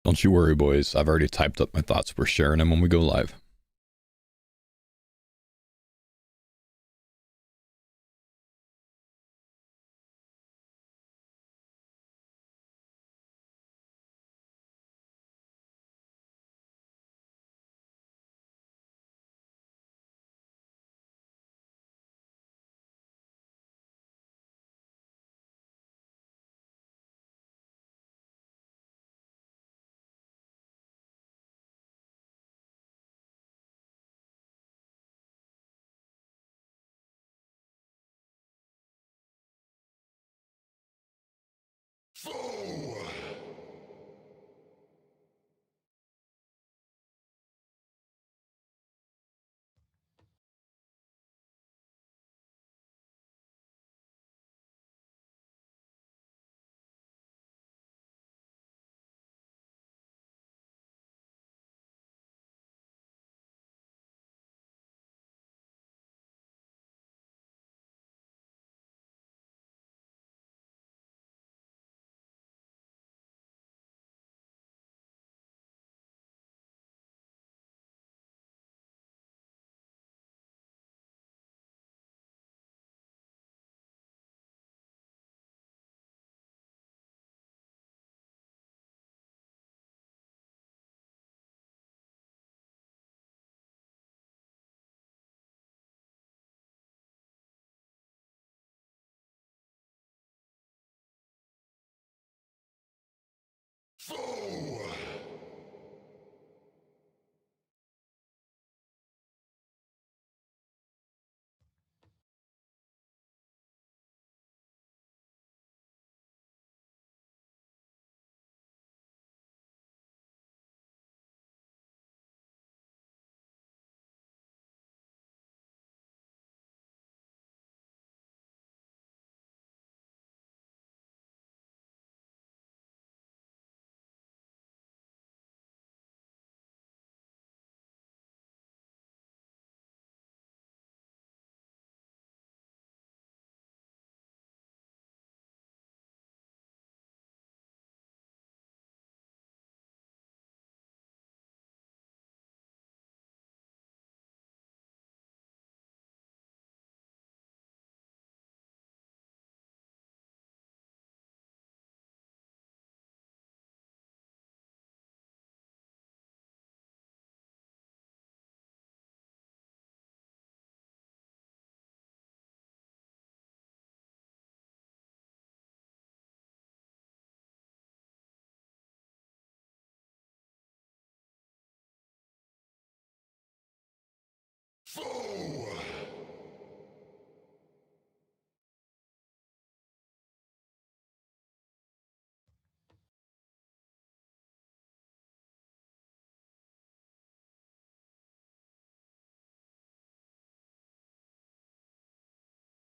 Don't you worry, boys. I've already typed up my thoughts. We're sharing them when we go live.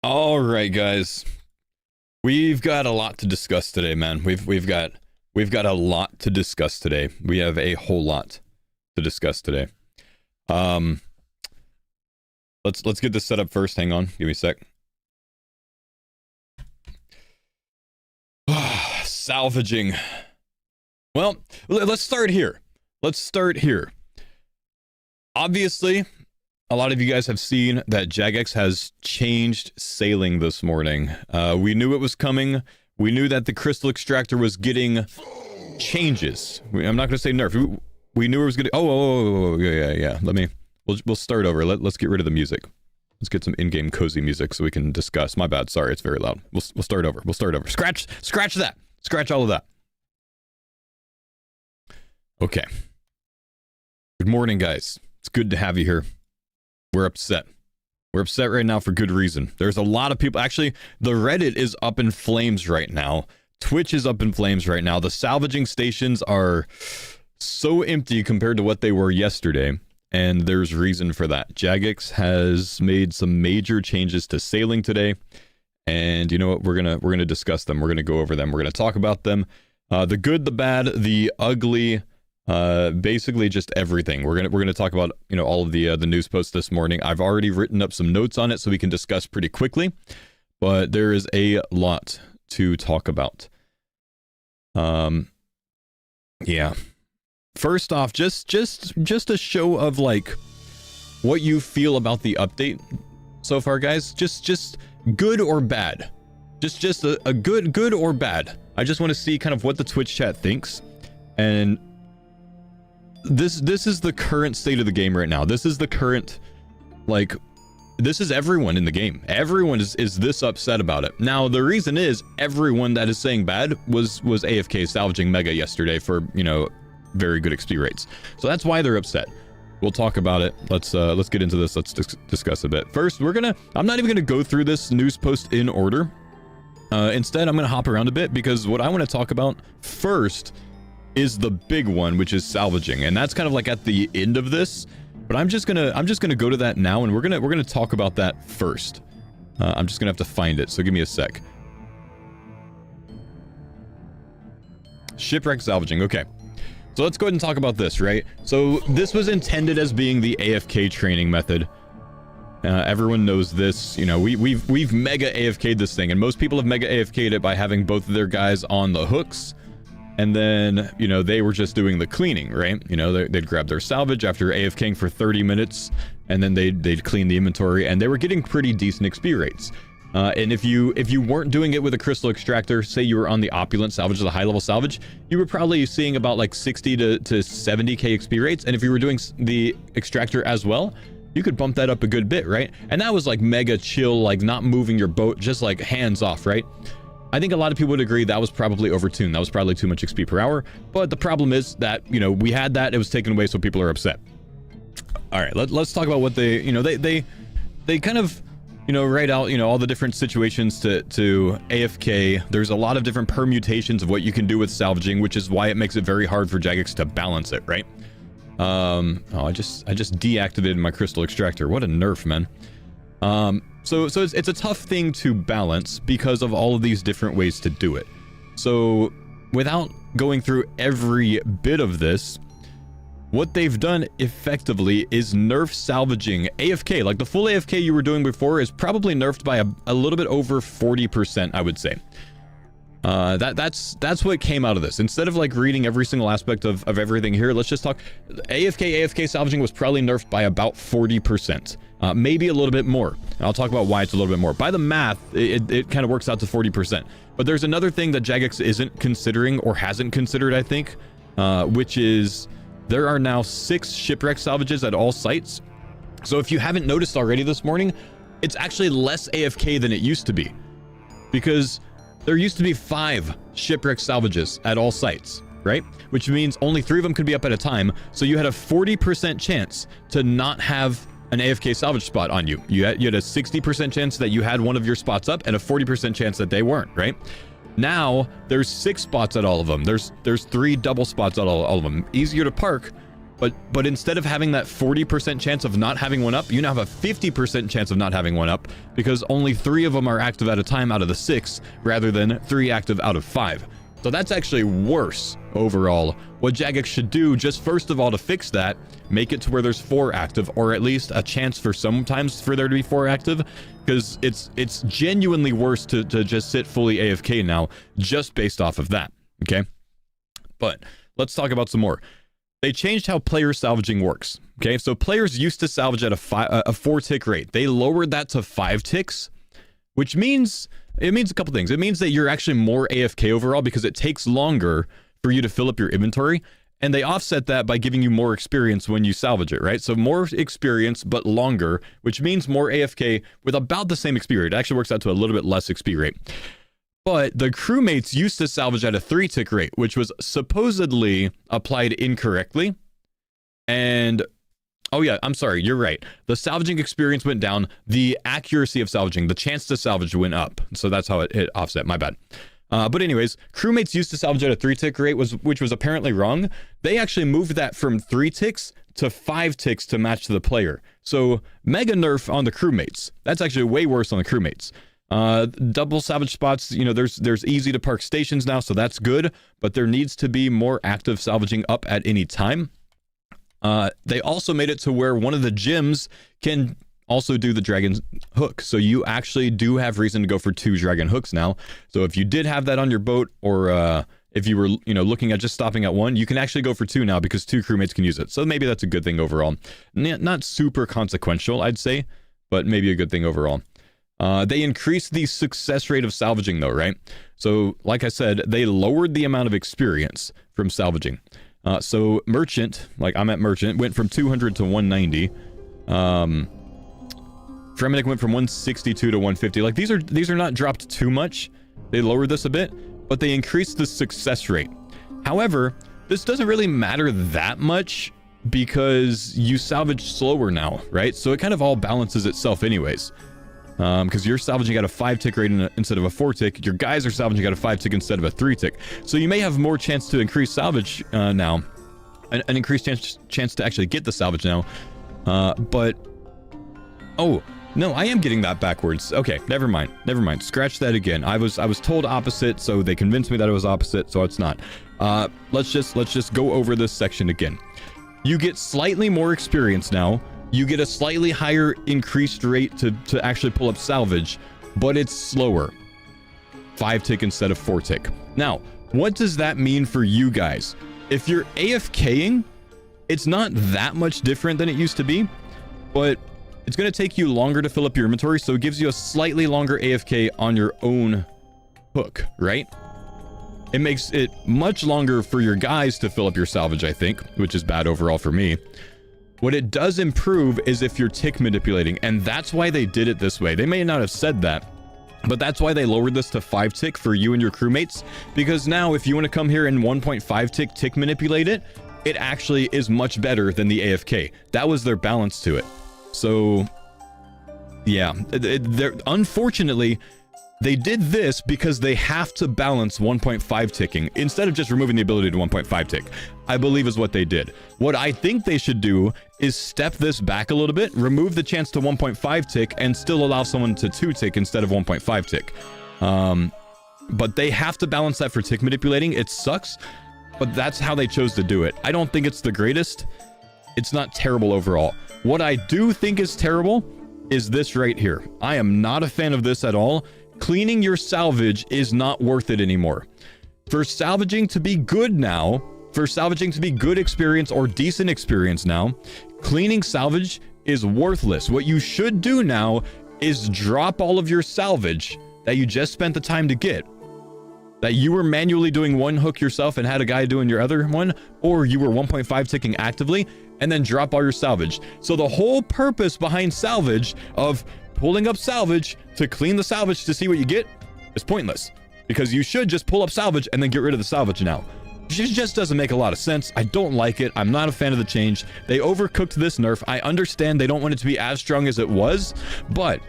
All right, guys. We've got a lot to discuss today, man. We've got a lot to discuss today. We have a whole lot to discuss today. Let's get this set up first. Hang on, give me a sec. Salvaging. Well, let's start here. Obviously, a lot of you guys have seen that Jagex has changed sailing this morning. We knew it was coming. We knew that the crystal extractor was getting changes. I'm not going to say nerf. We knew it was going to... Oh, yeah. We'll start over. Let's get rid of the music. Let's get some in-game cozy music so we can discuss. My bad. Sorry, it's very loud. We'll start over. Scratch that. Scratch all of that. Okay. Good morning, guys. It's good to have you here. We're upset. We're upset right now for good reason. There's a lot of people. Actually, the Reddit is up in flames right now. Twitch is up in flames right now. The salvaging stations are so empty compared to what they were yesterday. And there's reason for that. Jagex has made some major changes to sailing today. And you know what? We're gonna discuss them. We're gonna go over them. We're gonna talk about them. The good, the bad, the ugly, basically just everything. We're gonna talk about, you know, all of the news posts this morning. I've already written up some notes on it so we can discuss pretty quickly, but there is a lot to talk about. Yeah. First off, just a show of like what you feel about the update so far, guys. Just good or bad. Just a good or bad. I just want to see kind of what the Twitch chat thinks. And this is the current state of the game right now. This is the current, like, this is everyone in the game. Everyone is this upset about it. Now, the reason is everyone that is saying bad was AFK salvaging Mega yesterday for, you know, very good XP rates. So that's why they're upset. We'll talk about it. Let's get into this. Let's discuss a bit. First, I'm not even gonna go through this news post in order. Instead, I'm gonna hop around a bit because what I want to talk about first is the big one, which is salvaging, and that's kind of like at the end of this. But I'm just gonna go to that now, and we're gonna talk about that first. I'm just gonna have to find it, so give me a sec. Shipwreck salvaging. Okay. So let's go ahead and talk about this, right? So this was intended as being the AFK training method. Everyone knows this. You know, we've mega AFK'd this thing, and most people have mega AFK'd it by having both of their guys on the hooks, and then, you know, they were just doing the cleaning, right? You know, they'd grab their salvage after AFKing for 30 minutes, and then they'd clean the inventory, and they were getting pretty decent XP rates. And if you weren't doing it with a crystal extractor, say you were on the opulent salvage, the high level salvage, you were probably seeing about like 60 to 70k XP rates. And if you were doing the extractor as well, you could bump that up a good bit, right? And that was like mega chill, like not moving your boat, just like hands off, right? I think a lot of people would agree that was probably overtuned. That was probably too much XP per hour. But the problem is that, you know, we had that, it was taken away, so people are upset. All right, let's talk about what they, you know, they kind of, you know, write out, you know, all the different situations to AFK. There's a lot of different permutations of what you can do with salvaging, which is why it makes it very hard for Jagex to balance it, right? Oh, I just deactivated my crystal extractor. What a nerf, man. So it's a tough thing to balance because of all of these different ways to do it. So without going through every bit of this, what they've done effectively is nerf salvaging AFK. Like the full AFK you were doing before is probably nerfed by a little bit over 40%, I would say. That's what came out of this. Instead of like reading every single aspect of everything here, let's just talk. AFK salvaging was probably nerfed by about 40%, maybe a little bit more. And I'll talk about why it's a little bit more. By the math, it kind of works out to 40%. But there's another thing that Jagex isn't considering or hasn't considered, I think, which is there are now 6 shipwreck salvages at all sites. So if you haven't noticed already this morning, it's actually less AFK than it used to be, because there used to be 5 shipwreck salvages at all sites, right? Which means only 3 of them could be up at a time. So you had a 40% chance to not have an AFK salvage spot on you. You had a 60% chance that you had one of your spots up and a 40% chance that they weren't, right? Now there's 6 spots at all of them. There's 3 double spots at all of them. Easier to park, but instead of having that 40% chance of not having one up, you now have a 50% chance of not having one up, because only 3 of them are active at a time out of the 6, rather than 3 active out of 5. So that's actually worse overall. What Jagex should do, just first of all, to fix that, make it to where there's 4 active, or at least a chance for sometimes for there to be 4 active, because it's genuinely worse to just sit fully AFK now, just based off of that, okay? But let's talk about some more. They changed how player salvaging works, okay? So players used to salvage at a 4-tick rate. They lowered that to 5 ticks, which means... it means a couple things. It means that you're actually more AFK overall because it takes longer for you to fill up your inventory, and they offset that by giving you more experience when you salvage it, right? So more experience, but longer, which means more AFK with about the same XP rate. It actually works out to a little bit less XP rate. But the crewmates used to salvage at a 3-tick rate, which was supposedly applied incorrectly. And... oh yeah, I'm sorry, you're right. The salvaging experience went down. The accuracy of salvaging, the chance to salvage went up. So that's how it offset, my bad. But anyways, crewmates used to salvage at a 3-tick rate, which was apparently wrong. They actually moved that from 3 ticks to 5 ticks to match the player. So mega nerf on the crewmates. That's actually way worse on the crewmates. Double salvage spots, you know, there's easy to park stations now, so that's good. But there needs to be more active salvaging up at any time. They also made it to where one of the gyms can also do the dragon hook. So you actually do have reason to go for 2 dragon hooks now. So if you did have that on your boat, or if you were, you know, looking at just stopping at 1, you can actually go for 2 now because 2 crewmates can use it. So maybe that's a good thing overall. Not super consequential, I'd say, but maybe a good thing overall. They increased the success rate of salvaging though, right? So like I said, they lowered the amount of experience from salvaging. So merchant, like I'm at merchant, went from 200 to 190. Fremenic went from 162 to 150. Like these are not dropped too much. They lowered this a bit, but they increased the success rate. However, this doesn't really matter that much because you salvage slower now, right? So it kind of all balances itself anyways. Because you're salvaging at a 5-tick rate instead of a 4-tick. Your guys are salvaging at a 5-tick instead of a 3-tick. So you may have more chance to increase salvage now. An increased chance to actually get the salvage now. But... oh, no, I am getting that backwards. Okay, never mind. Never mind. Scratch that again. I was told opposite, so they convinced me that it was opposite, so it's not. Let's just go over this section again. You get slightly more experience now. You get a slightly higher increased rate to actually pull up salvage, but it's slower. 5-tick instead of 4-tick. Now, what does that mean for you guys? If you're AFKing, it's not that much different than it used to be, but it's going to take you longer to fill up your inventory, so it gives you a slightly longer AFK on your own hook, right? It makes it much longer for your guys to fill up your salvage, I think, which is bad overall for me. What it does improve is if you're tick manipulating, and that's why they did it this way. They may not have said that, but that's why they lowered this to 5-tick for you and your crewmates, because now if you want to come here and 1.5-tick tick manipulate it, it actually is much better than the AFK. That was their balance to it. So, yeah, unfortunately, they did this because they have to balance 1.5 ticking instead of just removing the ability to 1.5 tick, I believe is what they did. What I think they should do is step this back a little bit, remove the chance to 1.5 tick, and still allow someone to 2 tick instead of 1.5 tick. But they have to balance that for tick manipulating. It sucks, but that's how they chose to do it. I don't think it's the greatest. It's not terrible overall. What I do think is terrible is this right here. I am not a fan of this at all. Cleaning your salvage is not worth it anymore. For salvaging to be good now, for salvaging to be good experience or decent experience now, cleaning salvage is worthless. What you should do now is drop all of your salvage that you just spent the time to get, that you were manually doing one hook yourself and had a guy doing your other one, or you were 1.5 ticking actively, and then drop all your salvage. So the whole purpose behind salvage of pulling up salvage to clean the salvage to see what you get is pointless, because you should just pull up salvage and then get rid of the salvage now. It just doesn't make a lot of sense. I don't like it. I'm not a fan of the change. They overcooked this nerf. I understand they don't want it to be as strong as it was, but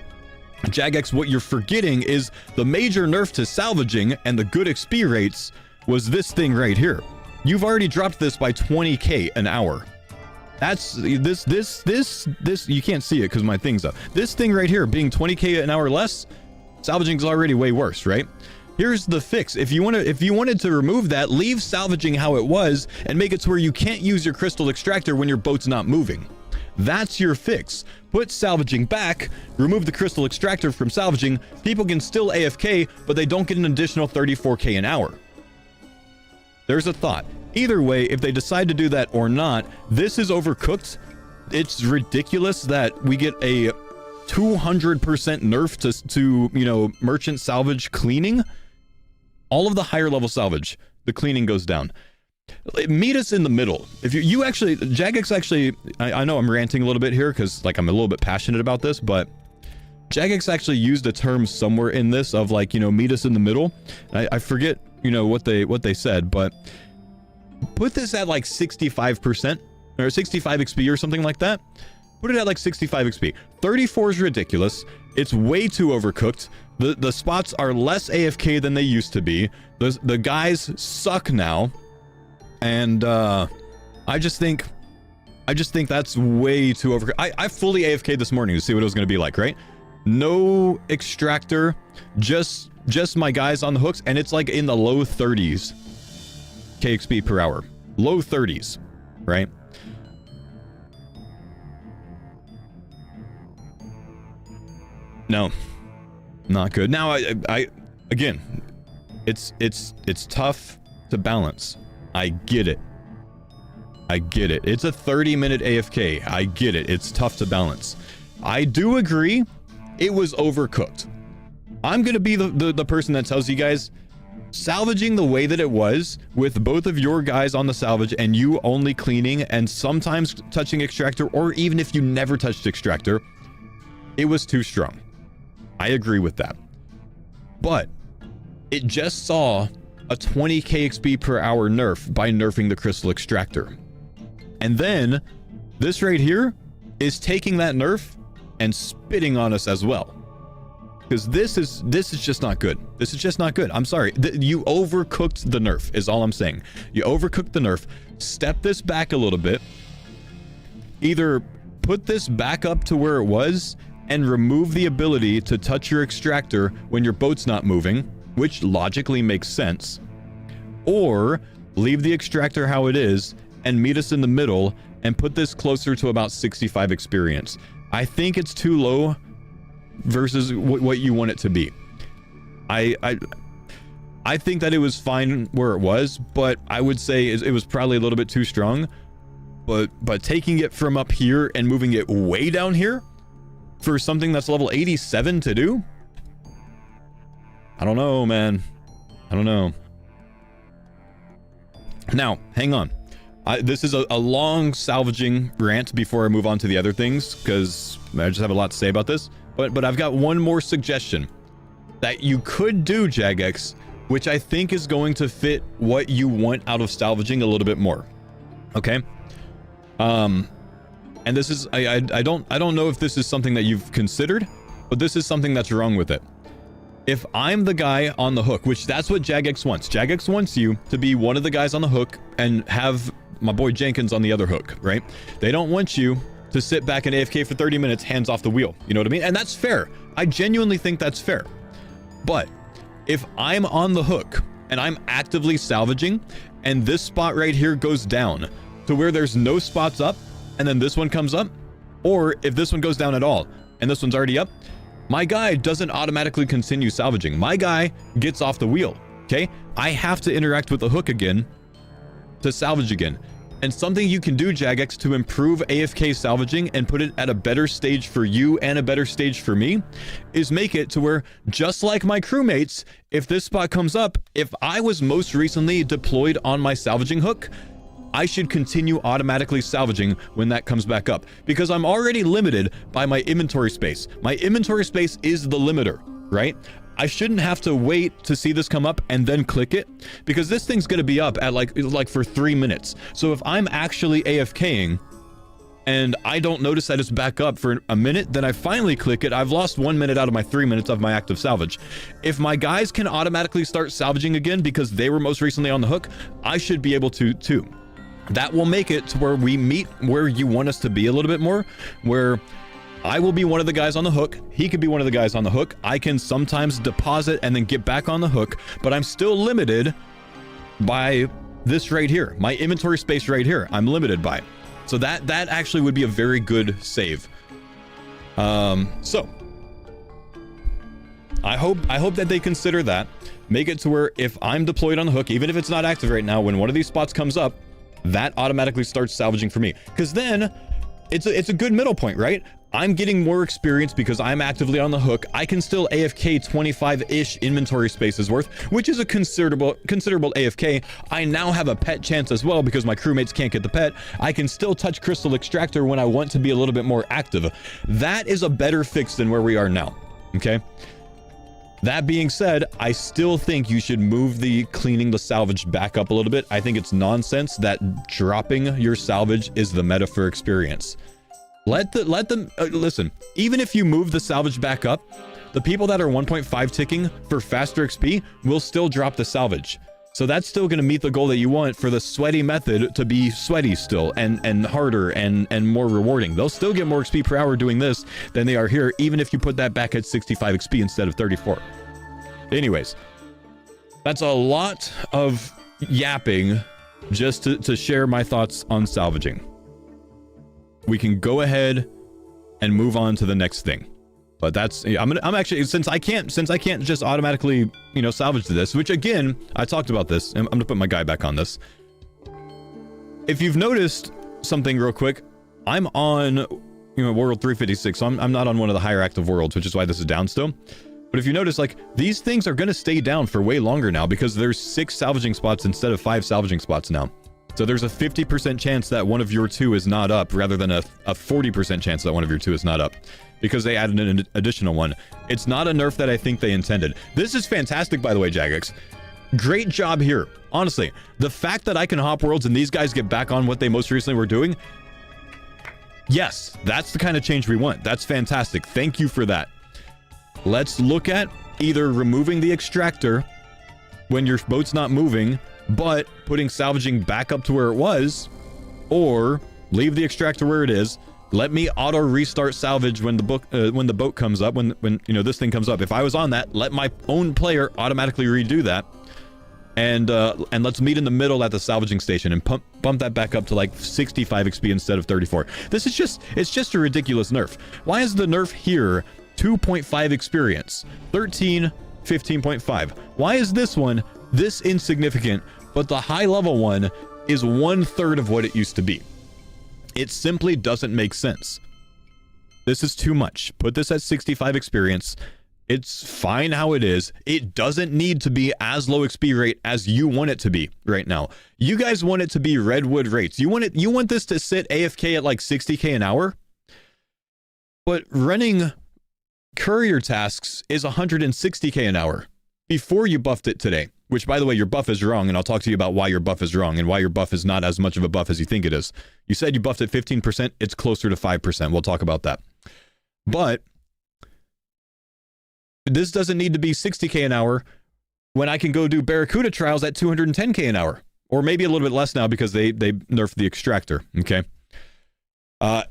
Jagex, what you're forgetting is the major nerf to salvaging and the good XP rates was this thing right here. You've already dropped this by 20k an hour. That's this you can't see it because my thing's up. This thing right here being 20k an hour less, salvaging is already way worse, right? Here's the fix. If you wanted to remove that, leave salvaging how it was and make it to where you can't use your crystal extractor when your boat's not moving. That's your fix. Put salvaging back, remove the crystal extractor from salvaging. People can still AFK, but they don't get an additional 34k an hour. There's a thought. Either way, if they decide to do that or not, this is overcooked. It's ridiculous that we get a 200% nerf to you know, merchant salvage cleaning. All of the higher level salvage, the cleaning goes down. Meet us in the middle. If you actually, Jagex actually, I know I'm ranting a little bit here because like I'm a little bit passionate about this, but Jagex actually used a term somewhere in this of like, you know, meet us in the middle. I forget, you know, what they said, but put this at like 65% or 65 XP or something like that. Put it at like 65 XP. 34 is ridiculous. It's way too overcooked. The spots are less AFK than they used to be. The guys suck now. And I just think that's way too overcooked. I fully AFK'd this morning to see what it was going to be like, right? No extractor, just my guys on the hooks, and it's like in the low 30s KXP per hour. Low 30s, right? No, not good. Now I again, it's tough to balance. I get it. It's a 30-minute AFK. I get it. It's tough to balance. I do agree it was overcooked. I'm gonna be the person that tells you guys, salvaging the way that it was with both of your guys on the salvage and you only cleaning and sometimes touching extractor, or even if you never touched extractor, it was too strong. I agree with that. But it just saw a 20 KXP per hour nerf by nerfing the crystal extractor. And then this right here is taking that nerf and spitting on us as well. Because this is just not good. This is just not good. I'm sorry. You overcooked the nerf is all I'm saying. You overcooked the nerf. Step this back a little bit. Either put this back up to where it was and remove the ability to touch your extractor when your boat's not moving, which logically makes sense, or leave the extractor how it is and meet us in the middle and put this closer to about 65 experience. I think it's too low versus what you want it to be. I think that it was fine where it was, but I would say it was probably a little bit too strong. But taking it from up here and moving it way down here for something that's level 87 to do? I don't know, man. I don't know. Now, hang on. This is a long salvaging rant before I move on to the other things, because I just have a lot to say about this. But I've got one more suggestion that you could do, Jagex, which I think is going to fit what you want out of salvaging a little bit more. Okay? And this is, I don't know if this is something that you've considered, but this is something that's wrong with it. If I'm the guy on the hook, which that's what Jagex wants. Jagex wants you to be one of the guys on the hook and have my boy Jenkins on the other hook, right? They don't want you to sit back and AFK for 30 minutes, hands off the wheel. You know what I mean? And that's fair. I genuinely think that's fair. But if I'm on the hook and I'm actively salvaging and this spot right here goes down to where there's no spots up and then this one comes up, or if this one goes down at all and this one's already up, my guy doesn't automatically continue salvaging. My guy gets off the wheel, okay? I have to interact with the hook again to salvage again. And something you can do, Jagex, to improve AFK salvaging and put it at a better stage for you and a better stage for me is make it to where, just like my crewmates, if this spot comes up, if I was most recently deployed on my salvaging hook, I should continue automatically salvaging when that comes back up, because I'm already limited by my inventory space. My inventory space is the limiter, right? I shouldn't have to wait to see this come up and then click it, because this thing's gonna be up at like for 3 minutes. So if I'm actually AFKing and I don't notice that it's back up for a minute, then I finally click it, I've lost 1 minute out of my 3 minutes of my active salvage. If my guys can automatically start salvaging again because they were most recently on the hook, I should be able to too. That will make it to where we meet where you want us to be a little bit more, where I will be one of the guys on the hook. He could be one of the guys on the hook. I can sometimes deposit and then get back on the hook, but I'm still limited by this right here. My inventory space right here, I'm limited by. So that actually would be a very good save. So I hope that they consider that. Make it to where if I'm deployed on the hook, even if it's not active right now, when one of these spots comes up, that automatically starts salvaging for me. Because then it's a good middle point, right? I'm getting more experience because I'm actively on the hook. I can still AFK 25-ish inventory spaces worth, which is a considerable AFK. I now have a pet chance as well because my crewmates can't get the pet. I can still touch Crystal Extractor when I want to be a little bit more active. That is a better fix than where we are now, okay? That being said, I still think you should move the cleaning the salvage back up a little bit. I think it's nonsense that dropping your salvage is the meta for experience. Let them listen, even if you move the salvage back up, the people that are 1.5 ticking for faster XP will still drop the salvage. So that's still going to meet the goal that you want for the sweaty method to be sweaty still and harder and more rewarding. They'll still get more XP per hour doing this than they are here, even if you put that back at 65 XP instead of 34. Anyways, that's a lot of yapping just to share my thoughts on salvaging. We can go ahead and move on to the next thing. But that's, I'm actually, since I can't just automatically, you know, salvage this, which again, I talked about this, and I'm gonna put my guy back on this. If you've noticed something real quick, I'm on, you know, world 356, so I'm not on one of the higher active worlds, which is why this is down still. But if you notice, like, these things are gonna stay down for way longer now because there's 6 salvaging spots instead of 5 salvaging spots now. So there's a 50% chance that one of your 2 is not up rather than a 40% chance that one of your 2 is not up because they added an additional one. It's not a nerf that I think they intended. This is fantastic, by the way, Jagex. Great job here. Honestly, the fact that I can hop worlds and these guys get back on what they most recently were doing, yes, that's the kind of change we want. That's fantastic. Thank you for that. Let's look at either removing the extractor when your boat's not moving, but putting salvaging back up to where it was, or leave the extractor where it is. Let me auto restart salvage when the boat comes up, when you know this thing comes up. If I was on that, let my own player automatically redo that, and let's meet in the middle at the salvaging station and bump that back up to like 65 XP instead of 34. This is just a ridiculous nerf. Why is the nerf here 2.5 experience, 13 15.5? Why is this one this insignificant, but the high level one is 1/3 of what it used to be? It simply doesn't make sense. This is too much. Put this at 65 experience. It's fine how it is. It doesn't need to be as low XP rate as you want it to be right now. You guys want it to be Redwood rates. You want this to sit AFK at like 60k an hour? But running Courier tasks is 160k an hour before you buffed it today, which, by the way, your buff is wrong, and I'll talk to you about why your buff is wrong and why your buff is not as much of a buff as you think it is. You said you buffed it 15%. It's closer to 5%. We'll talk about that. But this doesn't need to be 60k an hour when I can go do Barracuda trials at 210k an hour, or maybe a little bit less now because they nerfed the extractor. Okay.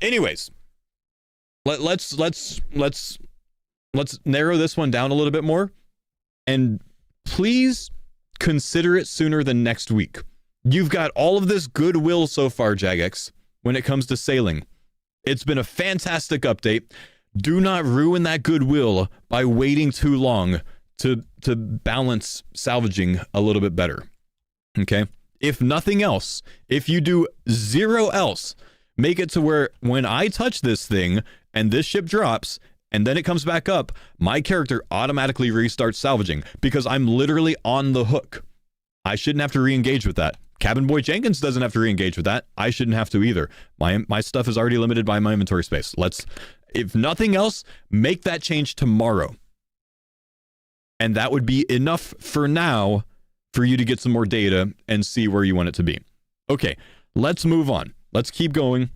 Anyways, let's narrow this one down a little bit more, and please consider it sooner than next week. You've got all of this goodwill so far, Jagex, when it comes to sailing. It's been a fantastic update. Do not ruin that goodwill by waiting too long to balance salvaging a little bit better. Okay? If nothing else, if you do zero else, make it to where when I touch this thing and this ship drops and then it comes back up, my character automatically restarts salvaging because I'm literally on the hook. I shouldn't have to re-engage with that. Cabin Boy Jenkins doesn't have to re-engage with that. I shouldn't have to either. My stuff is already limited by my inventory space. Let's, if nothing else, make that change tomorrow. And that would be enough for now for you to get some more data and see where you want it to be. Okay, let's move on. Let's keep going.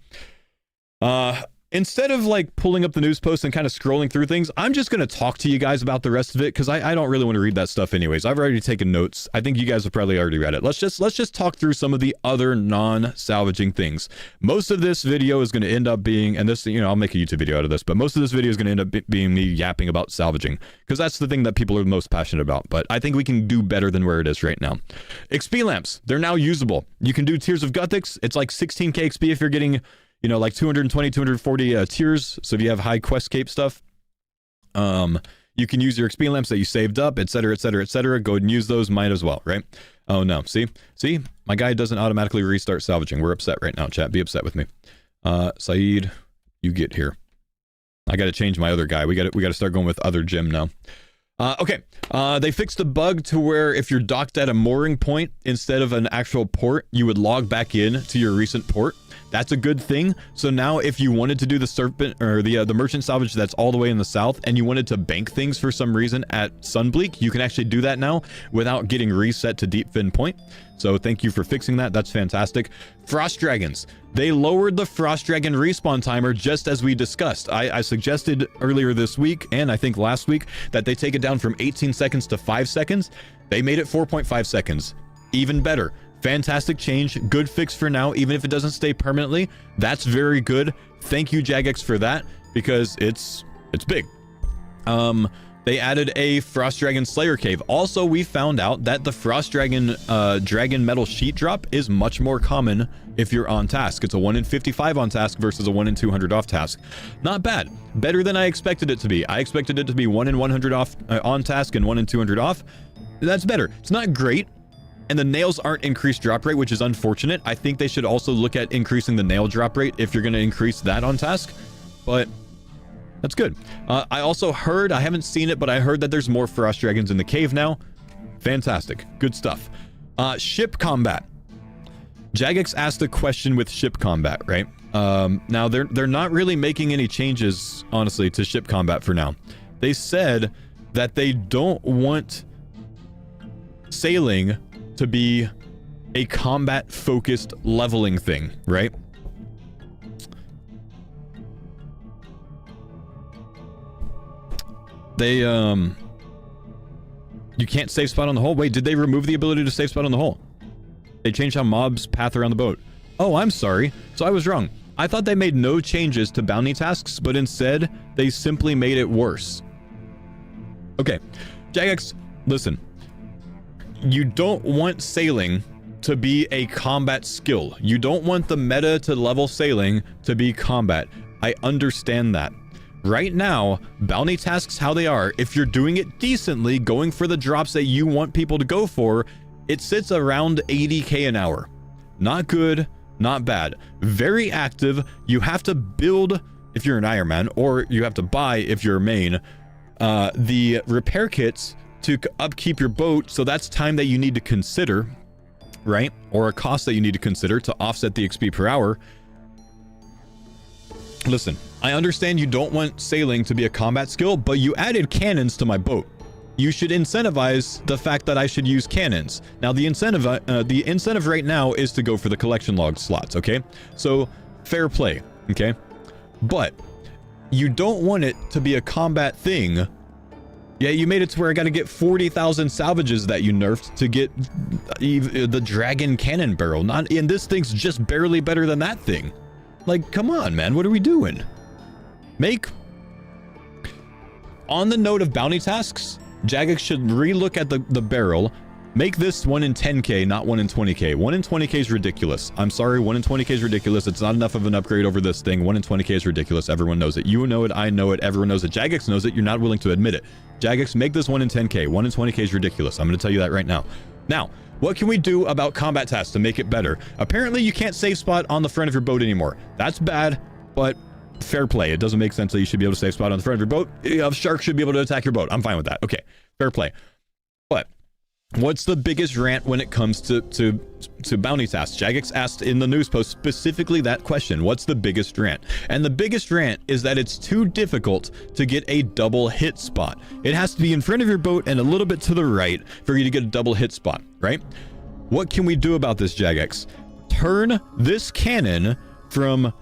instead of like pulling up the news post and kind of scrolling through things, I'm just going to talk to you guys about the rest of it because I don't really want to read that stuff anyways. I've already taken notes. I think you guys have probably already read it. Let's just talk through some of the other non-salvaging things. Most of this video is going to end up being, and this, you know, I'll make a YouTube video out of this, but most of this video is going to end up being me yapping about salvaging because that's the thing that people are most passionate about. But I think we can do better than where it is right now. XP lamps, they're now usable. You can do tiers of Guthics. It's like 16k XP if you're getting, you know, like 220, 240 tiers. So if you have high quest cape stuff, you can use your XP lamps that you saved up, etc., etc., etc. Go ahead and use those. Might as well, right? Oh no, see, my guy doesn't automatically restart salvaging. We're upset right now, chat. Be upset with me. Saeed, you get here. I got to change my other guy. We got to start going with other Jim now. Okay, they fixed the bug to where if you're docked at a mooring point instead of an actual port, you would log back in to your recent port. That's a good thing. So now if you wanted to do the serpent or the merchant salvage that's all the way in the south and you wanted to bank things for some reason at Sunbleak, you can actually do that now without getting reset to Deep Fin Point. So thank you for fixing that. That's fantastic. Frost Dragons. They lowered the Frost Dragon respawn timer just as we discussed. I suggested earlier this week and I think last week that they take it down from 18 seconds to 5 seconds. They made it 4.5 seconds. Even better. Fantastic change. Good fix for now, even if it doesn't stay permanently. That's very good. Thank you, Jagex, for that because it's big. They added a Frost Dragon Slayer Cave. Also, we found out that the Frost Dragon Dragon Metal Sheet Drop is much more common if you're on task. It's a 1 in 55 on task versus a 1 in 200 off task. Not bad. Better than I expected it to be. I expected it to be 1 in 100 off on task and 1 in 200 off. That's better. It's not great. And the nails aren't increased drop rate, which is unfortunate. I think they should also look at increasing the nail drop rate if you're going to increase that on task. But that's good. I also heard, I haven't seen it, but I heard that there's more Frost Dragons in the cave now. Fantastic. Good stuff. Ship combat. Jagex asked a question with ship combat, right? Now, they're not really making any changes, honestly, to ship combat for now. They said that they don't want sailing to be a combat focused leveling thing, right? They you can't save spot on the hull. Wait, did they remove the ability to save spot on the hull? They changed how mobs path around the boat. Oh, I'm sorry. So I was wrong. I thought they made no changes to bounty tasks, but instead they simply made it worse. Okay, Jagex, listen. You don't want sailing to be a combat skill. You don't want the meta to level sailing to be combat. I understand that. Right now, bounty tasks how they are, if you're doing it decently, going for the drops that you want people to go for, it sits around 80k an hour. Not good, not bad. Very active. You have to build if you're an Iron Man, or you have to buy if you're a main, the repair kits to upkeep your boat. So that's time that you need to consider, right? Or a cost that you need to consider to offset the XP per hour. Listen, I understand you don't want sailing to be a combat skill, but you added cannons to my boat. You should incentivize the fact that I should use cannons. Now, the incentive right now is to go for the collection log slots, okay? So, fair play, okay? But you don't want it to be a combat thing. Yeah, you made it to where I got to get 40,000 salvages that you nerfed to get the dragon cannon barrel. And this thing's just barely better than that thing. Like, come on, man. What are we doing? On the note of bounty tasks, Jagex should relook at the barrel. Make this 1 in 10k, not 1 in 20k. 1 in 20k is ridiculous. I'm sorry, 1 in 20k is ridiculous. It's not enough of an upgrade over this thing. 1 in 20k is ridiculous. Everyone knows it. You know it, I know it, everyone knows it. Jagex knows it. You're not willing to admit it. Jagex, make this 1 in 10k. 1 in 20k is ridiculous. I'm going to tell you that right now. Now, what can we do about combat tasks to make it better? Apparently, you can't save spot on the front of your boat anymore. That's bad, but fair play. It doesn't make sense that you should be able to save spot on the front of your boat. A shark should be able to attack your boat. I'm fine with that. Okay, fair play. But what's the biggest rant when it comes to bounty tasks? Jagex asked in the news post specifically that question. What's the biggest rant? And the biggest rant is that it's too difficult to get a double hit spot. It has to be in front of your boat and a little bit to the right for you to get a double hit spot, right? What can we do about this, Jagex? Turn this cannon from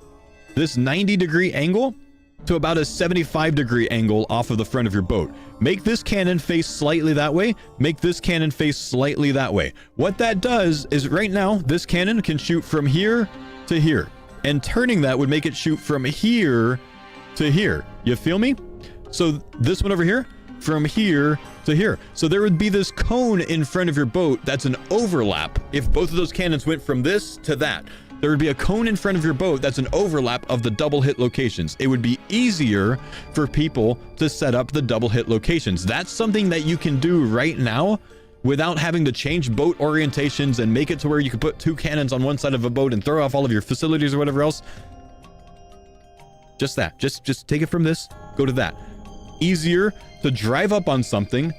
this 90-degree angle to about a 75-degree angle off of the front of your boat. Make this cannon face slightly that way. Make this cannon face slightly that way. What that does is right now, this cannon can shoot from here to here. And turning that would make it shoot from here to here. You feel me? So this one over here, from here to here. So there would be this cone in front of your boat that's an overlap. If both of those cannons went from this to that, there would be a cone in front of your boat that's an overlap of the double hit locations. It would be easier for people to set up the double hit locations. That's something that you can do right now without having to change boat orientations and make it to where you can put 2 cannons on one side of a boat and throw off all of your facilities or whatever else. Just that. Just take it from this, go to that. Easier to drive up on something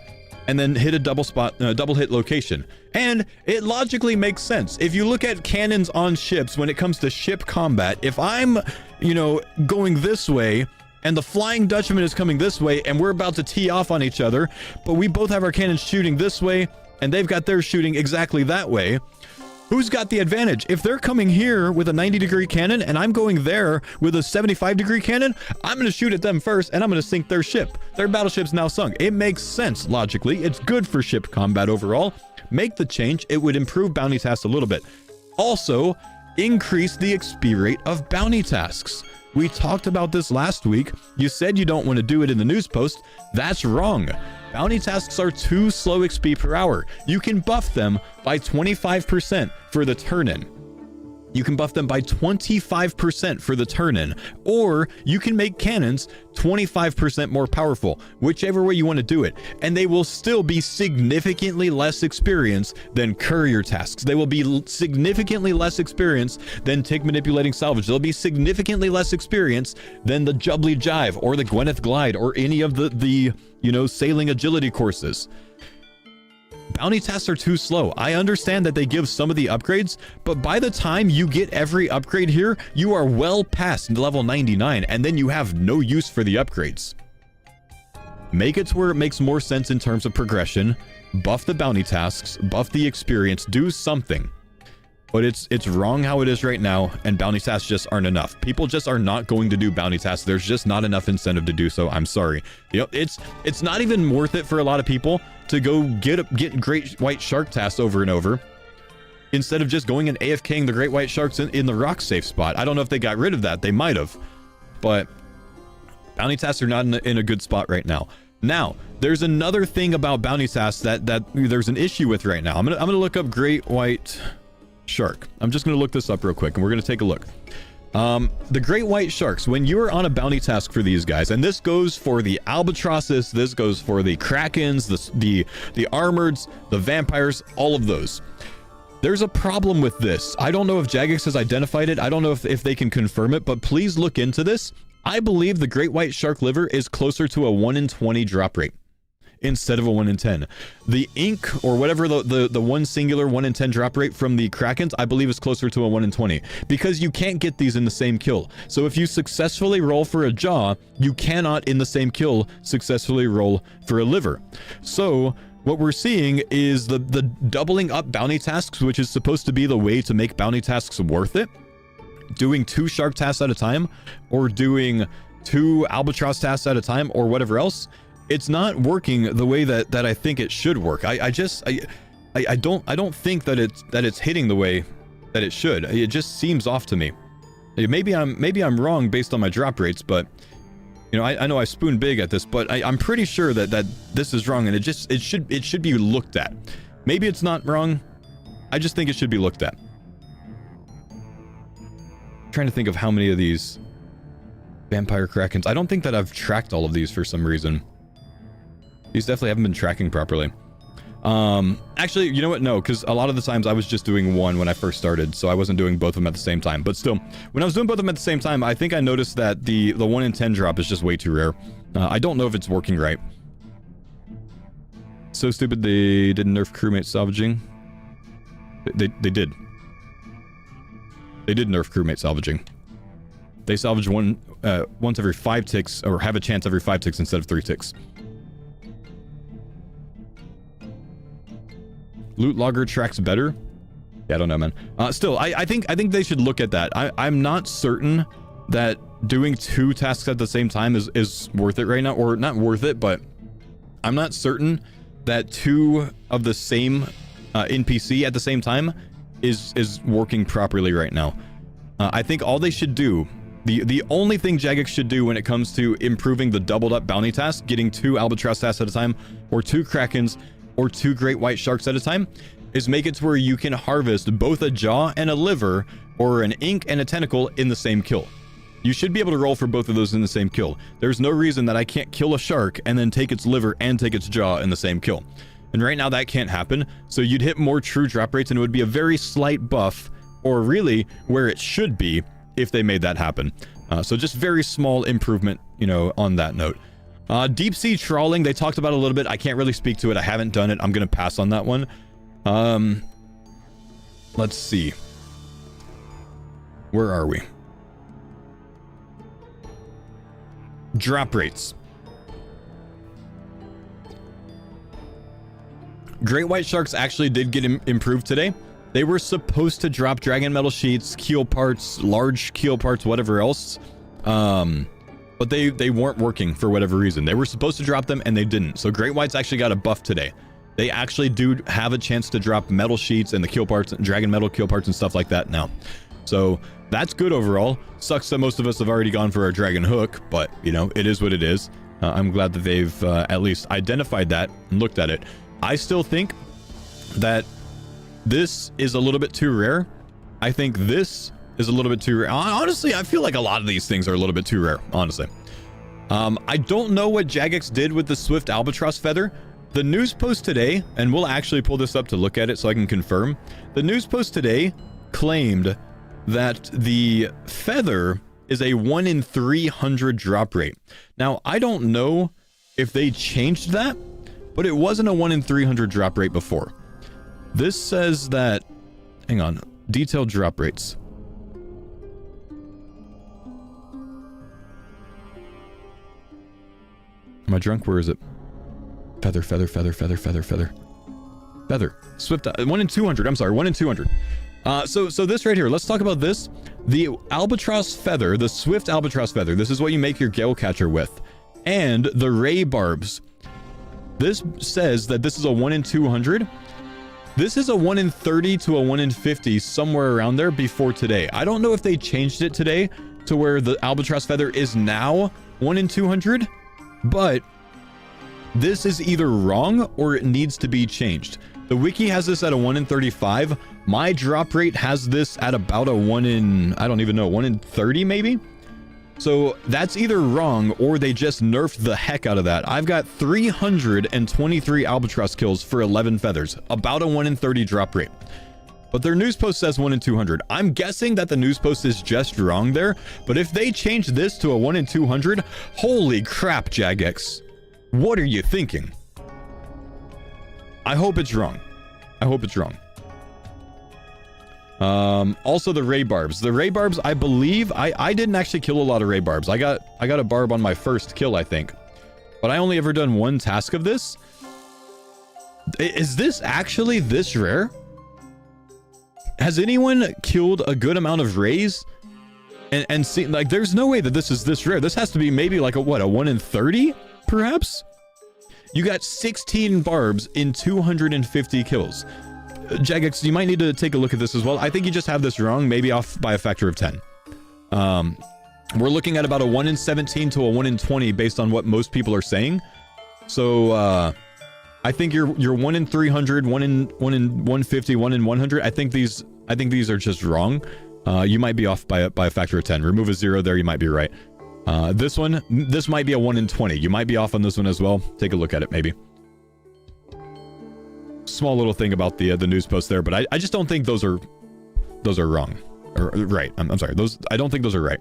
and then hit a double hit location. And it logically makes sense. If you look at cannons on ships when it comes to ship combat, if I'm, going this way and the Flying Dutchman is coming this way and we're about to tee off on each other, but we both have our cannons shooting this way and they've got theirs shooting exactly that way, who's got the advantage? If they're coming here with a 90-degree cannon and I'm going there with a 75-degree cannon, I'm going to shoot at them first and I'm going to sink their ship. Their battleship's now sunk. It makes sense logically. It's good for ship combat overall. Make the change. It would improve bounty tasks a little bit. Also, increase the XP rate of bounty tasks. We talked about this last week. You said you don't want to do it in the news post. That's wrong. Bounty tasks are too slow XP per hour. You can buff them by 25% for the turn-in. You can buff them by 25% for the turn-in. Or you can make cannons 25% more powerful, whichever way you want to do it. And they will still be significantly less experienced than courier tasks. They will be significantly less experienced than tick manipulating salvage. They'll be significantly less experienced than the Jubbly Jive or the Gwyneth Glide or any of the sailing agility courses. Bounty tasks are too slow. I understand that they give some of the upgrades, but by the time you get every upgrade here, you are well past level 99, and then you have no use for the upgrades. Make it to where it makes more sense in terms of progression. Buff the bounty tasks, buff the experience, do something. But it's wrong how it is right now, and bounty tasks just aren't enough. People just are not going to do bounty tasks. There's just not enough incentive to do so. I'm sorry. It's not even worth it for a lot of people to go get great white shark tasks over and over instead of just going and AFKing the great white sharks in the rock safe spot. I don't know if they got rid of that. They might have, but bounty tasks are not in a good spot right now. Now, there's another thing about bounty tasks that there's an issue with right now. I'm gonna look up great white shark. I'm just going to look this up real quick and we're going to take a look. The great white sharks, when you're on a bounty task for these guys, and this goes for the albatrosses, this goes for the krakens, the armoreds, the vampires, all of those. There's a problem with this. I don't know if Jagex has identified it. I don't know if they can confirm it, but please look into this. I believe the great white shark liver is closer to a 1 in 20 drop rate instead of a 1 in 10. The ink or whatever the one singular 1 in 10 drop rate from the krakens, I believe is closer to a 1 in 20 because you can't get these in the same kill. So if you successfully roll for a jaw, you cannot in the same kill successfully roll for a liver. So what we're seeing is the doubling up bounty tasks, which is supposed to be the way to make bounty tasks worth it. Doing 2 shark tasks at a time or doing 2 albatross tasks at a time or whatever else. It's not working the way that I think it should work. I don't think that it's hitting the way that it should. It just seems off to me. Maybe I'm wrong based on my drop rates, but I know I spoon big at this, but I'm pretty sure that this is wrong, and it should be looked at. Maybe it's not wrong. I just think it should be looked at. I'm trying to think of how many of these vampire krakens. I don't think that I've tracked all of these for some reason. These definitely haven't been tracking properly. Actually, you know what? No, because a lot of the times I was just doing one when I first started, so I wasn't doing both of them at the same time. But still, when I was doing both of them at the same time, I think I noticed that the 1 in 10 drop is just way too rare. I don't know if it's working right. So stupid they didn't nerf crewmate salvaging. They did. They did nerf crewmate salvaging. They salvage once every 5 ticks, or have a chance every 5 ticks instead of 3 ticks. Loot logger tracks better. Yeah, I don't know, man. Still, I think they should look at that. I'm not certain that doing 2 tasks at the same time is worth it right now, or not worth it, but I'm not certain that 2 of the same NPC at the same time is working properly right now. I think all they should do, the only thing Jagex should do when it comes to improving the doubled up bounty task, getting 2 albatross tasks at a time, or 2 krakens, or 2 great white sharks at a time, is make it to where you can harvest both a jaw and a liver, or an ink and a tentacle in the same kill. You should be able to roll for both of those in the same kill. There's no reason that I can't kill a shark and then take its liver and take its jaw in the same kill. And right now that can't happen, so you'd hit more true drop rates and it would be a very slight buff, or really where it should be if they made that happen. So just very small improvement, you know, on that note. Deep sea trawling, they talked about a little bit. I can't really speak to it. I haven't done it. I'm going to pass on that one. Let's see. Where are we? Drop rates. Great white sharks actually did get improved today. They were supposed to drop dragon metal sheets, keel parts, large keel parts, whatever else. But they weren't working for whatever reason. They were supposed to drop them and they didn't. So great whites actually got a buff today. They actually do have a chance to drop metal sheets and the keel parts, dragon metal keel parts and stuff like that now. So that's good overall. Sucks that most of us have already gone for our dragon hook, but you know, it is what it is. I'm glad that they've at least identified that and looked at it. I still think that this is a little bit too rare. I think this is a little bit too rare. Honestly, I feel like a lot of these things are a little bit too rare, honestly. I don't know what Jagex did with the Swift Albatross Feather. The news post today, and we'll actually pull this up to look at it so I can confirm. The news post today claimed that the feather is a 1 in 300 drop rate. Now, I don't know if they changed that, but it wasn't a 1 in 300 drop rate before. This says that, hang on, detailed drop rates. Am I drunk? Where is it? Feather. Swift, 1 in 200. I'm sorry, 1 in 200. So this right here, let's talk about this. The albatross feather, the Swift albatross feather, this is what you make your gale catcher with. And the ray barbs. This says that this is a 1 in 200. This is a 1 in 30 to a 1 in 50, somewhere around there before today. I don't know if they changed it today to where the albatross feather is now 1 in 200, but this is either wrong or it needs to be changed. The wiki has this at a 1 in 35. My drop rate has this at about a 1 in, I don't even know, 1 in 30 maybe? So that's either wrong or they just nerfed the heck out of that. I've got 323 albatross kills for 11 feathers, about a 1 in 30 drop rate. But their news post says 1 in 200. I'm guessing that the news post is just wrong there, but if they change this to a 1 in 200, holy crap, Jagex. What are you thinking? I hope it's wrong. I hope it's wrong. Also the ray barbs. The ray barbs, I believe, I didn't actually kill a lot of ray barbs. I got a barb on my first kill, I think. But I only ever done 1 task of this. Is this actually this rare? Has anyone killed a good amount of rays? And see, like, there's no way that this is this rare. This has to be maybe like a, what, a 1 in 30, perhaps? You got 16 barbs in 250 kills. Jagex, you might need to take a look at this as well. I think you just have this wrong, maybe off by a factor of 10. We're looking at about a 1 in 17 to a 1 in 20 based on what most people are saying. So I think you're 1 in 300, 1 in 150, 1 in 100. I think these are just wrong. You might be off by a factor of 10. Remove a 0 there, you might be right. This might be a 1 in 20. You might be off on this one as well. Take a look at it, maybe. Small little thing about the news post there, but I just don't think those are wrong. Or right. I'm sorry. I don't think those are right.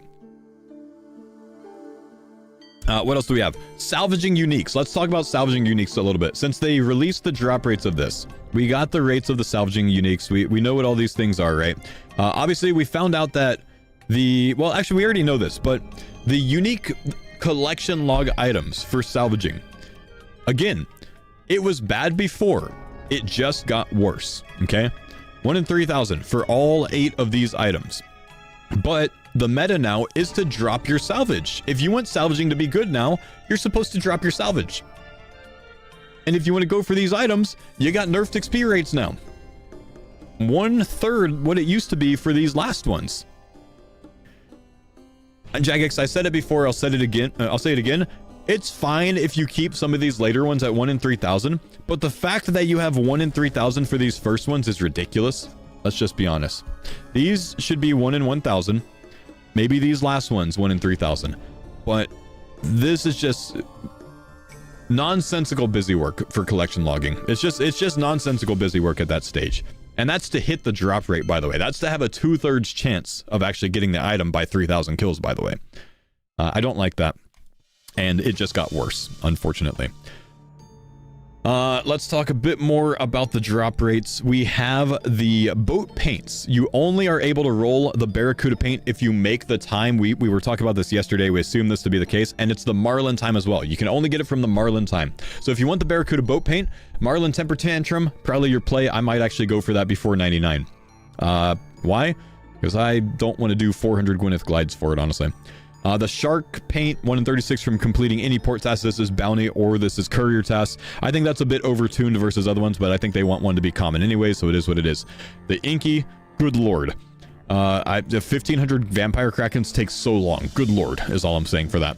What else do we have? Salvaging uniques. Let's talk about salvaging uniques a little bit. Since they released the drop rates of this, we got the rates of the salvaging uniques. We know what all these things are, right? Obviously, we found out that well, actually, we already know this, but the unique collection log items for salvaging. Again, it was bad before. It just got worse, okay? 1 in 3,000 for all 8 of these items. But The meta now is to drop your salvage. If you want salvaging to be good now, you're supposed to drop your salvage. And if you want to go for these items, you got nerfed XP rates now. 1/3 what it used to be for these last ones. And Jagex, I said it before, I'll say it again. It's fine if you keep some of these later ones at 1 in 3,000, but the fact that you have 1 in 3,000 for these first ones is ridiculous. Let's just be honest. These should be 1 in 1,000. Maybe these last ones 1 in 3,000. But this is just nonsensical busy work for collection logging. It's just nonsensical busy work at that stage. And that's to hit the drop rate, by the way. That's to have a 2/3 chance of actually getting the item by 3,000 kills, by the way. I don't like that. And it just got worse, unfortunately. Let's talk a bit more about the drop rates. We have the boat paints. You only are able to roll the Barracuda paint if you make the time. We were talking about this yesterday. We assume this to be the case. And it's the Marlin time as well. You can only get it from the Marlin time. So if you want the Barracuda boat paint, Marlin Temper Tantrum, probably your play. I might actually go for that before 99. Why? Because I don't want to do 400 Gwyneth glides for it, honestly. The shark paint, 1 in 36 from completing any port task. This is bounty or this is courier task. I think that's a bit overtuned versus other ones, but I think they want one to be common anyway, so it is what it is. The inky, good lord. The 1,500 vampire krakens takes so long. Good lord is all I'm saying for that.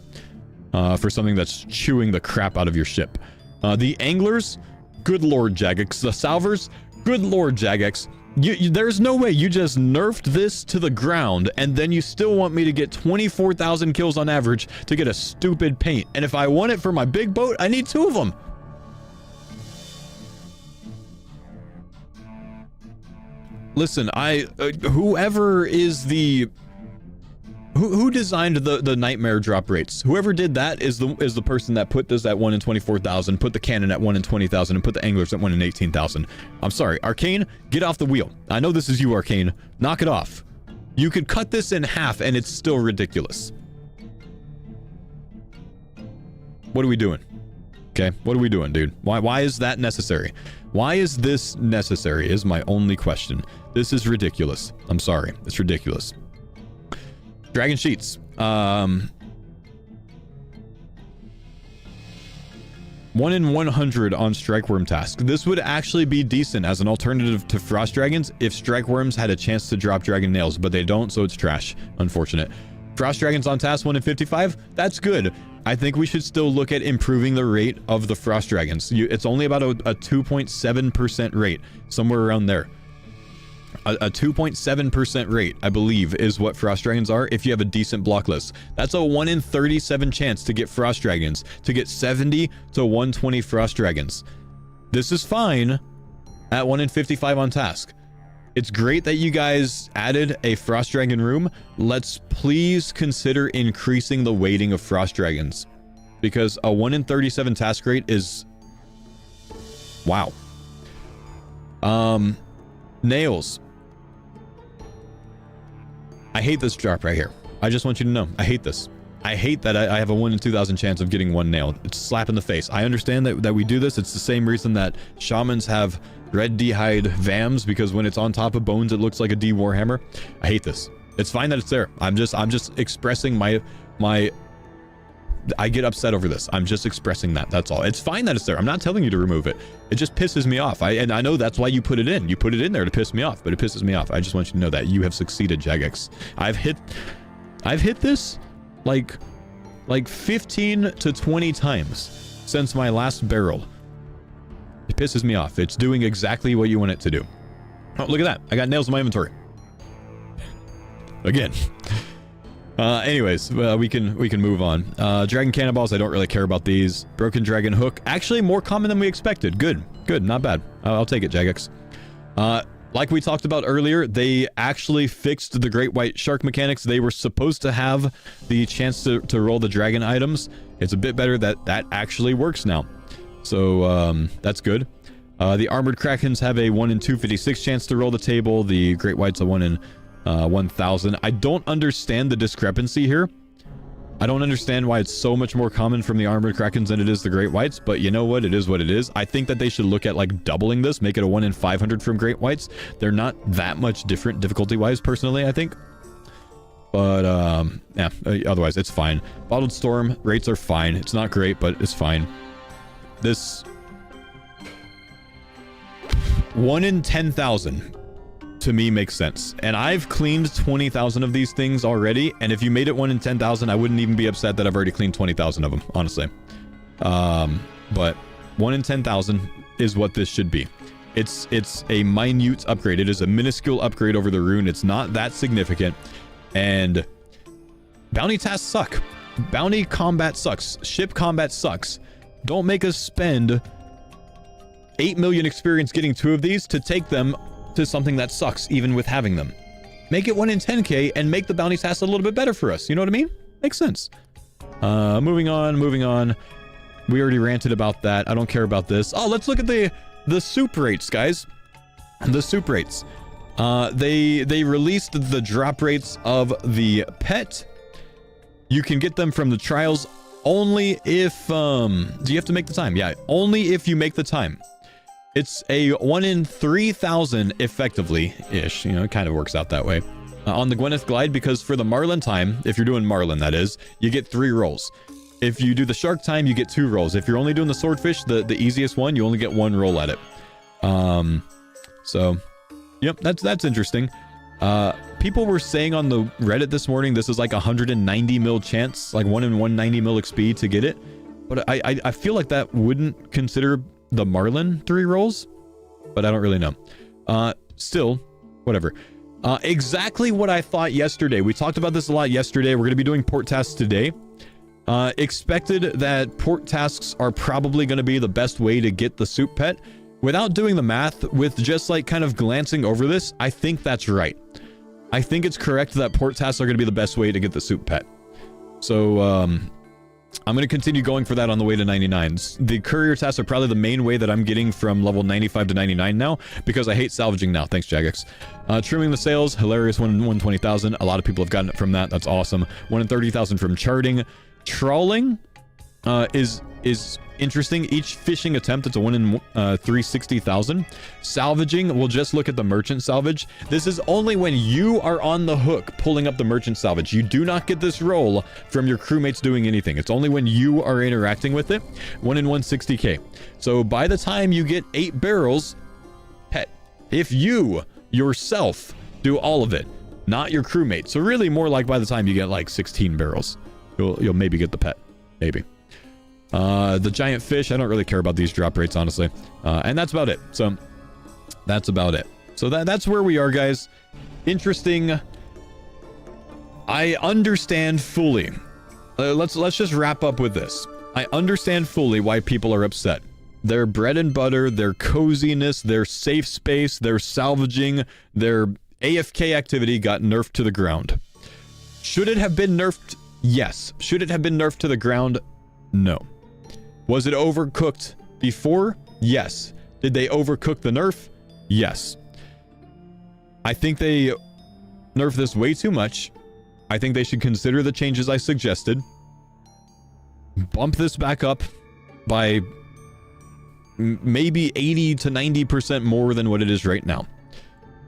For something that's chewing the crap out of your ship. The anglers, good lord Jagex. The salvers, good lord Jagex. There's no way you just nerfed this to the ground and then you still want me to get 24,000 kills on average to get a stupid paint. And if I want it for my big boat, I need 2 of them. Listen, whoever is the... Who designed the nightmare drop rates? Whoever did that is the person that put this at 1 in 24,000, put the cannon at 1 in 20,000, and put the anglers at 1 in 18,000. I'm sorry, Arcane, get off the wheel. I know this is you, Arcane. Knock it off. You could cut this in half and it's still ridiculous. What are we doing? Okay, what are we doing, dude? Why is that necessary? Why is this necessary is my only question. This is ridiculous. I'm sorry, it's ridiculous. Dragon sheets. 1 in 100 on strike worm task. This would actually be decent as an alternative to frost dragons if strike worms had a chance to drop dragon nails, but they don't, so it's trash. Unfortunate. Frost dragons on task 1 in 55. That's good. I think we should still look at improving the rate of the frost dragons. It's only about a 2.7% rate, somewhere around there. A 2.7% rate, I believe, is what frost dragons are if you have a decent block list. That's a 1 in 37 chance to get frost dragons, to get 70 to 120 frost dragons. This is fine at 1 in 55 on task. It's great that you guys added a frost dragon room. Let's please consider increasing the weighting of frost dragons, because a 1 in 37 task rate is... wow. Nails. I hate this drop right here. I just want you to know. I hate this. I hate that I have a 1 in 2,000 chance of getting 1 nail. It's a slap in the face. I understand that we do this. It's the same reason that shamans have red d'hide vams, because when it's on top of bones, it looks like a D Warhammer. I hate this. It's fine that it's there. I'm just expressing my I get upset over this. I'm just expressing that. That's all. It's fine that it's there. I'm not telling you to remove it. It just pisses me off. And I know that's why you put it in. You put it in there to piss me off, but it pisses me off. I just want you to know that you have succeeded, Jagex. I've hit this like 15 to 20 times since my last barrel. It pisses me off. It's doing exactly what you want it to do. Oh, look at that. I got nails in my inventory. Again. Anyways, we can move on. Dragon cannonballs, I don't really care about these. Broken dragon hook, actually more common than we expected. Good, not bad. I'll take it, Jagex. Like we talked about earlier, they actually fixed the great white shark mechanics. They were supposed to have the chance to roll the dragon items. It's a bit better that actually works now. So that's good. The armored krakens have a 1 in 256 chance to roll the table. The great white's a 1 in 1,000. I don't understand the discrepancy here. I don't understand why it's so much more common from the armored krakens than it is the great whites, but you know what? It is what it is. I think that they should look at like doubling this, make it a 1 in 500 from great whites. They're not that much different difficulty wise, personally, I think. But yeah, otherwise it's fine. Bottled Storm rates are fine. It's not great, but it's fine. This 1 in 10,000 to me makes sense. And I've cleaned 20,000 of these things already. And if you made it 1 in 10,000, I wouldn't even be upset that I've already cleaned 20,000 of them, honestly. But 1 in 10,000 is what this should be. It's a minute upgrade. It is a minuscule upgrade over the rune. It's not that significant. And bounty tasks suck. Bounty combat sucks. Ship combat sucks. Don't make us spend 8 million experience getting 2 of these to take them to something that sucks even with having them. Make it 1 in 10k and make the bounty tasks a little bit better for us. You know what I mean? Makes sense. Moving on. We already ranted about that. I don't care about this. Oh, let's look at the soup rates, guys. The soup rates. They released the drop rates of the pet. You can get them from the trials only if do you have to make the time? Yeah, only if you make the time. It's a 1 in 3,000 effectively ish. You know, it kind of works out that way. On the Gwyneth Glide, because for the Marlin time, if you're doing Marlin, that is, you get 3 rolls. If you do the shark time, you get 2 rolls. If you're only doing the swordfish, the easiest one, you only get 1 roll at it. So yep, that's interesting. People were saying on the Reddit this morning, this is like 190 mil chance, like 1 in 190 mil XP to get it. But I feel like that wouldn't consider the Marlin 3 rolls, but I don't really know. Still, whatever. Exactly what I thought yesterday. We talked about this a lot yesterday. We're going to be doing port tasks today. Expected that port tasks are probably going to be the best way to get the soup pet. Without doing the math, with just like kind of glancing over this, I think that's right. I think it's correct that port tasks are going to be the best way to get the soup pet. So I'm going to continue going for that on the way to 99. The courier tasks are probably the main way that I'm getting from level 95 to 99 now, because I hate salvaging now. Thanks, Jagex. Trimming the sails, hilarious. 1 in 120,000. A lot of people have gotten it from that. That's awesome. 1 in 30,000 from charting. Trawling is interesting. Each fishing attempt, it's a 1 in 360,000. Salvaging, we'll just look at the merchant salvage. This is only when you are on the hook pulling up the merchant salvage. You do not get this roll from your crewmates doing anything. It's only when you are interacting with it. 1 in 160k. So by the time you get 8 barrels, pet. If you yourself do all of it, not your crewmate. So really more like by the time you get like 16 barrels, you'll maybe get the pet. Maybe. The giant fish, I don't really care about these drop rates, honestly. And that's about it. So that's about it. So that's where we are, guys. Interesting. I understand fully. Let's just wrap up with this. I understand fully why people are upset. Their bread and butter, their coziness, their safe space, their salvaging, their AFK activity got nerfed to the ground. Should it have been nerfed? Yes. Should it have been nerfed to the ground? No. Was it overcooked before? Yes. Did they overcook the nerf? Yes. I think they nerfed this way too much. I think they should consider the changes I suggested. Bump this back up by maybe 80 to 90% more than what it is right now.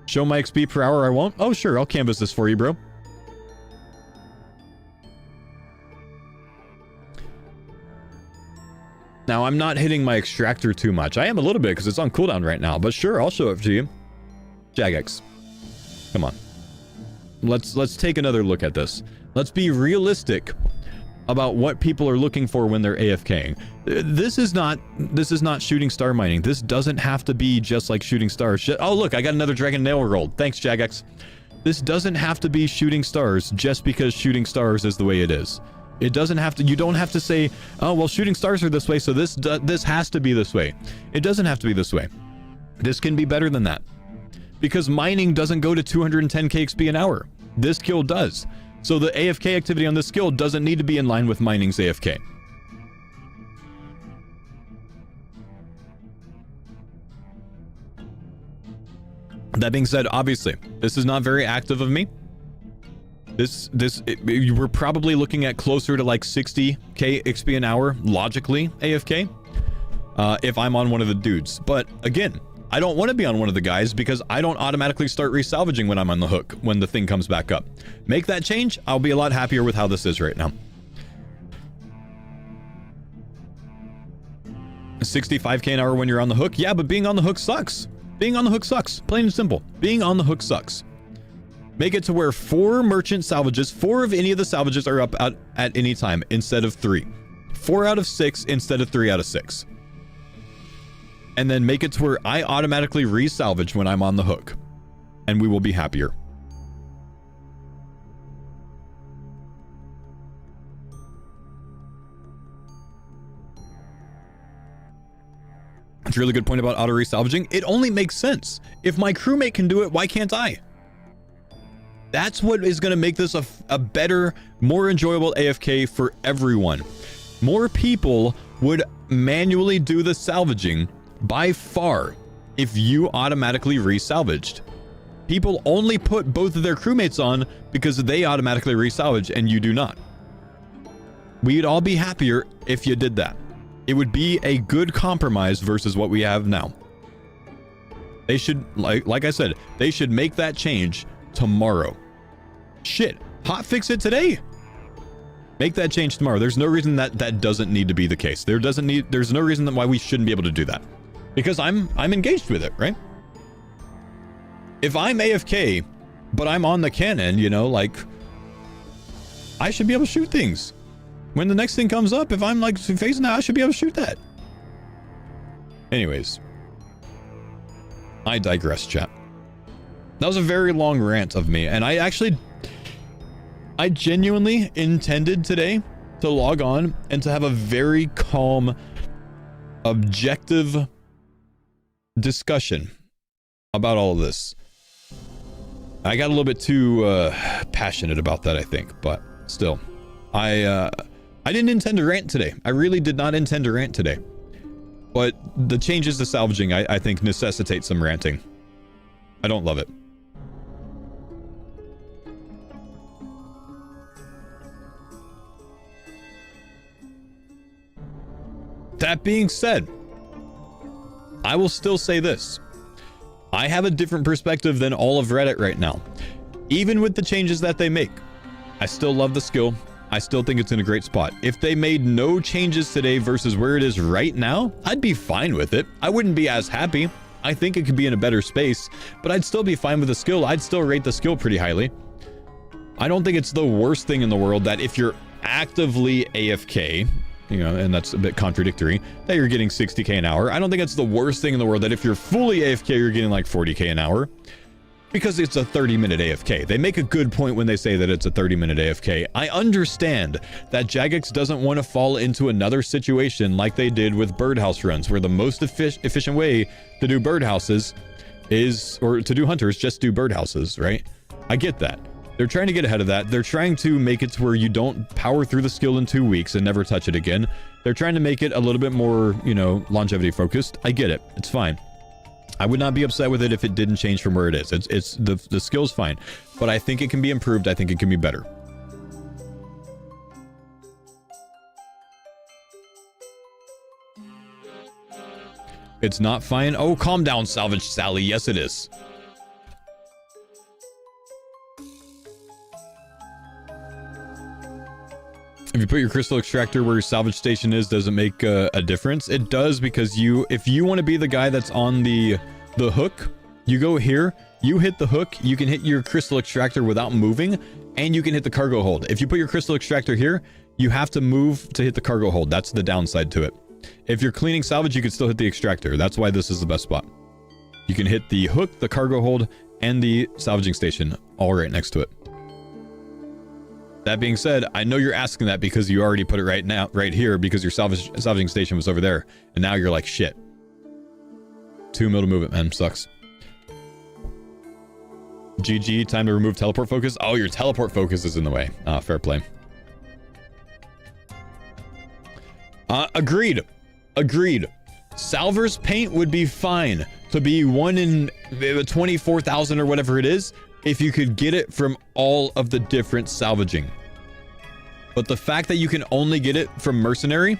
Show my XP per hour I won't? Oh, sure. I'll canvas this for you, bro. Now, I'm not hitting my extractor too much. I am a little bit because it's on cooldown right now, but sure, I'll show it to you. Jagex. Come on. Let's take another look at this. Let's be realistic about what people are looking for when they're AFKing. This is not shooting star mining. This doesn't have to be just like shooting stars. Oh, look, I got another dragon nail rolled. Thanks, Jagex. This doesn't have to be shooting stars just because shooting stars is the way it is. It doesn't have to, you don't have to say, oh, well, shooting stars are this way, so this has to be this way. It doesn't have to be this way. This can be better than that. Because mining doesn't go to 210k XP an hour. This skill does. So the AFK activity on this skill doesn't need to be in line with mining's AFK. That being said, obviously, this is not very active of me. You were probably looking at closer to like 60k XP an hour, logically, AFK, if I'm on one of the dudes. But again, I don't want to be on one of the guys because I don't automatically start resalvaging when I'm on the hook when the thing comes back up. Make that change. I'll be a lot happier with how this is right now. 65k an hour when you're on the hook. Yeah, but being on the hook sucks. Being on the hook sucks. Plain and simple. Being on the hook sucks. Make it to where 4 merchant salvages, 4 of any of the salvages are up at any time instead of 3. 4 out of 6 instead of 3 out of 6. And then make it to where I automatically resalvage when I'm on the hook. And we will be happier. That's a really good point about auto resalvaging. It only makes sense. If my crewmate can do it, why can't I? That's what is going to make this a better, more enjoyable AFK for everyone. More people would manually do the salvaging by far if you automatically resalvaged. People only put both of their crewmates on because they automatically resalvage and you do not. We'd all be happier if you did that. It would be a good compromise versus what we have now. They should, like I said, they should make that change tomorrow. Shit, hotfix it today. Make that change tomorrow. There's no reason that doesn't need to be the case. There's no reason why we shouldn't be able to do that. Because I'm engaged with it, right? If I'm AFK, but I'm on the cannon, you know, like, I should be able to shoot things. When the next thing comes up, if I'm like facing that, I should be able to shoot that. Anyways. I digress, chat. That was a very long rant of me, and I genuinely intended today to log on and to have a very calm, objective discussion about all of this. I got a little bit too passionate about that, I think, but still. I didn't intend to rant today. I really did not intend to rant today. But the changes to salvaging, I think, necessitate some ranting. I don't love it. That being said, I will still say this. I have a different perspective than all of Reddit right now. Even with the changes that they make, I still love the skill. I still think it's in a great spot. If they made no changes today versus where it is right now, I'd be fine with it. I wouldn't be as happy. I think it could be in a better space, but I'd still be fine with the skill. I'd still rate the skill pretty highly. I don't think it's the worst thing in the world that if you're actively AFK, you know, and that's a bit contradictory, that you're getting 60k an hour. I don't think it's the worst thing in the world that if you're fully AFK, you're getting like 40k an hour. Because it's a 30-minute AFK. They make a good point when they say that it's a 30-minute AFK. I understand that Jagex doesn't want to fall into another situation like they did with birdhouse runs, where the most efficient way to do birdhouses is, or to do hunters, just do birdhouses, right? I get that. They're trying to get ahead of that. They're trying to make it to where you don't power through the skill in 2 weeks and never touch it again. They're trying to make it a little bit more, you know, longevity focused. I get it. It's fine. I would not be upset with it if it didn't change from where it is. It's the skill's fine, but I think it can be improved. I think it can be better. It's not fine. Oh, calm down, Salvage Sally. Yes, it is. If you put your crystal extractor where your salvage station is, does it make a difference? It does, because if you want to be the guy that's on the hook, you go here, you hit the hook, you can hit your crystal extractor without moving, and you can hit the cargo hold. If you put your crystal extractor here, you have to move to hit the cargo hold. That's the downside to it. If you're cleaning salvage, you can still hit the extractor. That's why this is the best spot. You can hit the hook, the cargo hold, and the salvaging station all right next to it. That being said, I know you're asking that because you already put it right here, because your salvaging station was over there, and now you're like, shit. 2 mil to move it, man. Sucks. GG, time to remove teleport focus. Oh, your teleport focus is in the way. Fair play. Agreed. Salver's paint would be fine to be 1 in 24,000 or whatever it is, if you could get it from all of the different salvaging. But the fact that you can only get it from mercenary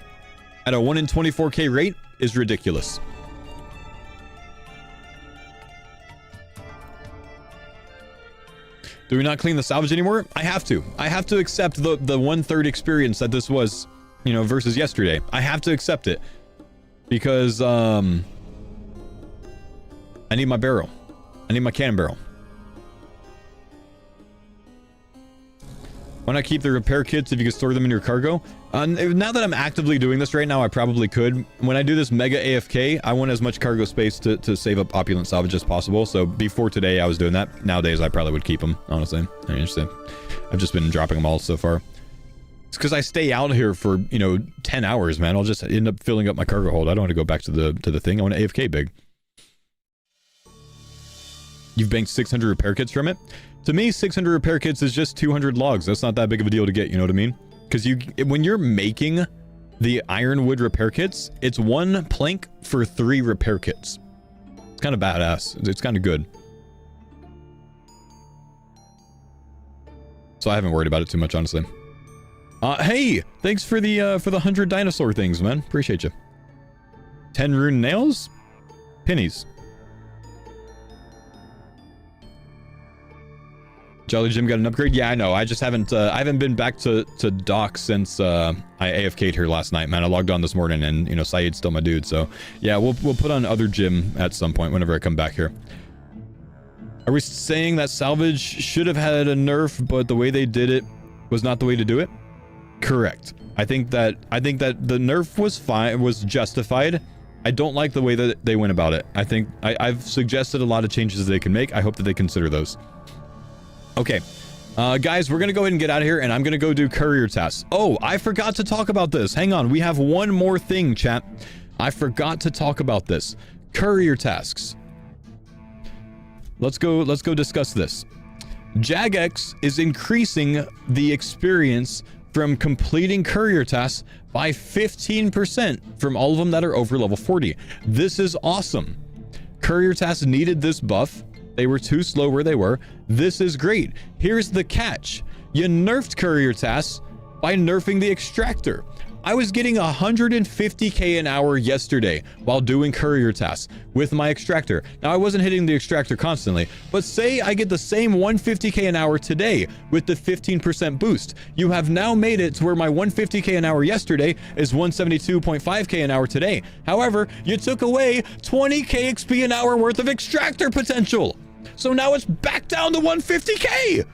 at a 1 in 24k rate is ridiculous. Do we not clean the salvage anymore? I have to. I have to accept the 1/3 experience that this was, you know, versus yesterday. I have to accept it. Because, I need my barrel. I need my cannon barrel. Why not keep the repair kits if you could store them in your cargo? Now that I'm actively doing this right now, I probably could. When I do this mega AFK, I want as much cargo space to save up opulent salvage as possible. So before today, I was doing that. Nowadays, I probably would keep them, honestly. I understand. I've just been dropping them all so far. It's because I stay out here for, you know, 10 hours, man. I'll just end up filling up my cargo hold. I don't want to go back to the thing. I want to AFK big. You've banked 600 repair kits from it? To me, 600 repair kits is just 200 logs. That's not that big of a deal to get, you know what I mean? Because when you're making the ironwood repair kits, it's 1 plank for 3 repair kits. It's kind of badass. It's kind of good. So I haven't worried about it too much, honestly. Hey, thanks for the 100 dinosaur things, man. Appreciate you. 10 rune nails? Pennies. Jolly Jim got an upgrade? Yeah, I know. I just haven't been back to dock since I AFK'd here last night, man. I logged on this morning and, you know, Saeed's still my dude, so yeah, we'll put on other Jim at some point whenever I come back here. Are we saying that salvage should have had a nerf, but the way they did it was not the way to do it? Correct. I think that the nerf was fine, was justified. I don't like the way that they went about it. I think I've suggested a lot of changes they can make. I hope that they consider those. Okay, guys, we're gonna go ahead and get out of here, and I'm gonna go do courier tasks. Oh, I forgot to talk about this. Hang on, we have one more thing, chat. I forgot to talk about this. Courier tasks. Let's go discuss this. Jagex is increasing the experience from completing courier tasks by 15% from all of them that are over level 40. This is awesome. Courier tasks needed this buff. They were too slow where they were. This is great. Here's the catch. You nerfed courier tasks by nerfing the extractor. I was getting 150k an hour yesterday while doing courier tasks with my extractor. Now, I wasn't hitting the extractor constantly, but say I get the same 150k an hour today with the 15% boost. You have now made it to where my 150k an hour yesterday is 172.5k an hour today. However, you took away 20k XP an hour worth of extractor potential. So now it's back down to 150k.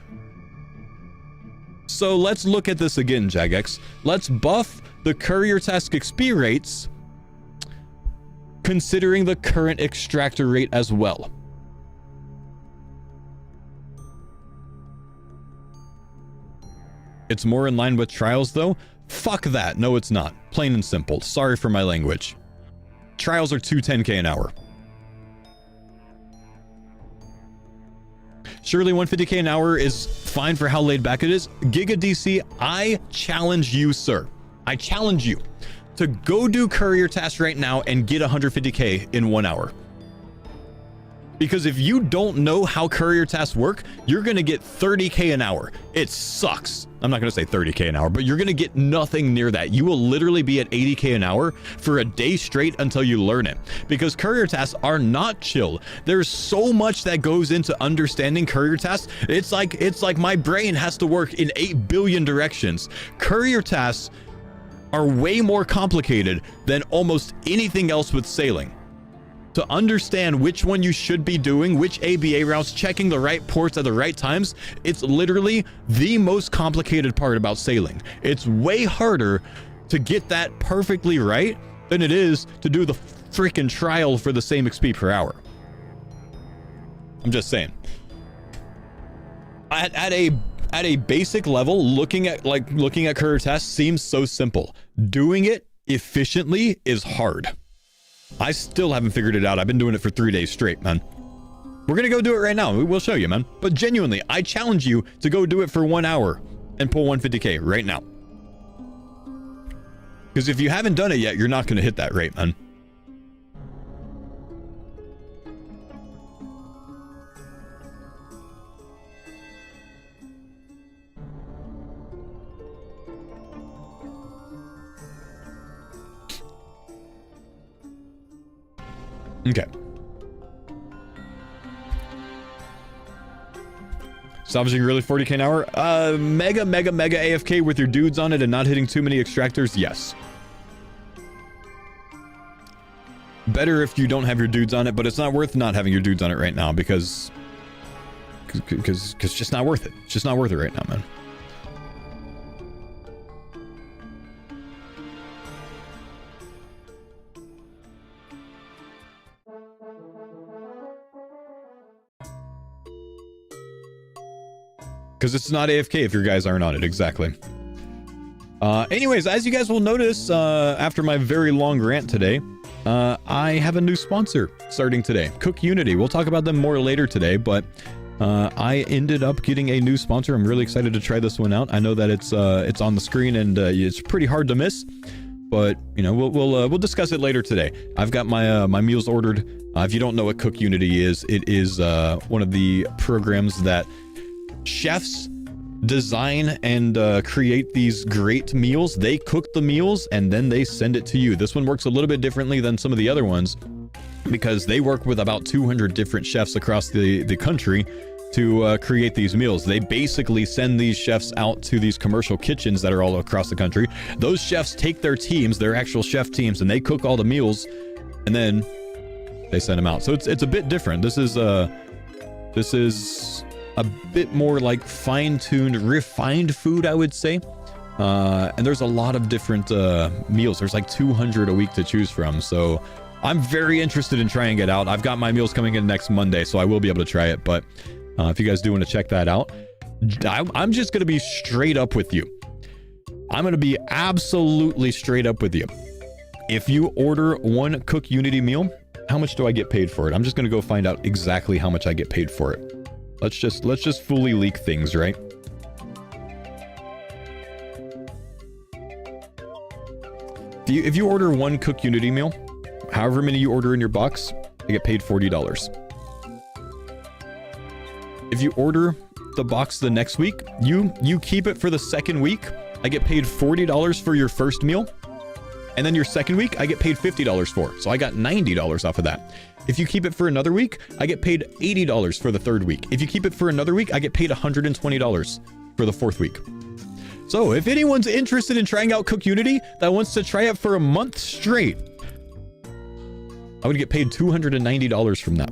So let's look at this again, Jagex. Let's buff the courier task XP rates, considering the current extractor rate as well. It's more in line with trials though? Fuck that. No, it's not. Plain and simple. Sorry for my language. Trials are 210k an hour. Surely 150k an hour is fine for how laid back it is. Giga DC, I challenge you, sir. I challenge you to go do courier tasks right now and get 150k in 1 hour. Because if you don't know how courier tasks work, you're going to get 30k an hour. It sucks. I'm not going to say 30k an hour, but you're going to get nothing near that. You will literally be at 80k an hour for a day straight until you learn it. Because courier tasks are not chill. There's so much that goes into understanding courier tasks. It's like my brain has to work in 8 billion directions. Courier tasks are way more complicated than almost anything else with sailing. To understand which one you should be doing, which ABA routes, checking the right ports at the right times, it's literally the most complicated part about sailing. It's way harder to get that perfectly right than it is to do the freaking trial for the same XP per hour. I'm just saying. At a basic level, looking at courier tasks seems so simple. Doing it efficiently is hard. I still haven't figured it out. I've been doing it for 3 days straight, man. We're gonna go do it right now. We'll show you, man. But genuinely, I challenge you to go do it for 1 hour and pull 150k right now. Because if you haven't done it yet, you're not gonna hit that rate, man. Okay. Salvaging really 40k an hour? Mega AFK with your dudes on it and not hitting too many extractors? Yes. Better if you don't have your dudes on it, but it's not worth not having your dudes on it right now because it's just not worth it. It's just not worth it right now, man. Because it's not AFK if your guys aren't on it, exactly. Anyways, as you guys will notice, after my very long rant today, I have a new sponsor starting today, CookUnity. We'll talk about them more later today, but I ended up getting a new sponsor. I'm really excited to try this one out. I know that it's on the screen and it's pretty hard to miss, but you know, we'll discuss it later today. I've got my my meals ordered. If you don't know what CookUnity is, it is one of the programs that chefs design and create these great meals. They cook the meals and then they send it to you. This one works a little bit differently than some of the other ones because they work with about 200 different chefs across the country to create these meals. They basically send these chefs out to these commercial kitchens that are all across the country. Those chefs take their teams, their actual chef teams, and they cook all the meals and then they send them out. So it's a bit different. This is a bit more like fine-tuned, refined food, I would say. And there's a lot of different meals. There's like 200 a week to choose from. So I'm very interested in trying it out. I've got my meals coming in next Monday, so I will be able to try it. But if you guys do want to check that out, I'm just going to be straight up with you. I'm going to be absolutely straight up with you. If you order one CookUnity meal, how much do I get paid for it? I'm just going to go find out exactly how much I get paid for it. Let's just fully leak things, right? If you order one CookUnity meal, however many you order in your box, I get paid $40. If you order the box the next week, you keep it for the second week, I get paid $40 for your first meal. And then your second week, I get paid $50 for. So I got $90 off of that. If you keep it for another week, I get paid $80 for the third week. If you keep it for another week, I get paid $120 for the fourth week. So if anyone's interested in trying out CookUnity that wants to try it for a month straight, I would get paid $290 from that.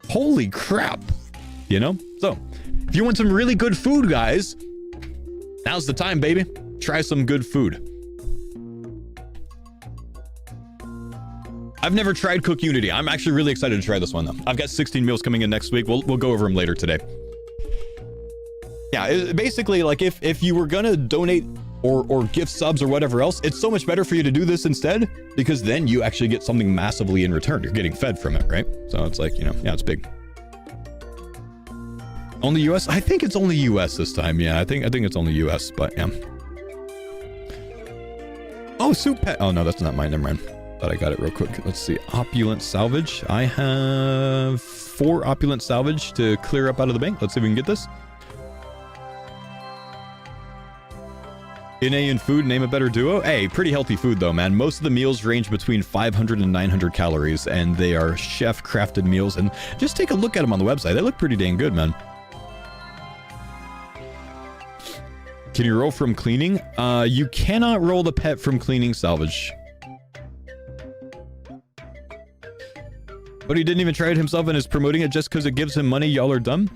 Holy crap. You know? So if you want some really good food, guys, now's the time, baby. Try some good food. I've never tried CookUnity. I'm actually really excited to try this one, though. I've got 16 meals coming in next week. We'll go over them later today. Yeah, basically, like, if you were gonna donate or gift subs or whatever else, it's so much better for you to do this instead, because then you actually get something massively in return. You're getting fed from it, right? So it's like, you know, yeah, it's big. Only US? I think it's only US this time. Yeah, I think it's only US, but yeah. Oh, soup pet. Oh, no, that's not mine. Never mind. Thought I got it real quick. Let's see. Opulent salvage. I have 4 opulent salvage to clear up out of the bank. Let's see if we can get this. NA and food, name a better duo. Hey, pretty healthy food though, man. Most of the meals range between 500 and 900 calories, and they are chef crafted meals. And just take a look at them on the website. They look pretty dang good, man. Can you roll from cleaning? You cannot roll the pet from cleaning salvage. But he didn't even try it himself and is promoting it just because it gives him money. Y'all are dumb.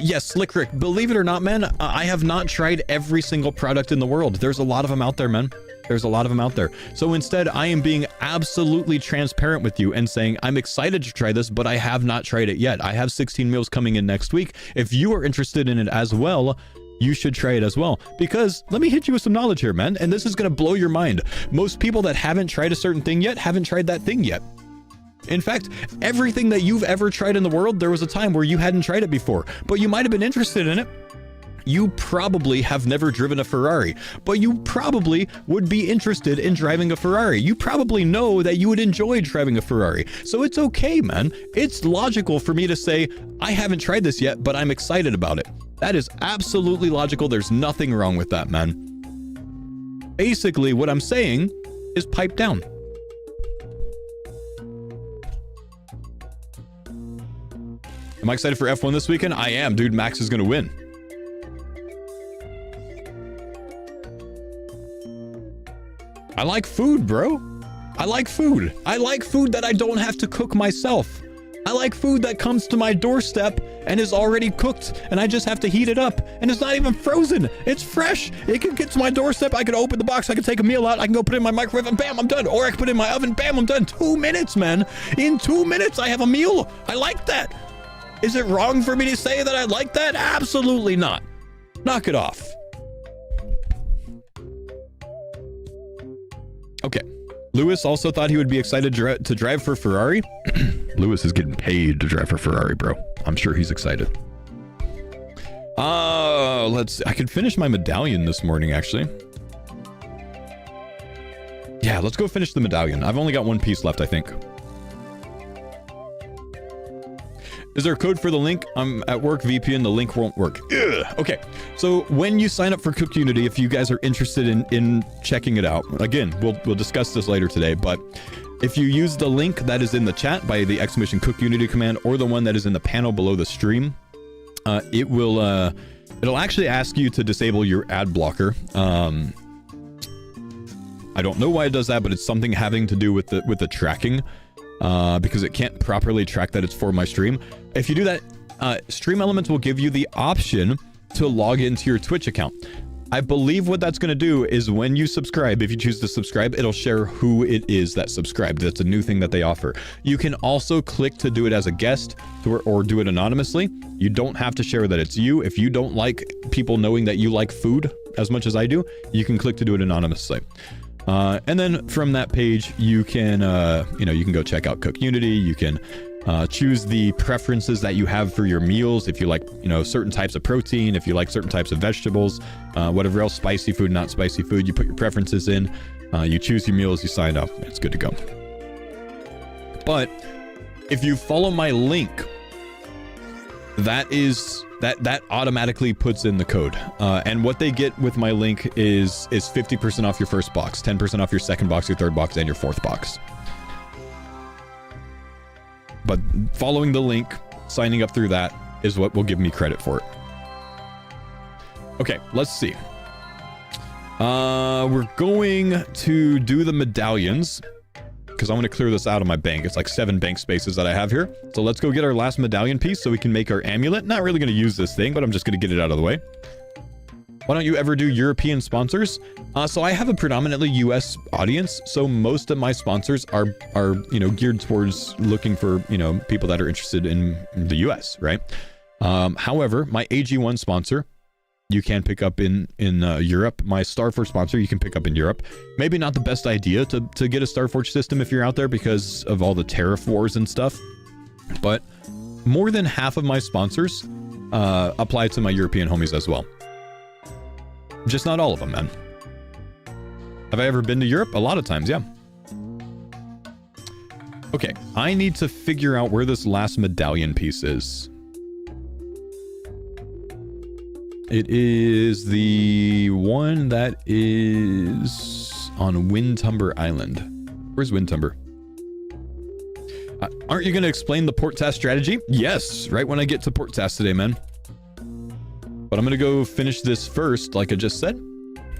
Yes, Slick Rick, believe it or not, man, I have not tried every single product in the world. There's a lot of them out there, man. There's a lot of them out there. So instead, I am being absolutely transparent with you and saying I'm excited to try this, but I have not tried it yet. I have 16 meals coming in next week. If you are interested in it as well, you should try it as well, because let me hit you with some knowledge here, man. And this is going to blow your mind. Most people that haven't tried a certain thing yet haven't tried that thing yet. In fact, everything that you've ever tried in the world, there was a time where you hadn't tried it before, but you might have been interested in it. You probably have never driven a Ferrari, but you probably would be interested in driving a Ferrari. You probably know that you would enjoy driving a Ferrari. So it's okay, man. It's logical for me to say, I haven't tried this yet, but I'm excited about it. That is absolutely logical. There's nothing wrong with that, man. Basically, what I'm saying is pipe down. Am I excited for F1 this weekend? I am, dude. Max is gonna win. I like food, bro. I like food. I like food that I don't have to cook myself. I like food that comes to my doorstep and is already cooked, and I just have to heat it up, and it's not even frozen. It's fresh. It can get to my doorstep. I can open the box. I can take a meal out. I can go put it in my microwave, and bam, I'm done. Or I can put it in my oven. Bam, I'm done. 2 minutes, man. In 2 minutes, I have a meal. I like that. Is it wrong for me to say that I like that? Absolutely not. Knock it off. Okay. Lewis also thought he would be excited to drive for Ferrari. Lewis is getting paid to drive for Ferrari, bro. I'm sure he's excited. I could finish my medallion this morning, actually. Yeah, let's go finish the medallion. I've only got one piece left, I think. Is there a code for the link? I'm at work VPN, the link won't work. Ugh. Okay, so when you sign up for CookUnity, if you guys are interested in checking it out, again, we'll discuss this later today, but if you use the link that is in the chat by the exclamation CookUnity command, or the one that is in the panel below the stream, it'll actually ask you to disable your ad blocker. I don't know why it does that, but it's something having to do with the tracking. Because it can't properly track that it's for my stream. If you do that, Stream Elements will give you the option to log into your Twitch account. I believe what that's going to do is when you subscribe, if you choose to subscribe, it'll share who it is that subscribed. That's a new thing that they offer. You can also click to do it as a guest or do it anonymously. You don't have to share that it's you. If you don't like people knowing that you like food as much as I do, you can click to do it anonymously. And then from that page, you can, you can go check out CookUnity. You can choose the preferences that you have for your meals. If you like, certain types of protein, if you like certain types of vegetables, whatever else, spicy food, not spicy food, you put your preferences in, you choose your meals, you sign up, it's good to go. But if you follow my link, that automatically puts in the code. And what they get with my link is 50% off your first box, 10% off your second box, your third box, and your fourth box. But following the link, signing up through that is what will give me credit for it. Okay, let's see. We're going to do the medallions, because I want to clear this out of my bank. It's like 7 bank spaces that I have here. So let's go get our last medallion piece so we can make our amulet. Not really going to use this thing, but I'm just going to get it out of the way. Why don't you ever do European sponsors? So I have a predominantly US audience. So most of my sponsors are geared towards looking for, people that are interested in the US, right? However, my AG1 sponsor, you can pick up in Europe. My Starforge sponsor, you can pick up in Europe. Maybe not the best idea to get a Starforge system if you're out there because of all the tariff wars and stuff. But more than half of my sponsors apply to my European homies as well. Just not all of them, man. Have I ever been to Europe? A lot of times, yeah. Okay, I need to figure out where this last medallion piece is. It is the one that is on Windtumber Island. Where's Windtumber? Aren't you going to explain the port task strategy? Yes, right when I get to port task today, man. But I'm going to go finish this first, like I just said.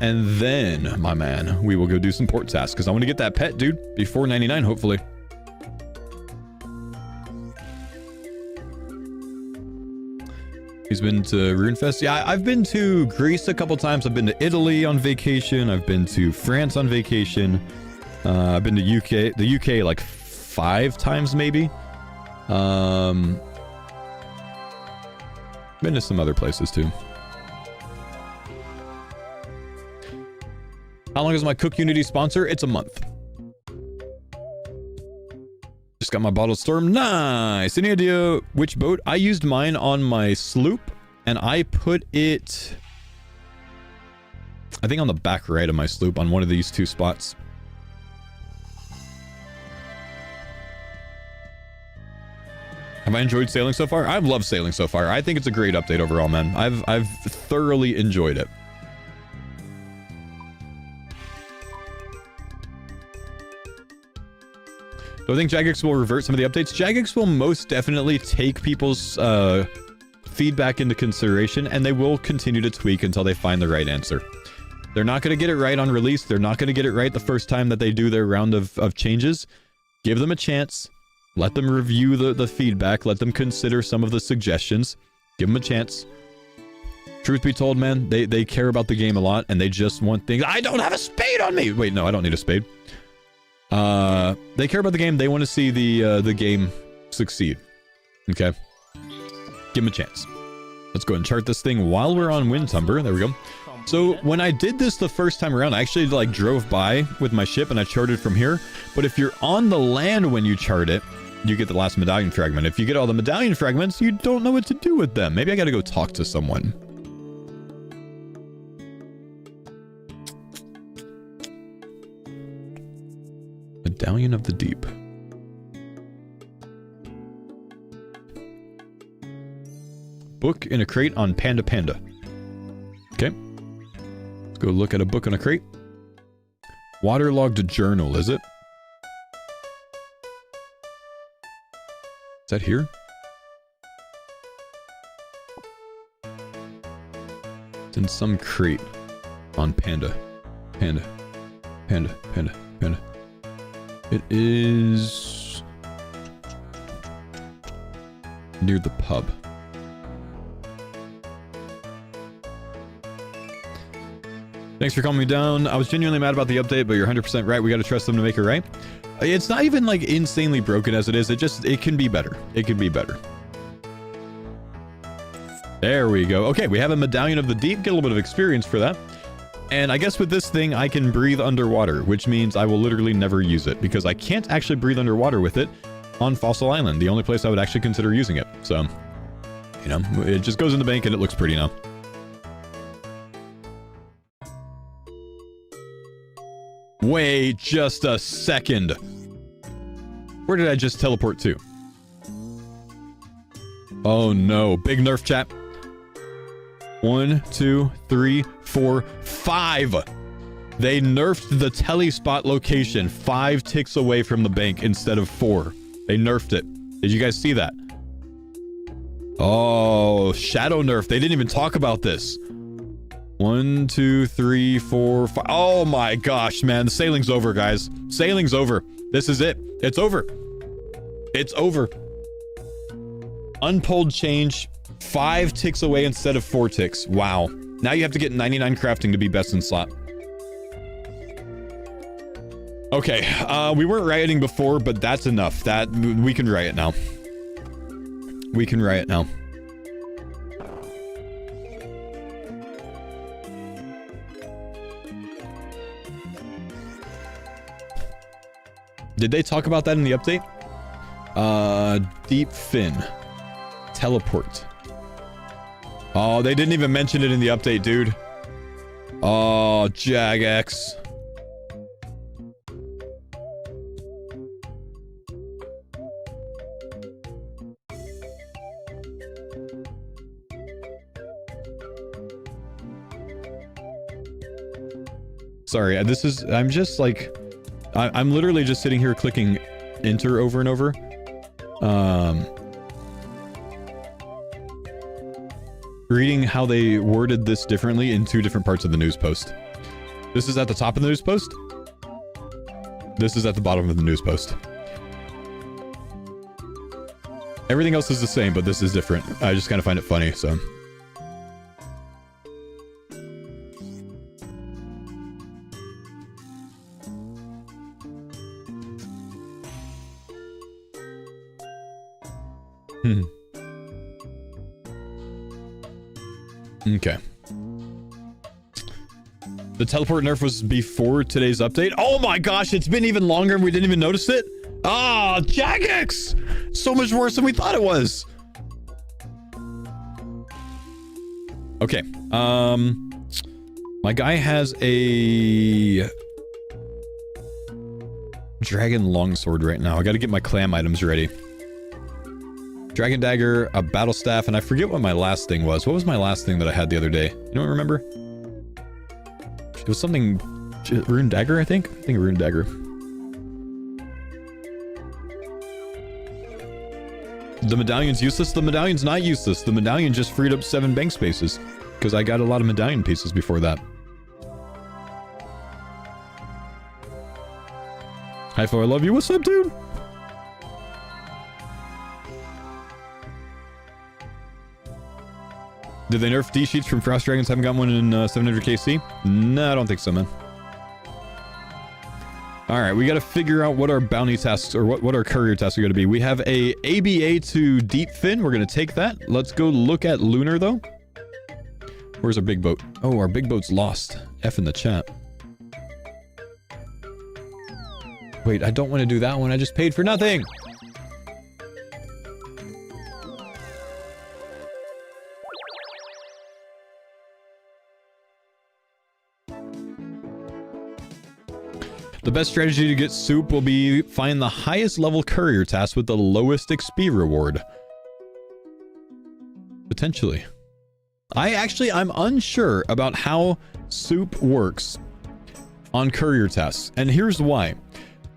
And then, my man, we will go do some port tasks. Because I want to get that pet, dude, before 99, hopefully. He's been to Runefest. Yeah, I've been to Greece a couple times. I've been to Italy on vacation. I've been to France on vacation. I've been to the UK like 5 times maybe. Been to some other places too. How long is my CookUnity sponsor? It's a month. Just got my bottled storm. Nice. Any idea which boat? I used mine on my sloop and I put it, I think on the back right of my sloop on one of these 2 spots. Have I enjoyed sailing so far? I've loved sailing so far. I think it's a great update overall, man. I've thoroughly enjoyed it. Do I think Jagex will revert some of the updates? Jagex will most definitely take people's feedback into consideration, and they will continue to tweak until they find the right answer. They're not going to get it right on release. They're not going to get it right the first time that they do their round of changes. Give them a chance. Let them review the feedback. Let them consider some of the suggestions. Give them a chance. Truth be told, man, they care about the game a lot, and they just want things. I don't have a spade on me! Wait, no, I don't need a spade. They care about the game. They want to see the game succeed. Okay? Give them a chance. Let's go ahead and chart this thing while we're on Windtumber. There we go. So when I did this the first time around, I actually like drove by with my ship and I charted from here. But if you're on the land when you chart it, you get the last medallion fragment. If you get all the medallion fragments, you don't know what to do with them. Maybe I gotta go talk to someone. Medallion of the Deep. Book in a crate on Panda Panda. Okay. Let's go look at a book in a crate. Waterlogged journal, is it? Is that here? It's in some crate on Panda. Panda. Panda. Panda. Panda. It is near the pub. Thanks for calming me down. I was genuinely mad about the update, but you're 100% right. We got to trust them to make it right. It's not even like insanely broken as it is. It can be better. It can be better. There we go. Okay, we have a Medallion of the Deep. Get a little bit of experience for that. And I guess with this thing, I can breathe underwater, which means I will literally never use it because I can't actually breathe underwater with it on Fossil Island, the only place I would actually consider using it. So, you know, it just goes in the bank and it looks pretty now. Wait just a second. Where did I just teleport to? Oh no, big nerf chat. 1, 2, 3, 4, 5. They nerfed the telespot location 5 ticks away from the bank instead of 4. They nerfed it. Did you guys see that? Oh, shadow nerf. They didn't even talk about this. 1, 2, 3, 4, 5. Oh my gosh, man. The sailing's over, guys. Sailing's over. This is it. It's over. It's over. Unpulled change. 5 ticks away instead of 4 ticks. Wow. Now you have to get 99 crafting to be best in slot. Okay, we weren't rioting before, but that's enough. That we can riot now. We can riot now. Did they talk about that in the update? Deep fin. Teleport. Oh, they didn't even mention it in the update, dude. Oh, Jagex. Sorry, I'm just like, I'm literally just sitting here clicking enter over and over. Reading how they worded this differently in 2 different parts of the news post. This is at the top of the news post. This is at the bottom of the news post. Everything else is the same, but this is different. I just kind of find it funny, so. Okay. The teleport nerf was before today's update. Oh my gosh, it's been even longer and we didn't even notice it. Ah, Jagex! So much worse than we thought it was. Okay. My guy has a dragon longsword right now. I gotta get my clam items ready. Dragon dagger, a battle staff, and I forget what my last thing was. What was my last thing that I had the other day? You don't remember? It was something... Rune dagger, I think? I think rune dagger. The medallion's useless? The medallion's not useless. The medallion just freed up 7 bank spaces. Because I got a lot of medallion pieces before that. Hi, Faux, I love you. What's up, dude? Did they nerf D-sheets from Frost Dragons? Haven't got one in 700 KC? No, I don't think so, man. Alright, we gotta figure out what our bounty tasks, or what our courier tasks are gonna be. We have a ABA to Deep Fin. We're gonna take that. Let's go look at Lunar, though. Where's our big boat? Oh, our big boat's lost. F in the chat. Wait, I don't want to do that one. I just paid for nothing. The best strategy to get soup will be find the highest level courier task with the lowest XP reward. Potentially. I'm unsure about how soup works on courier tasks, and here's why.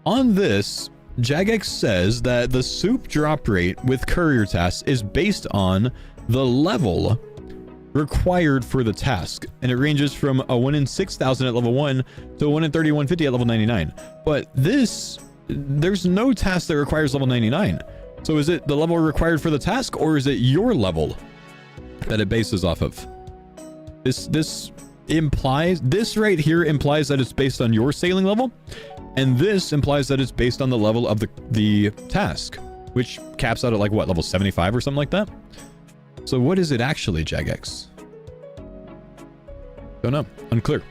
On this, Jagex says that the soup drop rate with courier tasks is based on the level required for the task, and it ranges from a 1 in 6,000 at level 1 to a 1 in 3,150 at level 99. But this, there's no task that requires level 99. So is it the level required for the task, or is it your level that it bases off of? This right here implies that it's based on your sailing level, and this implies that it's based on the level of the task, which caps out at like what, level 75 or something like that? So what is it actually, Jagex? Don't know. Unclear.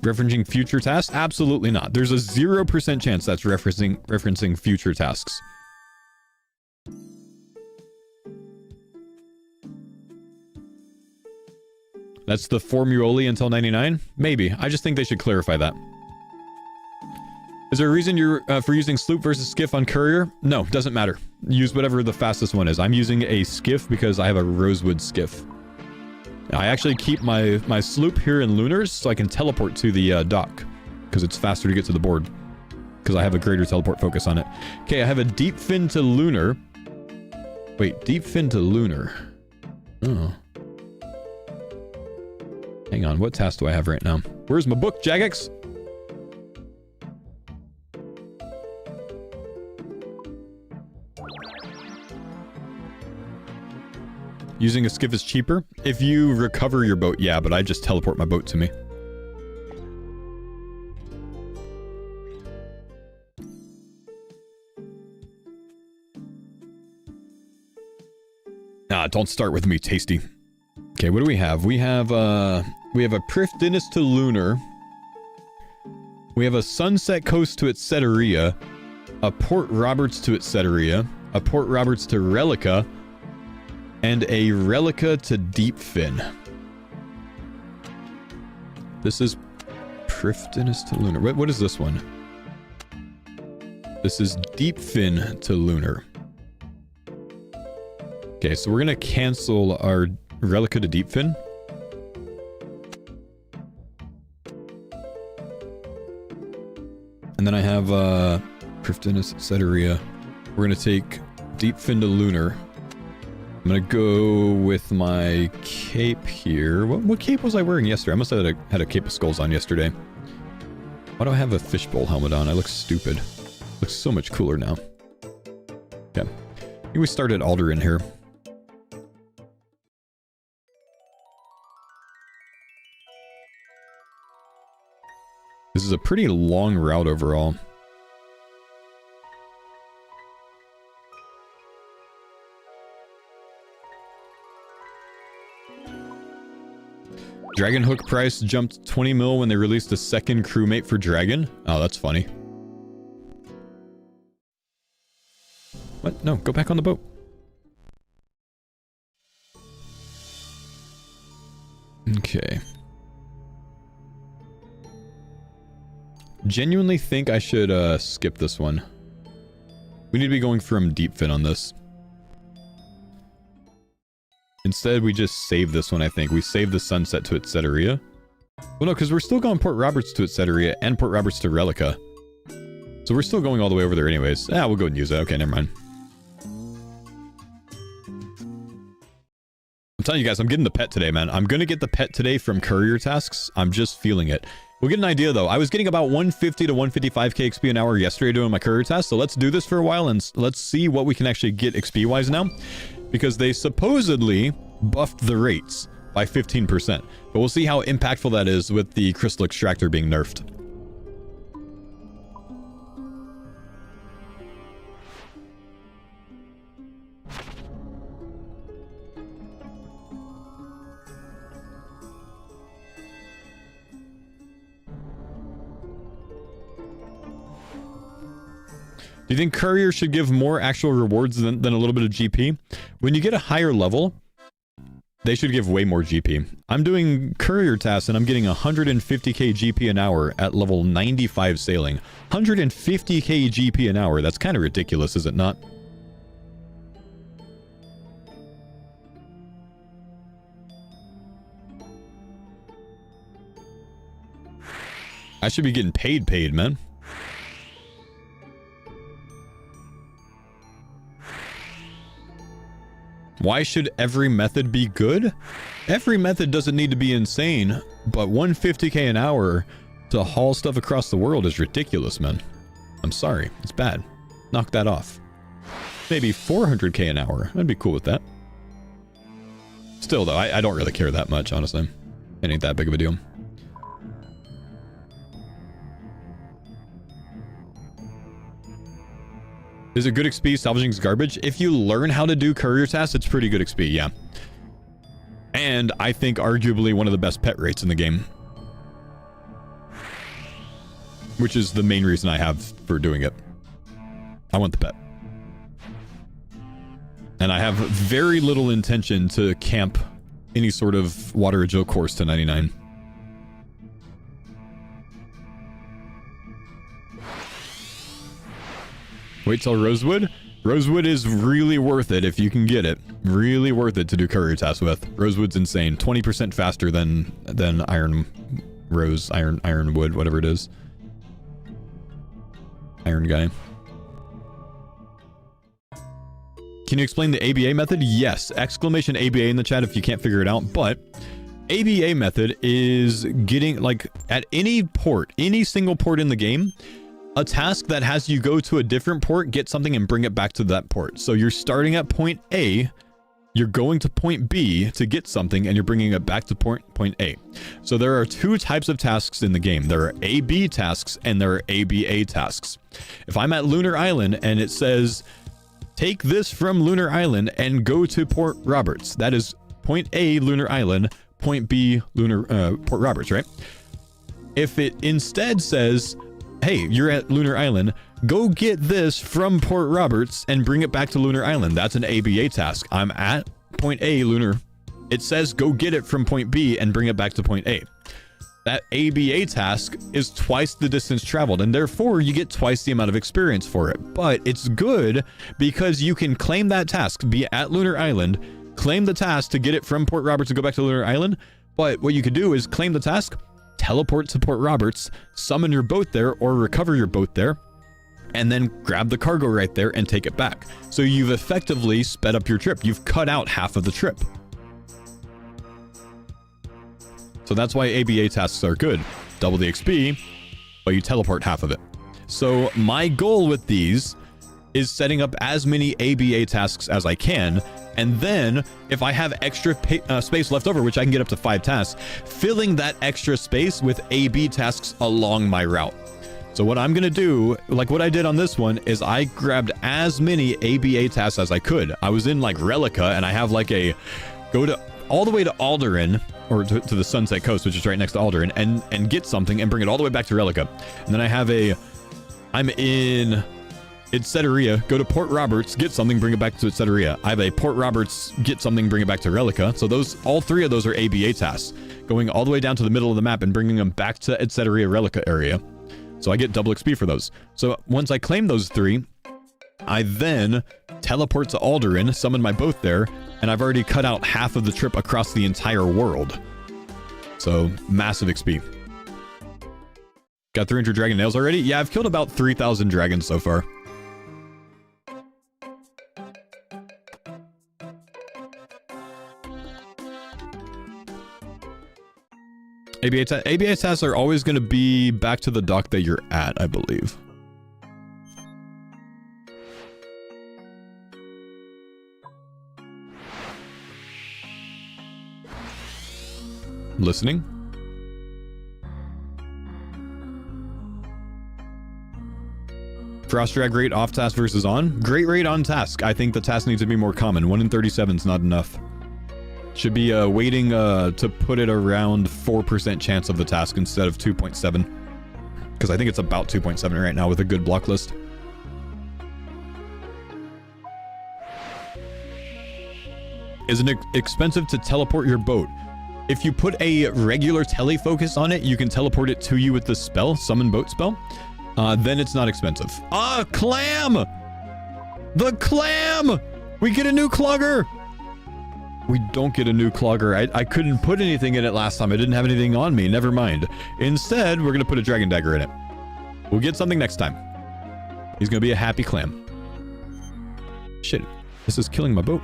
Referencing future tasks? Absolutely not. There's a 0% chance that's referencing future tasks. That's the Formuoli until 99? Maybe. I just think they should clarify that. Is there a reason you're for using sloop versus skiff on courier? No, doesn't matter. Use whatever the fastest one is. I'm using a skiff because I have a rosewood skiff. I actually keep my sloop here in Lunars so I can teleport to the dock, because it's faster to get to the board, because I have a greater teleport focus on it. Okay, I have a deep fin to Lunar. Wait, deep fin to Lunar. Oh. Hang on, what task do I have right now? Where's my book, Jagex? Using a skiff is cheaper? If you recover your boat, yeah, but I just teleport my boat to me. Ah, don't start with me, tasty. Okay, what do we have? We have a Prifdinus to Lunar. We have a Sunset Coast to Etceteria, a Port Roberts to Etceteria, a Port Roberts to Relica, and a Relica to Deep Fin. This is Prifdinus to Lunar. What is this one? This is Deep Fin to Lunar. Okay, so we're gonna cancel our Relica to Deep Fin. And then I have Prifdinus Etceteria. We're gonna take Deep Fin to Lunar. I'm gonna go with my cape here. What cape was I wearing yesterday? I must have had a cape of skulls on yesterday. Why do I have a fishbowl helmet on? I look stupid. Looks so much cooler now. Okay. I think we start at Alderan here. This is a pretty long route overall. Dragon Hook price jumped 20 mil when they released a second crewmate for Dragon. Oh, that's funny. What? No, go back on the boat. Okay. Genuinely think I should skip this one. We need to be going from Deep Fin on this. Instead, we just save this one, I think. We save the Sunset to Etceteria. Well, no, because we're still going Port Roberts to Etceteria and Port Roberts to Relica. So we're still going all the way over there anyways. Yeah, we'll go and use it. Okay, never mind. I'm telling you guys, I'm getting the pet today, man. I'm going to get the pet today from Courier tasks. I'm just feeling it. We'll get an idea, though. I was getting about 150 to 155k XP an hour yesterday doing my Courier tasks, so let's do this for a while, and let's see what we can actually get XP-wise now. Because they supposedly buffed the rates by 15%. But we'll see how impactful that is with the Crystal Extractor being nerfed. Do you think Courier should give more actual rewards than a little bit of GP? When you get a higher level, they should give way more GP. I'm doing Courier tasks and I'm getting 150k GP an hour at level 95 sailing. 150k GP an hour. That's kind of ridiculous, is it not? I should be getting paid, man. Why should every method be good? Every method doesn't need to be insane, but 150k an hour to haul stuff across the world is ridiculous, man. I'm sorry, it's bad. Knock that off. Maybe 400k an hour. I'd be cool with that. Still, though, I don't really care that much, honestly. It ain't that big of a deal. Is it good XP? Salvaging's garbage. If you learn how to do Courier tasks, it's pretty good XP, yeah. And I think arguably one of the best pet rates in the game. Which is the main reason I have for doing it. I want the pet. And I have very little intention to camp any sort of water agile course to 99. Wait till Rosewood? Rosewood is really worth it if you can get it. Really worth it to do Courier tasks with. Rosewood's insane. 20% faster than Ironwood, whatever it is. Iron guy. Can you explain the ABA method? Yes. Exclamation ABA in the chat if you can't figure it out. But ABA method is getting, like, at any port, any single port in the game, a task that has you go to a different port, get something, and bring it back to that port. So you're starting at point A, you're going to point B to get something, and you're bringing it back to point A. So there are two types of tasks in the game. There are AB tasks, and there are ABA tasks. If I'm at Lunar Island, and it says, take this from Lunar Island and go to Port Roberts. That is point A, Lunar Island, point B, Port Roberts, right? If it instead says, hey, you're at Lunar Island, go get this from Port Roberts and bring it back to Lunar Island. That's an ABA task. I'm at point A, Lunar. It says go get it from point B and bring it back to point A. That ABA task is twice the distance traveled, and therefore you get twice the amount of experience for it. But it's good because you can claim that task, be at Lunar Island, claim the task to get it from Port Roberts and go back to Lunar Island. But what you could do is claim the task, teleport to Port Roberts, summon your boat there or recover your boat there, and then grab the cargo right there and take it back. So you've effectively sped up your trip. You've cut out half of the trip. So that's why ABA tasks are good. Double the XP, but you teleport half of it. So my goal with these is setting up as many ABA tasks as I can, and then if I have extra space left over, which I can get up to 5 tasks, filling that extra space with AB tasks along my route. So what I'm gonna do, like what I did on this one, is I grabbed as many ABA tasks as I could. I was in like Relica, and I have like a go to all the way to Alderaan, or to the Sunset Coast, which is right next to Alderaan, and get something and bring it all the way back to Relica. And then I have I'm in Etceteria, go to Port Roberts, get something, bring it back to Etceteria. I have a Port Roberts, get something, bring it back to Relica. So all 3 of those are ABA tasks, going all the way down to the middle of the map and bringing them back to Etceteria Relica area. So I get double XP for those. So once I claim those 3, I then teleport to Alderaan, summon my boat there, and I've already cut out half of the trip across the entire world. So massive XP. Got 300 dragon nails already? Yeah, I've killed about 3,000 dragons so far. ABA tasks are always going to be back to the dock that you're at, I believe. Listening. Frost drag rate off task versus on. Great rate on task. I think the task needs to be more common. 1 in 37 is not enough. Should be waiting to put it around 4% chance of the task instead of 2.7. Because I think it's about 2.7 right now with a good block list. Is it expensive to teleport your boat? If you put a regular telefocus on it, you can teleport it to you with the spell, summon boat spell. Then it's not expensive. Ah, clam! The clam! We get a new clogger! We don't get a new clogger. I couldn't put anything in it last time. I didn't have anything on me. Never mind. Instead, we're going to put a dragon dagger in it. We'll get something next time. He's going to be a happy clam. Shit. This is killing my boat.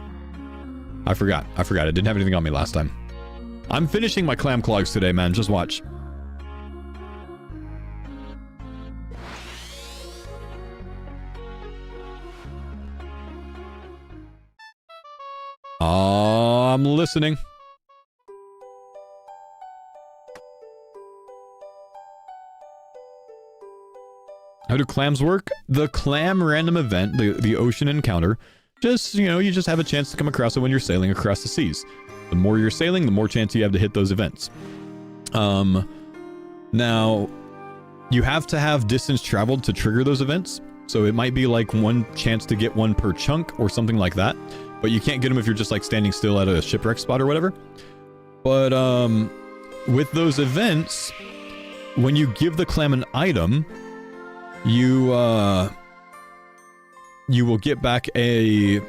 I forgot. I didn't have anything on me last time. I'm finishing my clam clogs today, man. Just watch. I'm listening. How do clams work? The clam random event, the ocean encounter, just, you know, you just have a chance to come across it when you're sailing across the seas. The more you're sailing, the more chance you have to hit those events. Now, you have to have distance traveled to trigger those events. So it might be like one chance to get one per chunk or something like that. But you can't get them if you're just like standing still at a shipwreck spot or whatever. But with those events, when you give the clam an item, you will get back a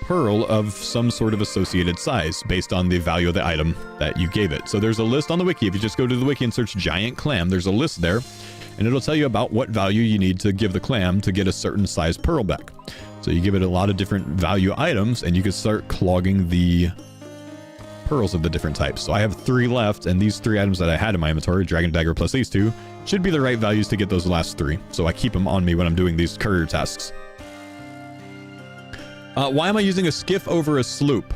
pearl of some sort of associated size based on the value of the item that you gave it. So there's a list on the wiki. If you just go to the wiki and search giant clam, there's a list there, and it'll tell you about what value you need to give the clam to get a certain size pearl back. So you give it a lot of different value items, and you can start clogging the pearls of the different types. So I have 3 left, and these 3 items that I had in my inventory, dragon dagger plus these 2, should be the right values to get those last 3. So I keep them on me when I'm doing these courier tasks. Why am I using a skiff over a sloop?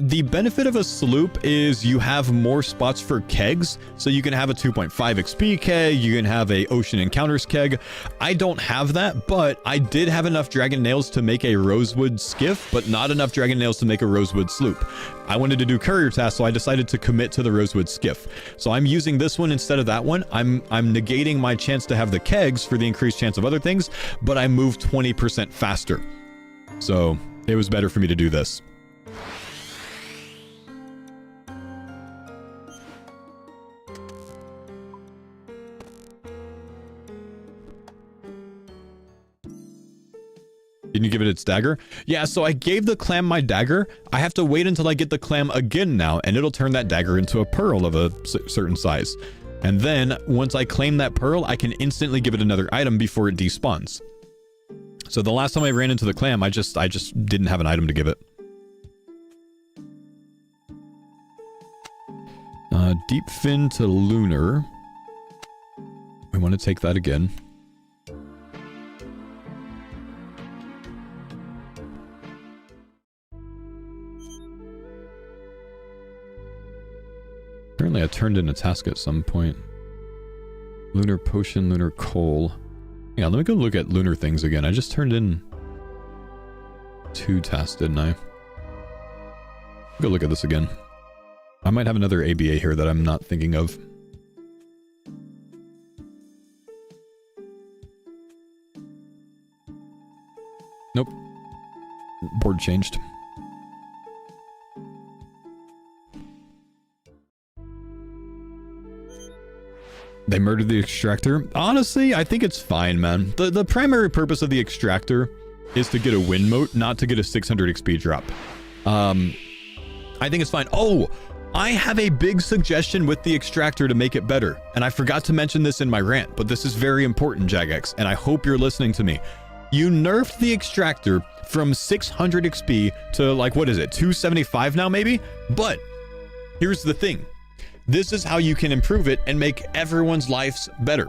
The benefit of a sloop is you have more spots for kegs, so you can have a 2.5 XP keg, you can have a ocean encounters keg. I don't have that, but I did have enough dragon nails to make a rosewood skiff, but not enough dragon nails to make a rosewood sloop. I wanted to do courier tasks, so I decided to commit to the rosewood skiff. So I'm using this one instead of that one. I'm negating my chance to have the kegs for the increased chance of other things, but I moved 20% faster. So it was better for me to do this. Didn't you give it its dagger? Yeah, so I gave the clam my dagger. I have to wait until I get the clam again now, and it'll turn that dagger into a pearl of a certain size. And then, once I claim that pearl, I can instantly give it another item before it despawns. So the last time I ran into the clam, I just didn't have an item to give it. Deep fin to lunar. We want to take that again. Apparently I turned in a task at some point. Lunar potion, lunar coal. Yeah, let me go look at lunar things again. I just turned in 2 tasks, didn't I? Go look at this again. I might have another ABA here that I'm not thinking of. Nope. Board changed. They murdered the extractor. Honestly, I think it's fine, man. The primary purpose of the extractor is to get a win mote, not to get a 600 XP drop. I think it's fine. Oh, I have a big suggestion with the extractor to make it better, and I forgot to mention this in my rant, but this is very important, Jagex, and I hope you're listening to me. You nerfed the extractor from 600 XP to, like, what is it, 275 now maybe? But here's the thing. This is how you can improve it and make everyone's lives better.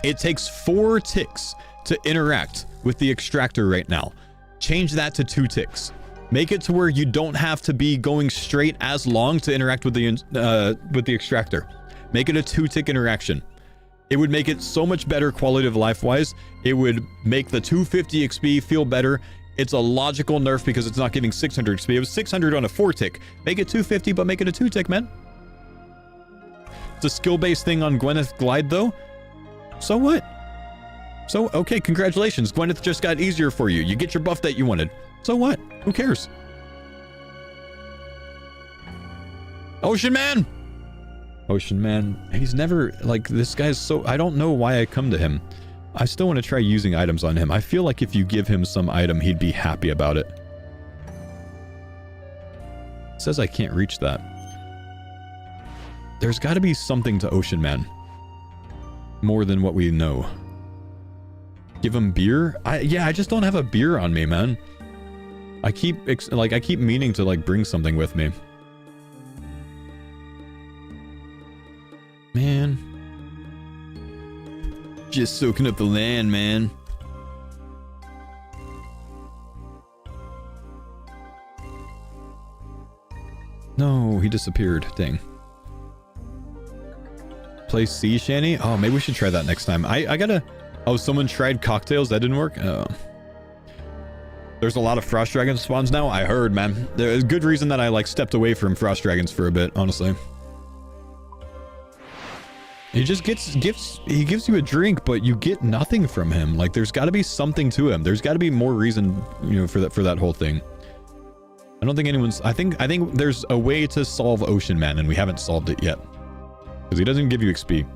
It takes 4 ticks to interact with the extractor right now. Change that to 2 ticks. Make it to where you don't have to be going straight as long to interact with the extractor. Make it a 2-tick interaction. It would make it so much better quality of life wise. It would make the 250 XP feel better. It's a logical nerf because it's not giving 600 XP. It was 600 on a 4-tick. Make it 250, but make it a 2-tick, man. It's a skill-based thing on Gwyneth Glide, though. So what? So, okay, congratulations. Gwyneth just got easier for you. You get your buff that you wanted. So what? Who cares? Ocean Man! Ocean Man. He's never, like, this guy's so... I don't know why I come to him. I still want to try using items on him. I feel like if you give him some item, he'd be happy about it. It says I can't reach that. There's got to be something to Ocean Man. More than what we know. Give him beer? Yeah, I just don't have a beer on me, man. I keep meaning to, like, bring something with me. Man. Just soaking up the land, man. No, he disappeared. Dang. Play sea shanty? Oh, maybe we should try that next time. I gotta... Oh, someone tried cocktails? That didn't work? Oh. There's a lot of frost dragon spawns now? I heard, man. There's a good reason that I, like, stepped away from frost dragons for a bit, honestly. He just he gives you a drink, but you get nothing from him. Like, there's got to be something to him. There's got to be more reason, you know, for that whole thing. I don't think anyone's... I think there's a way to solve Ocean Man, and we haven't solved it yet. Because he doesn't give you XP.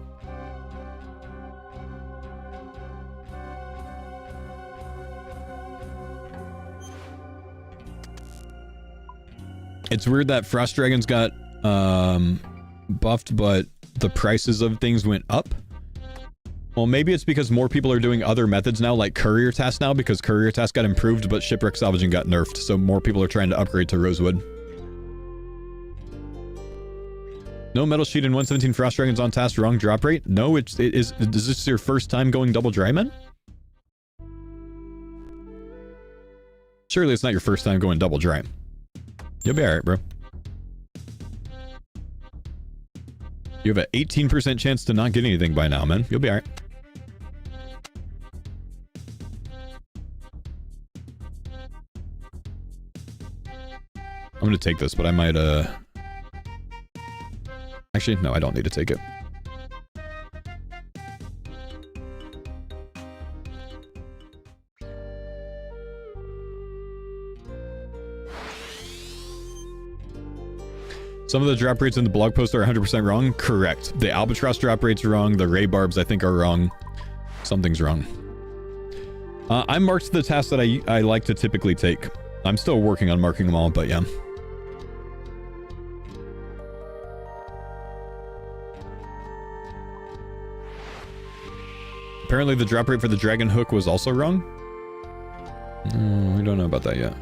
It's weird that Frost Dragons got buffed, but the prices of things went up. Well, maybe it's because more people are doing other methods now, like Courier tasks now, because Courier tasks got improved, but Shipwreck Salvaging got nerfed, so more people are trying to upgrade to Rosewood. No metal sheet and 117 Frost Dragons on task, wrong drop rate? No, is this your first time going double dry, man? Surely it's not your first time going double dry. You'll be alright, bro. You have an 18% chance to not get anything by now, man. You'll be alright. I'm gonna take this, but I might, Actually, no, I don't need to take it. Some of the drop rates in the blog post are 100% wrong. Correct. The albatross drop rate's wrong. The ray barbs, I think, are wrong. Something's wrong. I marked the tasks that I like to typically take. I'm still working on marking them all, but yeah. Apparently the drop rate for the dragon hook was also wrong. We don't know about that yet.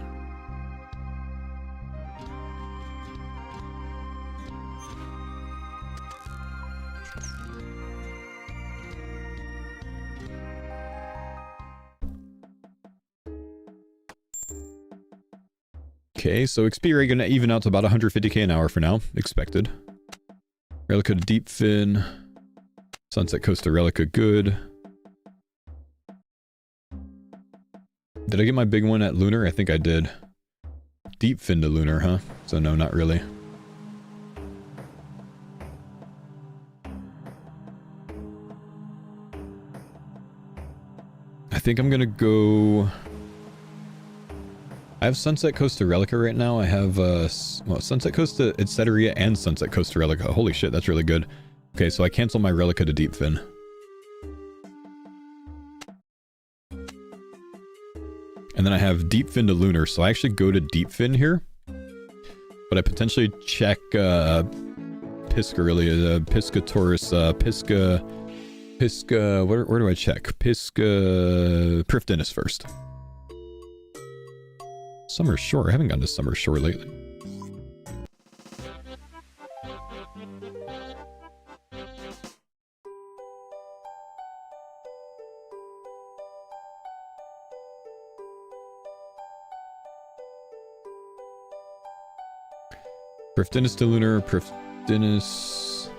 Okay, so XP rate gonna even out to about 150k an hour for now. Expected. Relica to Deep Fin. Sunset Coast to Relica, good. Did I get my big one at Lunar? I think I did. Deep Fin to Lunar, huh? So no, not really. I think I'm gonna go... I have Sunset Coast to Relica right now. I have, well, Sunset Coast to Etceteria and Sunset Coast to Relica. Holy shit, that's really good. Okay, so I cancel my Relica to Deep Fin. And then I have Deep Fin to Lunar, so I actually go to Deep Fin here. but I potentially check Piscarillia, Piscatorus, Pisca, where do I check? Pisca, Prifdinus first. Summer Shore, I haven't gone to Summer Shore lately. Prifdinus to Lunar, Prifdinus...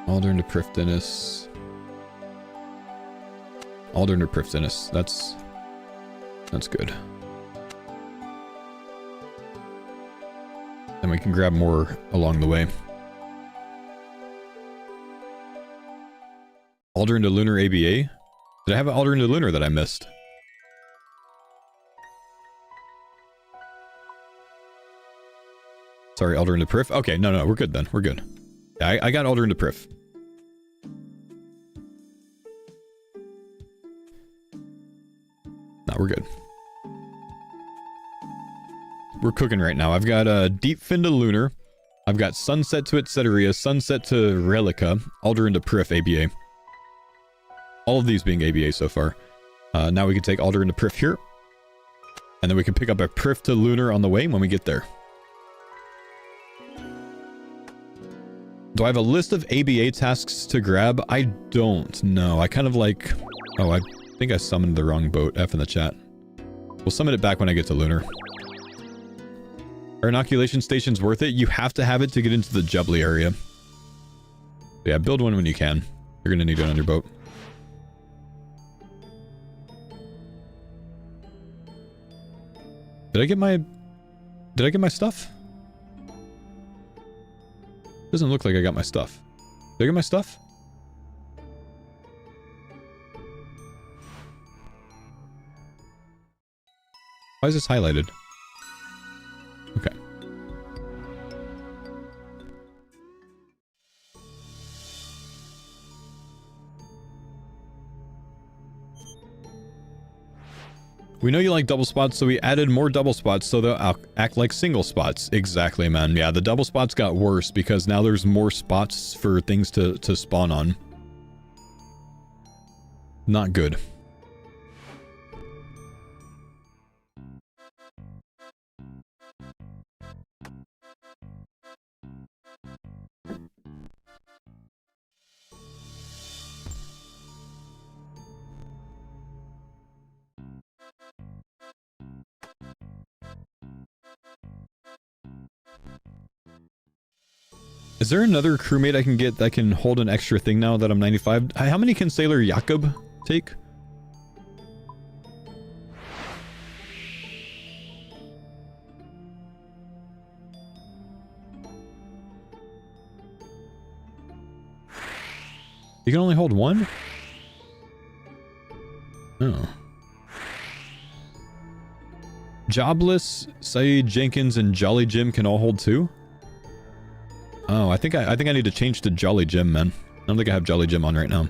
Aldern to Prifdinus... Aldern to Prifdinus, that's good. And we can grab more along the way. Aldern to Lunar ABA? Did I have an Aldern to Lunar that I missed? Sorry, Aldern to Prif? Okay, no, we're good then. We're good. Yeah, I got Aldern to Prif. No, we're good. We're cooking right now. I've got Deep Fin to Lunar. I've got Sunset to Etceteria, Sunset to Relica, Aldern to Prif ABA. All of these being ABA so far. Now we can take Aldern to Prif here. And then we can pick up a Prif to Lunar on the way when we get there. Do I have a list of ABA tasks to grab? I don't know. I kind of like... Oh, I think I summoned the wrong boat. F in the chat. We'll summon it back when I get to Lunar. Are inoculation stations worth it? You have to have it to get into the Jubbly area. Yeah, build one when you can. You're gonna need it on your boat. Did I get my stuff? Doesn't look like I got my stuff. Did I get my stuff? Why is this highlighted? Okay. We know you like double spots, so we added more double spots so they'll act like single spots. Exactly, man. Yeah, the double spots got worse because now there's more spots for things to spawn on. Not good. Is there another crewmate I can get that can hold an extra thing now that I'm 95? How many can Sailor Jakob take? You can only hold one? Oh. Jobless, Saeed, Jenkins, and Jolly Jim can all hold two? Oh, I think I need to change to Jolly Jim, man. I don't think I have Jolly Jim on right now.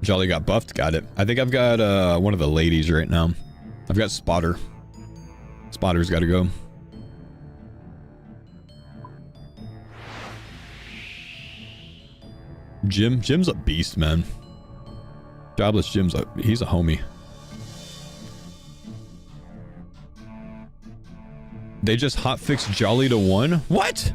Jolly got buffed? Got it. I think I've got one of the ladies right now. I've got Spotter. Spotter's gotta go. Jim's a beast, man. Jobless Jim's he's a homie. They just hotfixed Jolly to 1? What?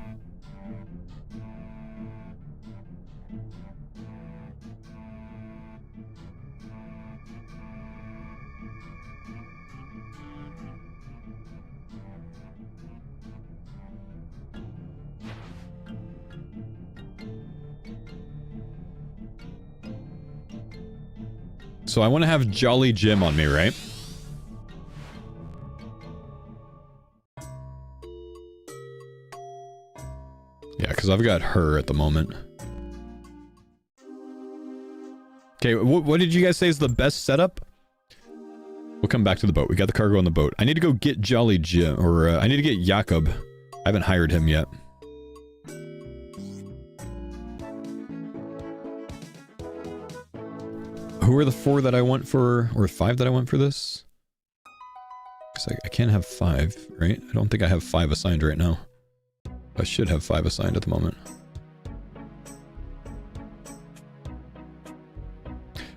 So I want to have Jolly Jim on me, right? Yeah, because I've got her at the moment. Okay, what did you guys say is the best setup? We'll come back to the boat. We got the cargo on the boat. I need to go get Jolly Jim, or I need to get Jakob. I haven't hired him yet. Who are the 4 that I want for, or 5 that I want for this? Because I can't have 5, right? I don't think I have 5 assigned right now. I should have 5 assigned at the moment.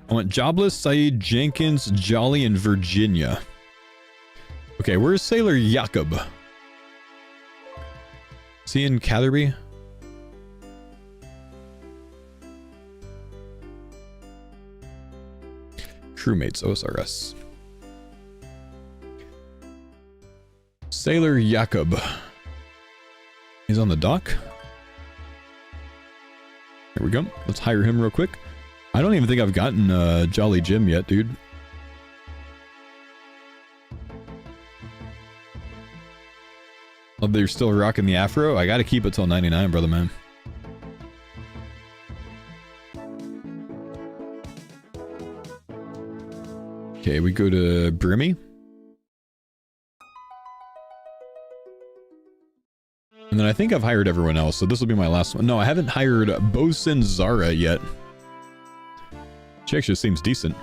I want Jobless, Saeed, Jenkins, Jolly, and Virginia. Okay, where's Sailor Jakob? Is he in Catherby? Crewmates, OSRS. Sailor Jakob. He's on the dock. Here we go. Let's hire him real quick. I don't even think I've gotten Jolly Jim yet, dude. Love that you're still rocking the afro. I gotta keep it till 99, brother man. Okay, we go to Brimmy. And then I think I've hired everyone else, so this will be my last one. No, I haven't hired Bosun Zara yet. She actually seems decent.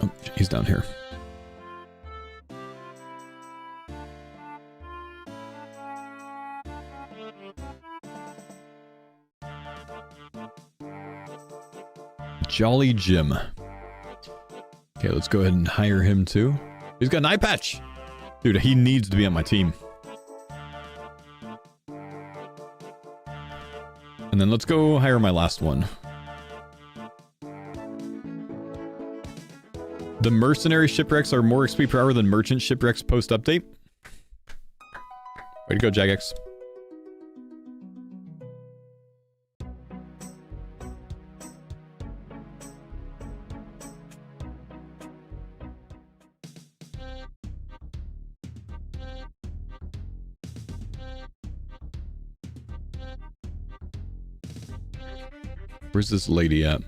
Oh, he's down here. Jolly Jim. Okay, let's go ahead and hire him too. He's got an eye patch! Dude, he needs to be on my team. And then let's go hire my last one. The mercenary shipwrecks are more XP per hour than merchant shipwrecks post-update. Way to go, Jagex. Where's this lady at?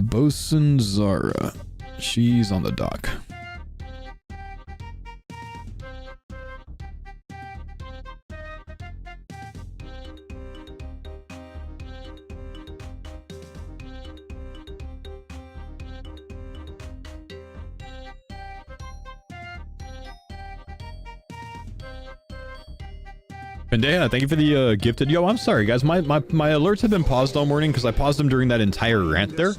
Bosun Zara. She's on the dock. Pendea, thank you for the gifted. Yo, I'm sorry, guys. My alerts have been paused all morning because I paused them during that entire rant there.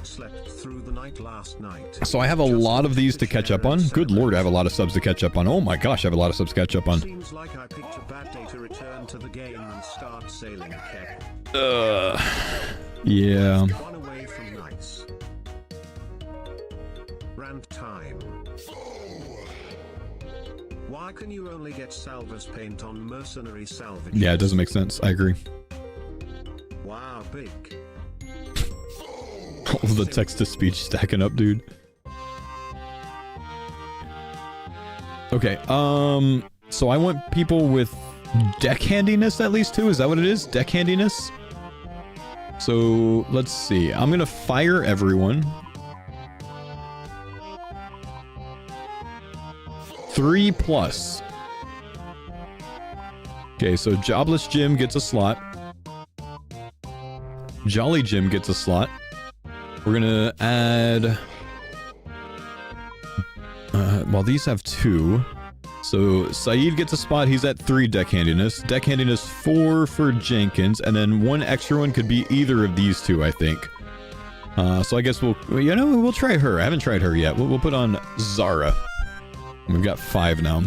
So I have a lot of these to catch up on. Good lord, I have a lot of subs to catch up on. Oh my gosh, I have a lot of subs to catch up on. Seems like I picked a bad day to return to the game and start sailing, yeah. One away from nice. Rant time. Why can you only get salvage paint on mercenary salvage? Yeah, it doesn't make sense. I agree. Wow, big. All the text-to-speech stacking up, dude. Okay, so I want people with deck handiness at least too. Is that what it is? Deck handiness? So, let's see. I'm gonna fire everyone. 3+. Okay, so Jobless Jim gets a slot. Jolly Jim gets a slot. We're gonna add... well, these have 2. So, Saeed gets a spot. He's at 3 deck handiness. Deck handiness 4 for Jenkins. And then 1 extra one could be either of these 2, I think. So I guess we'll try her. I haven't tried her yet. We'll put on Zara. We've got 5 now.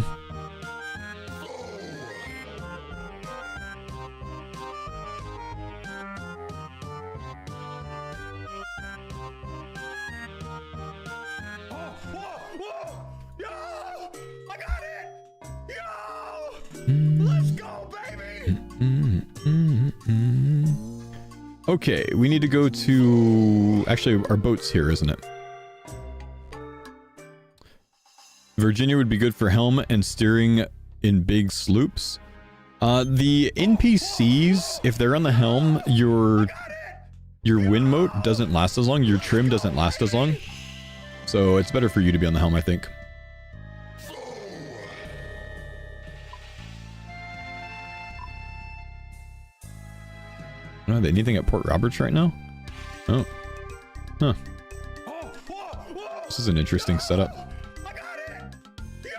Okay, we need to go to... Actually, our boat's here, isn't it? Virginia would be good for helm and steering in big sloops. The NPCs, if they're on the helm, your wind moat doesn't last as long. Your trim doesn't last as long. So it's better for you to be on the helm, I think. Don't have anything at Port Roberts right now? Oh. Huh. This is an interesting setup. I got it! Yo!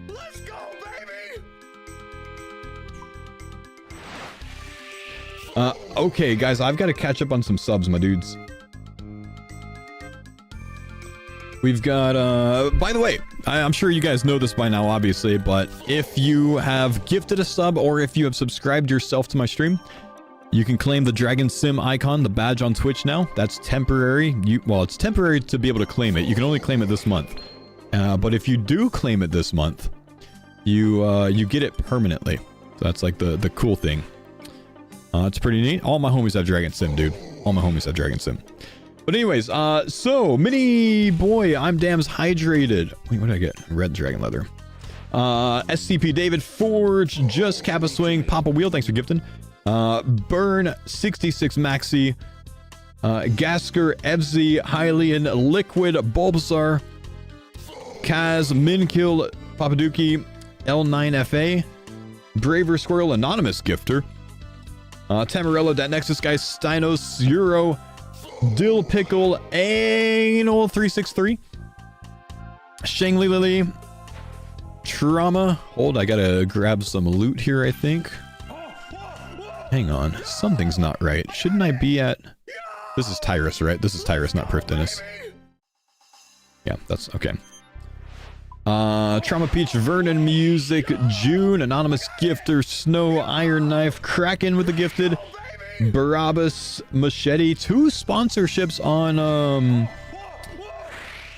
Let's go, baby! Okay, guys, I've got to catch up on some subs, my dudes. We've got, by the way, I'm sure you guys know this by now, obviously, but if you have gifted a sub or if you have subscribed yourself to my stream, you can claim the Dragon Sim icon, the badge on Twitch now. That's temporary. Well, it's temporary to be able to claim it. You can only claim it this month. But if you do claim it this month, you get it permanently. So that's like the cool thing. It's pretty neat. All my homies have Dragon Sim, dude. All my homies have Dragon Sim. But anyways, so Mini Boy, I'm Dam's hydrated. Wait, what did I get? Red Dragon Leather. SCP David Forge, Just Kappa Swing, Papa Wheel, thanks for gifting. Burn 66 Maxi, Gasker, Evzy, Hylian, Liquid, Bulbasaur, Kaz, Minkill, Papaduki, L9FA, Braver Squirrel, Anonymous Gifter, Tamarello, that Nexus Guy, Steinos, Euro, Dill Pickle, Anal 363, Shangli Lily, Trauma. Hold, I gotta grab some loot here, I think. Hang on, something's not right. Shouldn't I be at... This is Tyrus, right? This is Tyrus, not Prifdinus. Yeah, that's okay. Trauma Peach, Vernon Music, June, Anonymous Gifter, Snow, Iron Knife, Kraken with the gifted, Barabbas, Machete, 2 sponsorships on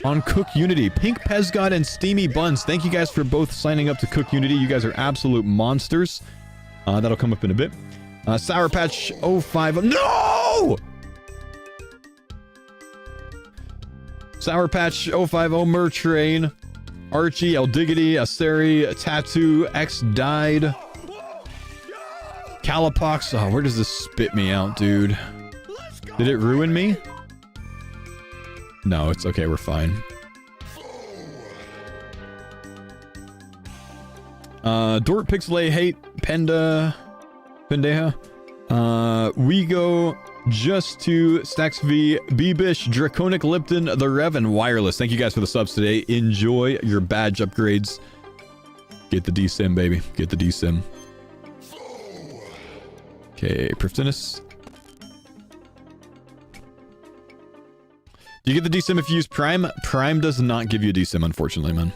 CookUnity. Pink Pezgod and Steamy Buns. Thank you guys for both signing up to CookUnity. You guys are absolute monsters. That'll come up in a bit. Sour Patch 05. No! Sour Patch 050, Mertrain, Archie, El Diggity, Aseri, Tattoo, X Died, Calipox. Oh, where does this spit me out, dude? Did it ruin me? No, it's okay. We're fine. Dort Pixelay, Hate, Pendeja. We go just to Stacks V, Beebish, Draconic Lipton, The Rev, and Wireless. Thank you guys for the subs today. Enjoy your badge upgrades. Get the D-Sim, baby. Get the D-Sim. Okay, Prifdinus. Do you get the D-Sim if you use Prime? Prime does not give you a D-Sim, unfortunately, man.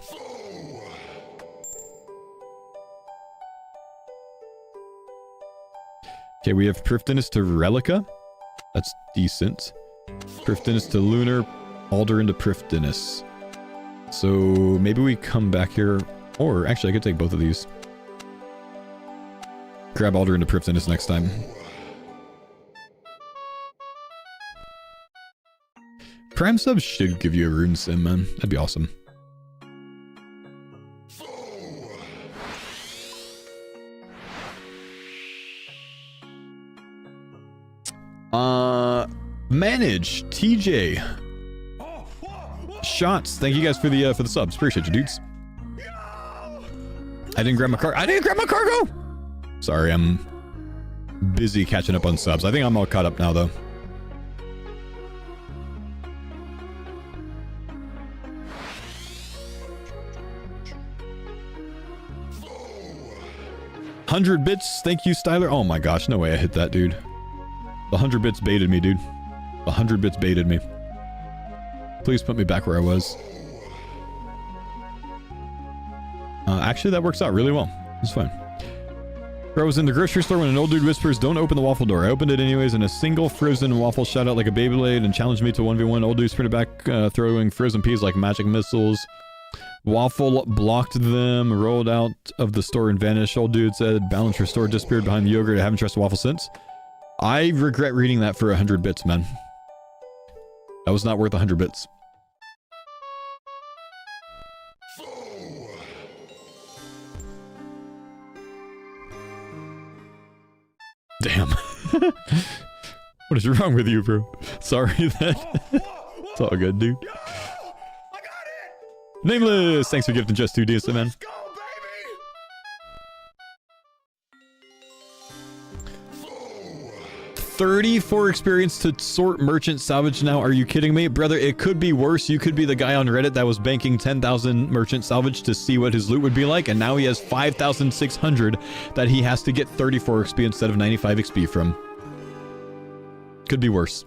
Okay, we have Prifdinus to Relica. That's decent. Prifdinus to Lunar. Alder into Prifdinus. So maybe we come back here. Or actually, I could take both of these. Grab Alder into Prifdinus next time. Prime subs should give you a rune sim, man. That'd be awesome. Manage TJ Shots. Thank you guys for the subs. Appreciate you, dudes. I didn't grab my cargo. Sorry, I'm busy catching up on subs. I think I'm all caught up now, though. $100 bits. Thank you, Styler. Oh my gosh, no way I hit that, dude. The 100 bits baited me, dude. The 100 bits baited me. Please put me back where I was. Actually, that works out really well. It's fine. I was in the grocery store when an old dude whispers, "Don't open the waffle door." I opened it anyways, and a single frozen waffle shot out like a Beyblade and challenged me to 1v1. Old dude sprinted back, throwing frozen peas like magic missiles. Waffle blocked them, rolled out of the store and vanished. Old dude said, "Balance restored," disappeared behind the yogurt. I haven't trusted waffle since. I regret reading that for 100 bits, man. That was not worth 100 bits. Damn. What is wrong with you, bro? Sorry that... It's all good, dude. Nameless! Thanks for gifting just 2 Ds, man. 34 experience to sort merchant salvage now. Are you kidding me? Brother, it could be worse. You could be the guy on Reddit that was banking 10,000 merchant salvage to see what his loot would be like, and now he has 5,600 that he has to get 34 XP instead of 95 XP from. Could be worse.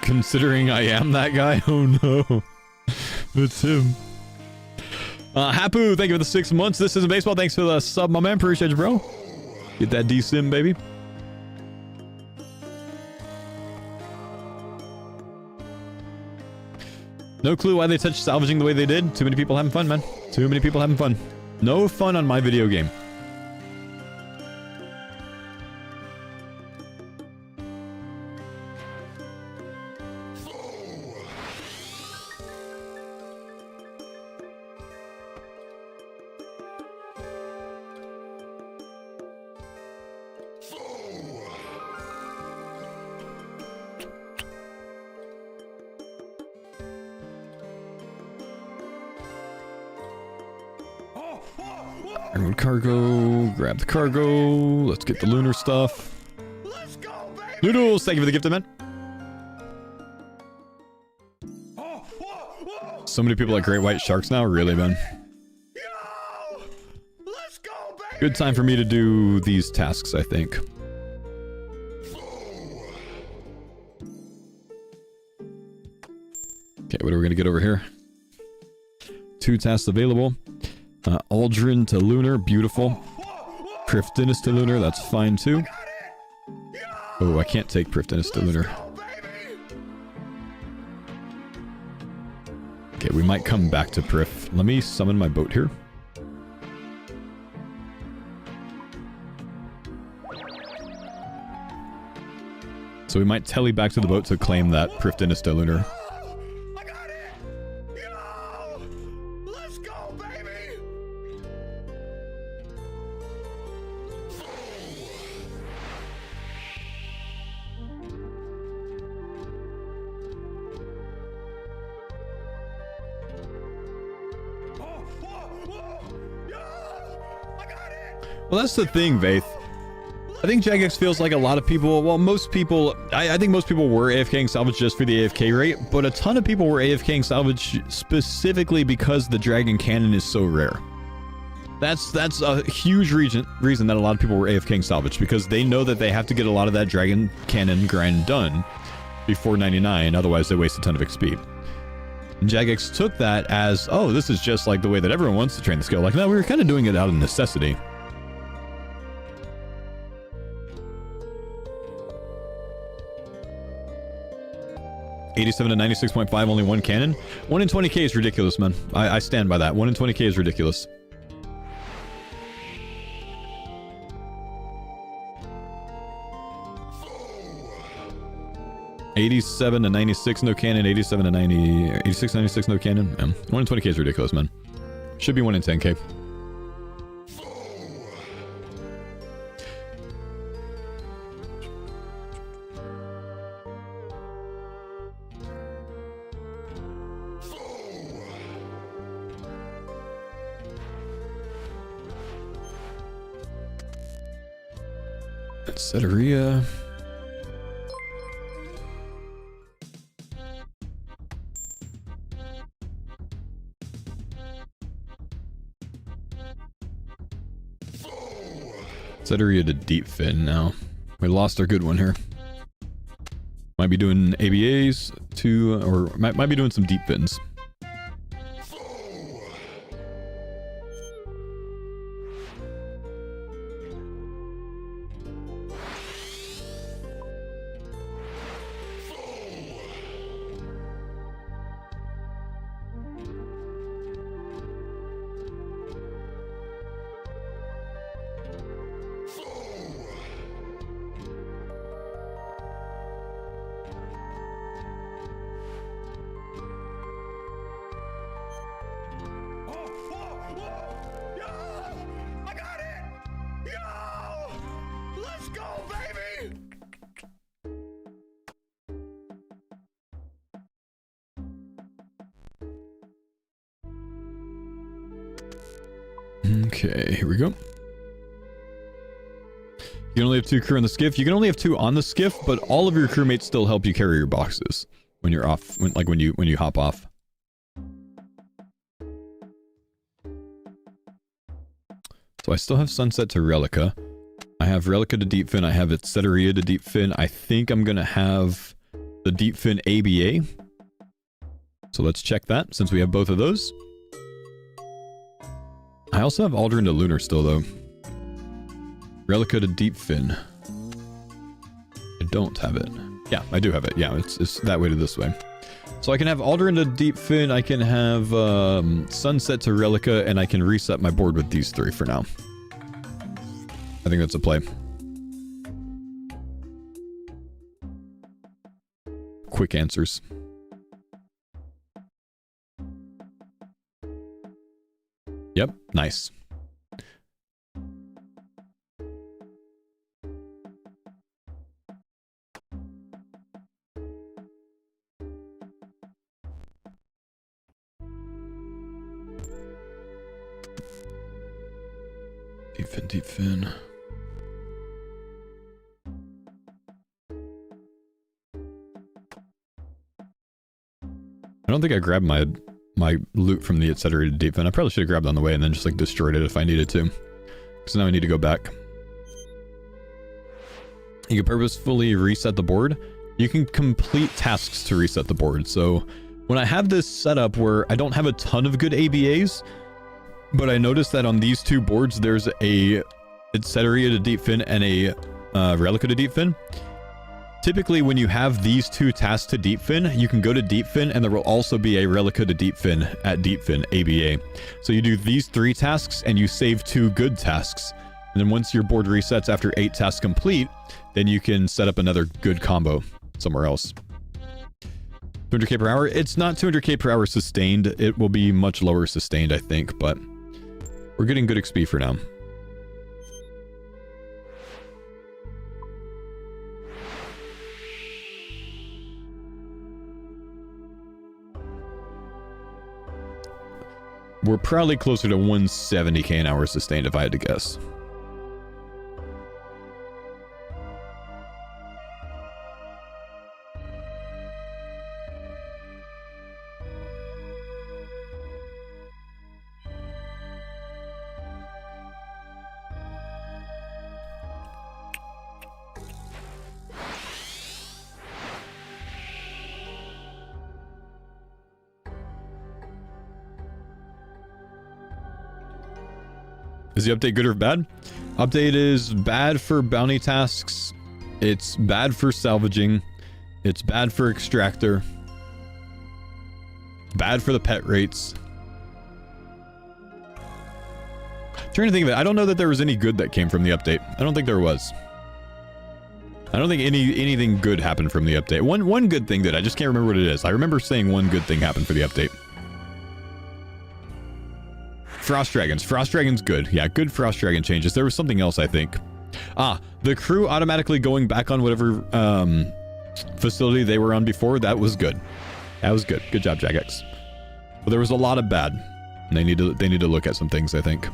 Considering I am that guy? Oh no. It's him. Hapu, thank you for the 6 months. This isn't baseball. Thanks for the sub, my man. Appreciate you, bro. Get that D-Sim, baby. No clue why they touched salvaging the way they did. Too many people having fun, man. Too many people having fun. No fun on my video game. Everyone cargo, grab the cargo, let's get the lunar stuff. Let's go, baby. Noodles, thank you for the gift, man. So many people like great white sharks now, really, man. Yo! Let's go, baby. Good time for me to do these tasks, I think. Okay, what are we gonna get over here? 2 tasks available. Aldrin to lunar, beautiful. Prifdinus to lunar, that's fine too. Oh, I can't take Prifdinus to lunar. Okay, we might come back to Prif. Let me summon my boat here. So we might tele back to the boat to claim that Prifdinus to lunar. I got it. Yo! Let's go, baby. Well, that's the thing, Vaith. I think Jagex feels like a lot of people, well, most people, I think most people were AFKing salvage just for the AFK rate, but a ton of people were AFKing salvage specifically because the Dragon Cannon is so rare. That's a huge reason that a lot of people were AFKing salvage, because they know that they have to get a lot of that Dragon Cannon grind done before 99, otherwise they waste a ton of XP. And Jagex took that as, oh, this is just like the way that everyone wants to train the skill. Like, no, we were kind of doing it out of necessity. $87 to 96.5, only 1 cannon. 1 in 20k is ridiculous, man. I stand by that. 1 in 20k is ridiculous. $87 to 96, no cannon. 87 to 90, 86, 96, no cannon. 1 in 20k is ridiculous, man. Should be 1 in 10k. Setteria. Setteria to deep fin now. We lost our good one here. Might be doing ABAs to, or might be doing some deep fins. Okay, here we go. You can only have 2 crew on the skiff. You can only have 2 on the skiff, but all of your crewmates still help you carry your boxes when you're off, when you hop off. So I still have Sunset to Relica. I have Relica to Deep Fin. I have Etceteria to Deep Fin. I think I'm gonna have the Deep Fin ABA. So let's check that since we have both of those. I also have Aldrin to Lunar still though. Relica to Deep Fin. I don't have it. Yeah, I do have it. Yeah, it's that way to this way. So I can have Aldrin to Deep Fin, I can have Sunset to Relica, and I can reset my board with these 3 for now. I think that's a play. Quick answers. Yep, nice. Deep fin, deep fin. I don't think I grabbed my loot from the etc. to deep fin. I probably should have grabbed it on the way and then just like destroyed it if I needed to. So now I need to go back. You can purposefully reset the board. You can complete tasks to reset the board. So when I have this setup where I don't have a ton of good ABAs, but I noticed that on these 2 boards there's a etc. to deep fin and a Relica to deep fin. Typically, when you have these 2 tasks to deep fin, you can go to deep fin and there will also be a Relica to deep fin at deep fin, ABA. So you do these 3 tasks and you save 2 good tasks. And then once your board resets after 8 tasks complete, then you can set up another good combo somewhere else. 200k per hour? It's not 200k per hour sustained. It will be much lower sustained, I think, but we're getting good XP for now. We're probably closer to 170k an hour sustained if I had to guess. Is the update good or bad? Update is bad for bounty tasks. It's bad for salvaging. It's bad for extractor. Bad for the pet rates. Trying to think of it. I don't know that there was any good that came from the update. I don't think there was. I don't think anything good happened from the update. One good thing did. I just can't remember what it is. I remember saying one good thing happened for the update. Frost Dragons. Frost Dragons good. Yeah, good Frost Dragon changes. There was something else, I think. Ah, the crew automatically going back on whatever facility they were on before. That was good. That was good. Good job, Jagex. But there was a lot of bad. And they need to look at some things, I think.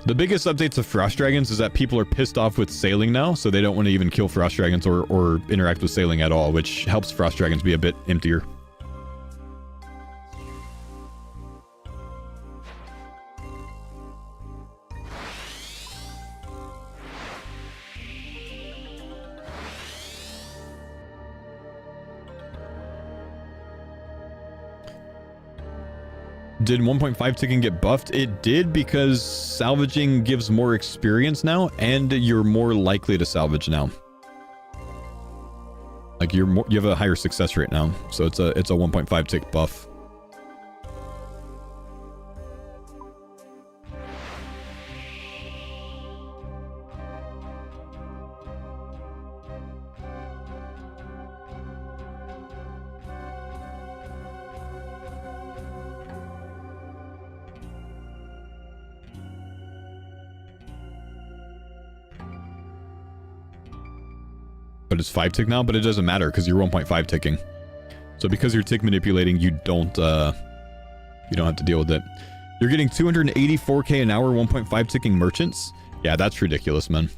The biggest update to Frost Dragons is that people are pissed off with sailing now, so they don't want to even kill Frost Dragons or interact with sailing at all, which helps Frost Dragons be a bit emptier. Did 1.5 ticking get buffed? It did, because salvaging gives more experience now, and you're more likely to salvage now. Like you have a higher success rate now, so it's a 1.5 tick buff. but it's 5 tick now, but it doesn't matter because you're 1.5 ticking. So because you're tick manipulating, you don't have to deal with it. You're getting 284k an hour, 1.5 ticking merchants. Yeah, that's ridiculous, man.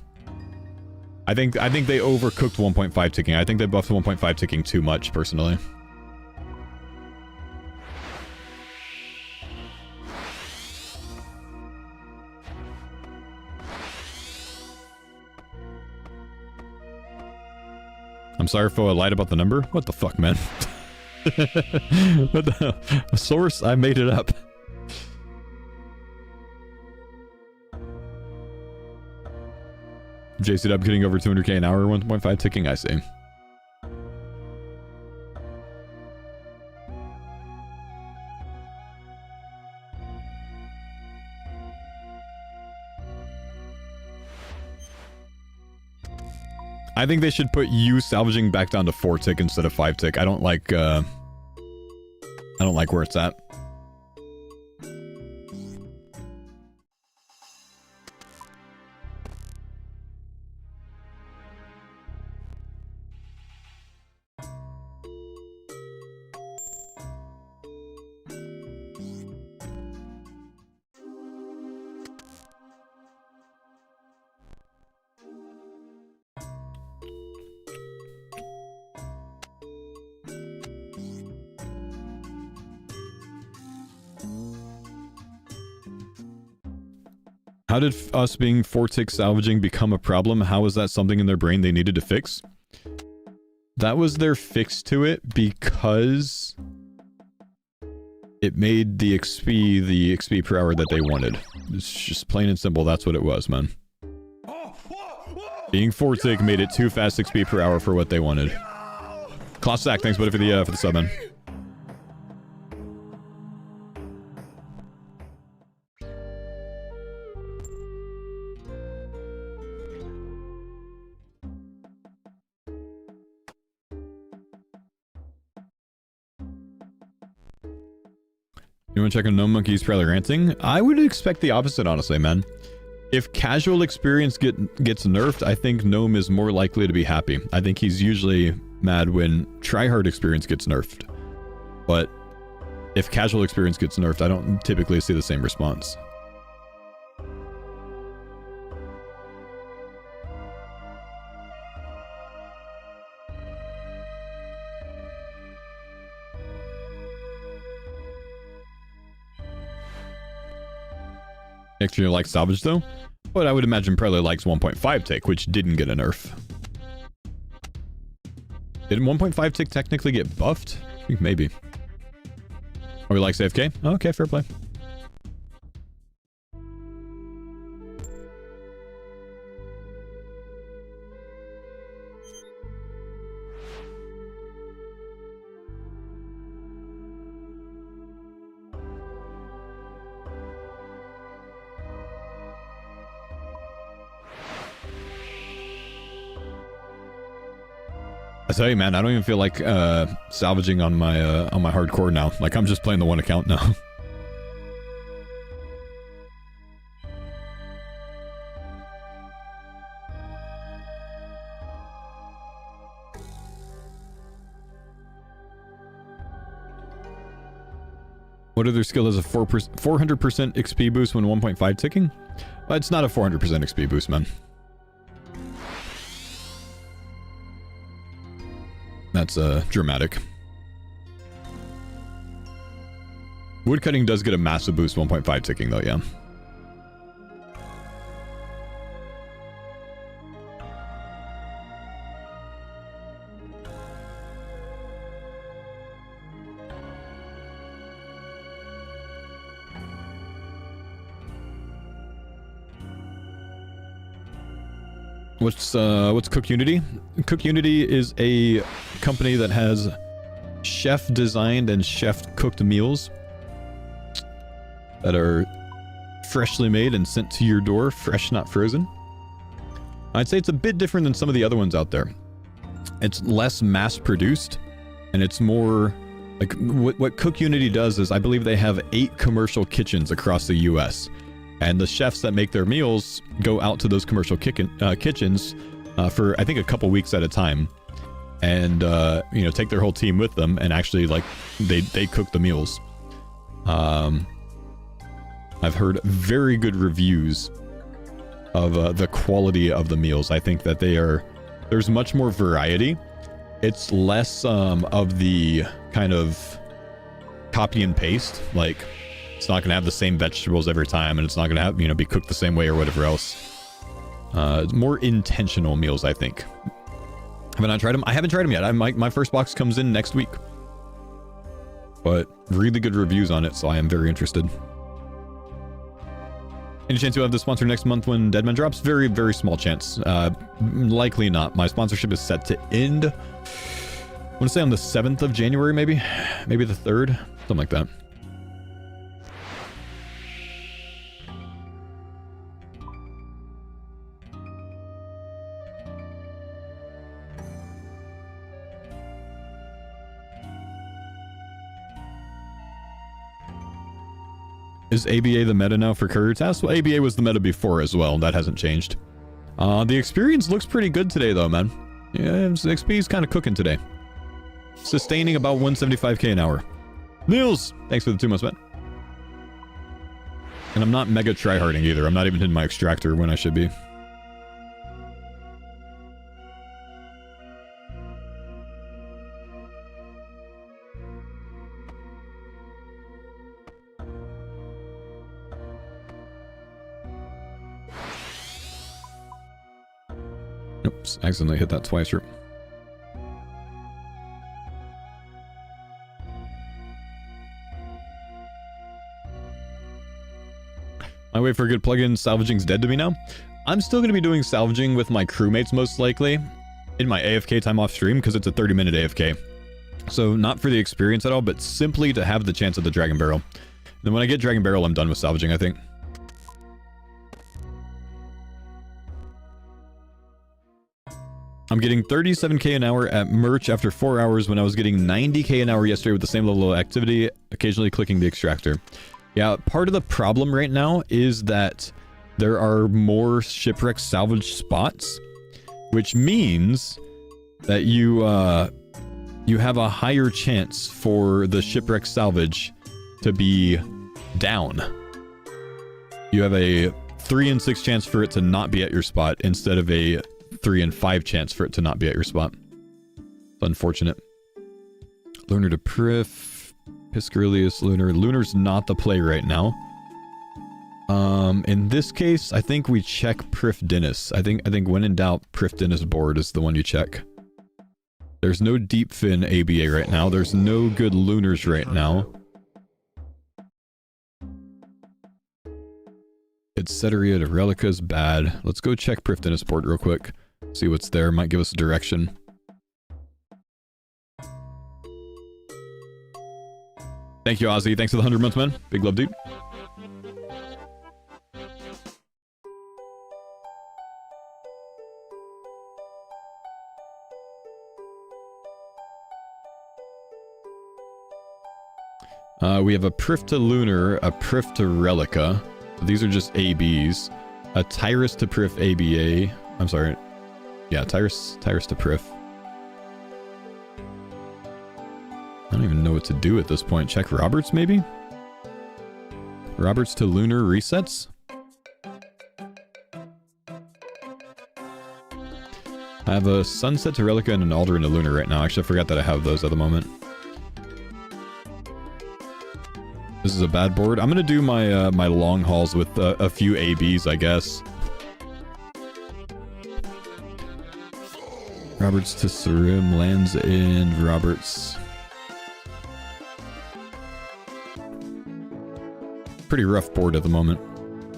I think they overcooked 1.5 ticking. I think they buffed 1.5 ticking too much, personally. I'm sorry, Faux, I lied about the number. What the fuck, man? What the a source? I made it up. JC up getting over 200k an hour, 1.5 ticking, I see. I think they should put you salvaging back down to 4 tick instead of 5 tick. I don't like where it's at. How did us being 4 tick salvaging become a problem? How was that something in their brain they needed to fix? That was their fix to it because it made the XP per hour that they wanted. It's just plain and simple, that's what it was, man. Being 4 tick made it too fast XP per hour for what they wanted. Claw Stack, thanks buddy for the sub, man. You want to check on Gnome Monkey's probably ranting? I would expect the opposite, honestly, man. If casual experience gets nerfed, I think Gnome is more likely to be happy. I think he's usually mad when tryhard experience gets nerfed. But if casual experience gets nerfed, I don't typically see the same response. Extra like salvage though, but I would imagine probably likes 1.5 tick, which didn't get a nerf. Did 1.5 tick technically get buffed? I think maybe. Or we like AFK? Okay, fair play. I tell you, man, I don't even feel like salvaging on my hardcore now. Like, I'm just playing the one account now. What other skill has a 400% XP boost when 1.5 ticking? It's not a 400% XP boost, man. That's dramatic. Woodcutting does get a massive boost 1.5 ticking though, yeah. What's CookUnity? CookUnity is a company that has chef designed and chef cooked meals that are freshly made and sent to your door, fresh, not frozen. I'd say it's a bit different than some of the other ones out there. It's less mass produced and it's more like what CookUnity does is I believe they have 8 commercial kitchens across the US. And the chefs that make their meals go out to those commercial kitchens, for I think a couple weeks at a time, and you know, take their whole team with them, and actually like they cook the meals. I've heard very good reviews of the quality of the meals. I think that there's much more variety. It's less of the kind of copy and paste, like it's not gonna have the same vegetables every time, and it's not gonna have, you know, be cooked the same way or whatever else. More intentional meals, I think. Have I not tried them? I haven't tried them yet. My first box comes in next week, but really good reviews on it, so I am very interested. Any chance you'll have the sponsor next month when Deadman drops? Very, very small chance. Likely not. My sponsorship is set to end, I want to say on the 7th of January, maybe? Maybe the 3rd? Something like that. Is ABA the meta now for courier tasks? Well, ABA was the meta before as well. That hasn't changed. The experience looks pretty good today, though, man. Yeah, XP is kind of cooking today. Sustaining about 175k an hour. Niels, thanks for the 2 months, man. And I'm not mega tryharding either. I'm not even hitting my extractor when I should be. Oops, accidentally hit that twice. I wait for a good plugin. Salvaging's dead to me now. I'm still going to be doing salvaging with my crewmates most likely in my AFK time off stream, because it's a 30-minute AFK. So not for the experience at all, but simply to have the chance at the Dragon Barrel. And then when I get Dragon Barrel, I'm done with salvaging, I think. I'm getting 37k an hour at merch after 4 hours when I was getting 90k an hour yesterday with the same level of activity, occasionally clicking the extractor. Yeah, part of the problem right now is that there are more shipwreck salvage spots, which means that you have a higher chance for the shipwreck salvage to be down. You have a 3 in 6 chance for it to not be at your spot instead of a 3 in 5 chance for it to not be at your spot. It's unfortunate. Lunar to Prif. Piscurlius Lunar. Lunar's not the play right now. In this case, I think we check Prif Dennis. I think when in doubt, Prif Dennis board is the one you check. There's no deep fin ABA right now. There's no good Lunars right now. Etcetera to Relica's bad. Let's go check Prif Dennis board real quick. See what's there. Might give us a direction. Thank you, Ozzy. Thanks for the 100 months, man. Big love, dude. We have a Prif to Lunar, a Prif to Relica. These are just ABs. A Tyrus to Prif ABA. I'm sorry. Yeah, Tyrus to Prif. I don't even know what to do at this point. Check Roberts, maybe? Roberts to Lunar resets? I have a Sunset to Relica and an Alderan to Lunar right now. Actually, I forgot that I have those at the moment. This is a bad board. I'm gonna do my my long hauls with a few ABs, I guess. Roberts to Sarim lands in Roberts. Pretty rough board at the moment.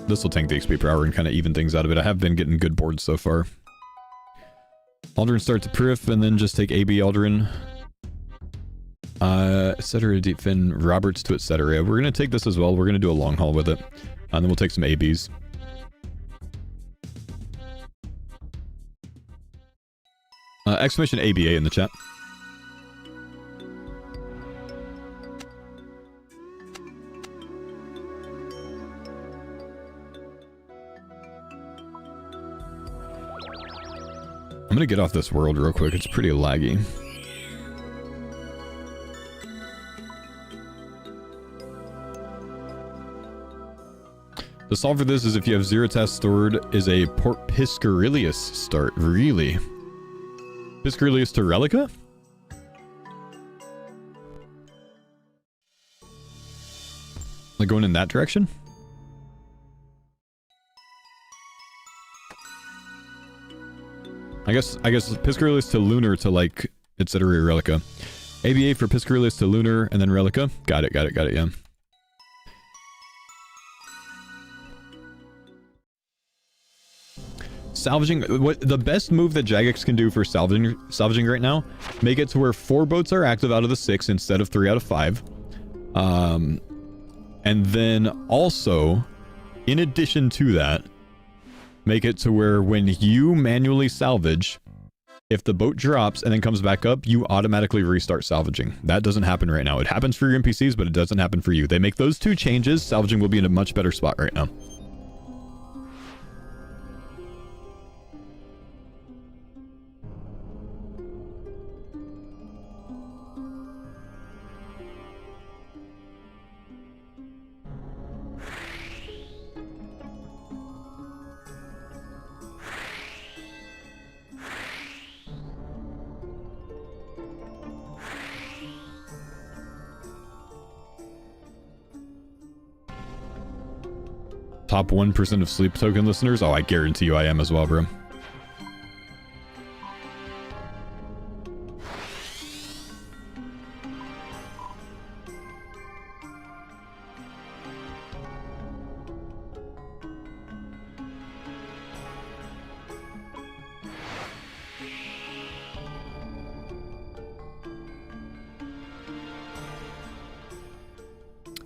This will tank the XP per hour and kind of even things out of it. I have been getting good boards so far. Alderan start to Prif and then just take AB Alderan. Etc. Deep Fin, Roberts to etc. We're going to take this as well. We're going to do a long haul with it. And then we'll take some ABs. Exclamation ABA in the chat. I'm gonna get off this world real quick. It's pretty laggy. The solve for this is if you have 0 tasks stored is a Port Piscarilius start. Really? Piscarilius to Relica? Like going in that direction? I guess Piscarilius to Lunar to like etc. Relica. ABA for Piscarilius to Lunar and then Relica. Got it, yeah. Salvaging, what the best move that Jagex can do for salvaging right now, make it to where 4 boats are active out of the 6 instead of 3 out of 5. And then also, in addition to that, make it to where when you manually salvage, if the boat drops and then comes back up, you automatically restart salvaging. That doesn't happen right now. It happens for your NPCs, but it doesn't happen for you. They make those 2 changes, salvaging will be in a much better spot right now. Top 1% of sleep token listeners? Oh, I guarantee you I am as well, bro.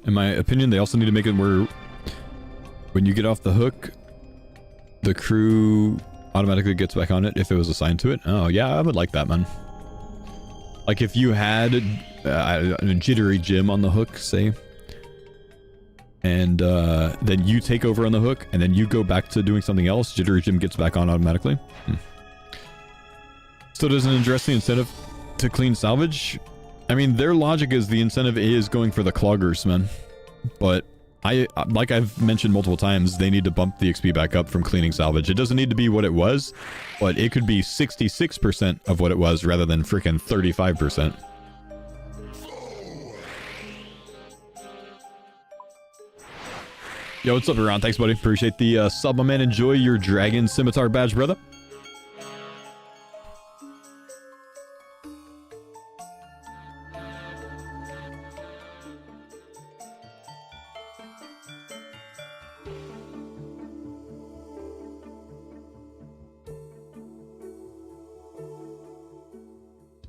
In my opinion, they also need to make it where when you get off the hook, the crew automatically gets back on it if it was assigned to it. Oh, yeah, I would like that, man. Like if you had a jittery Jim on the hook, say, and then you take over on the hook, and then you go back to doing something else, jittery Jim gets back on automatically. So does it address the incentive to clean salvage? I mean, their logic is the incentive is going for the cloggers, man. But like I've mentioned multiple times, they need to bump the XP back up from cleaning salvage. It doesn't need to be what it was, but it could be 66% of what it was rather than freaking 35%. Yo, what's up, Aaron? Thanks, buddy. Appreciate the sub, my man. Enjoy your Dragon Scimitar badge, brother.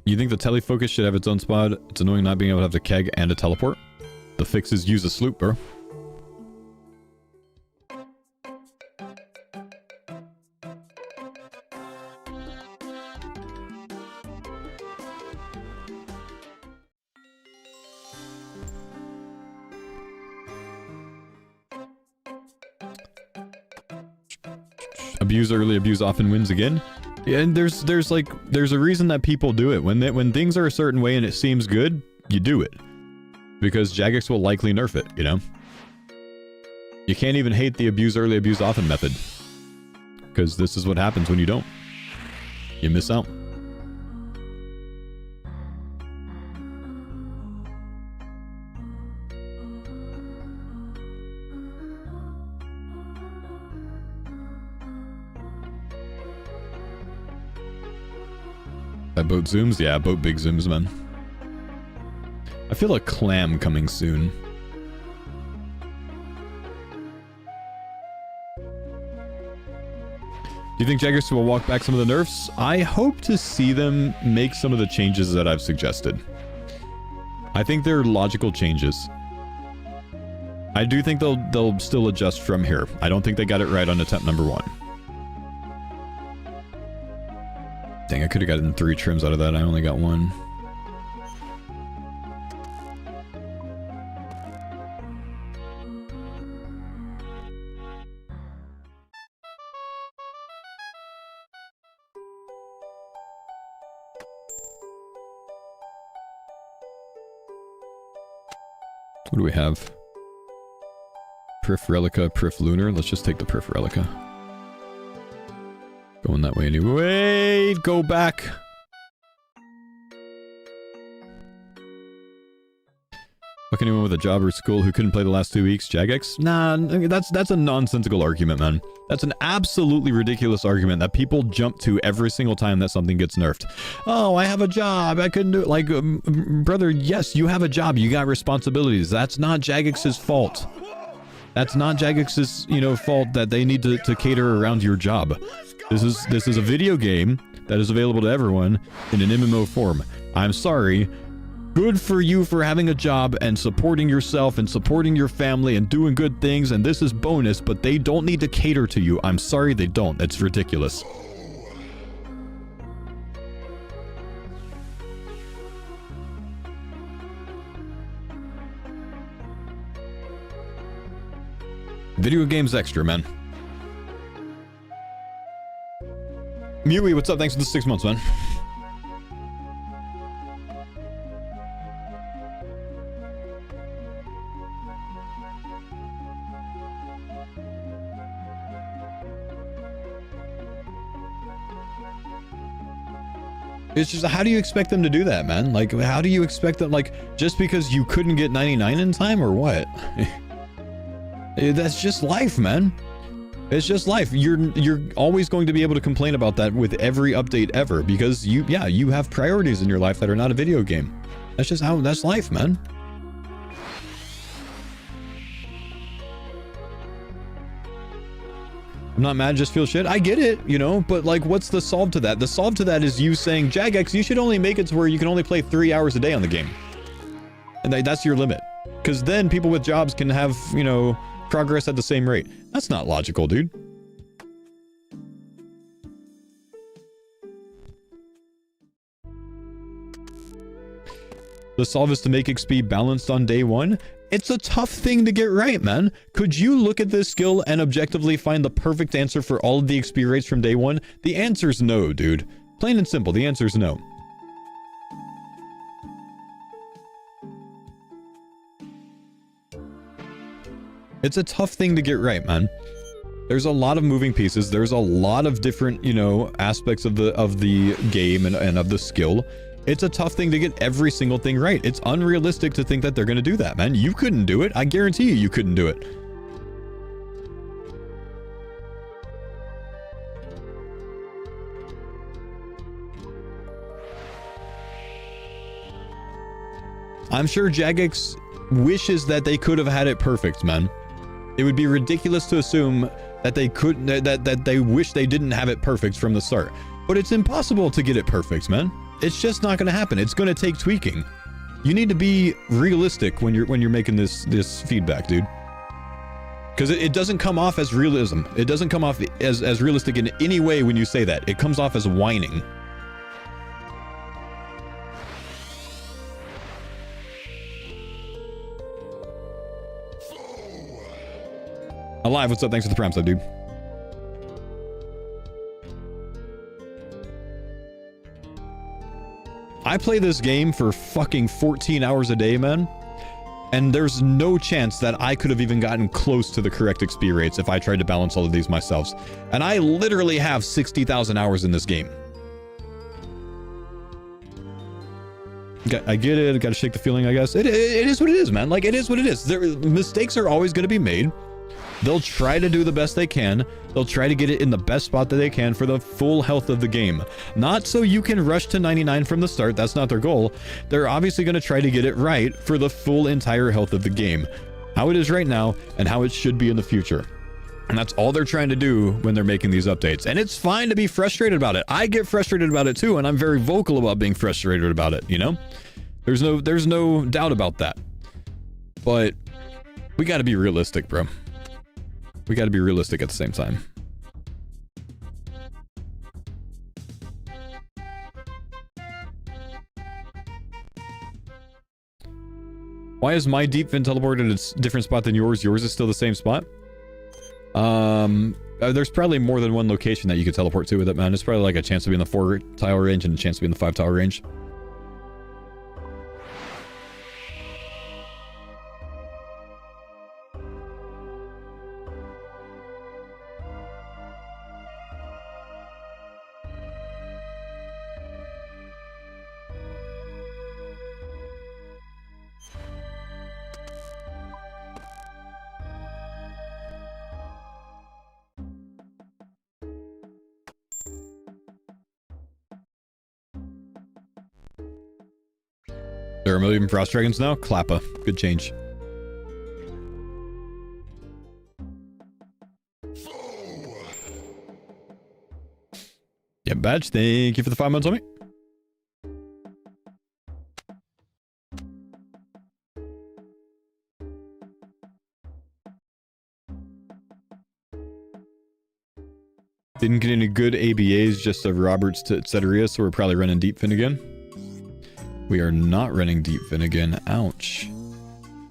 You think the telefocus should have its own spot? It's annoying not being able to have the keg and a teleport. The fix is use a sloop, bro. Abuse early, abuse often wins again. Yeah, and there's a reason that people do it. When things are a certain way and it seems good, you do it. Because Jagex will likely nerf it, you know? You can't even hate the abuse early, abuse often method. Because this is what happens when you don't. You miss out. That boat zooms? Yeah, boat big zooms, man. I feel a clam coming soon. Do you think Jagex will walk back some of the nerfs? I hope to see them make some of the changes that I've suggested. I think they're logical changes. I do think they'll still adjust from here. I don't think they got it right on attempt number 1. Dang, I could have gotten 3 trims out of that. I only got 1. What do we have? Perf Relica, Perf Lunar. Let's just take the Perf Relica. Going that way anyway. Go back. Fuck anyone with a job or school who couldn't play the last 2 weeks. Jagex? Nah, that's a nonsensical argument, man. That's an absolutely ridiculous argument that people jump to every single time that something gets nerfed. Oh, I have a job. I couldn't do it. Like, brother, yes, you have a job. You got responsibilities. That's not Jagex's fault. That's not Jagex's, you know, fault that they need to cater around your job. This is a video game that is available to everyone in an MMO form. I'm sorry. Good for you for having a job and supporting yourself and supporting your family and doing good things, and this is bonus, but they don't need to cater to you. I'm sorry they don't. It's ridiculous. Video games extra, man. Mewy, what's up? Thanks for the 6 months, man. It's just, how do you expect them to do that, man? Like, how do you expect them, like, just because you couldn't get 99 in time or what? That's just life, man. It's just life. You're always going to be able to complain about that with every update ever because you have priorities in your life that are not a video game. That's just how, that's life, man. I'm not mad, just feel shit. I get it, you know, but like, what's the solve to that? The solve to that is you saying, Jagex, you should only make it to where you can only play 3 hours a day on the game. And that's your limit. Because then people with jobs can have, you know, progress at the same rate. That's not logical, dude. The solve is to make XP balanced on day one. It's a tough thing to get right, man. Could you look at this skill and objectively find the perfect answer for all of the XP rates from day one? The answer's no, dude. Plain and simple, the answer's no. It's a tough thing to get right, man. There's a lot of moving pieces. There's a lot of different, you know, aspects of the game and of the skill. It's a tough thing to get every single thing right. It's unrealistic to think that they're going to do that, man. You couldn't do it. I guarantee you couldn't do it. I'm sure Jagex wishes that they could have had it perfect, man. It would be ridiculous to assume that they couldn't, that they wish they didn't have it perfect from the start. But it's impossible to get it perfect, man. It's just not going to happen. It's going to take tweaking. You need to be realistic when you're making this feedback, dude. Because it doesn't come off as realism. It doesn't come off as realistic in any way when you say that. It comes off as whining. Alive, what's up? Thanks for the prime sub, dude. I play this game for fucking 14 hours a day, man. And there's no chance that I could have even gotten close to the correct XP rates if I tried to balance all of these myself. And I literally have 60,000 hours in this game. I get it. I gotta shake the feeling, I guess. It is what it is, man. Like, it is what it is. Mistakes are always going to be made. They'll try to do the best they can. They'll try to get it in the best spot that they can for the full health of the game. Not so you can rush to 99 from the start. That's not their goal. They're obviously going to try to get it right for the full entire health of the game. How it is right now and how it should be in the future. And that's all they're trying to do when they're making these updates. And it's fine to be frustrated about it. I get frustrated about it too, and I'm very vocal about being frustrated about it, you know? There's no doubt about that. But we got to be realistic, bro. We got to be realistic at the same time. Why is my deep fin teleported at a different spot than yours? Yours is still the same spot? There's probably more than one location that you could teleport to with it, man. It's probably like a chance to be in the 4 tile range and a chance to be in the 5 tile range. There are a million Frost Dragons now? Klappa. Good change. Yeah, Badge, thank you for the 5 months on me. Didn't get any good ABAs, just of Roberts to etc. So we're probably running Deep Fin again. We are not running Deep Fin again. Ouch.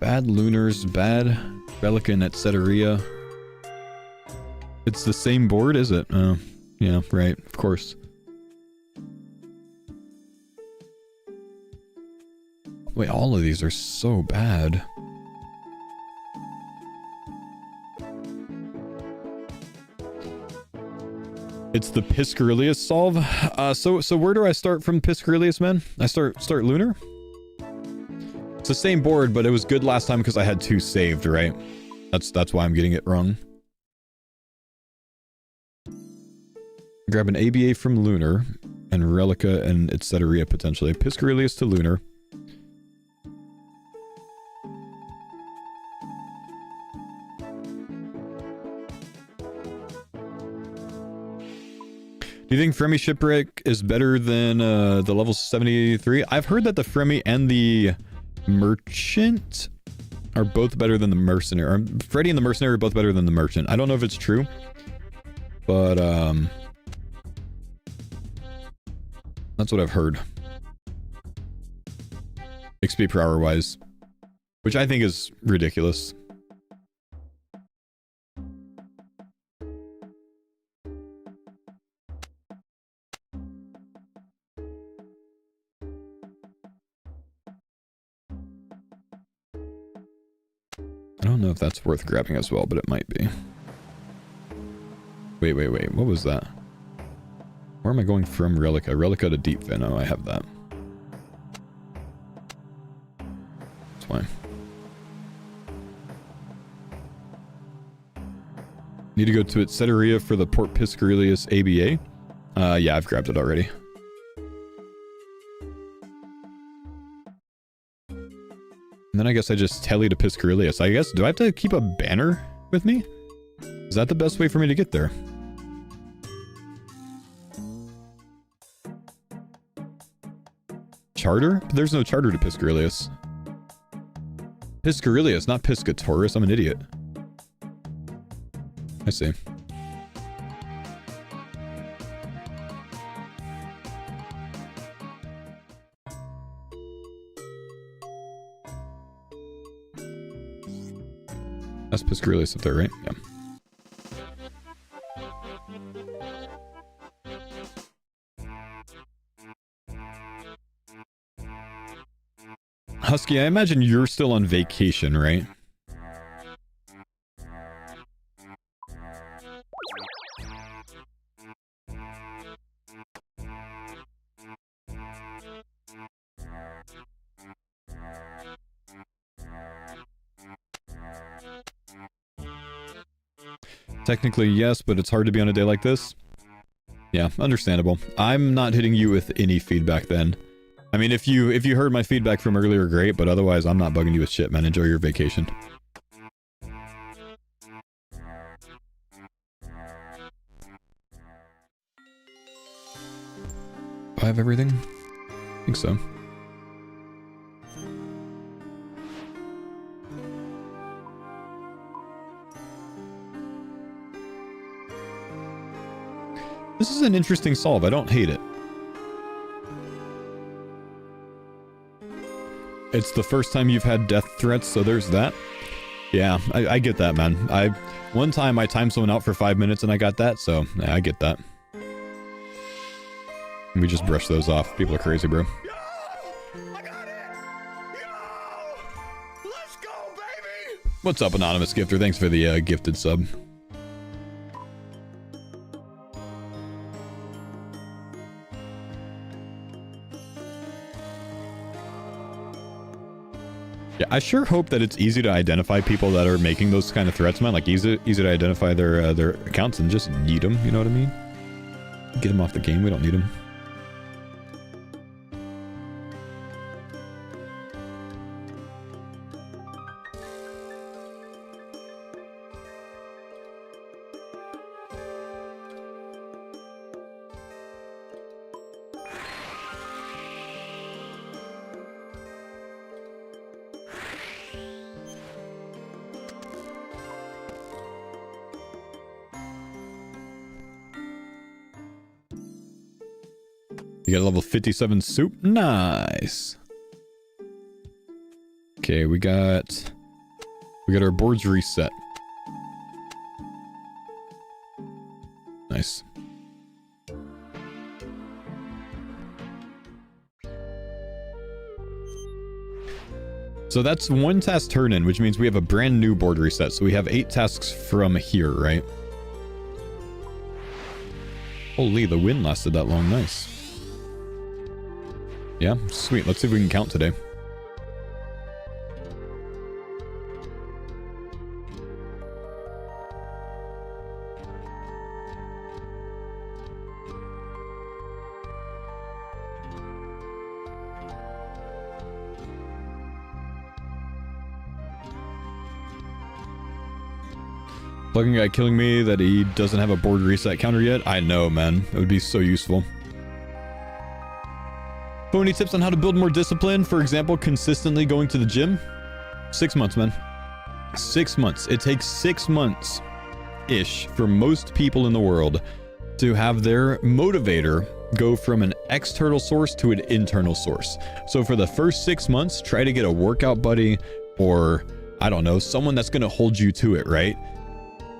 Bad Lunars, bad Relica and etc. It's the same board, is it? Yeah, right. Of course. Wait, all of these are so bad. It's the Piscarilius solve. So where do I start from Piscarilius, man? I start Lunar? It's the same board, but it was good last time because I had 2 saved, right? That's why I'm getting it wrong. Grab an ABA from Lunar and Relica and etc. potentially. Piscarilius to Lunar. Do you think Fremi Shipwreck is better than the level 73? I've heard that the Fremi and the Merchant are both better than the Mercenary. Freddy and the Mercenary are both better than the Merchant. I don't know if it's true, but that's what I've heard. XP per hour wise, which I think is ridiculous. I don't know if that's worth grabbing as well, but it might be. Wait. What was that? Where am I going from Relica? Relica to Deep Fin. Oh, I have that. That's fine. Need to go to Etceteria for the Port Piscarilius ABA. Yeah, I've grabbed it already. And then I guess I just tele to Piscarilius. I guess, do I have to keep a banner with me? Is that the best way for me to get there? Charter? But there's no charter to Piscarilius. Piscarilius, not Piscatorus. I'm an idiot. I see. That's Piscarilius up there, right? Yeah. Husky, I imagine you're still on vacation, right? Technically, yes, but it's hard to be on a day like this. Yeah, understandable. I'm not hitting you with any feedback then. I mean, if you heard my feedback from earlier, great, but otherwise, I'm not bugging you with shit, man. Enjoy your vacation. Do I have everything? I think so. This is an interesting solve. I don't hate it. It's the first time you've had death threats, so there's that. Yeah, I get that, man. One time I timed someone out for 5 minutes and I got that, so yeah, I get that. We just brush those off. People are crazy, bro. Yo! I got it! Yo! Let's go, baby! What's up, Anonymous Gifter? Thanks for the gifted sub. Yeah, I sure hope that it's easy to identify people that are making those kind of threats, man. Like, easy to identify their accounts and just yeet them, you know what I mean? Get them off the game, we don't need them. You got a level 57 soup. Nice. Okay, we got our boards reset. Nice. So that's one task turn in, which means we have a brand new board reset. So we have 8 tasks from here, right? Holy, the wind lasted that long. Nice. Yeah, sweet. Let's see if we can count today. Fucking guy killing me that he doesn't have a board reset counter yet. I know, man. It would be so useful. But any tips on how to build more discipline? For example, consistently going to the gym? 6 months, man. 6 months. It takes 6 months-ish for most people in the world to have their motivator go from an external source to an internal source. So for the first 6 months, try to get a workout buddy or, I don't know, someone that's going to hold you to it, right?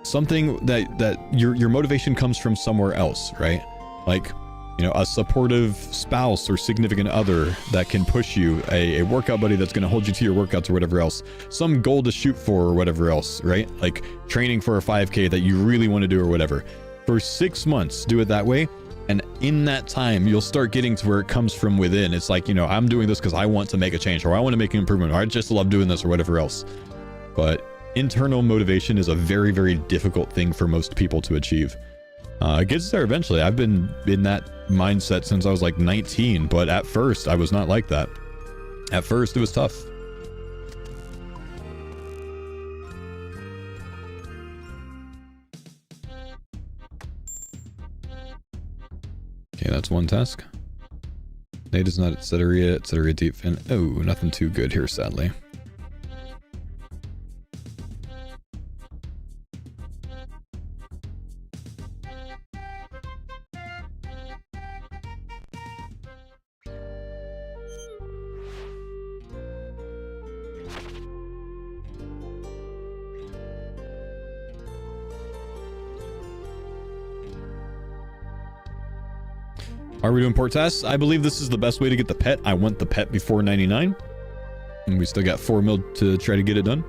Something that your motivation comes from somewhere else, right? Like, you know, a supportive spouse or significant other that can push you, a workout buddy that's going to hold you to your workouts or whatever else, some goal to shoot for or whatever else, right? Like training for a 5K that you really want to do or whatever. For 6 months, do it that way. And in that time, you'll start getting to where it comes from within. It's like, you know, I'm doing this because I want to make a change, or I want to make an improvement, or I just love doing this or whatever else. But internal motivation is a very, very difficult thing for most people to achieve. It gets there eventually. I've been in that mindset since I was like 19, but at first I was not like that. At first it was tough. Okay, that's one task. Nate is not at Cetera deep fin. Oh, nothing too good here, sadly. Are we doing port tests? I believe this is the best way to get the pet. I want the pet before 99. And we still got 4 mil to try to get it done.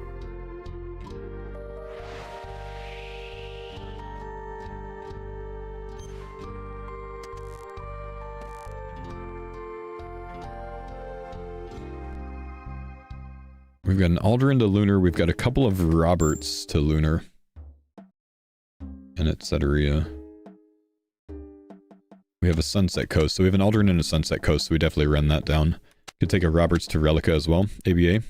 We've got an Alderan to Lunar. We've got a couple of Roberts to Lunar. And et cetera. We have a Sunset Coast, so we have an Alderan and a Sunset Coast, so we definitely run that down. Could take a Roberts to Relica as well, ABA.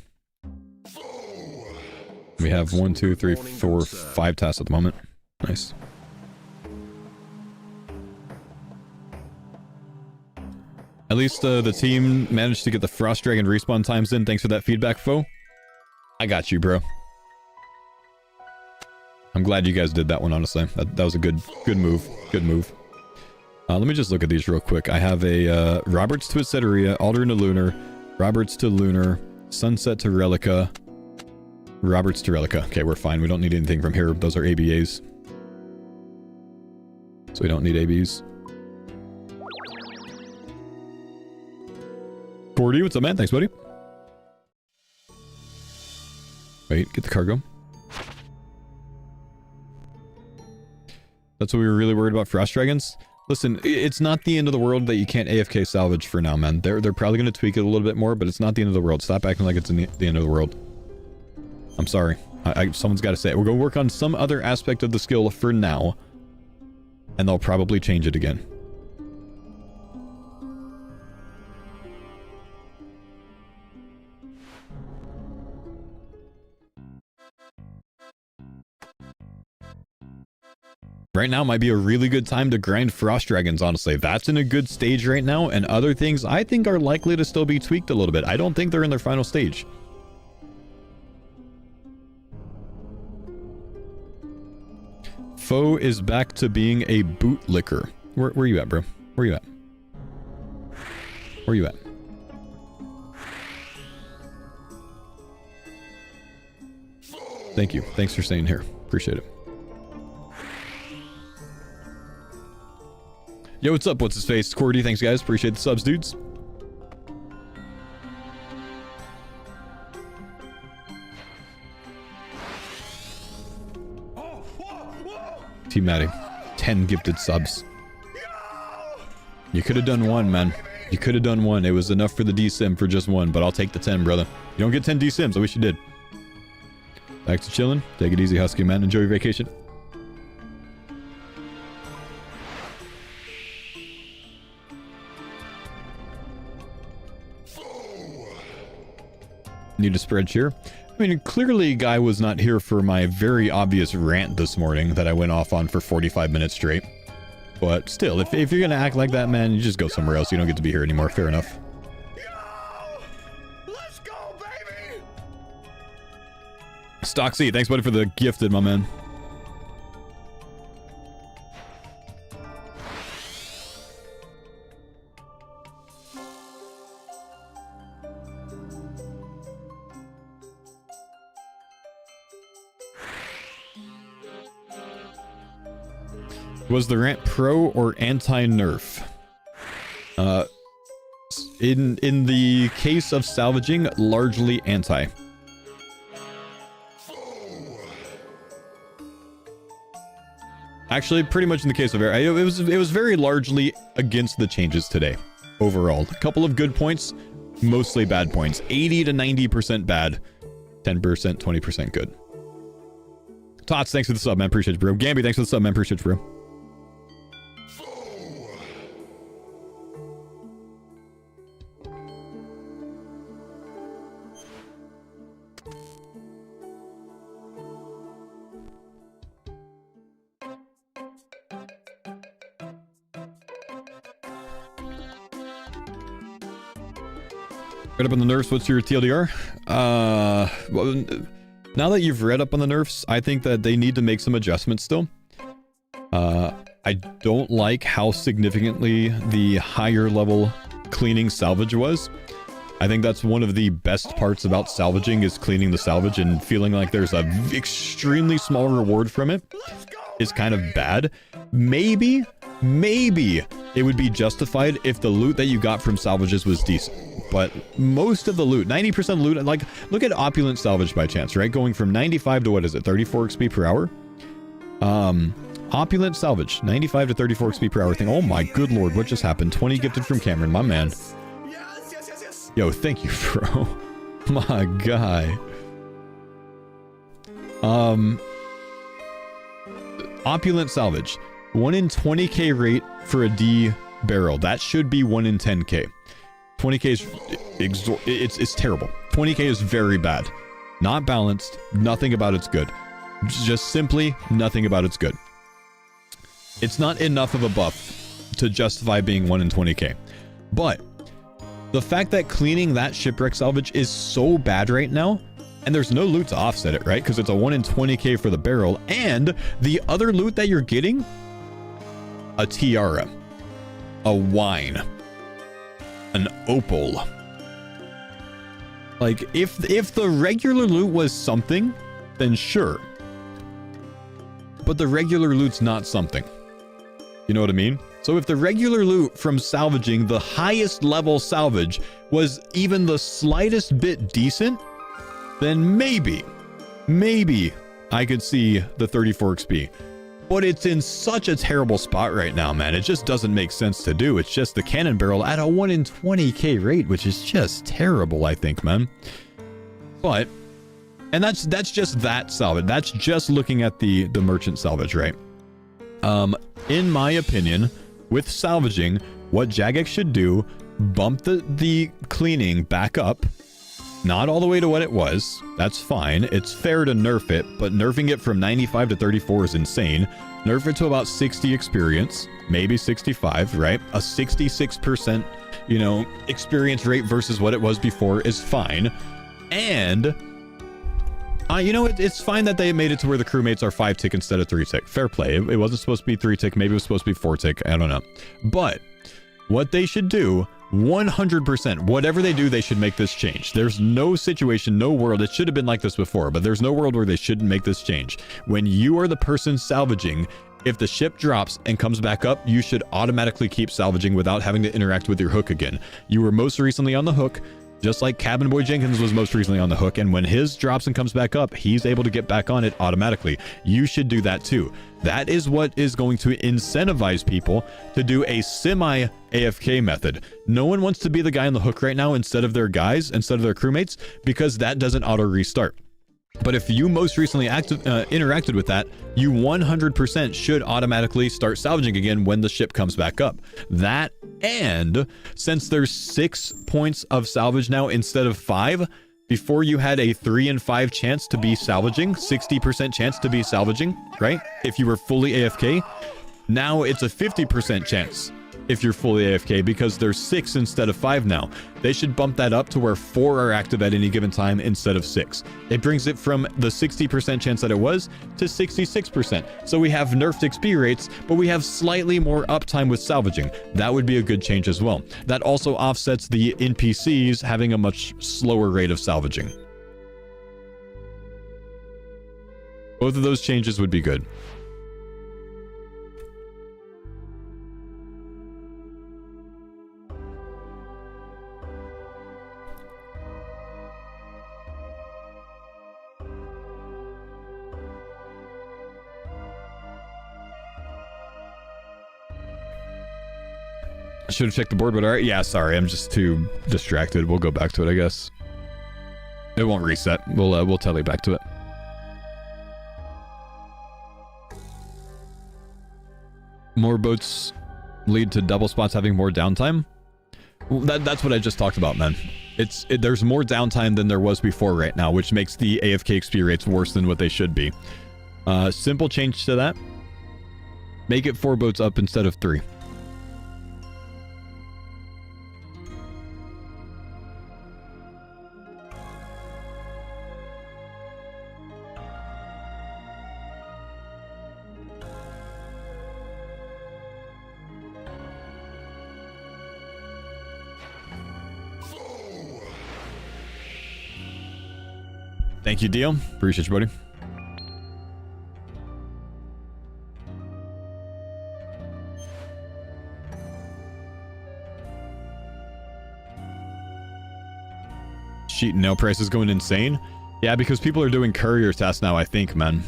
We have 1, 2, 3, 4, 5 tasks at the moment. Nice. At least the team managed to get the Frost Dragon respawn times in. Thanks for that feedback, Faux. I got you, bro. I'm glad you guys did that one, honestly. That was a good move. Good move. Let me just look at these real quick. I have a Roberts to Aceteria, Alderan to Lunar, Roberts to Lunar, Sunset to Relica, Roberts to Relica. Okay, we're fine. We don't need anything from here. Those are ABAs. So we don't need ABs. Cordy, what's up, man? Thanks, buddy. Wait, get the cargo. That's what we were really worried about, Frost Dragons? Listen, it's not the end of the world that you can't AFK salvage for now, man. They're probably going to tweak it a little bit more, but it's not the end of the world. Stop acting like it's the end of the world. I'm sorry. Someone's got to say it. We're going to work on some other aspect of the skill for now, and they'll probably change it again. Right now might be a really good time to grind Frost Dragons, honestly. That's in a good stage right now, and other things I think are likely to still be tweaked a little bit. I don't think they're in their final stage. Faux is back to being a bootlicker. Where you at, bro? Where you at? Where you at? Thank you. Thanks for staying here. Appreciate it. Yo, what's up? What's his face? Cordy, thanks guys. Appreciate the subs, dudes. Team Maddie, 10 gifted subs. You could have done one, man. You could have done one. It was enough for the D-Sim for just one, but I'll take the 10, brother. You don't get 10 D-Sims. I wish you did. Back to chilling. Take it easy, Husky, man. Enjoy your vacation. Need a spread cheer. I mean, clearly Guy was not here for my very obvious rant this morning that I went off on for 45 minutes straight. But still, if you're gonna act like that, man, you just go somewhere else. You don't get to be here anymore. Fair enough. Let's go, baby! Stocksy, thanks buddy for the gifted, my man. Was the rant pro or anti-nerf? In the case of salvaging, largely anti. Actually, pretty much in the case of it was very largely against the changes today. Overall, a couple of good points, mostly bad points. 80 to 90% bad, 10%, 20% good. Tots, thanks for the sub, man. Appreciate you, bro. Gamby, thanks for the sub, man. Appreciate you, bro. Read up on the nerfs, what's your TLDR? Well, now that you've read up on the nerfs, I think that they need to make some adjustments still. I don't like how significantly the higher level cleaning salvage was. I think that's one of the best parts about salvaging is cleaning the salvage and feeling like there's a extremely small reward from it is kind of bad. Maybe it would be justified if the loot that you got from salvages was decent. But most of the loot, 90% loot, like, look at opulent salvage by chance, right? Going from 95 to what is it, 34 XP per hour? Opulent salvage, 95 to 34 XP per hour thing. Oh my good lord, what just happened? 20 gifted from Cameron, my man. Yes. Yo, thank you, bro. My guy. Opulent salvage. 1 in 20k rate for a D barrel. That should be 1 in 10k. 20k is it's terrible. 20k is very bad. Not balanced. Nothing about it's good. Just simply nothing about it's good. It's not enough of a buff to justify being 1 in 20k. But the fact that cleaning that shipwreck salvage is so bad right now, and there's no loot to offset it, right? Because it's a 1 in 20k for the barrel, and the other loot that you're getting, a tiara, a wine, an opal. Like, if the regular loot was something, then sure. But the regular loot's not something. You know what I mean? So if the regular loot from salvaging, the highest level salvage, was even the slightest bit decent, then maybe I could see the 34 XP. But it's in such a terrible spot right now, man. It just doesn't make sense to do. It's just the cannon barrel at a 1 in 20k rate, which is just terrible, I think, man. But, and that's just that salvage. That's just looking at the merchant salvage, right? In my opinion, with salvaging, what Jagex should do, bump the cleaning back up. Not all the way to what it was. That's fine. It's fair to nerf it, but nerfing it from 95 to 34 is insane. Nerf it to about 60 experience, maybe 65, right? A 66%, you know, experience rate versus what it was before is fine. And, you know, it's fine that they made it to where the crewmates are 5-tick instead of 3-tick. Fair play. It wasn't supposed to be 3-tick. Maybe it was supposed to be 4-tick. I don't know. But what they should do 100%. Whatever they do, they should make this change. There's no situation, no world. It should have been like this before, but there's no world where they shouldn't make this change. When you are the person salvaging, if the ship drops and comes back up, you should automatically keep salvaging without having to interact with your hook again. You were most recently on the hook, just like Cabin Boy Jenkins was most recently on the hook, and when his drops and comes back up, he's able to get back on it automatically. You should do that too. That is what is going to incentivize people to do a semi-AFK method. No one wants to be the guy on the hook right now instead of their guys, instead of their crewmates, because that doesn't auto-restart. But if you most recently interacted with that, you 100% should automatically start salvaging again when the ship comes back up. That, and since there's 6 points of salvage now instead of 5, before you had a 3 in 5 chance to be salvaging, 60% chance to be salvaging, right? If you were fully AFK, now it's a 50% chance if you're fully AFK, because there's 6 instead of 5 now. They should bump that up to where 4 are active at any given time instead of 6. It brings it from the 60% chance that it was to 66%. So we have nerfed XP rates, but we have slightly more uptime with salvaging. That would be a good change as well. That also offsets the NPCs having a much slower rate of salvaging. Both of those changes would be good. Should have checked the board, but all right. Yeah, sorry, I'm just too distracted. We'll go back to it, I guess. It won't reset. We'll tally back to it. More boats lead to double spots having more downtime. Well, that's what I just talked about, man. There's more downtime than there was before right now, which makes the AFK XP rates worse than what they should be. Simple change to that. Make it 4 boats up instead of 3. Thank you, Dio. Appreciate you, buddy. Sheet and nail prices going insane. Yeah, because people are doing courier tasks now, I think, man.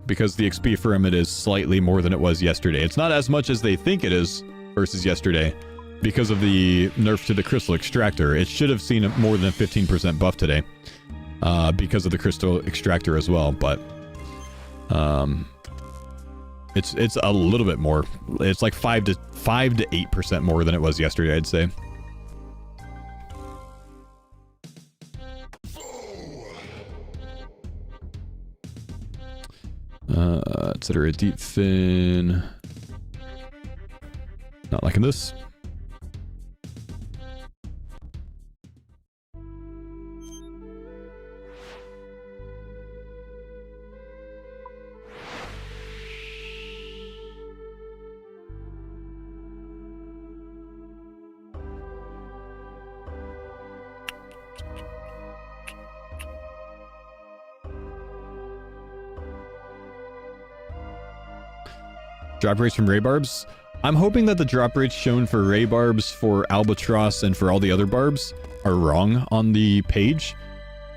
Because the XP for him, it is slightly more than it was yesterday. It's not as much as they think it is versus yesterday because of the nerf to the crystal extractor. It should have seen more than a 15% buff today. Because of the crystal extractor as well, but it's a little bit more. It's like 5 to 8% more than it was yesterday, I'd say. Consider a deep fin. Not liking this. Drop rates from ray barbs. I'm hoping that the drop rates shown for ray barbs, for albatross, and for all the other barbs are wrong on the page.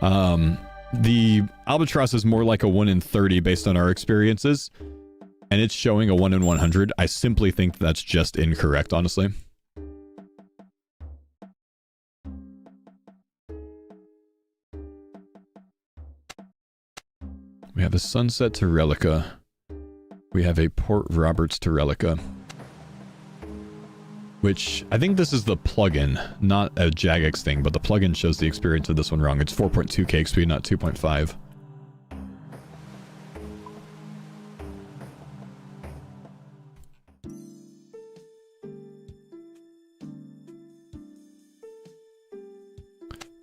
The albatross is more like a 1 in 30 based on our experiences, and it's showing a 1 in 100. I simply think that's just incorrect, honestly. We have a Sunset to Relica. We have a Port Roberts to Relica. Which, I think this is the plugin, not a Jagex thing, but the plugin shows the experience of this one wrong. It's 4.2k XP, not 2.5.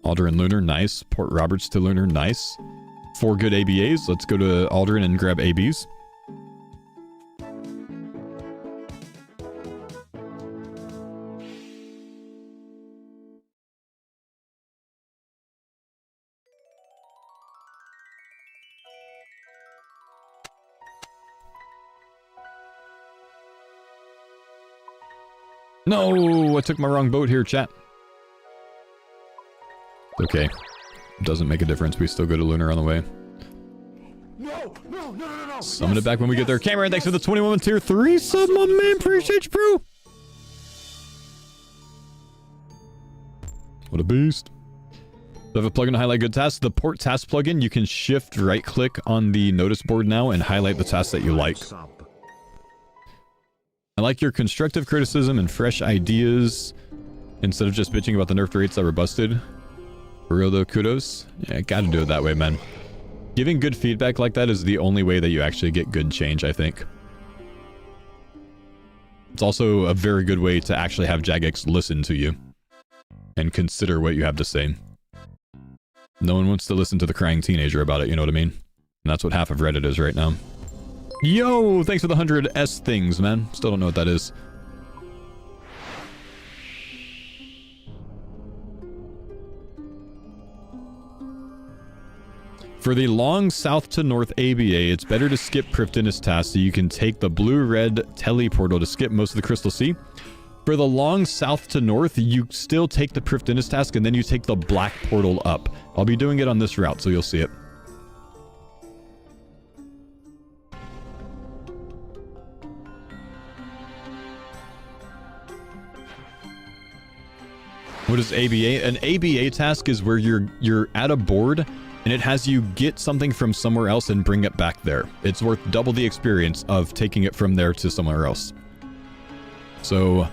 Aldrin Lunar, nice. Port Roberts to Lunar, nice. 4 good ABAs. Let's go to Aldrin and grab ABs. No, I took my wrong boat here, chat. Okay. Doesn't make a difference. We still go to Lunar on the way. No. Summon it back when we get there. Cameron, thanks for the 21 tier 3 sub, my man. Appreciate you, bro. What a beast. So I have a plugin to highlight good tasks. The port task plugin, you can shift right click on the notice board now and highlight the tasks that you like. I like your constructive criticism and fresh ideas instead of just bitching about the nerfed rates that were busted. For real though, kudos. Yeah, gotta do it that way, man. Giving good feedback like that is the only way that you actually get good change, I think. It's also a very good way to actually have Jagex listen to you and consider what you have to say. No one wants to listen to the crying teenager about it, you know what I mean? And that's what half of Reddit is right now. Yo, thanks for the 100 S things, man. Still don't know what that is. For the long south to north ABA, it's better to skip Prifdinus task so you can take the blue-red teleportal to skip most of the Crystal Sea. For the long south to north, you still take the Prifdinus task and then you take the black portal up. I'll be doing it on this route, so you'll see it. What is ABA? An ABA task is where you're at a board and it has you get something from somewhere else and bring it back there. It's worth double the experience of taking it from there to somewhere else. So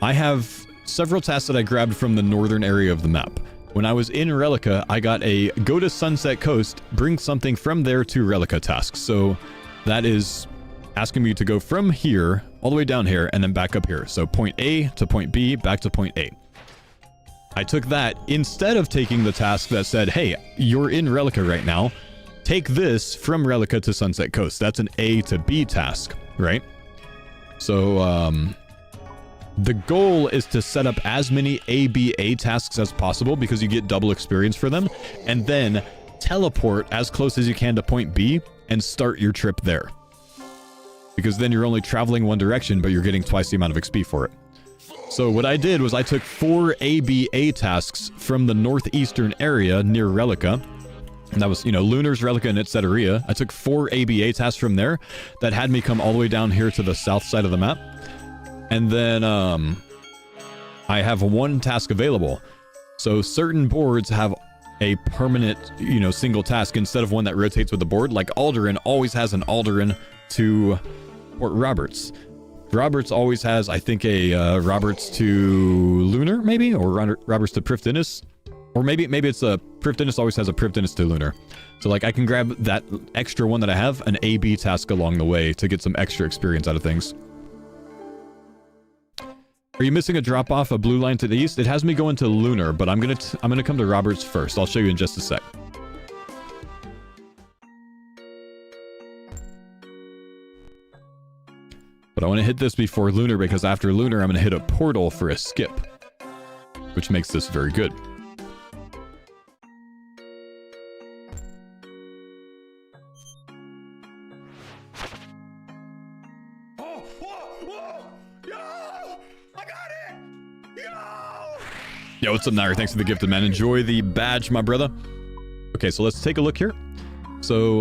I have several tasks that I grabbed from the northern area of the map. When I was in Relica, I got a go to Sunset Coast, bring something from there to Relica task. So that is asking me to go from here all the way down here and then back up here. So point A to point B, back to point A. I took that instead of taking the task that said, hey, you're in Relica right now. Take this from Relica to Sunset Coast. That's an A to B task, right? So, the goal is to set up as many ABA tasks as possible because you get double experience for them, and then teleport as close as you can to point B and start your trip there. Because then you're only traveling one direction, but you're getting twice the amount of XP for it. So what I did was I took 4 ABA tasks from the northeastern area near Relica. And that was, you know, Lunar's, Relica, and Etcetera. I took 4 ABA tasks from there that had me come all the way down here to the south side of the map. And then I have 1 task available. So certain boards have a permanent, you know, single task instead of one that rotates with the board. Like Alderaan always has an Alderaan to Port Roberts. Roberts always has, I think, a Roberts to Lunar, maybe? Or Roberts to Prifdinus? Or maybe it's a Prifdinus always has a Prifdinus to Lunar. So, like, I can grab that extra one that I have, an AB task along the way to get some extra experience out of things. Are you missing a drop-off, a blue line to the east? It has me going to Lunar, but I'm gonna come to Roberts first. I'll show you in just a sec. But I want to hit this before Lunar because after Lunar, I'm going to hit a portal for a skip, which makes this very good. Yo, what's up, Nair? Thanks for the gift, man. Enjoy the badge, my brother. Okay, so let's take a look here. So,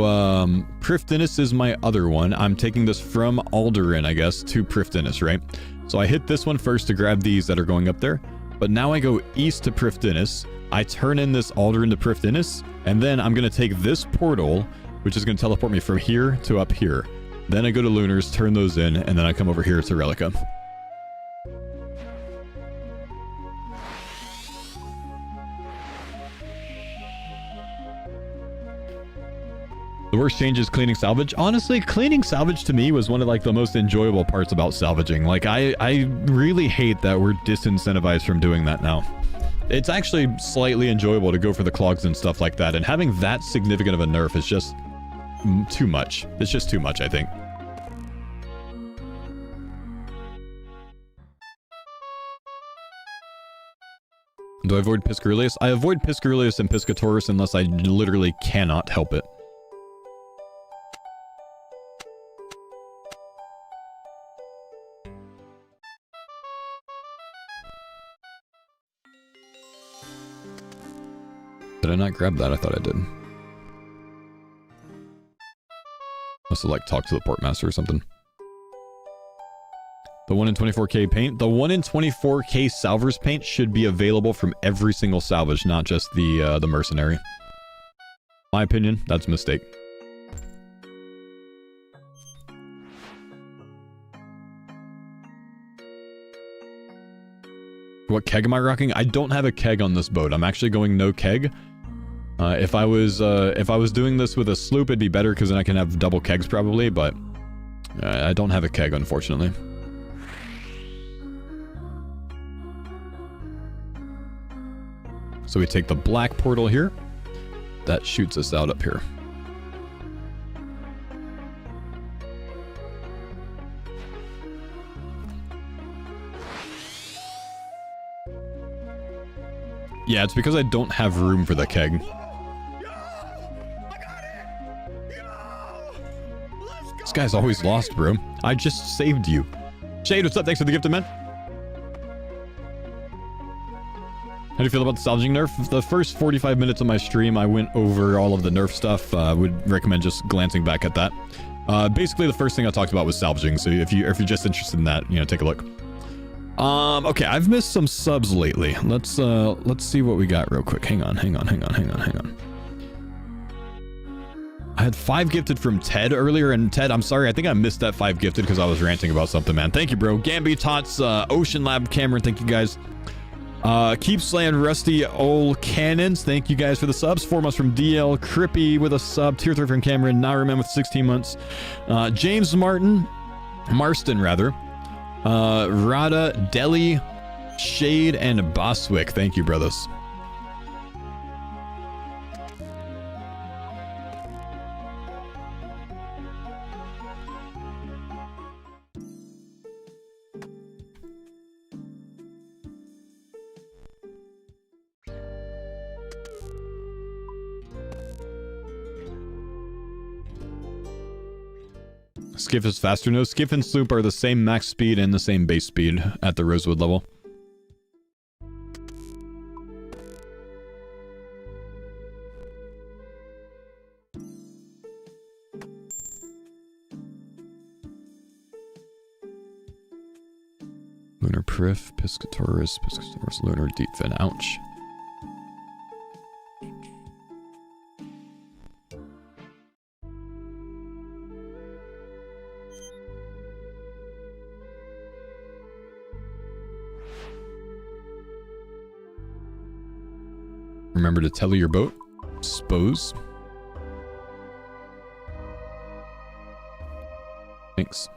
Prifdinus is my other one. I'm taking this from Alderaan, I guess, to Prifdinus, right? So I hit this one first to grab these that are going up there. But now I go east to Prifdinus. I turn in this Alderaan to Prifdinus. And then I'm going to take this portal, which is going to teleport me from here to up here. Then I go to Lunar's, turn those in, and then I come over here to Relica. The worst change is cleaning salvage. Honestly, cleaning salvage to me was one of like the most enjoyable parts about salvaging. Like I really hate that we're disincentivized from doing that now. It's actually slightly enjoyable to go for the clogs and stuff like that. And having that significant of a nerf is just too much. It's just too much, I think. Do I avoid Piscaruleus? I avoid Piscaruleus and Piscatorus unless I literally cannot help it. Did I not grab that? I thought I did. Must have like talked to the portmaster or something. The 1 in 24k paint. The 1 in 24k salvers paint should be available from every single salvage, not just the mercenary. My opinion, that's a mistake. What keg am I rocking? I don't have a keg on this boat. I'm actually going no keg. If I was doing this with a sloop, it'd be better because then I can have double kegs probably, but I don't have a keg, unfortunately. So we take the black portal here. That shoots us out up here. Yeah, it's because I don't have room for the keg. This guy's always lost, bro. I just saved you. Shade, what's up? Thanks for the gift, man. How do you feel about the salvaging nerf? The first 45 minutes of my stream, I went over all of the nerf stuff. Would recommend just glancing back at that. Basically, the first thing I talked about was salvaging. So if you're just interested in that, you know, take a look. Okay, I've missed some subs lately. Let's see what we got real quick. Hang on. I had 5 gifted from Ted earlier, and Ted, I'm sorry, I think I missed that 5 gifted because I was ranting about something, man. Thank you, bro. Gamby, Tots, Ocean Lab, Cameron, thank you guys. Keep slaying rusty old cannons. Thank you guys for the subs. 4 months from DL. Crippy with a sub. Tier 3 from Cameron. Naruman with 16 months. James Marston rather. Rada, Deli, Shade, and Boswick. Thank you, brothers. Skiff is faster. No, Skiff and Sloop are the same max speed and the same base speed at the Rosewood level. Lunar Priff, Piscatorus, Lunar Deep Fin. Ouch. Remember to tele your boat. Spose. Thanks.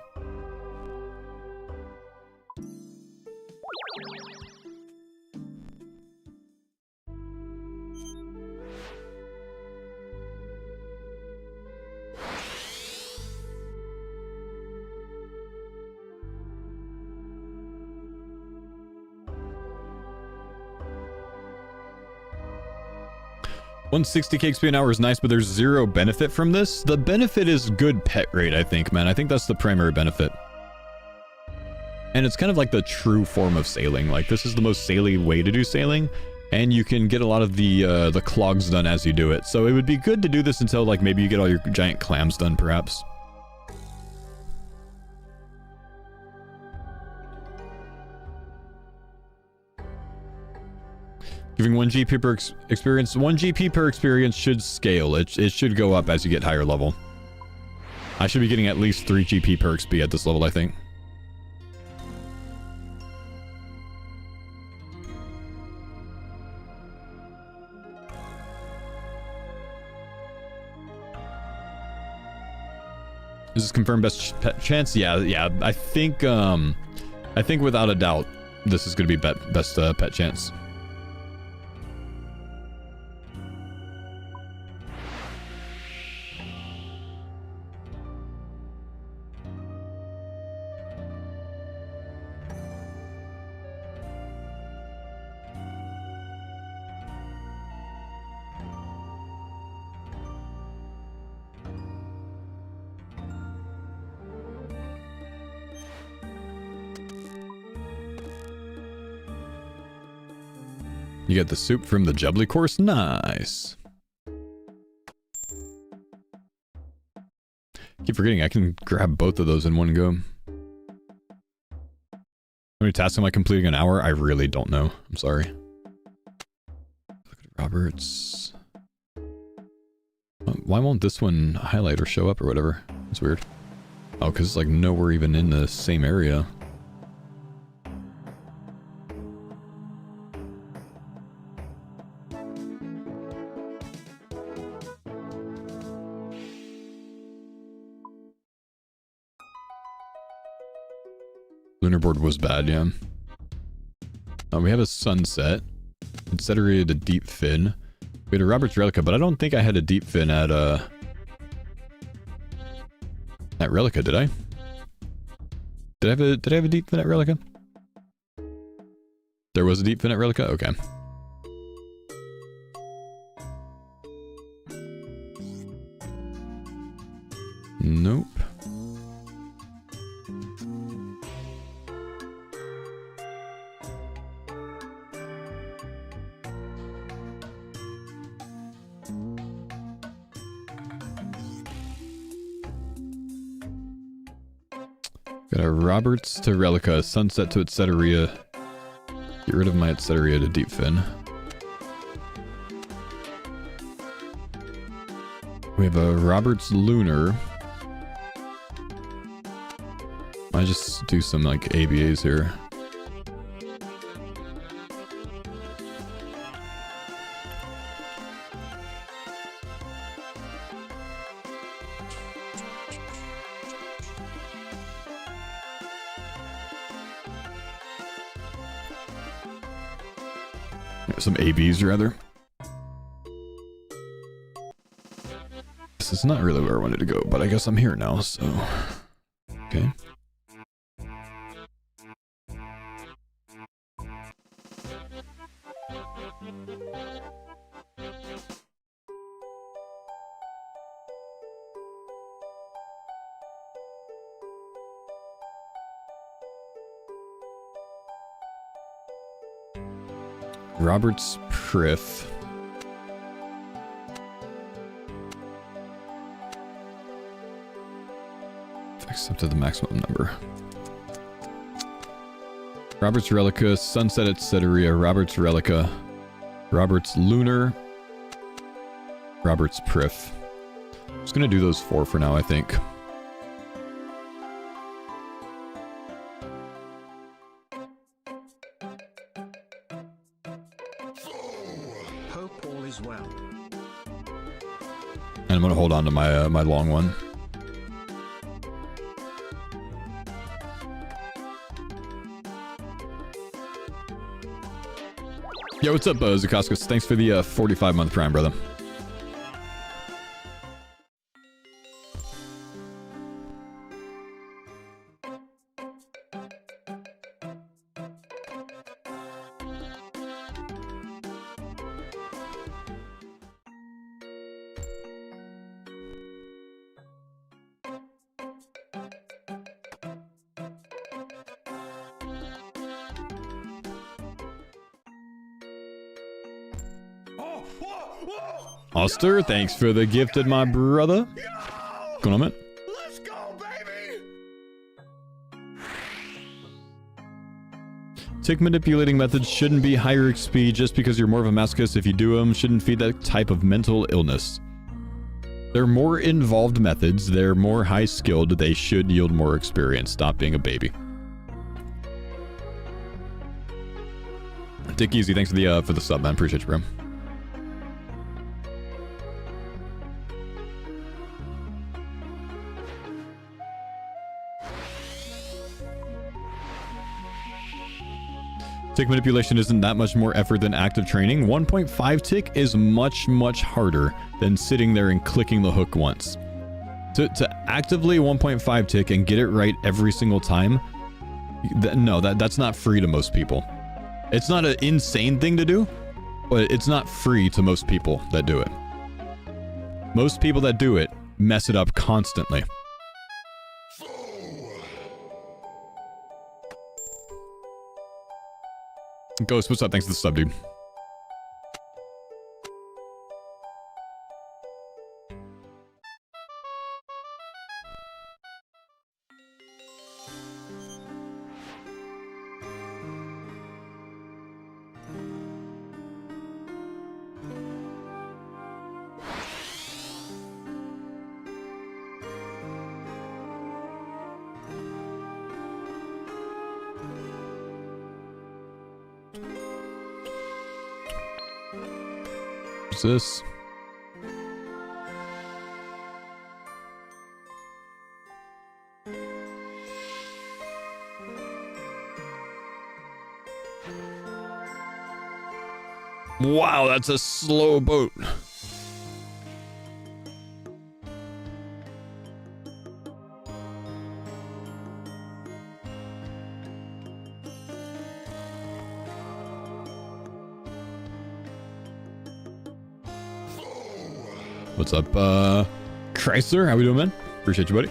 $160k XP an hour is nice, but there's 0 benefit from this. The benefit is good pet rate, I think, man. I think that's the primary benefit. And it's kind of like the true form of sailing. Like, this is the most saily way to do sailing, and you can get a lot of the clogs done as you do it. So it would be good to do this until, like, maybe you get all your giant clams done, perhaps. Giving 1 GP per experience. 1 GP per experience should scale. It should go up as you get higher level. I should be getting at least 3 GP per XP at this level, I think. Is this confirmed best pet chance? Yeah. I think without a doubt, this is going to be best pet chance. You get the soup from the Jubbly course. Nice. Keep forgetting I can grab both of those in one go. How many tasks am I completing an hour? I really don't know. I'm sorry. Look at Roberts. Why won't this one highlight or show up or whatever? That's weird. Oh, because it's like nowhere even in the same area. Lunar board was bad, yeah. We have a sunset. Etc. to deep fin. We had a Robert's Relica, but I don't think I had a deep fin at Relica, did I? Did I have a deep fin at Relica? There was a deep fin at Relica? Okay. Nope. Got a Roberts to Relica, Sunset to Etceteria. Get rid of my Etceteria to Deep Fin. We have a Roberts Lunar. I just do some like ABAs here. Some ABs rather. This is not really where I wanted to go, but I guess I'm here now, so... Okay. Robert's Priff. Accepted the maximum number. Robert's Relica, Sunset Etceteria, Robert's Relica, Robert's Lunar, Robert's Priff. I'm just gonna do those 4 for now, I think. And I'm gonna hold on to my my long one. Yo, what's up, Zakaskos? Thanks for the 45-month prime, brother. Oster, thanks for the gifted, my brother. What's going on, man? Let's go, baby! Tick manipulating methods shouldn't be higher XP just because you're more of a masochist if you do them. Shouldn't feed that type of mental illness. They're more involved methods. They're more high skilled. They should yield more experience. Stop being a baby. Dick Easy, thanks for the sub, man. Appreciate you, bro. Tick manipulation isn't that much more effort than active training. 1.5 tick is much, much harder than sitting there and clicking the hook once. To actively 1.5 tick and get it right every single time, that's not free to most people. It's not an insane thing to do, but it's not free to most people that do it. Most people that do it mess it up constantly. Ghost, what's up? Thanks for the sub, dude. What's this? Wow, that's a slow boat. What's up, Chrysler? How we doing, man? Appreciate you, buddy.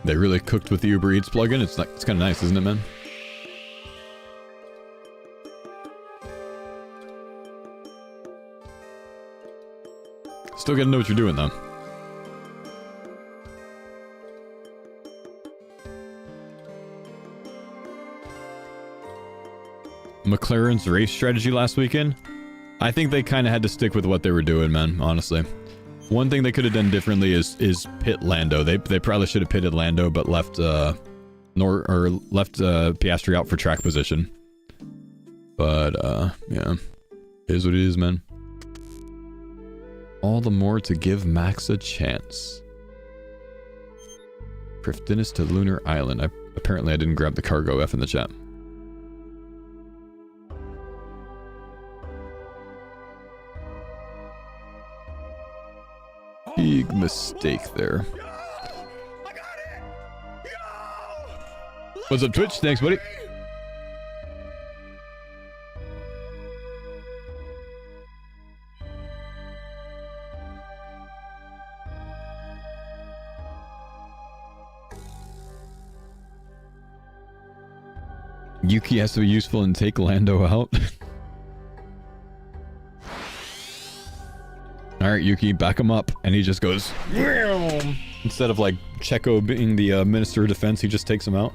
They really cooked with the Uber Eats plugin. It's kind of nice, isn't it, man? Still gotta know what you're doing, though. McLaren's race strategy last weekend? I think they kind of had to stick with what they were doing, man, honestly. One thing they could have done differently is pit Lando. They probably should have pitted Lando, but left Piastri out for track position. But yeah, it is what it is, man. All the more to give Max a chance. Prifdinus to Lunar Island. Apparently I didn't grab the cargo F in the chat. Big mistake there. What's up, Twitch? Thanks, buddy. Yuki has to be useful and take Lando out. Alright, Yuki, back him up. And he just goes... Instead of, like, Checo being the Minister of Defense, he just takes him out.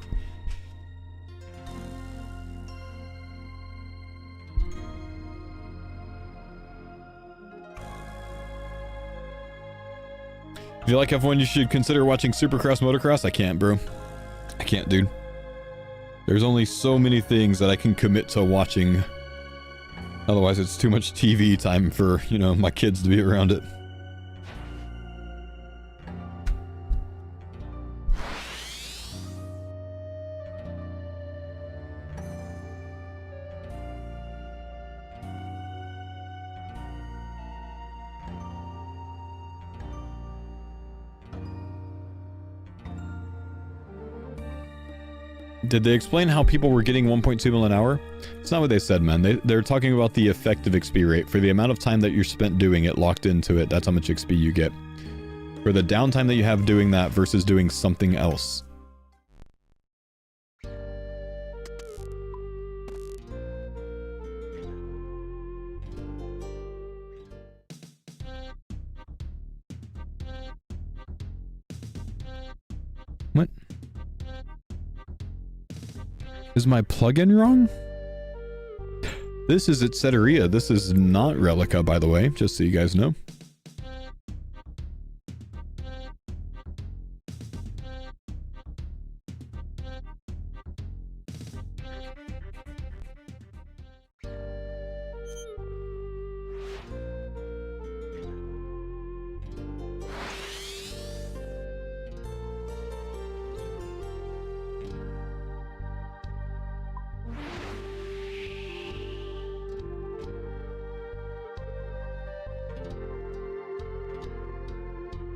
If you like F1, you should consider watching Supercross Motocross. I can't, bro. I can't, dude. There's only so many things that I can commit to watching. Otherwise, it's too much TV time for, you know, my kids to be around it. Did they explain how people were getting 1.2 mil an hour? It's not what they said, man. They're talking about the effective XP rate. For the amount of time that you're spent doing it, locked into it, that's how much XP you get. For the downtime that you have doing that versus doing something else. What? Is my plugin wrong? This is Etceteria. This is not Relica, by the way, just so you guys know.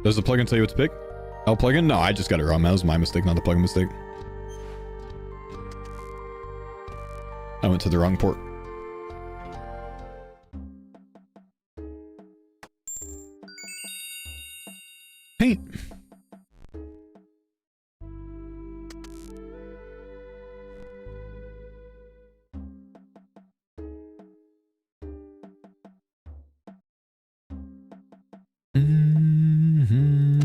Does the plugin tell you what to pick? Oh, plugin? No, I just got it wrong. That was my mistake, not the plugin mistake. I went to the wrong port. Paint.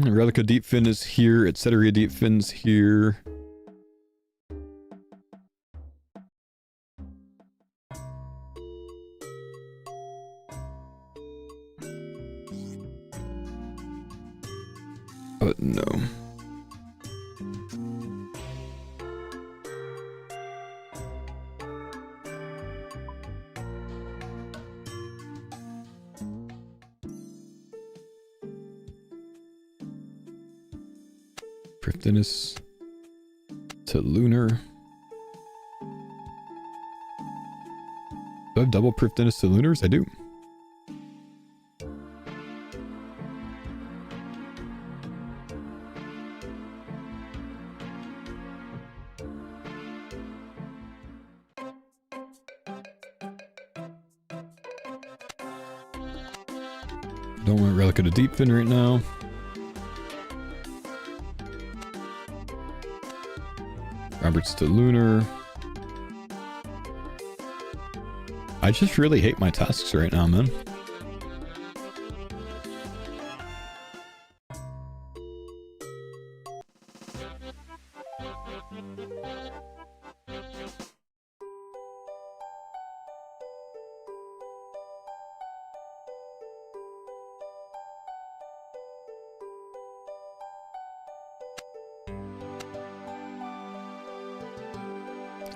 Relica deep fin is here. Etceteria deep fin's here. But no. Thriftiness to lunar. Do I have double thriftiness to lunars? I do. Don't want Relic of the Deep Fin right now. Roberts to lunar. I just really hate my tasks right now, man.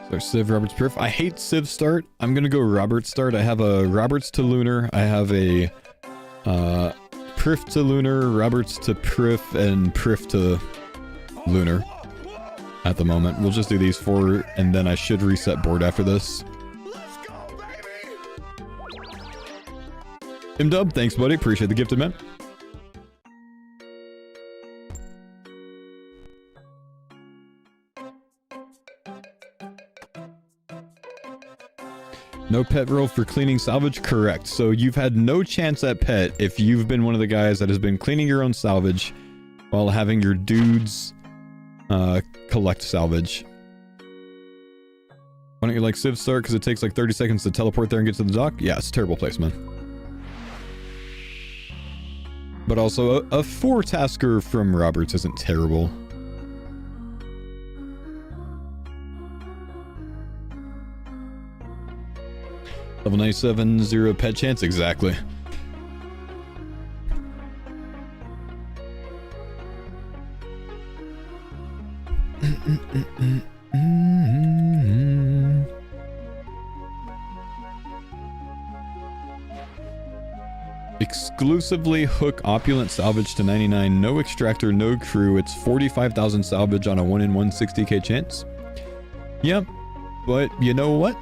So Civ, Roberts, Perf. I hate Civ start. I'm gonna go Roberts start. I have a Roberts to lunar. I have a Perf to lunar, Roberts to Perf, and Perf to lunar at the moment. We'll just do these 4, and then I should reset board after this. Let's go, baby! Imdub, thanks, buddy. Appreciate the gifted, man. No pet roll for cleaning salvage? Correct. So you've had no chance at pet if you've been one of the guys that has been cleaning your own salvage while having your dudes collect salvage. Why don't you like Civ start? Because it takes like 30 seconds to teleport there and get to the dock? Yeah, it's a terrible place, man. But also, a 4-tasker from Roberts isn't terrible. Level 97, 0 pet chance, exactly. Exclusively hook opulent salvage to 99, no extractor, no crew. It's 45,000 salvage on a 1 in 160k chance. Yep, but you know what?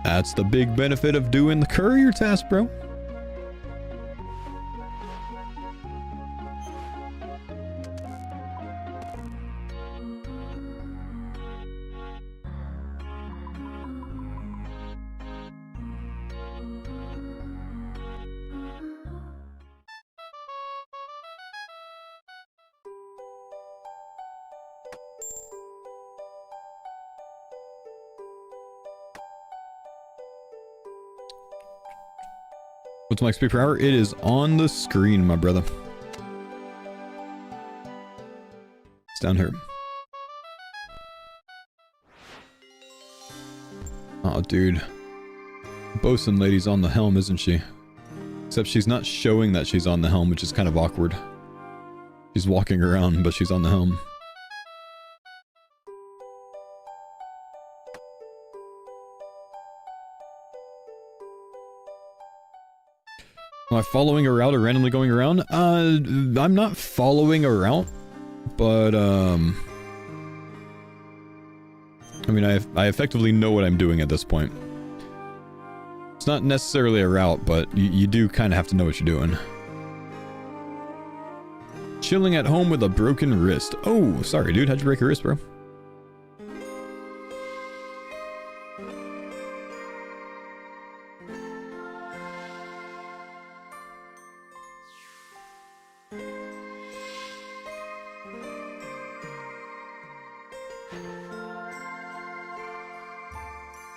That's the big benefit of doing the courier task, bro. What's my XP per hour? It is on the screen, my brother. It's down here. Oh, dude. Bosun lady's on the helm, isn't she? Except she's not showing that she's on the helm, which is kind of awkward. She's walking around, but she's on the helm. Am I following a route or randomly going around? I'm not following a route, but, I mean, I effectively know what I'm doing at this point. It's not necessarily a route, but you do kind of have to know what you're doing. Chilling at home with a broken wrist. Oh, sorry, dude. How'd you break your wrist, bro?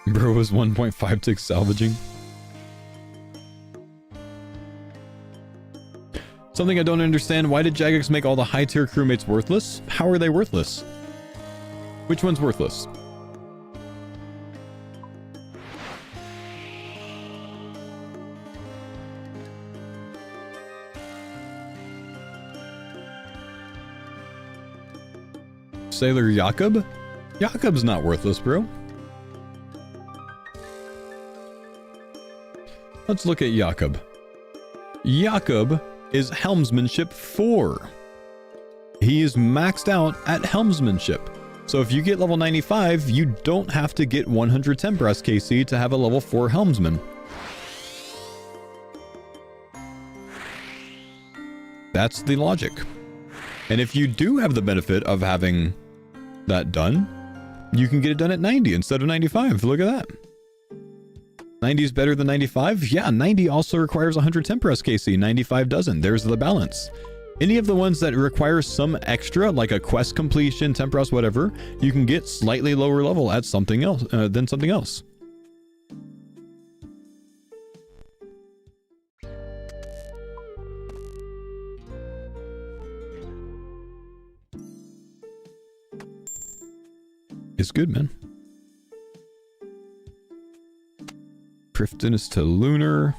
Bro was 1.5 ticks salvaging. Something I don't understand, why did Jagex make all the high tier crewmates worthless? How are they worthless? Which one's worthless? Sailor Jakob? Jakob's not worthless, bro. Let's look at Jakob. Jakob is helmsmanship 4. he is maxed out at helmsmanship. So if you get level 95, you don't have to get 110 brass KC to have a level 4 helmsman. That's the logic. And if you do have the benefit of having that done, you can get it done at 90 instead of 95. Look at that. 90 is better than 95? Yeah, 90 also requires 110 press KC. 95 doesn't. There's the balance. Any of the ones that require some extra, like a quest completion, temp press, whatever, you can get slightly lower level at something else than something else. It's good, man. Prifdinus to Lunar.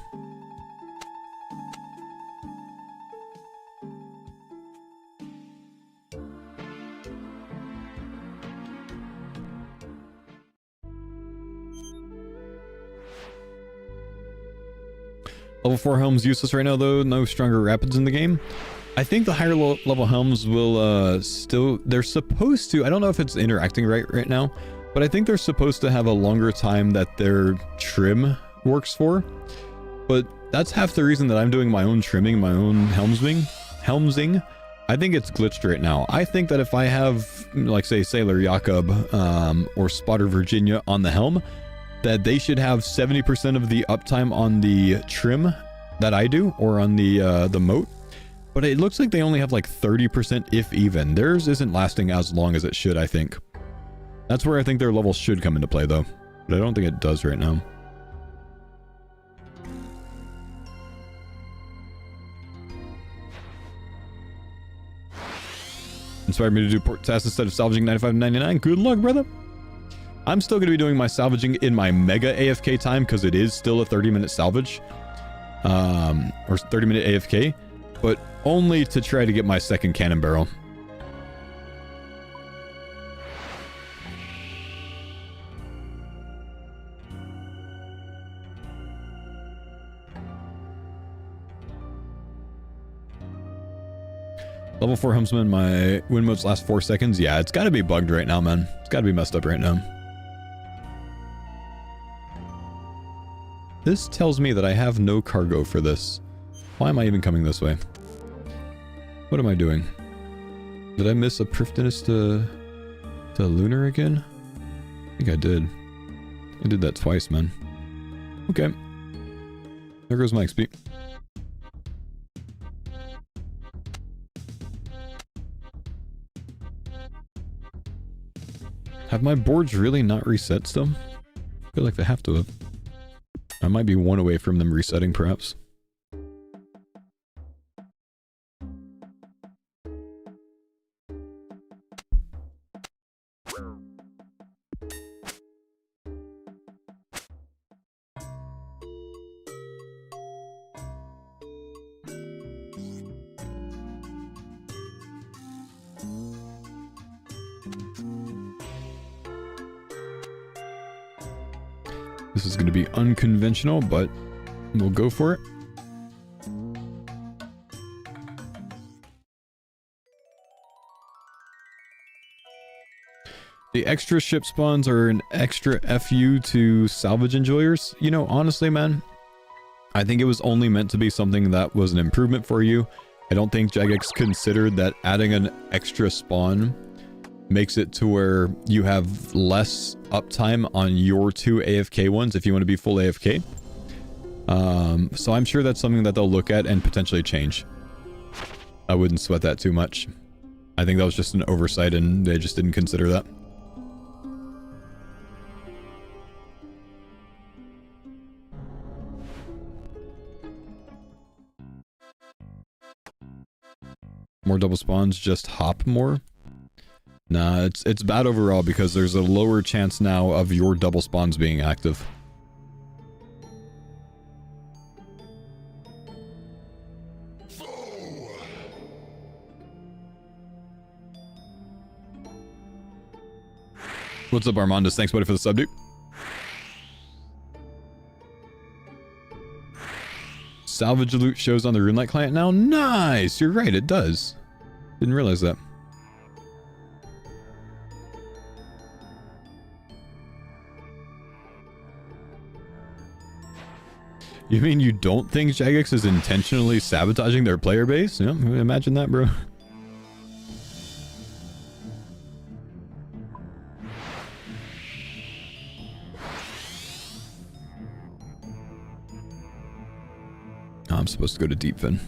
Level 4 helms useless right now though, no stronger rapids in the game. I think the higher level helms will still, they're supposed to, I don't know if it's interacting right now, but I think they're supposed to have a longer time that their trim works for. But that's half the reason that I'm doing my own trimming, my own helmsing. I think it's glitched right now. I think that if I have, like say, Sailor Jakob or Spotter Virginia on the helm, that they should have 70% of the uptime on the trim that I do, or on the moat. But it looks like they only have like 30%, if even. Theirs isn't lasting as long as it should, I think. That's where I think their levels should come into play, though. But I don't think it does right now. Inspired me to do port tasks instead of salvaging 95 and 99. Good luck, brother. I'm still going to be doing my salvaging in my mega AFK time, because it is still a 30-minute salvage. Or 30-minute AFK. But only to try to get my second cannon barrel. Level 4 helmsman, my win modes last 4 seconds. Yeah, it's got to be bugged right now, man. It's got to be messed up right now. This tells me that I have no cargo for this. Why am I even coming this way? What am I doing? Did I miss a Prifdinus to Lunar again? I think I did. I did that twice, man. Okay. There goes my XP. Have my boards really not reset still? I feel like they have to have. I might be one away from them resetting, perhaps. This is going to be unconventional, but we'll go for it. The extra ship spawns are an extra FU to salvage enjoyers. You know, honestly, man, I think it was only meant to be something that was an improvement for you. I don't think Jagex considered that adding an extra spawn makes it to where you have less uptime on your 2 AFK ones if you want to be full AFK. So I'm sure that's something that they'll look at and potentially change. I wouldn't sweat that too much. I think that was just an oversight and they just didn't consider that. More double spawns, just hop more. Nah, it's bad overall because there's a lower chance now of your double spawns being active. What's up, Armandus? Thanks, buddy, for the sub, dude. Salvage loot shows on the RuneLight client now? Nice! You're right, it does. Didn't realize that. You mean you don't think Jagex is intentionally sabotaging their player base? Yeah, imagine that, bro. I'm supposed to go to deep fin.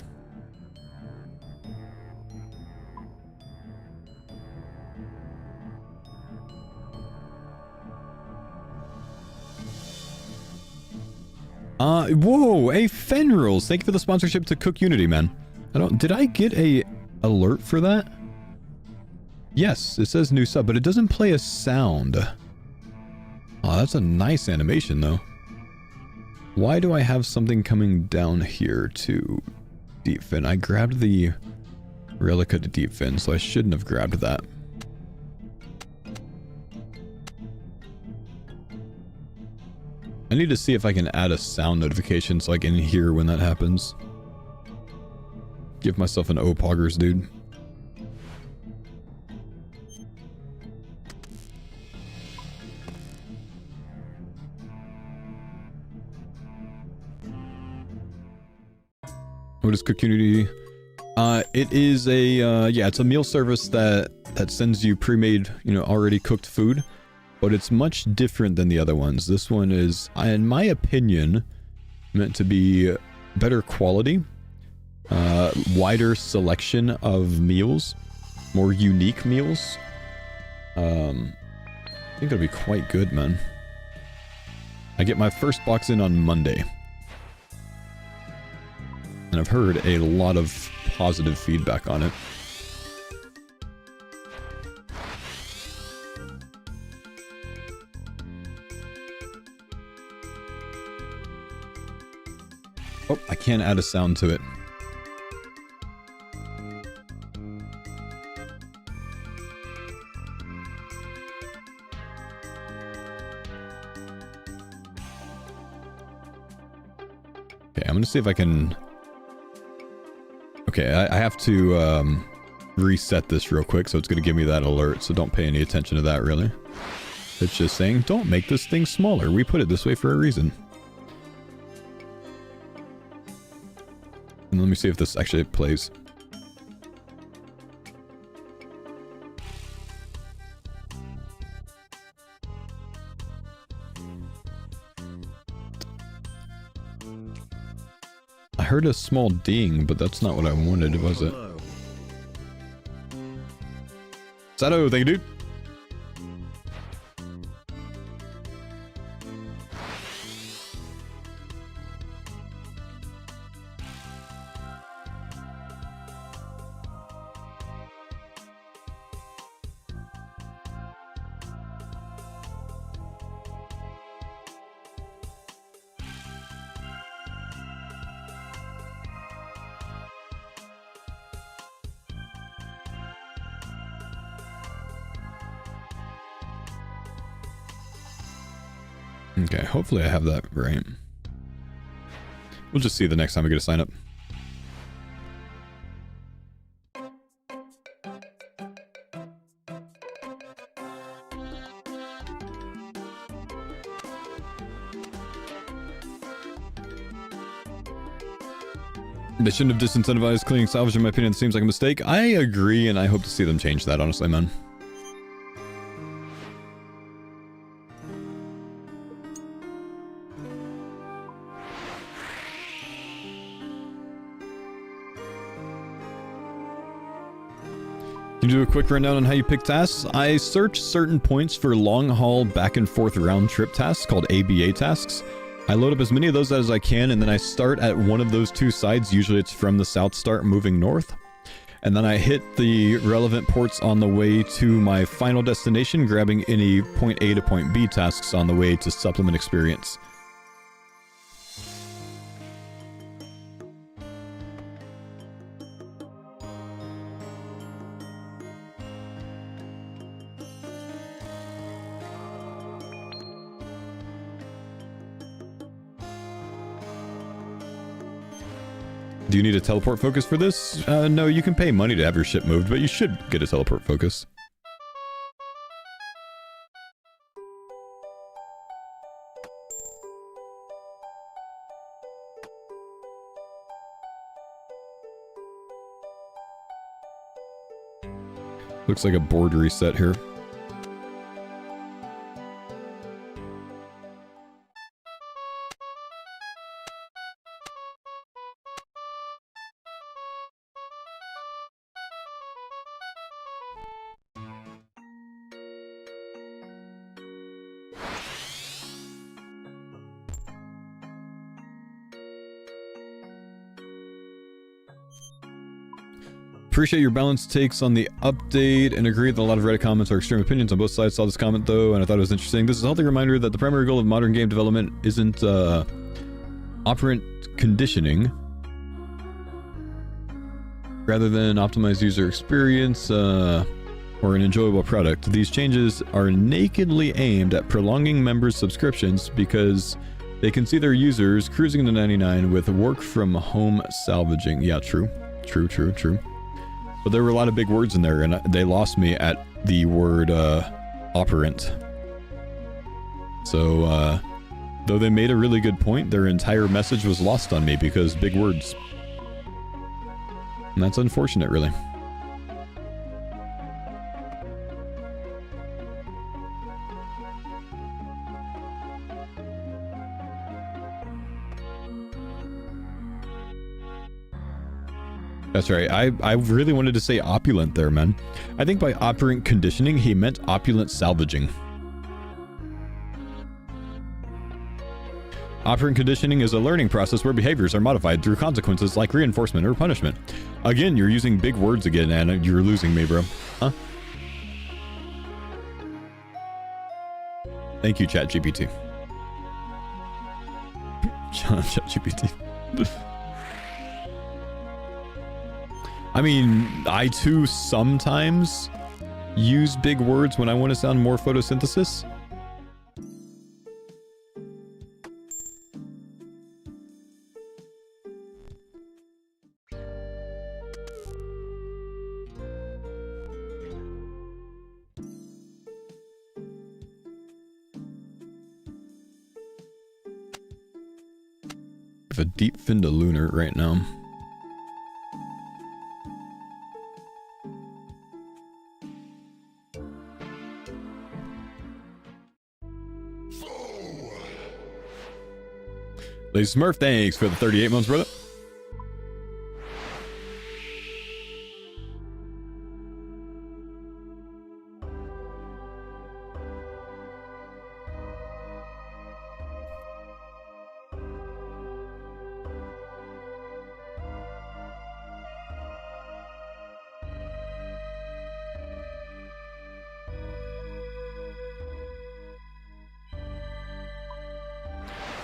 Whoa, hey Fenrils, thank you for the sponsorship to CookUnity, man. Did I get a alert for that? Yes, it says new sub, but it doesn't play a sound. Oh, that's a nice animation, though. Why do I have something coming down here to deep fin? I grabbed the Relica to deep fin, so I shouldn't have grabbed that. I need to see if I can add a sound notification so I can hear when that happens. Give myself an O-poggers, dude. What is CookUnity? It is a, yeah, it's a meal service that sends you pre-made, you know, already cooked food. But it's much different than the other ones. This one is, in my opinion, meant to be better quality, wider selection of meals, more unique meals. I think it'll be quite good, man. I get my first box in on Monday. And I've heard a lot of positive feedback on it. Oh, I can't add a sound to it. Okay, I'm gonna see if I can... Okay, I have to reset this real quick, so it's gonna give me that alert, so don't pay any attention to that, really. It's just saying, don't make this thing smaller. We put it this way for a reason. And let me see if this actually plays. I heard a small ding, but that's not what I wanted, was it? Sato, thank you, dude. Okay, hopefully I have that right. We'll just see the next time we get a sign up. They shouldn't have disincentivized cleaning salvage, in my opinion. It seems like a mistake. I agree, and I hope to see them change that, honestly, man. Can you do a quick rundown on how you pick tasks? I search certain points for long-haul back-and-forth round-trip tasks called ABA tasks. I load up as many of those as I can, and then I start at one of those two sides. Usually it's from the south start moving north. And then I hit the relevant ports on the way to my final destination, grabbing any point A to point B tasks on the way to supplement experience. Do you need a teleport focus for this? No, you can pay money to have your ship moved, but you should get a teleport focus. Looks like a board reset here. Appreciate your balanced takes on the update and agree that a lot of Reddit comments are extreme opinions on both sides. Saw this comment though, and I thought it was interesting. This is a healthy reminder that the primary goal of modern game development isn't operant conditioning, rather than optimized user experience or an enjoyable product. These changes are nakedly aimed at prolonging members' subscriptions because they can see their users cruising to 99 with work from home salvaging. Yeah, true. But there were a lot of big words in there, and they lost me at the word operant. So, though they made a really good point, their entire message was lost on me because big words. And that's unfortunate, really. That's right. I really wanted to say opulent there, man. I think by operant conditioning, he meant opulent salvaging. Operant conditioning is a learning process where behaviors are modified through consequences like reinforcement or punishment. Again, you're using big words again, and you're losing me, bro. Huh? Thank you, ChatGPT. ChatGPT. I mean, I too sometimes use big words when I want to sound more photosynthesis. I have a deep fin to lunar right now. Lazy Smurf, thanks for the 38 months, brother.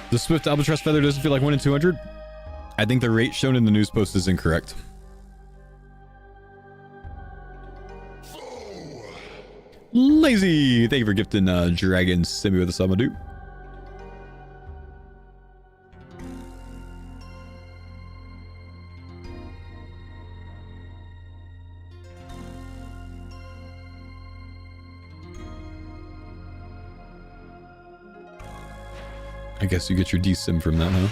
The Swift Albatross Feather doesn't feel like 1 in 200. I think the rate shown in the news post is incorrect. Lazy! Thank you for gifting Dragon Simi with a sub, my dude. I guess you get your DSIM from that, huh?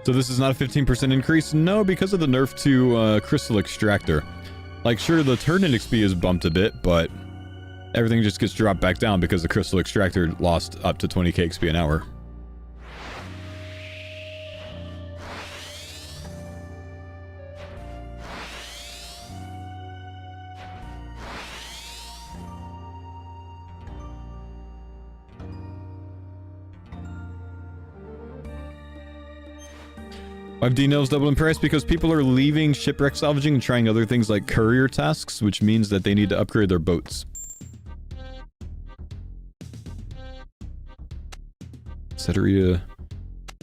So this is not a 15% increase? No, because of the nerf to Crystal Extractor. Like, sure, the turn-in XP is bumped a bit, but everything just gets dropped back down because the Crystal Extractor lost up to 20k XP an hour. I've D-Nails double in price because people are leaving shipwreck salvaging and trying other things like courier tasks, which means that they need to upgrade their boats. Setteria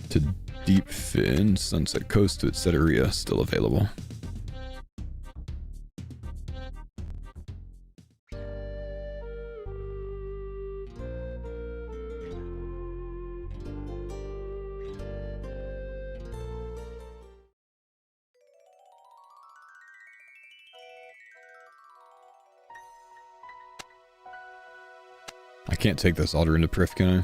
to Deep Fin, Sunset Coast to Setteria, still available. I can't take this altar into Prif, can I?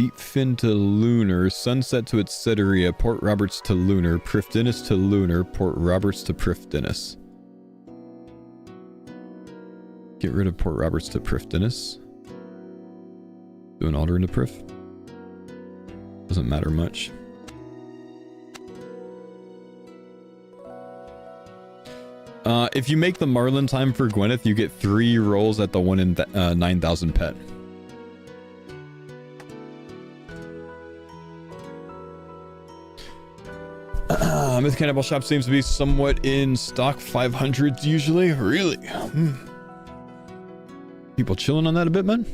Deepfin to Lunar, Sunset to Etcetera, Port Roberts to Lunar, Prifdinus to Lunar, Port Roberts to Prifdinus. Get rid of Port Roberts to Prifdinus. Do an alter into Prif. Doesn't matter much. If you make the Marlin time for Gwyneth, you get 3 rolls at the 1 in 9,000 pet. Myth Cannibal Shop seems to be somewhat in stock 500s usually. Really? People chilling on that a bit, man?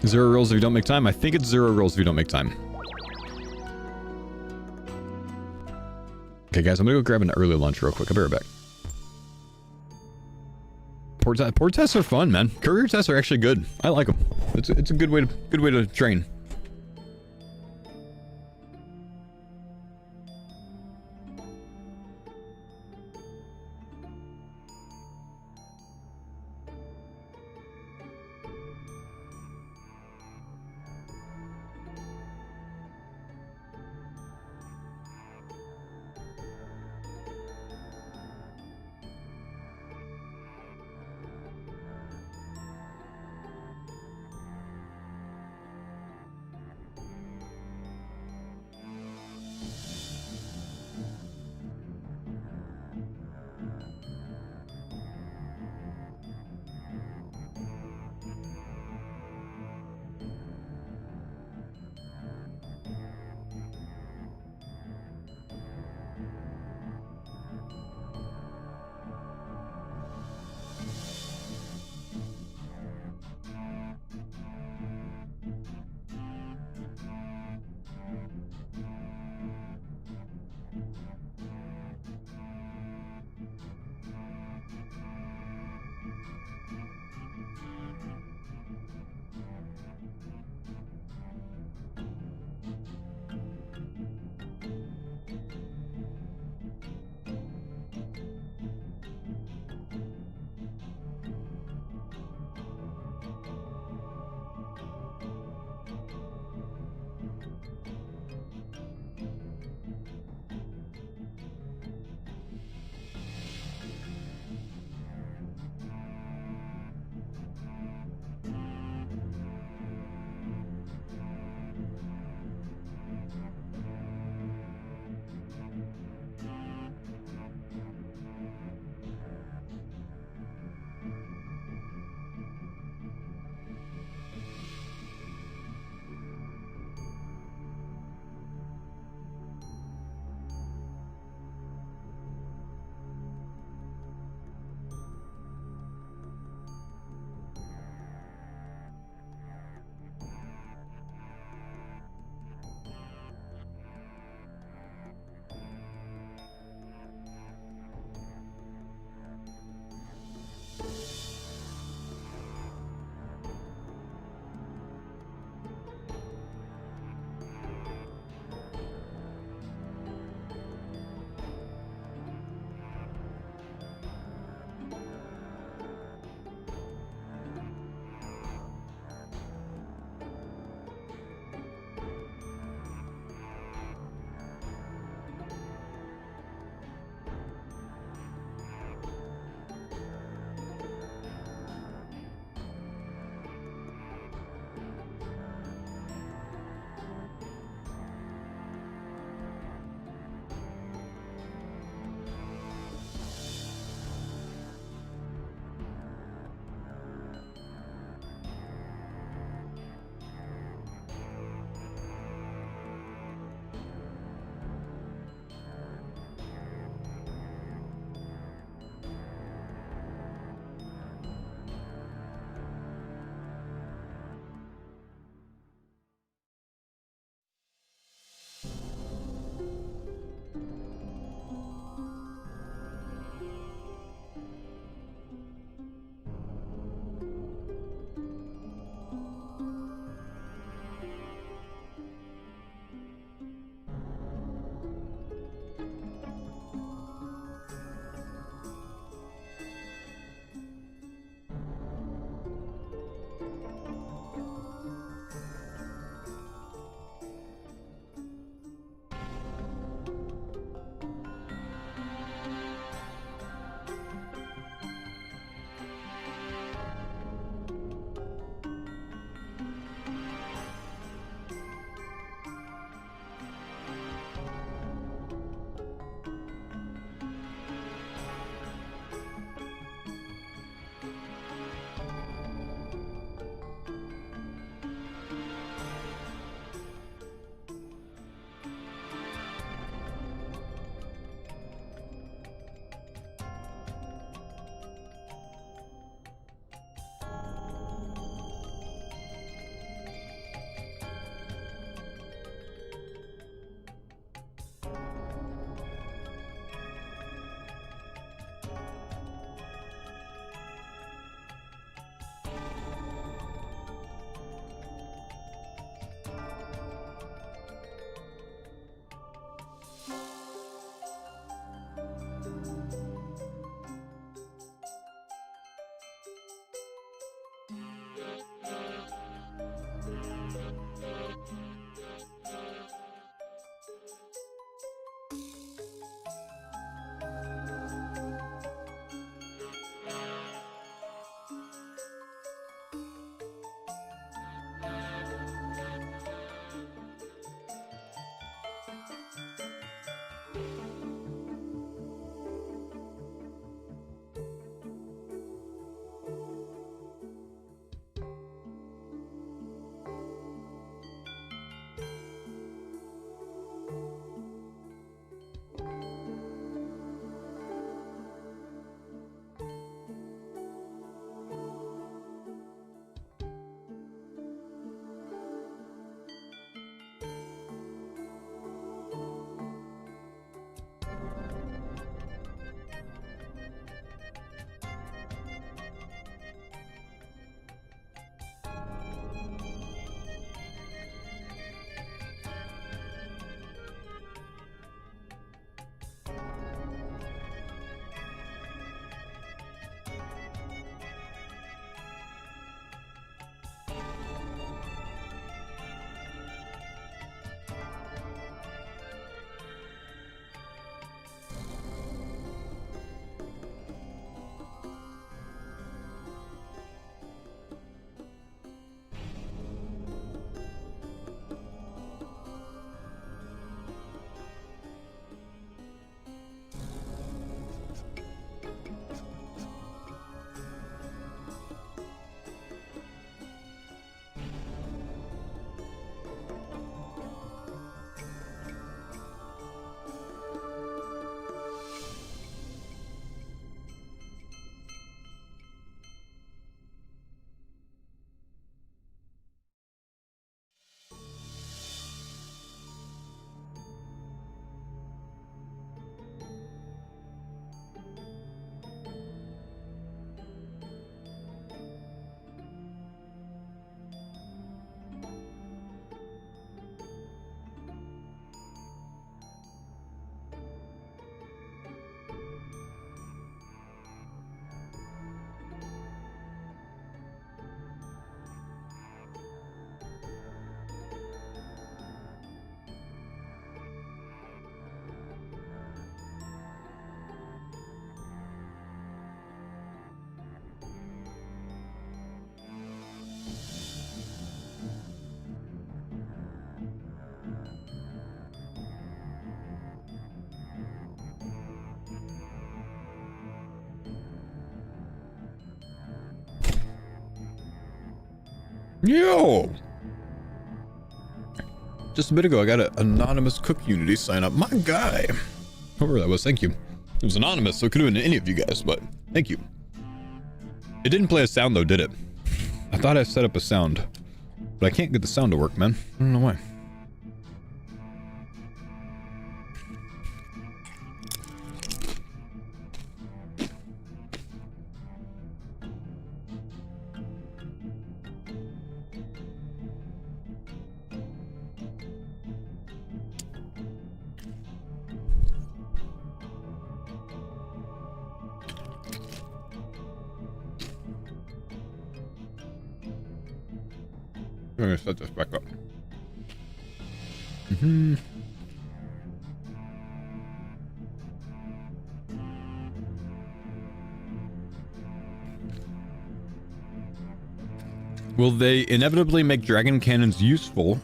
0 rolls if you don't make time? I think it's 0 rolls if you don't make time. Okay, guys, I'm gonna go grab an early lunch real quick. I'll be right back. Port tests are fun, man. Courier tests are actually good. I like them. It's a good way to train. Yo! Just a bit ago, I got an anonymous CookUnity sign up. My guy. Whoever that was, thank you. It was anonymous, so it could have been any of you guys, but thank you. It didn't play a sound though, did it? I thought I set up a sound, but I can't get the sound to work, man. I don't know why. I'm gonna set this back up. Will they inevitably make dragon cannons useful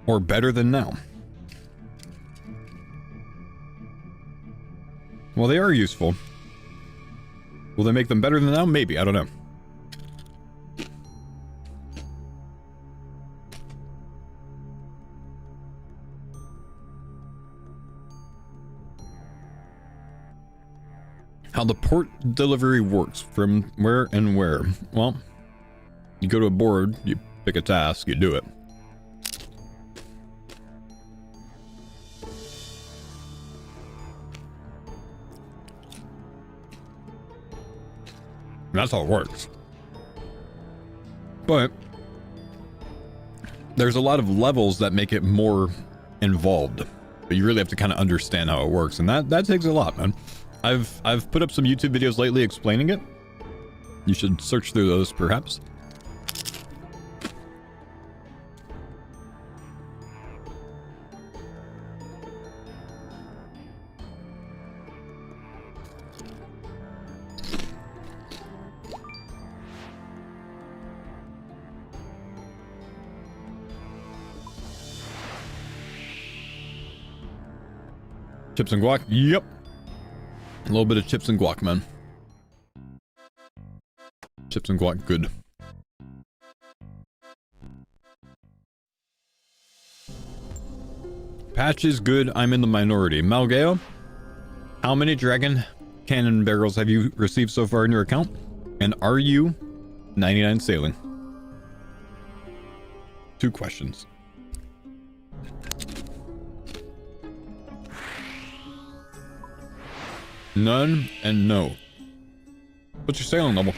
or better than now? Well, they are useful. Will they make them better than now? Maybe, I don't know. How the port delivery works from where and where. Well, you go to a board, you pick a task, you do it. That's how it works. But there's a lot of levels that make it more involved. But you really have to kind of understand how it works, and that takes a lot, man. I've put up some YouTube videos lately explaining it. You should search through those, perhaps. Chips and guac? Yep. A little bit of chips and guac, man. Chips and guac, good. Patch is good. I'm in the minority. Malgeo, how many dragon cannon barrels have you received so far in your account? And are you 99 sailing? 2 questions. None and no. What's your sailing level?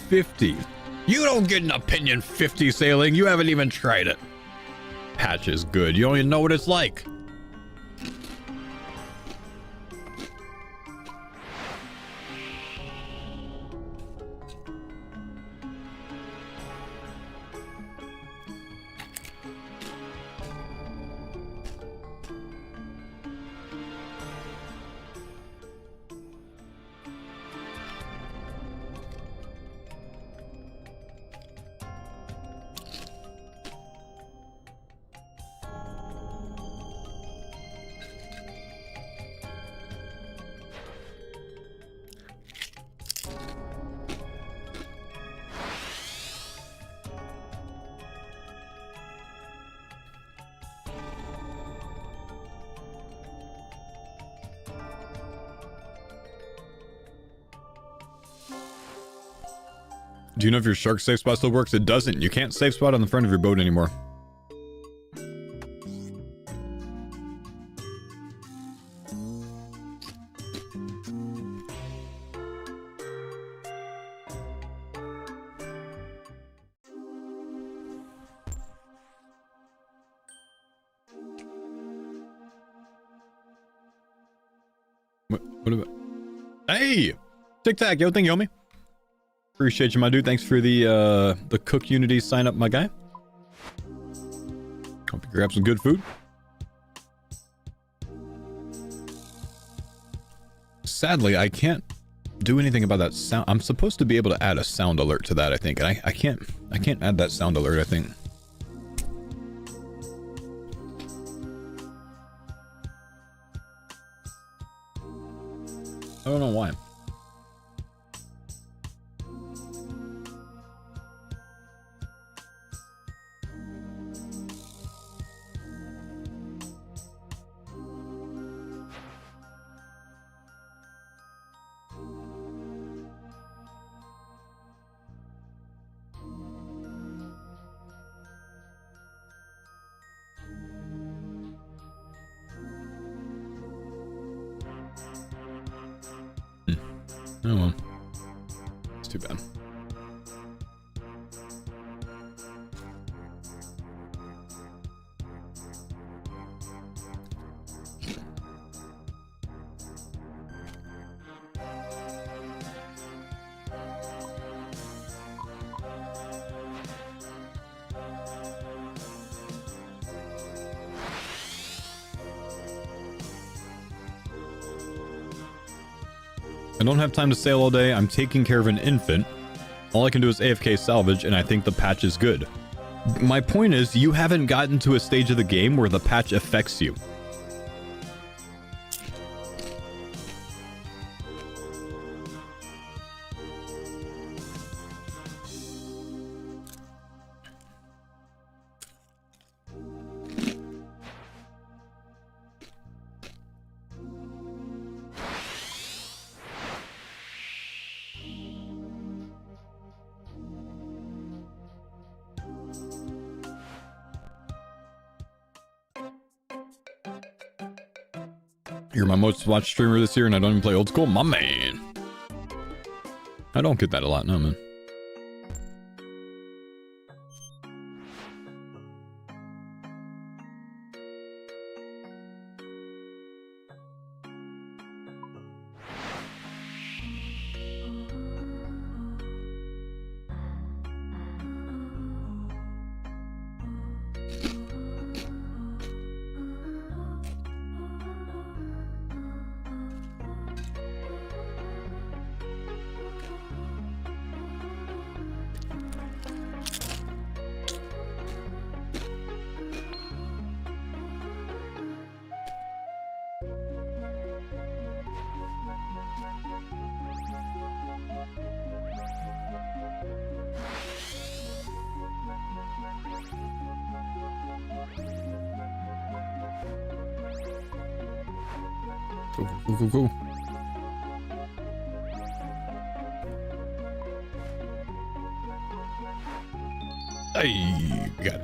50. You don't get an opinion 50 sailing. You haven't even tried it. Patch is good. You don't even know what it's like. Do you know if your shark safe spot still works? It doesn't. You can't safe spot on the front of your boat anymore. What about? Hey! Tic Tac, yo, thank you, homie. Appreciate you, my dude. Thanks for the CookUnity sign up, my guy. Hope you grab some good food. Sadly, I can't do anything about that sound. I'm supposed to be able to add a sound alert to that, I think, and I can't add that sound alert, I think. I don't know why. Oh well. It's too bad. I don't have time to sail all day. I'm taking care of an infant. All I can do is AFK salvage, and I think the patch is good. My point is, you haven't gotten to a stage of the game where the patch affects you. You're my most watched streamer this year and I don't even play old school? My man. I don't get that a lot, no, man. Cool. Hey, we got it.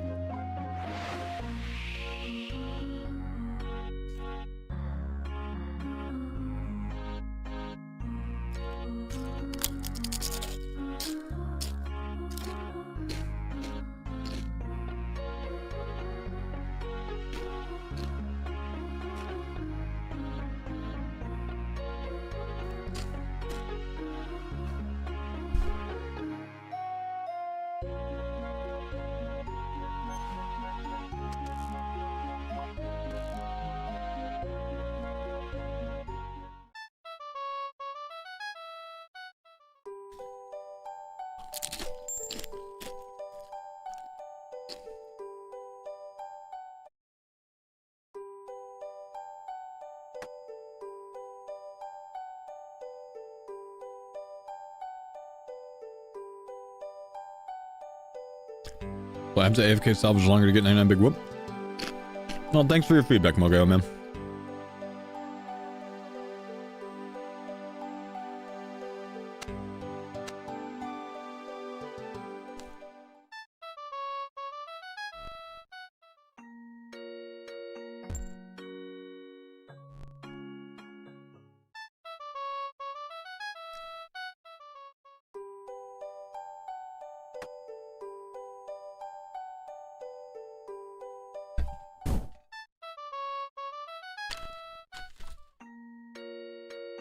Well, I have to AFK salvage longer to get 99 big whoop. Well, thanks for your feedback, Mogo, man.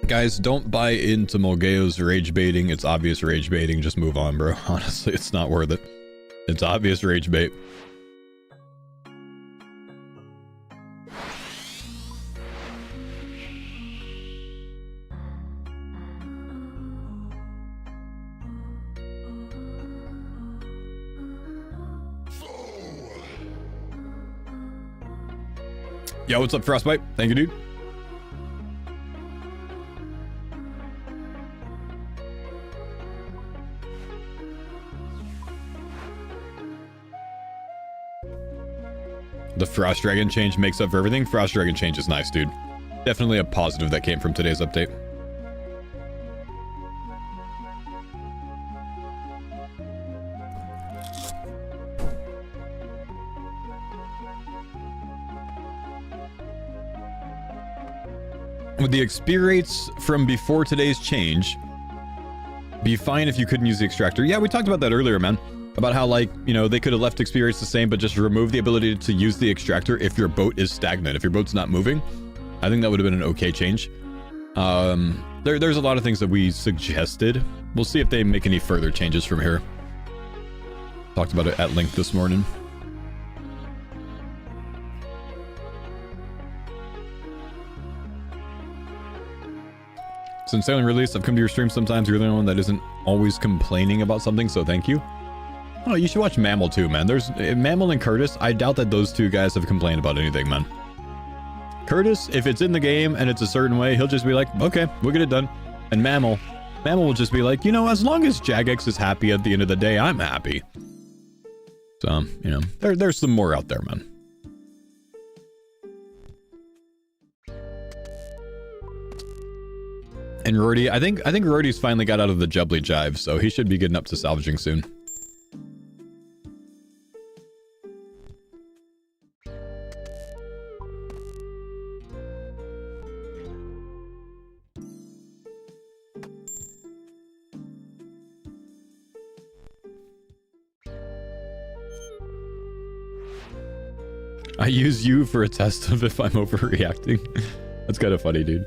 Guys, don't buy into Molgeo's rage baiting. It's obvious rage baiting. Just move on, bro. Honestly, it's not worth it. It's obvious rage bait. Yo, what's up, Frostbite? Thank you, dude. The Frost Dragon change makes up for everything. Frost Dragon change is nice, dude. Definitely a positive that came from today's update. Would the XP rates from before today's change be fine if you couldn't use the extractor? Yeah, we talked about that earlier, man. About how, like, you know, they could have left XP rates the same, but just remove the ability to use the extractor if your boat is stagnant. If your boat's not moving, I think that would have been an okay change. There's a lot of things that we suggested. We'll see if they make any further changes from here. Talked about it at length this morning. Since sailing release, I've come to your stream sometimes. You're the only one that isn't always complaining about something, so thank you. Oh, you should watch Mammal too, man. There's Mammal and Curtis. I doubt that those two guys have complained about anything, man. Curtis, if it's in the game and it's a certain way, he'll just be like, okay, we'll get it done. And Mammal will just be like, you know, as long as Jagex is happy at the end of the day, I'm happy. So, you know, there's some more out there, man. And Rorty, I think Rorty's finally got out of the jubbly jive, so he should be getting up to salvaging soon. I use you for a test of if I'm overreacting. That's kind of funny, dude.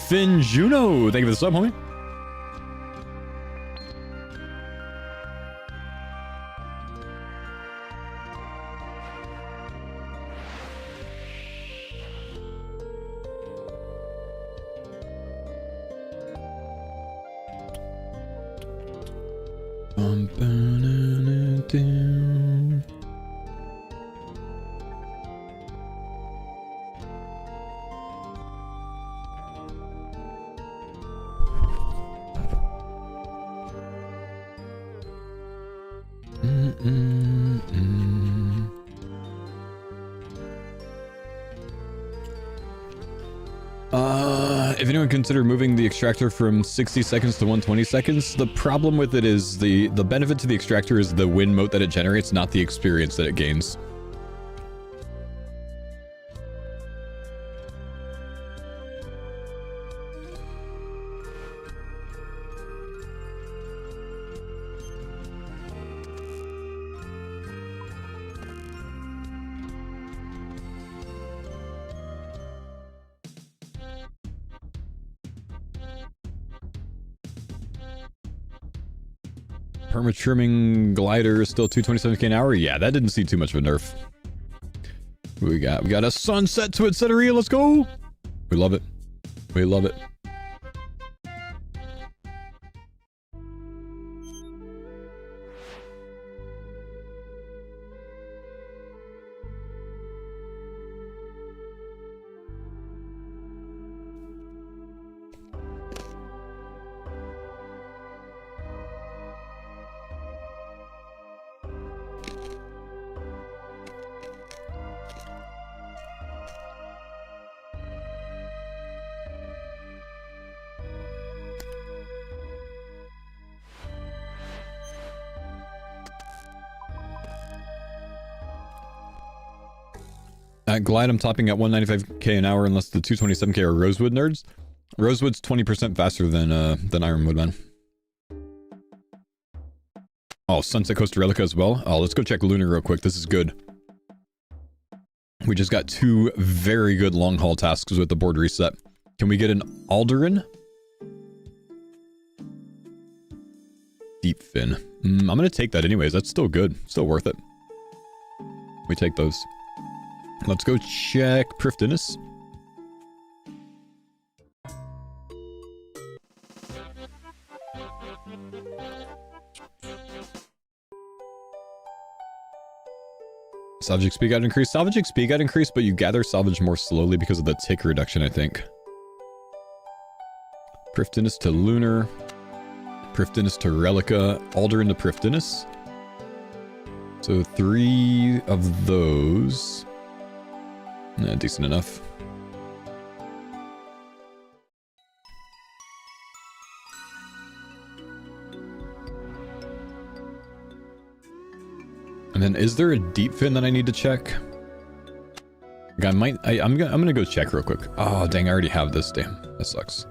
Finn Juno, thank you for the sub, homie. If anyone considered moving the extractor from 60 seconds to 120 seconds, the problem with it is the benefit to the extractor is the win mote that it generates, not the experience that it gains. Perma-trimming glider is still 227k an hour. Yeah, that didn't see too much of a nerf. What we got? We got a sunset to it, Setteria. Let's go. We love it. We love it. At Glide, I'm topping at 195k an hour unless the 227k are Rosewood nerds. Rosewood's 20% faster than Ironwood, man. Oh, Sunset Coaster Relica as well. Oh, let's go check Lunar real quick. This is good. We just got 2 very good long haul tasks with the board reset. Can we get an Alderan? Deep fin. I'm gonna take that anyways. That's still good. Still worth it. We take those. Let's go check Prifdinus. Salvaging speed got increased. Salvaging speed got increased, but you gather salvage more slowly because of the tick reduction, I think. Prifdinus to Lunar. Prifdinus to Relica. Alder into Prifdinus. So 3 of those. Decent enough. And then is there a deep fin that I need to check? Like I'm gonna go check real quick. Oh dang, I already have this. Damn, that sucks.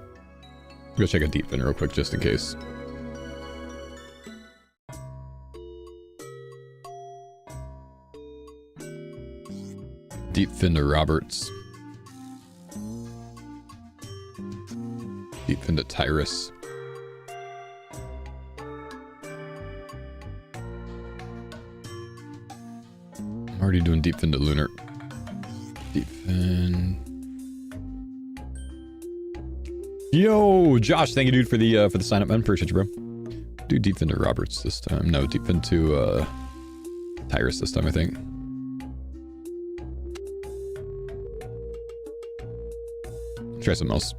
Go check a deep fin real quick just in case. Deep fin to Roberts. Deep fin to Tyrus. I'm already doing deep fin to Lunar. Deep fin. Yo, Josh, thank you, dude, for the sign up, man. Appreciate you, bro. Do deep fin to Roberts this time. No, deep fin to Tyrus this time, I think. Try something else.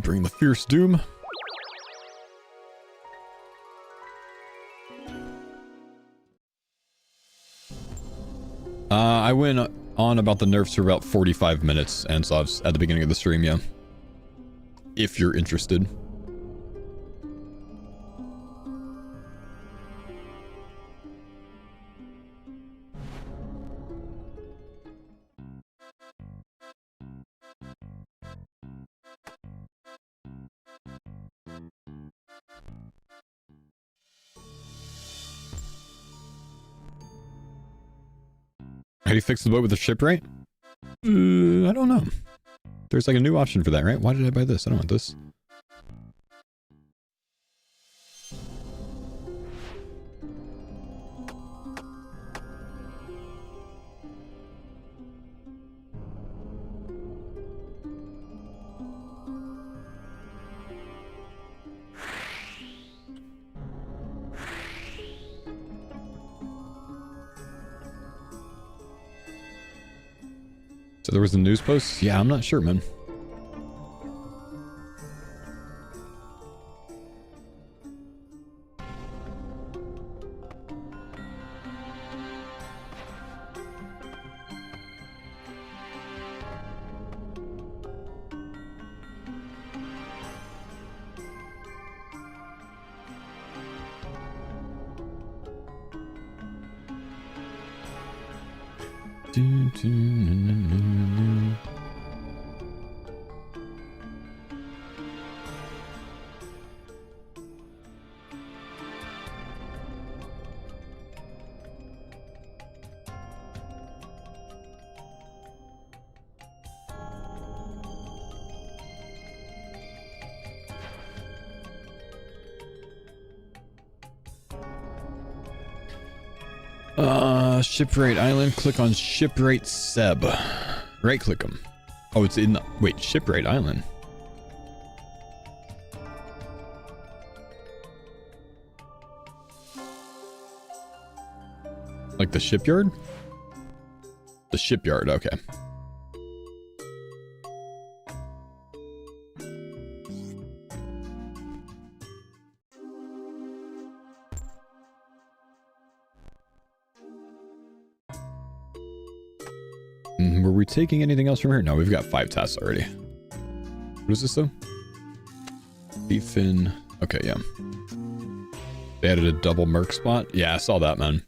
Bring the fierce doom. I went on about the nerfs for about 45 minutes, and so I was at the beginning of the stream, yeah. If you're interested. How do you fix the boat with the shipwright? I don't know. There's like a new option for that, right? Why did I buy this? I don't want this. So there was a news post? Yeah, I'm not sure, man. Shipwright Island, click on Shipwright Seb. Right click him. Oh, it's in the... Wait, Shipwright Island. Like the shipyard? The shipyard, okay. Were we taking anything else from here? No, we've got 5 tasks already. What is this though? Beefin. Okay, yeah. They added a double merc spot? Yeah, I saw that, man.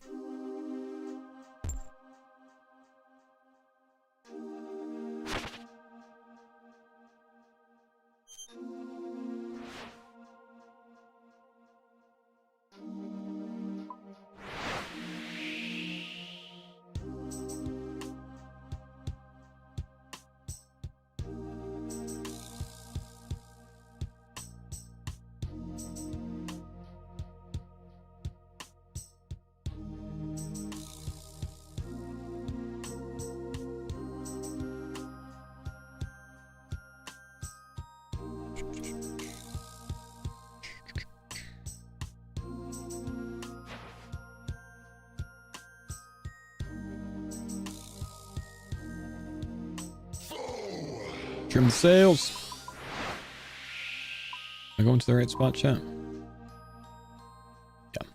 Trim the sails. Am I going to the right spot, chat? Yeah.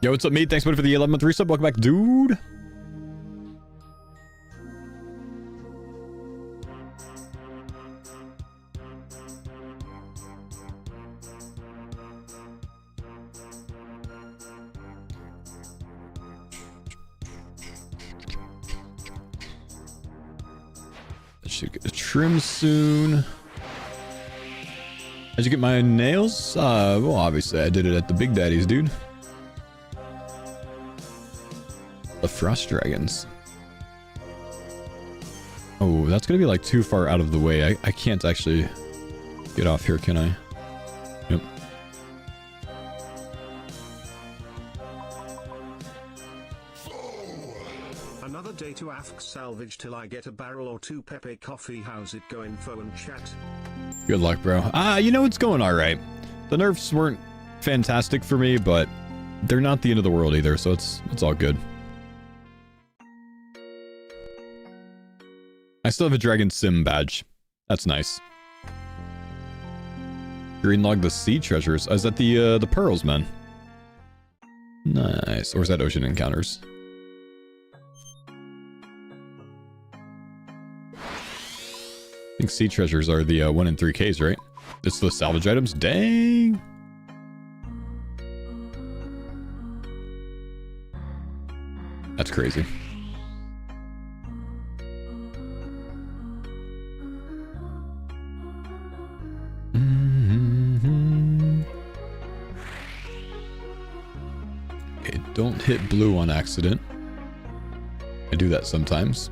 Yo, what's up, mate? Thanks, buddy, for the 11-month resub. Welcome back, dude. Should get a trim soon. How'd you get my nails? Well, obviously I did it at the Big Daddy's, dude. The Frost Dragons. Oh, that's gonna be like too far out of the way. I can't actually get off here, can I? Yep. Another day to AFK salvage till I get a barrel or two. Pepe coffee, how's it going? Faux and chat. Good luck, bro. You know, it's going all right. The nerfs weren't fantastic for me, but they're not the end of the world either, so it's all good. I still have a Dragon Sim badge. That's nice. Greenlog the sea treasures. Is that the pearls, man? Nice. Or is that ocean encounters? I think sea treasures are the 1 in 3Ks, right? It's the salvage items. Dang. That's crazy. Okay, don't hit blue on accident. I do that sometimes.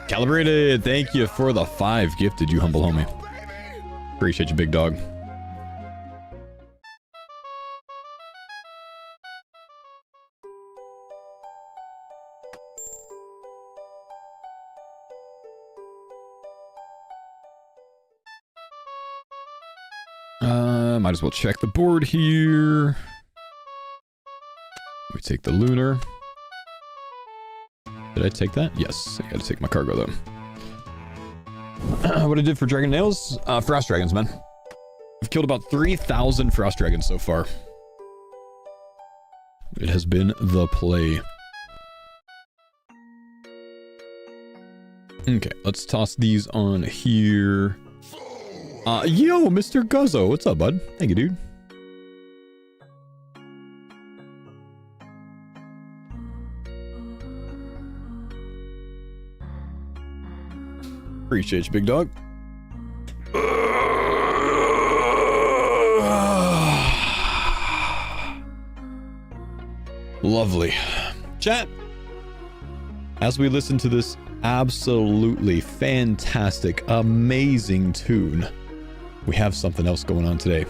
Calibrated, thank you for the 5 gifted, you humble homie. Appreciate you, big dog. Might as well check the board here. We take the lunar. Did I take that? Yes, I gotta take my cargo though. What I did for dragon nails? Frost dragons, man. I've killed about 3,000 frost dragons so far. It has been the play. Okay, let's toss these on here. Yo, Mr. Guzzo, what's up, bud? Thank you, dude. Appreciate you, big dog. Lovely. Chat, as we listen to this absolutely fantastic, amazing tune, we have something else going on today.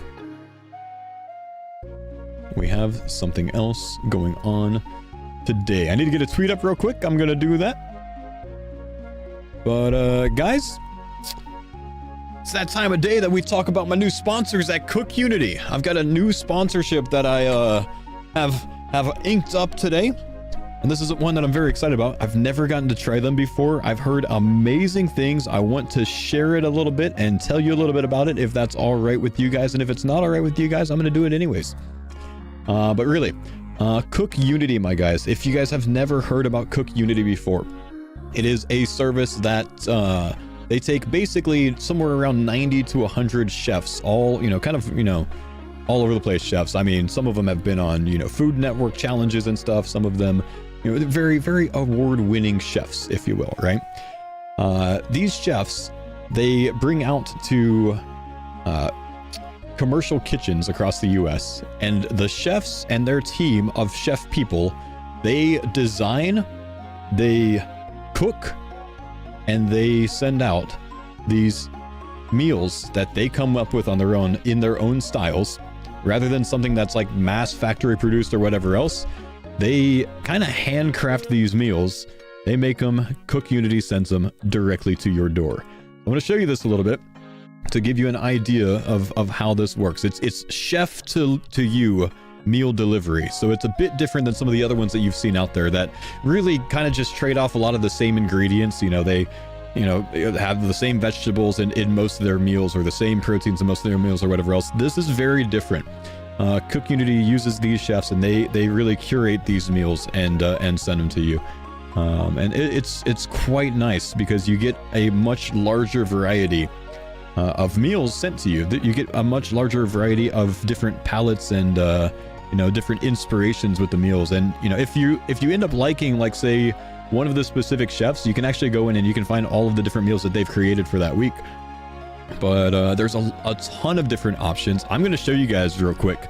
We have something else going on today. I need to get a tweet up real quick. I'm gonna do that. But, guys, it's that time of day that we talk about my new sponsors at CookUnity. I've got a new sponsorship that I have inked up today. And this is one that I'm very excited about. I've never gotten to try them before. I've heard amazing things. I want to share it a little bit and tell you a little bit about it if that's all right with you guys. And if it's not all right with you guys, I'm going to do it anyways. But really, CookUnity, my guys. If you guys have never heard about CookUnity before, it is a service that they take basically somewhere around 90 to 100 chefs, all, kind of, all over the place chefs. I mean, some of them have been on, Food Network challenges and stuff. Some of them, very, very award-winning chefs, if you will, right? These chefs, they bring out to commercial kitchens across the US, and the chefs and their team of chef people, they design, they cook, and they send out these meals that they come up with on their own, in their own styles, rather than something that's like mass factory produced or whatever else. They kind of handcraft these meals. They make them. CookUnity sends them directly to your door. I'm going to show you this a little bit. to give you an idea of how this works. It's chef to you meal delivery, so it's a bit different than some of the other ones that you've seen out there that really kind of just trade off a lot of the same ingredients. You know, they have the same vegetables in most of their meals, or the same proteins in most of their meals, or whatever else. This is very different. CookUnity uses these chefs, and they really curate these meals and send them to you. And it's quite nice because you get a much larger variety of meals sent to you. You get a much larger variety of different palettes and different inspirations with the meals. And if you end up liking, like, say, one of the specific chefs, you can actually go in and you can find all of the different meals that they've created for that week. But there's a ton of different options. I'm going to show you guys real quick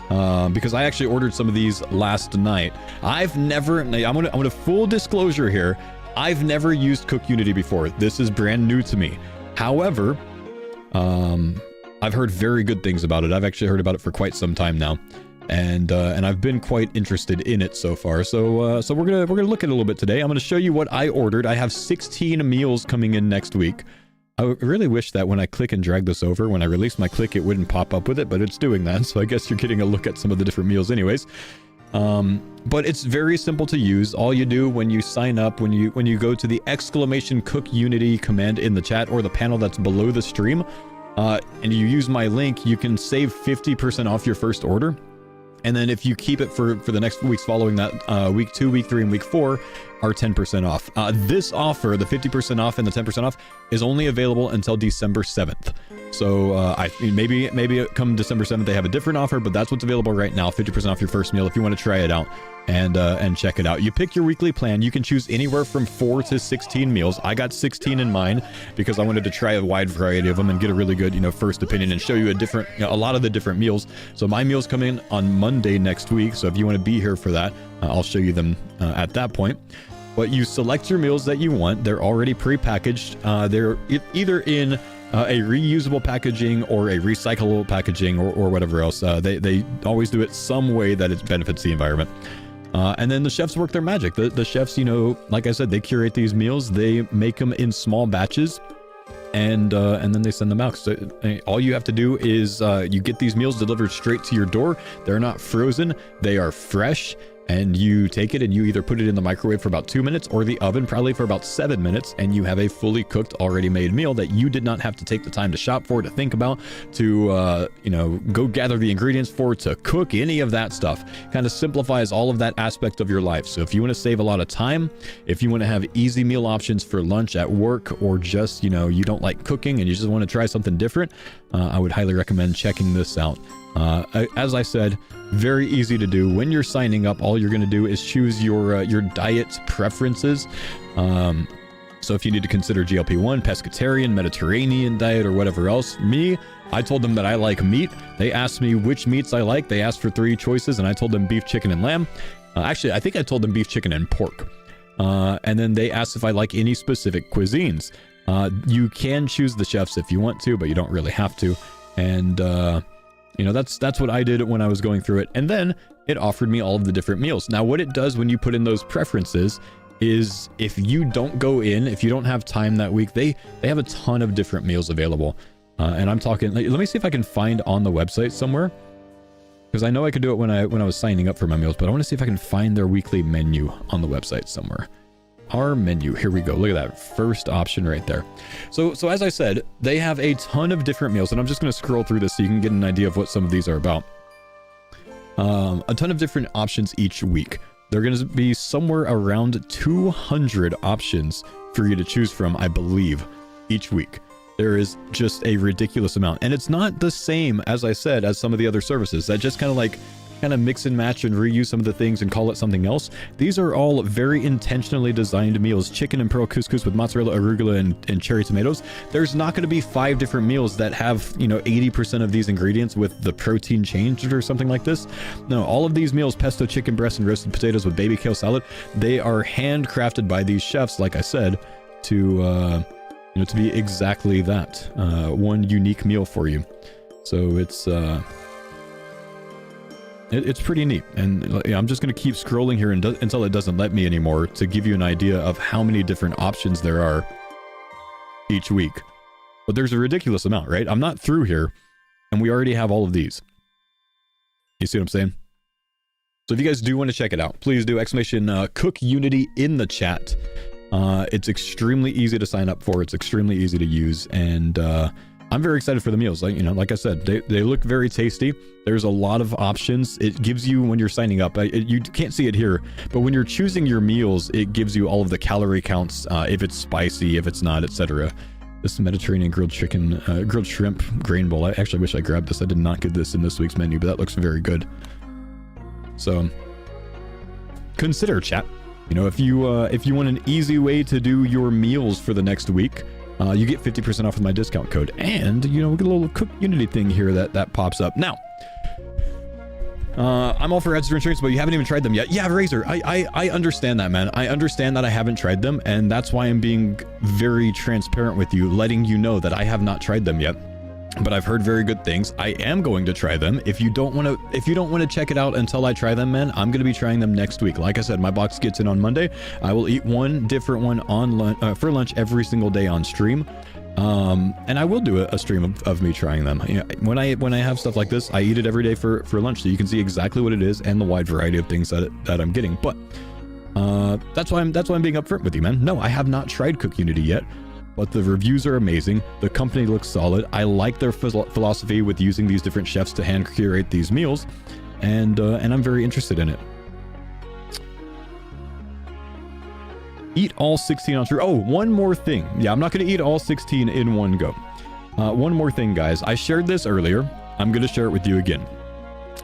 because I actually ordered some of these last night. I'm gonna full disclosure here, I've never used CookUnity before. This is brand new to me. However, I've heard very good things about it. I've actually heard about it for quite some time now, and I've been quite interested in it so far. So we're gonna look at it a little bit today. I'm gonna show you what I ordered. I have 16 meals coming in next week. I really wish that when I click and drag this over, when I release my click, it wouldn't pop up with it, but it's doing that. So I guess you're getting a look at some of the different meals anyways. But it's very simple to use. All you do when you sign up, when you go to the !CookUnity command in the chat or the panel that's below the stream, and you use my link, you can save 50% off your first order. And then if you keep it for the next weeks following that, week 2, week 3, and week 4 are 10% off. This offer, the 50% off and the 10% off, is only available until December 7th. So I mean, maybe come December 7th they have a different offer, but that's what's available right now. 50% off your first meal if you want to try it out and check it out. You pick your weekly plan. You can choose anywhere from 4 to 16 meals. I got 16 in mine because I wanted to try a wide variety of them and get a really good, first opinion and show you a lot of the different meals. So my meals come in on Monday next week. So if you want to be here for that, I'll show you them at that point. But you select your meals that you want. They're already pre-packaged. They're either in a reusable packaging or a recyclable packaging or whatever else. They always do it some way that it benefits the environment. And then the chefs work their magic. The chefs, like I said, they curate these meals. They make them in small batches, and then they send them out. So all you have to do is you get these meals delivered straight to your door. They're not frozen. They are fresh. And you take it and you either put it in the microwave for about 2 minutes or the oven probably for about 7 minutes, and you have a fully cooked, already made meal that you did not have to take the time to shop for, to think about, to go gather the ingredients for, to cook, any of that stuff. Kind of simplifies all of that aspect of your life. So if you want to save a lot of time, if you want to have easy meal options for lunch at work, or just you don't like cooking and you just want to try something different, I would highly recommend checking this out. As I said, very easy to do. When you're signing up, all you're going to do is choose your diet preferences. So if you need to consider GLP-1, pescatarian, Mediterranean diet, or whatever else, I told them that I like meat. They asked me which meats I like. They asked for 3 choices, and I told them beef, chicken, and lamb. Actually, I think I told them beef, chicken, and pork. And then they asked if I like any specific cuisines. You can choose the chefs if you want to, but you don't really have to. And that's what I did when I was going through it. And then it offered me all of the different meals. Now, what it does when you put in those preferences is if you don't go in, if you don't have time that week, they have a ton of different meals available. And I'm talking, let me see if I can find on the website somewhere, because I know I could do it when I was signing up for my meals, but I want to see if I can find their weekly menu on the website somewhere. Our menu, here we go. Look at that first option right there. So as I said, they have a ton of different meals, and I'm just going to scroll through this so you can get an idea of what some of these are about. A ton of different options each week. They're going to be somewhere around 200 options for you to choose from, I believe, each week. There is just a ridiculous amount, and it's not the same, as I said, as some of the other services that just kind of mix and match and reuse some of the things and call it something else. These are all very intentionally designed meals. Chicken and pearl couscous with mozzarella, arugula, and cherry tomatoes. There's not going to be 5 different meals that have 80% of these ingredients with the protein changed or something like this. No, all of these meals, pesto chicken breast and roasted potatoes with baby kale salad, they are handcrafted by these chefs, like I said, to be exactly that, one unique meal for you. So it's pretty neat. And I'm just going to keep scrolling here until it doesn't let me anymore, to give you an idea of how many different options there are each week. but there's a ridiculous amount, right? I'm not through here, and we already have all of these. You see what I'm saying? So if you guys do want to check it out, please do !CookUnity in the chat. It's extremely easy to sign up for. It's extremely easy to use, and I'm very excited for the meals. Like I said, they look very tasty. There's a lot of options. It gives you, when you're signing up, you can't see it here, but when you're choosing your meals, it gives you all of the calorie counts, if it's spicy, if it's not, etc. This Mediterranean grilled shrimp grain bowl. I actually wish I grabbed this. I did not get this in this week's menu, but that looks very good. So consider, chat. If you want an easy way to do your meals for the next week, you get 50% off with my discount code, and we get a little CookUnity thing here that pops up. Now, I'm all for extra insurance, but you haven't even tried them yet. Yeah, Razor, I understand that, man. I understand that I haven't tried them, and that's why I'm being very transparent with you, letting you know that I have not tried them yet. But I've heard very good things. I am going to try them. If you don't want to check it out until I try them, man, I'm going to be trying them next week. Like I said, my box gets in on Monday. I will eat one different one on for lunch every single day on stream. And I will do a stream of me trying them. When I have stuff like this, I eat it every day for lunch, so you can see exactly what it is and the wide variety of things that I'm getting. But that's why I'm being upfront with you, man. No, I have not tried CookUnity yet, but the reviews are amazing. The company looks solid. I like their philosophy with using these different chefs to hand curate these meals, and I'm very interested in it. Eat all 16 on stream. Oh, one more thing. Yeah, I'm not going to eat all 16 in one go. One more thing, guys. I shared this earlier. I'm going to share it with you again.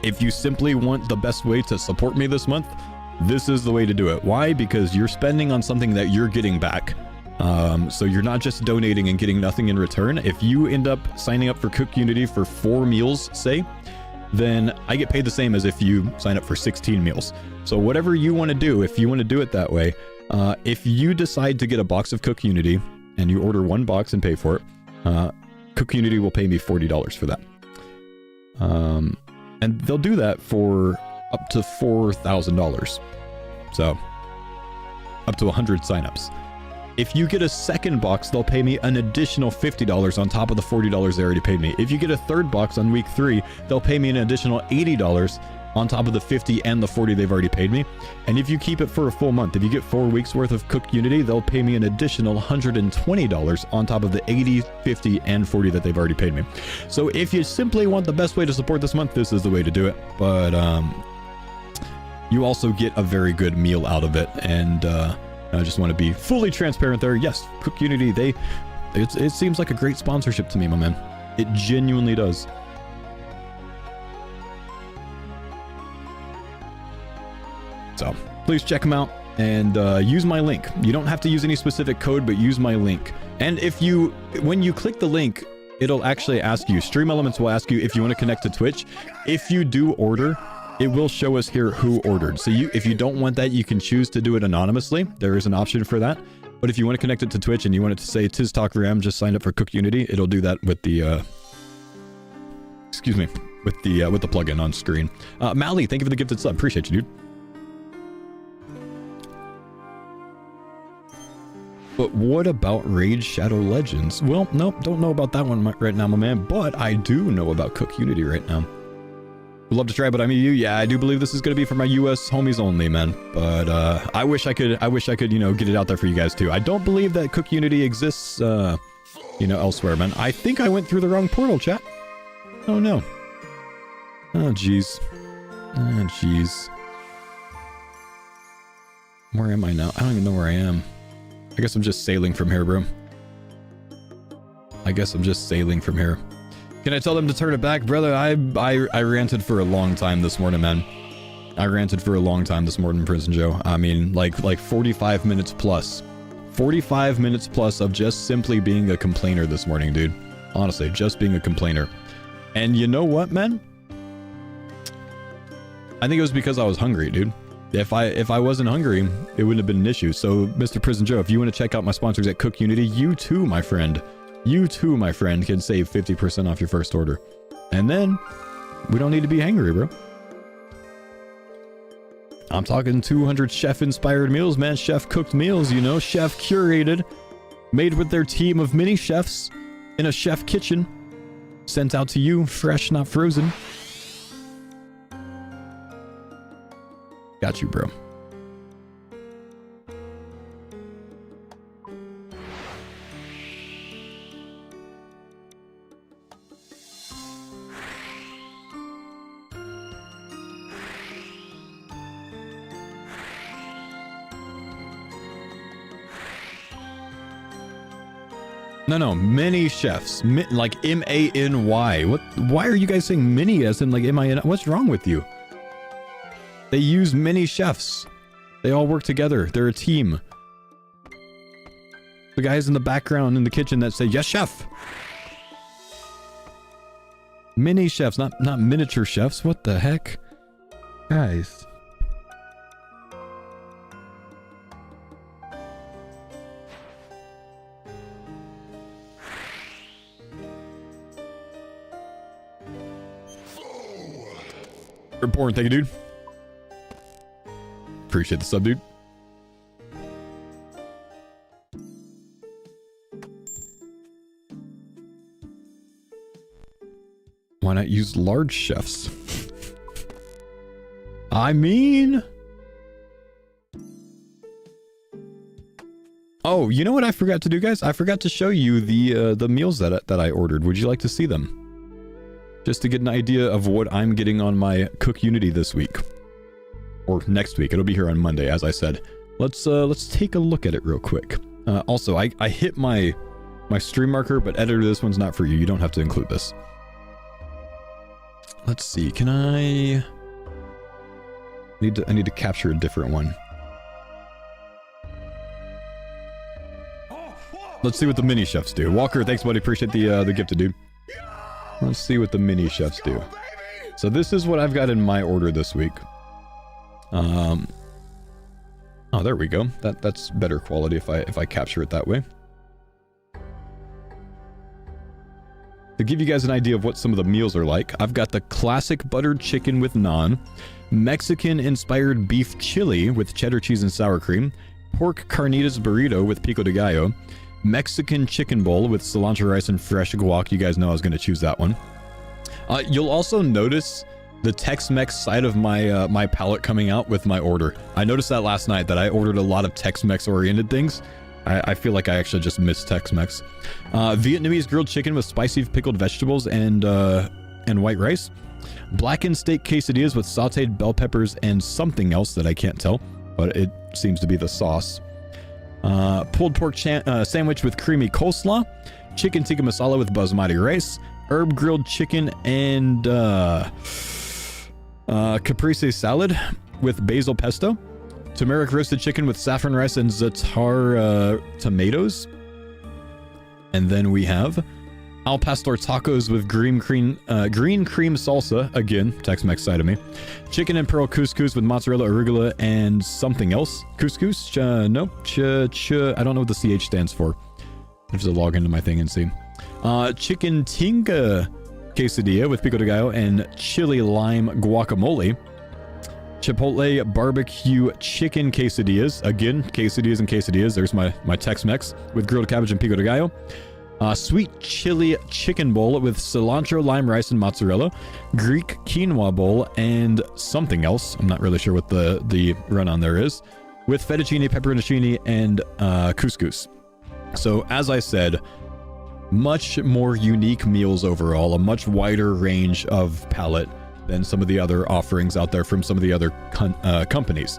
If you simply want the best way to support me this month, this is the way to do it. Why? Because you're spending on something that you're getting back. So you're not just donating and getting nothing in return. If you end up signing up for CookUnity for 4 meals, say, then I get paid the same as if you sign up for 16 meals. So whatever you want to do, if you want to do it that way, if you decide to get a box of CookUnity and you order 1 box and pay for it, CookUnity will pay me $40 for that. And they'll do that for up to $4,000. So up to 100 signups. If you get a second box, they'll pay me an additional $50 on top of the $40 they already paid me. If you get a third box on week 3, they'll pay me an additional $80 on top of the $50 and the $40 they've already paid me. And if you keep it for a full month, if you get 4 weeks worth of CookUnity, they'll pay me an additional $120 on top of the $80, $50, and $40 that they've already paid me. So if you simply want the best way to support this month, this is the way to do it. But you also get a very good meal out of it. And I just want to be fully transparent there. Yes, CookUnity, it seems like a great sponsorship to me, my man. It genuinely does. So please check them out and use my link. You don't have to use any specific code, but use my link. And when you click the link, it'll actually ask you, Stream Elements will ask you if you want to connect to Twitch. If you do order, it will show us here who ordered. So if you don't want that, you can choose to do it anonymously. There is an option for that. But if you want to connect it to Twitch and you want it to say Tiz Talk Ram just signed up for CookUnity, it'll do that with the with the plugin on screen. Mally, thank you for the gifted sub. Appreciate you, dude. But what about Raid Shadow Legends? Well, nope, don't know about that one right now, my man. But I do know about CookUnity right now. Would love to try, but I mean, yeah, I do believe this is going to be for my US homies only, man. But I wish I could, get it out there for you guys too. I don't believe that CookUnity exists, elsewhere, man. I think I went through the wrong portal, chat. Oh no. Oh jeez. Oh jeez. Where am I now? I don't even know where I am. I guess I'm just sailing from here, bro. I guess I'm just sailing from here. Can I tell them to turn it back? Brother, I ranted for a long time this morning, man. I ranted for a long time this morning, Prison Joe. I mean, like 45 minutes plus. 45 minutes plus of just simply being a complainer this morning, dude. Honestly, just being a complainer. And you know what, man? I think it was because I was hungry, dude. If I wasn't hungry, it wouldn't have been an issue. So, Mr. Prison Joe, if you want to check out my sponsors at CookUnity, you too, my friend, can save 50% off your first order. And then, we don't need to be hangry, bro. I'm talking 200 chef-inspired meals, man. Chef-cooked meals, chef-curated, made with their team of mini chefs. in a chef kitchen. Sent out to you, fresh, not frozen. Got you, bro. No, many chefs. Like M-A-N-Y. What? Why are you guys saying mini as in like M-I-N? What's wrong with you? They use many chefs. They all work together. They're a team. The guys in the background in the kitchen that say, yes, chef. Mini chefs, not miniature chefs. What the heck? Guys. Born, thank you, dude. Appreciate the sub, dude. Why not use large chefs? I mean... Oh, you know what I forgot to do, guys? I forgot to show you the meals that I ordered. Would you like to see them? Just to get an idea of what I'm getting on my CookUnity this week. Or next week. It'll be here on Monday, as I said. Let's take a look at it real quick. Also, I hit my stream marker, but editor, this one's not for you. You don't have to include this. Let's see. Can I need to capture a different one. Let's see what the mini chefs do. Walker, thanks buddy. Appreciate the gifted, dude. Let's see what the mini chefs do. So this is what I've got in my order this week. Oh, there we go. That's better quality if I capture it that way. To give you guys an idea of what some of the meals are like, I've got the classic buttered chicken with naan, Mexican-inspired beef chili with cheddar cheese and sour cream, pork carnitas burrito with pico de gallo, Mexican chicken bowl with cilantro rice and fresh guac. You guys know I was going to choose that one. You'll also notice the Tex-Mex side of my my palette coming out with my order. I noticed that last night that I ordered a lot of Tex-Mex oriented things. I feel like I actually just missed Tex-Mex. Vietnamese grilled chicken with spicy pickled vegetables and white rice. Blackened steak quesadillas with sauteed bell peppers and something else that I can't tell, but it seems to be the sauce. Pulled pork sandwich with creamy coleslaw, chicken tikka masala with basmati rice, herb grilled chicken and caprese salad with basil pesto, turmeric roasted chicken with saffron rice and za'atar tomatoes, and then we have al pastor tacos with green cream salsa, again Tex-Mex side of me, chicken and pearl couscous with mozzarella, arugula, and something else. Couscous? I don't know what the CH stands for. I have to log into my thing and see. Chicken tinga quesadilla with pico de gallo and chili lime guacamole. Chipotle barbecue chicken quesadillas. Again, quesadillas and quesadillas. There's my Tex-Mex with grilled cabbage and pico de gallo. Sweet chili chicken bowl with cilantro, lime rice, and mozzarella. Greek quinoa bowl and something else. I'm not really sure what the run-on there is. With fettuccine, pepperoncini, and couscous. So, as I said, much more unique meals overall. A much wider range of palette than some of the other offerings out there from some of the other companies.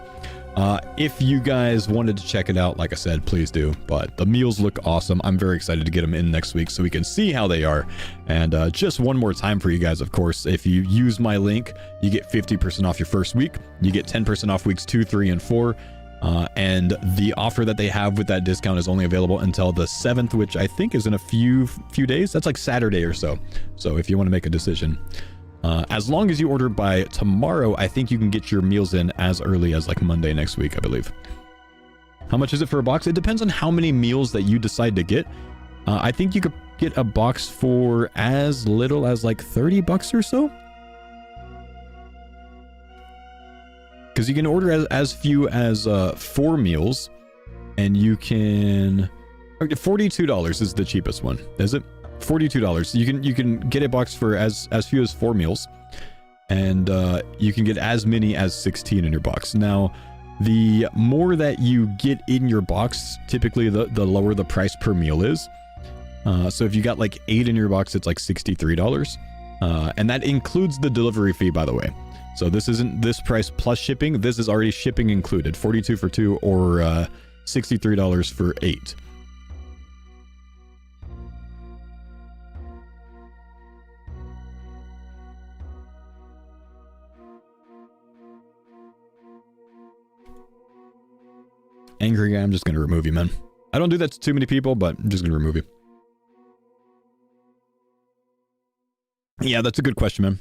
If you guys wanted to check it out, like I said, please do. But the meals look awesome. I'm very excited to get them in next week so we can see how they are. And just one more time for you guys, of course, if you use my link, you get 50% off your first week. You get 10% off weeks 2, 3, and 4. And the offer that they have with that discount is only available until the 7th, which I think is in a few days. That's like Saturday or so. So if you want to make a decision. As long as you order by tomorrow, I think you can get your meals in as early as like Monday next week, I believe. How much is it for a box? It depends on how many meals that you decide to get. I think you could get a box for as little as like $30 or so. Because you can order as few as 4 meals, and you can... $42 is the cheapest one, is it? $42. You can get a box for as few as 4 meals, and you can get as many as 16 in your box. Now, the more that you get in your box, typically the lower the price per meal is. So if you got like 8 in your box, it's like $63. And that includes the delivery fee, by the way. So this isn't this price plus shipping. This is already shipping included. 42 for 2 or $63 for 8. Angry guy, I'm just going to remove you, man. I don't do that to too many people, but I'm just going to remove you. Yeah, that's a good question, man.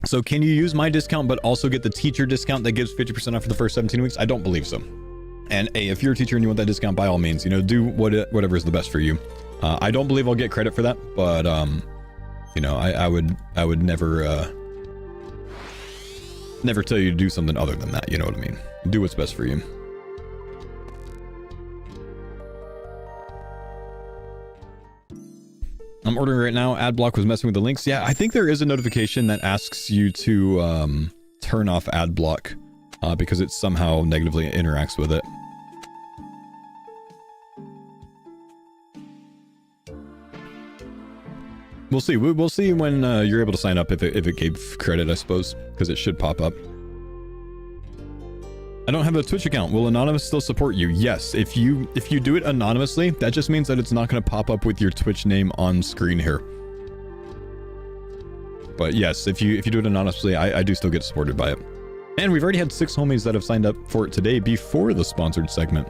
So can you use my discount, but also get the teacher discount that gives 50% off for the first 17 weeks? I don't believe so. And hey, if you're a teacher and you want that discount, by all means, you know, do whatever is the best for you. I don't believe I'll get credit for that, but, you know, I would never, never tell you to do something other than that. You know what I mean? Do what's best for you. I'm ordering right now. Adblock was messing with the links. Yeah, I think there is a notification that asks you to turn off adblock because it somehow negatively interacts with it. We'll see. We'll see when you're able to sign up if it gave credit, I suppose, because it should pop up. I don't have a Twitch account. Will Anonymous still support you? Yes. If you do it anonymously, that just means that it's not going to pop up with your Twitch name on screen here. But yes, if you do it anonymously, I do still get supported by it. And we've already had 6 homies that have signed up for it today before the sponsored segment.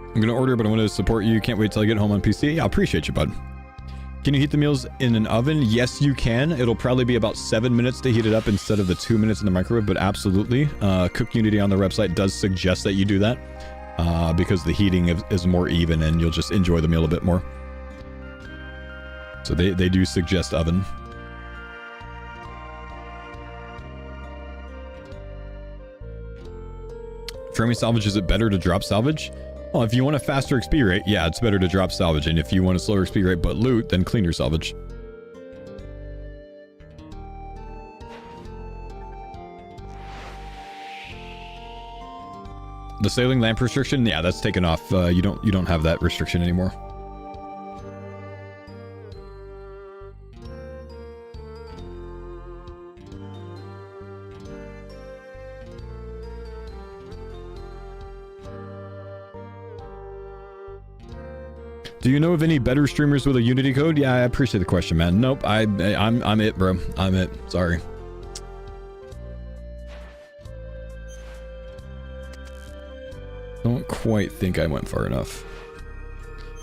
I'm going to order, but I want to support you. Can't wait till I get home on PC. Yeah, I appreciate you, bud. Can you heat the meals in an oven? Yes, you can. It'll probably be about 7 minutes to heat it up instead of the 2 minutes in the microwave, but absolutely. CookUnity on their website does suggest that you do that because the heating is more even and you'll just enjoy the meal a bit more. So they do suggest oven. Framing salvage, is it better to drop salvage? Well, if you want a faster XP rate, yeah, it's better to drop salvage. And if you want a slower XP rate but loot, then clean your salvage. The sailing lamp restriction, yeah, that's taken off. You don't have that restriction anymore. Do you know of any better streamers with a Unity code? Yeah, I appreciate the question, man. Nope, I'm it, bro. I'm it. Sorry. Don't quite think I went far enough.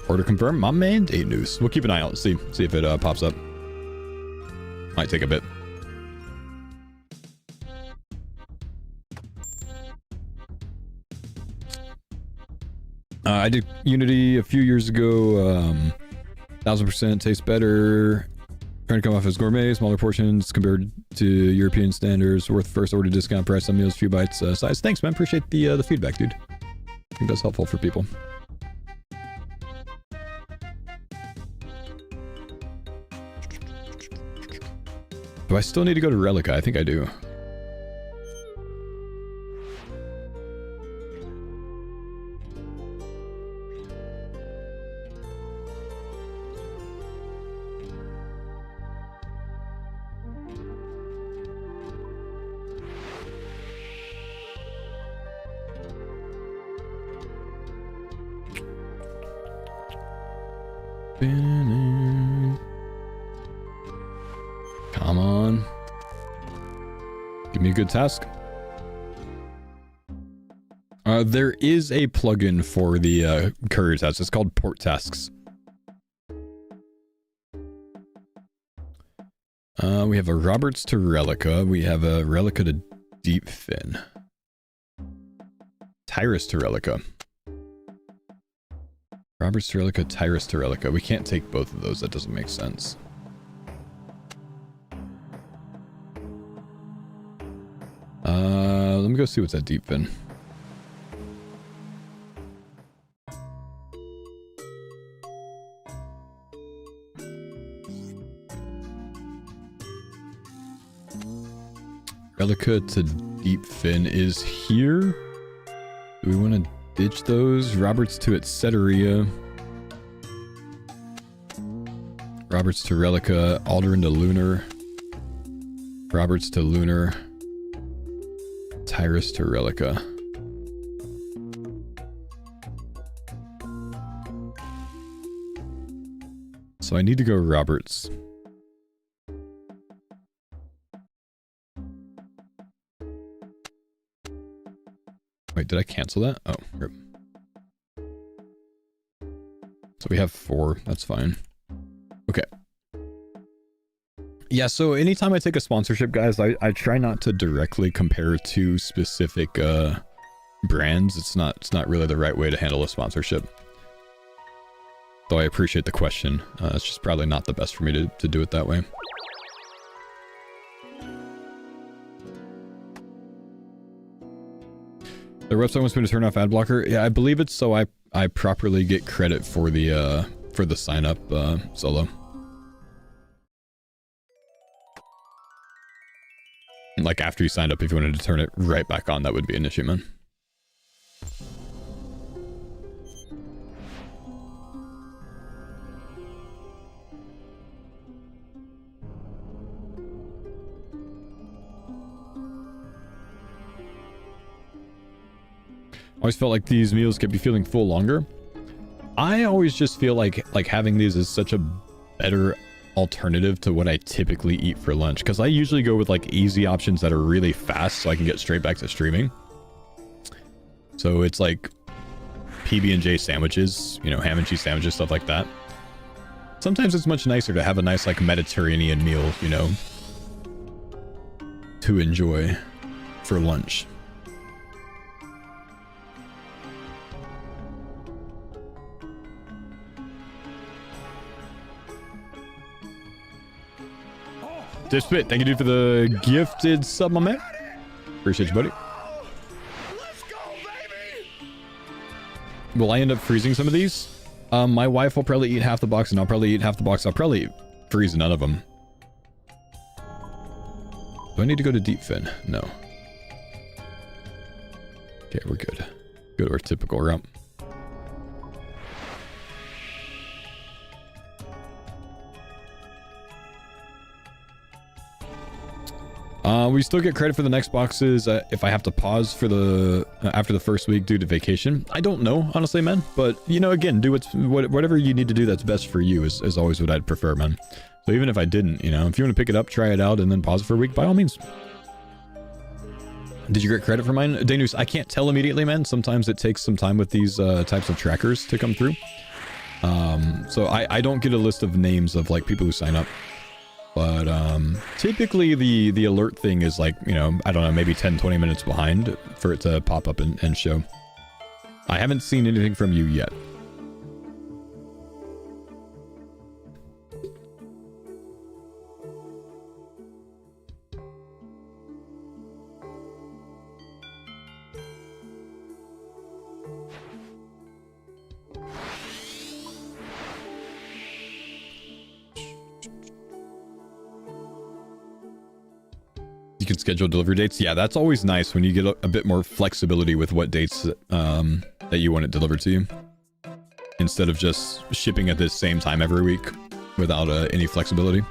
Order confirmed. My man, 8 news. We'll keep an eye out. See if it pops up. Might take a bit. I did Unity a few years ago. 1000% tastes better. Trying to come off as gourmet, smaller portions compared to European standards. Worth first order discount price on meals, few bites size. Thanks, man. Appreciate the feedback, dude. I think that's helpful for people. Do I still need to go to Relica? I think I do. Come on. Give me a good task. There is a plugin for the Courier tasks. It's called Port Tasks. We have a Roberts to Relica. We have a Relica to Deep Fin. Tyrus to Relica. Roberts to Relica, Tyrus to Relica. We can't take both of those. That doesn't make sense. Let me go see what's at Deep Fin. Relica to Deep Fin is here. Do we want to ditch those? Roberts to Etceteria. Roberts to Relica. Alderan to Lunar. Roberts to Lunar. Tyrus to Relica. So I need to go Roberts. Wait, did I cancel that? Oh, rip. So we have 4. That's fine. Okay. Yeah, so anytime I take a sponsorship, guys, I try not to directly compare to specific brands. It's not really the right way to handle a sponsorship. Though I appreciate the question. It's just probably not the best for me to do it that way. The website wants me to turn off ad blocker. Yeah, I believe it's so I properly get credit for the sign up solo. Like after you signed up, if you wanted to turn it right back on, that would be an issue, man. Always felt like these meals kept you feeling full longer. I always just feel like having these is such a better alternative to what I typically eat for lunch, because I usually go with like easy options that are really fast so I can get straight back to streaming. So it's like PB&J sandwiches, you know, ham and cheese sandwiches, stuff like that. Sometimes it's much nicer to have a nice like Mediterranean meal, you know, to enjoy for lunch. Dispit, thank you, dude, for the gifted sub, my man. Appreciate you, buddy. Let's go, baby! Will I end up freezing some of these? My wife will probably eat half the box, and I'll probably eat half the box. I'll probably freeze none of them. Do I need to go to Deep Fin? No. Okay, we're good. Go to our typical route. We still get credit for the next boxes if I have to pause for the after the first week due to vacation. I don't know, honestly, man. But, you know, again, do whatever you need to do that's best for you is always what I'd prefer, man. So even if I didn't, you know, if you want to pick it up, try it out, and then pause for a week, by all means. Did you get credit for mine? Danus, I can't tell immediately, man. Sometimes it takes some time with these types of trackers to come through. So I don't get a list of names of, like, people who sign up. But typically the alert thing is like, you know, I don't know, maybe 10-20 minutes behind for it to pop up and show. I haven't seen anything from you yet. You can schedule delivery dates. Yeah, that's always nice when you get a bit more flexibility with what dates that you want it delivered to you, instead of just shipping at the same time every week without any flexibility.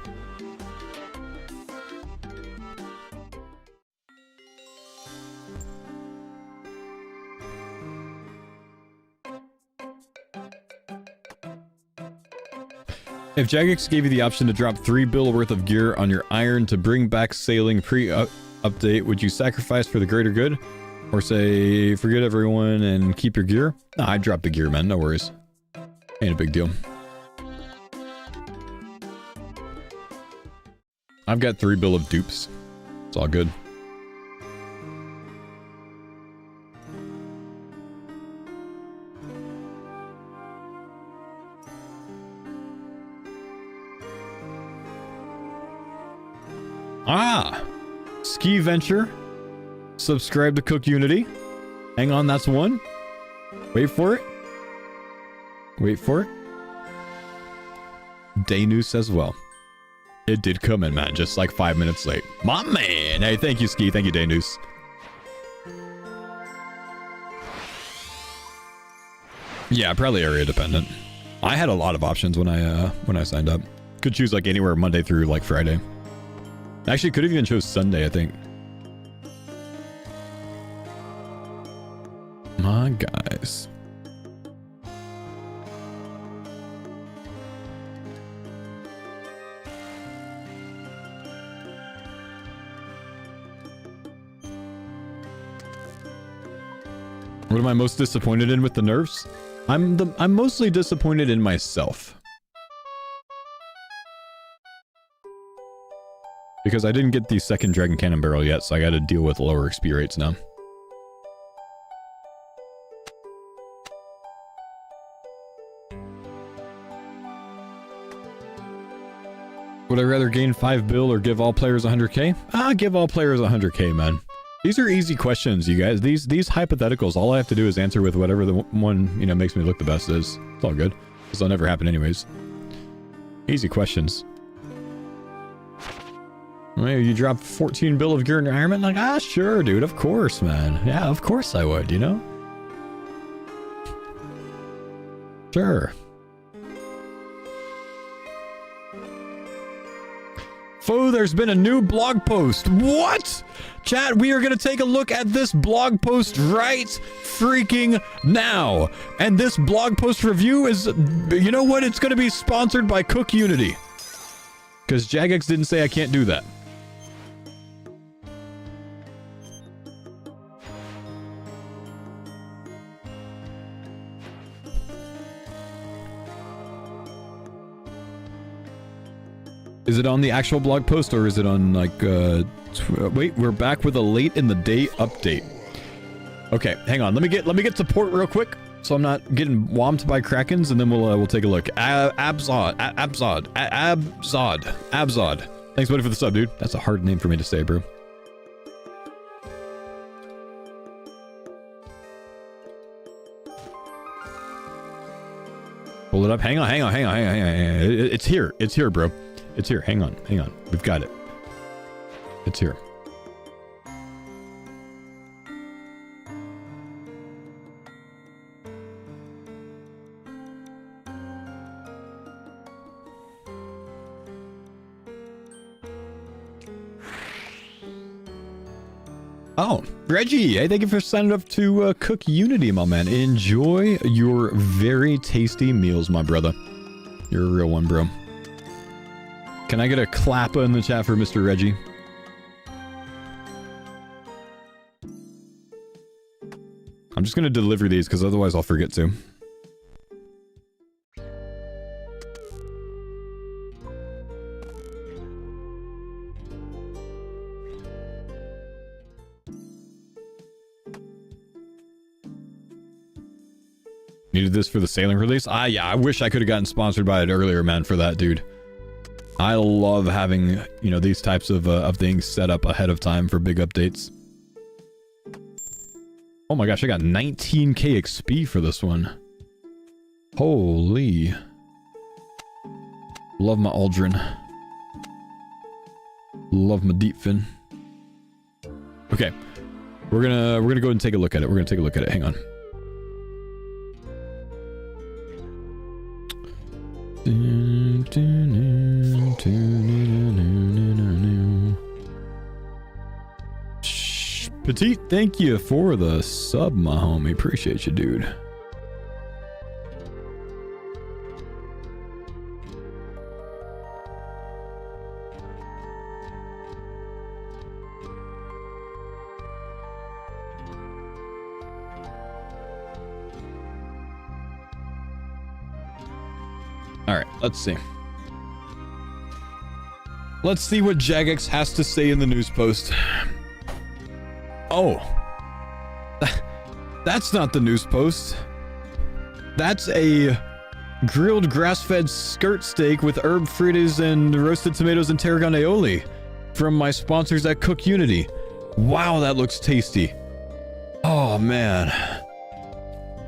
If Jagex gave you the option to drop 3 bill worth of gear on your iron to bring back sailing pre-update, would you sacrifice for the greater good? Or say, forget everyone and keep your gear? Nah, I'd drop the gear, man. No worries. Ain't a big deal. I've got 3 bill of dupes. It's all good. Ah! Ski Venture. Subscribe to CookUnity. Hang on, that's one. Wait for it. Wait for it. Danus as well. It did come in, man, just like 5 minutes late. My man! Hey, thank you, Ski. Thank you, Daynus. Yeah, probably area dependent. I had a lot of options when I signed up. Could choose like anywhere Monday through like Friday. Actually, could have even chose Sunday, I think. My guys. What am I most disappointed in with the nerfs? I'm mostly disappointed in myself. Because I didn't get the second Dragon Cannon Barrel yet, so I gotta deal with lower XP rates now. Would I rather gain 5 bill or give all players 100k? Give all players 100k, man. These are easy questions, you guys. These hypotheticals, all I have to do is answer with whatever the one, you know, makes me look the best is. It's all good. This will never happen anyways. Easy questions. Well, you drop 14 bill of gear in your armament? Like, sure, dude. Of course, man. Yeah, of course I would, you know? Sure. Faux, there's been a new blog post. What? Chat, we are going to take a look at this blog post right freaking now. And this blog post review is, you know what? It's going to be sponsored by CookUnity. Because Jagex didn't say I can't do that. Is it on the actual blog post or is it on like, wait, we're back with a late in the day update. Okay, hang on. Let me get support real quick so I'm not getting whomped by Krakens, and then we'll take a look. Abzod. Thanks, buddy, for the sub, dude. That's a hard name for me to say, bro. Pull it up. Hang on. It's here. It's here, bro. It's here. Hang on. We've got it. It's here. Oh, Reggie, hey, thank you for signing up to CookUnity, my man. Enjoy your very tasty meals, my brother. You're a real one, bro. Can I get a clapper in the chat for Mr. Reggie? I'm just going to deliver these because otherwise I'll forget to. Needed this for the sailing release? Yeah, I wish I could have gotten sponsored by it earlier, man, for that, dude. I love having, you know, these types of things set up ahead of time for big updates. Oh my gosh, I got 19k XP for this one. Holy. Love my Aldrin. Love my deep fin. Okay. We're gonna go ahead and take a look at it. Hang on. Petite, thank you for the sub, my homie. Appreciate you, dude. Alright, let's see. Let's see what Jagex has to say in the news post. Oh. That's not the news post. That's a grilled grass-fed skirt steak with herb fritters and roasted tomatoes and tarragon aioli from my sponsors at CookUnity. Wow, that looks tasty. Oh, man.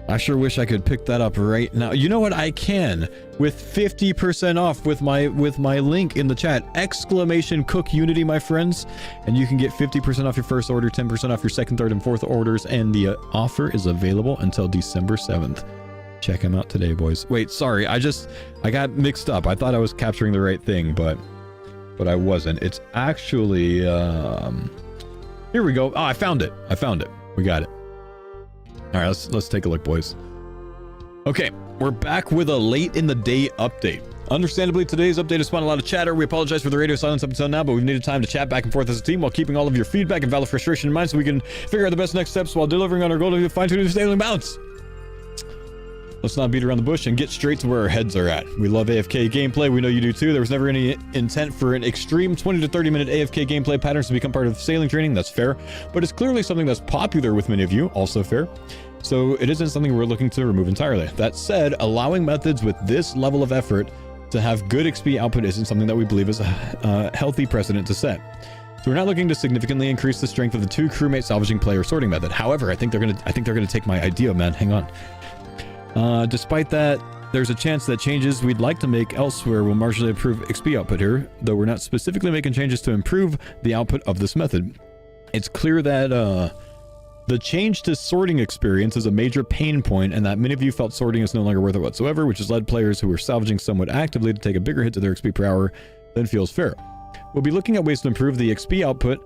I sure wish I could pick that up right now. You know what? I can with 50% off with my link in the chat. Exclamation CookUnity, my friends. And you can get 50% off your first order, 10% off your second, third, and fourth orders. And the offer is available until December 7th. Check them out today, boys. Wait, sorry. I got mixed up. I thought I was capturing the right thing, but I wasn't. It's actually, here we go. Oh, I found it. We got it. All right, let's take a look, boys. Okay, we're back with a late in the day update. Understandably, today's update has spawned a lot of chatter. We apologize for the radio silence up until now, but we've needed time to chat back and forth as a team while keeping all of your feedback and valid frustration in mind so we can figure out the best next steps while delivering on our goal to fine-tune the sailing balance. Let's not beat around the bush and get straight to where our heads are at. We love AFK gameplay. We know you do too. There was never any intent for an extreme 20 to 30 minute AFK gameplay patterns to become part of sailing training. That's fair, but it's clearly something that's popular with many of you. Also fair. So it isn't something we're looking to remove entirely. That said, allowing methods with this level of effort to have good XP output isn't something that we believe is a healthy precedent to set. So we're not looking to significantly increase the strength of the 2 crewmate salvaging player sorting method. However, I think they're gonna take my idea, man. Hang on. Despite that, there's a chance that changes we'd like to make elsewhere will marginally improve XP output here, though we're not specifically making changes to improve the output of this method. It's clear that the change to sorting experience is a major pain point, and that many of you felt sorting is no longer worth it whatsoever, which has led players who were salvaging somewhat actively to take a bigger hit to their XP per hour than feels fair. We'll be looking at ways to improve the XP output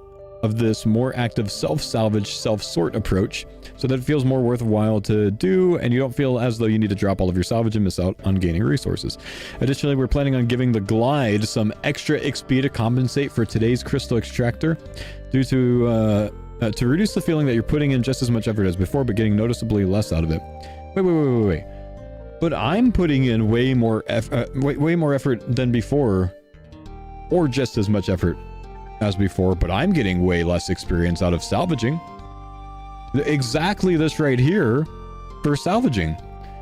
of this more active self-salvage, self-sort approach so that it feels more worthwhile to do and you don't feel as though you need to drop all of your salvage and miss out on gaining resources. Additionally, we're planning on giving the glide some extra XP to compensate for today's crystal extractor due to reduce the feeling that you're putting in just as much effort as before but getting noticeably less out of it. Wait. But I'm putting in way more effort than before, or just as much effort as before, but I'm getting way less experience out of salvaging. Exactly this right here for salvaging,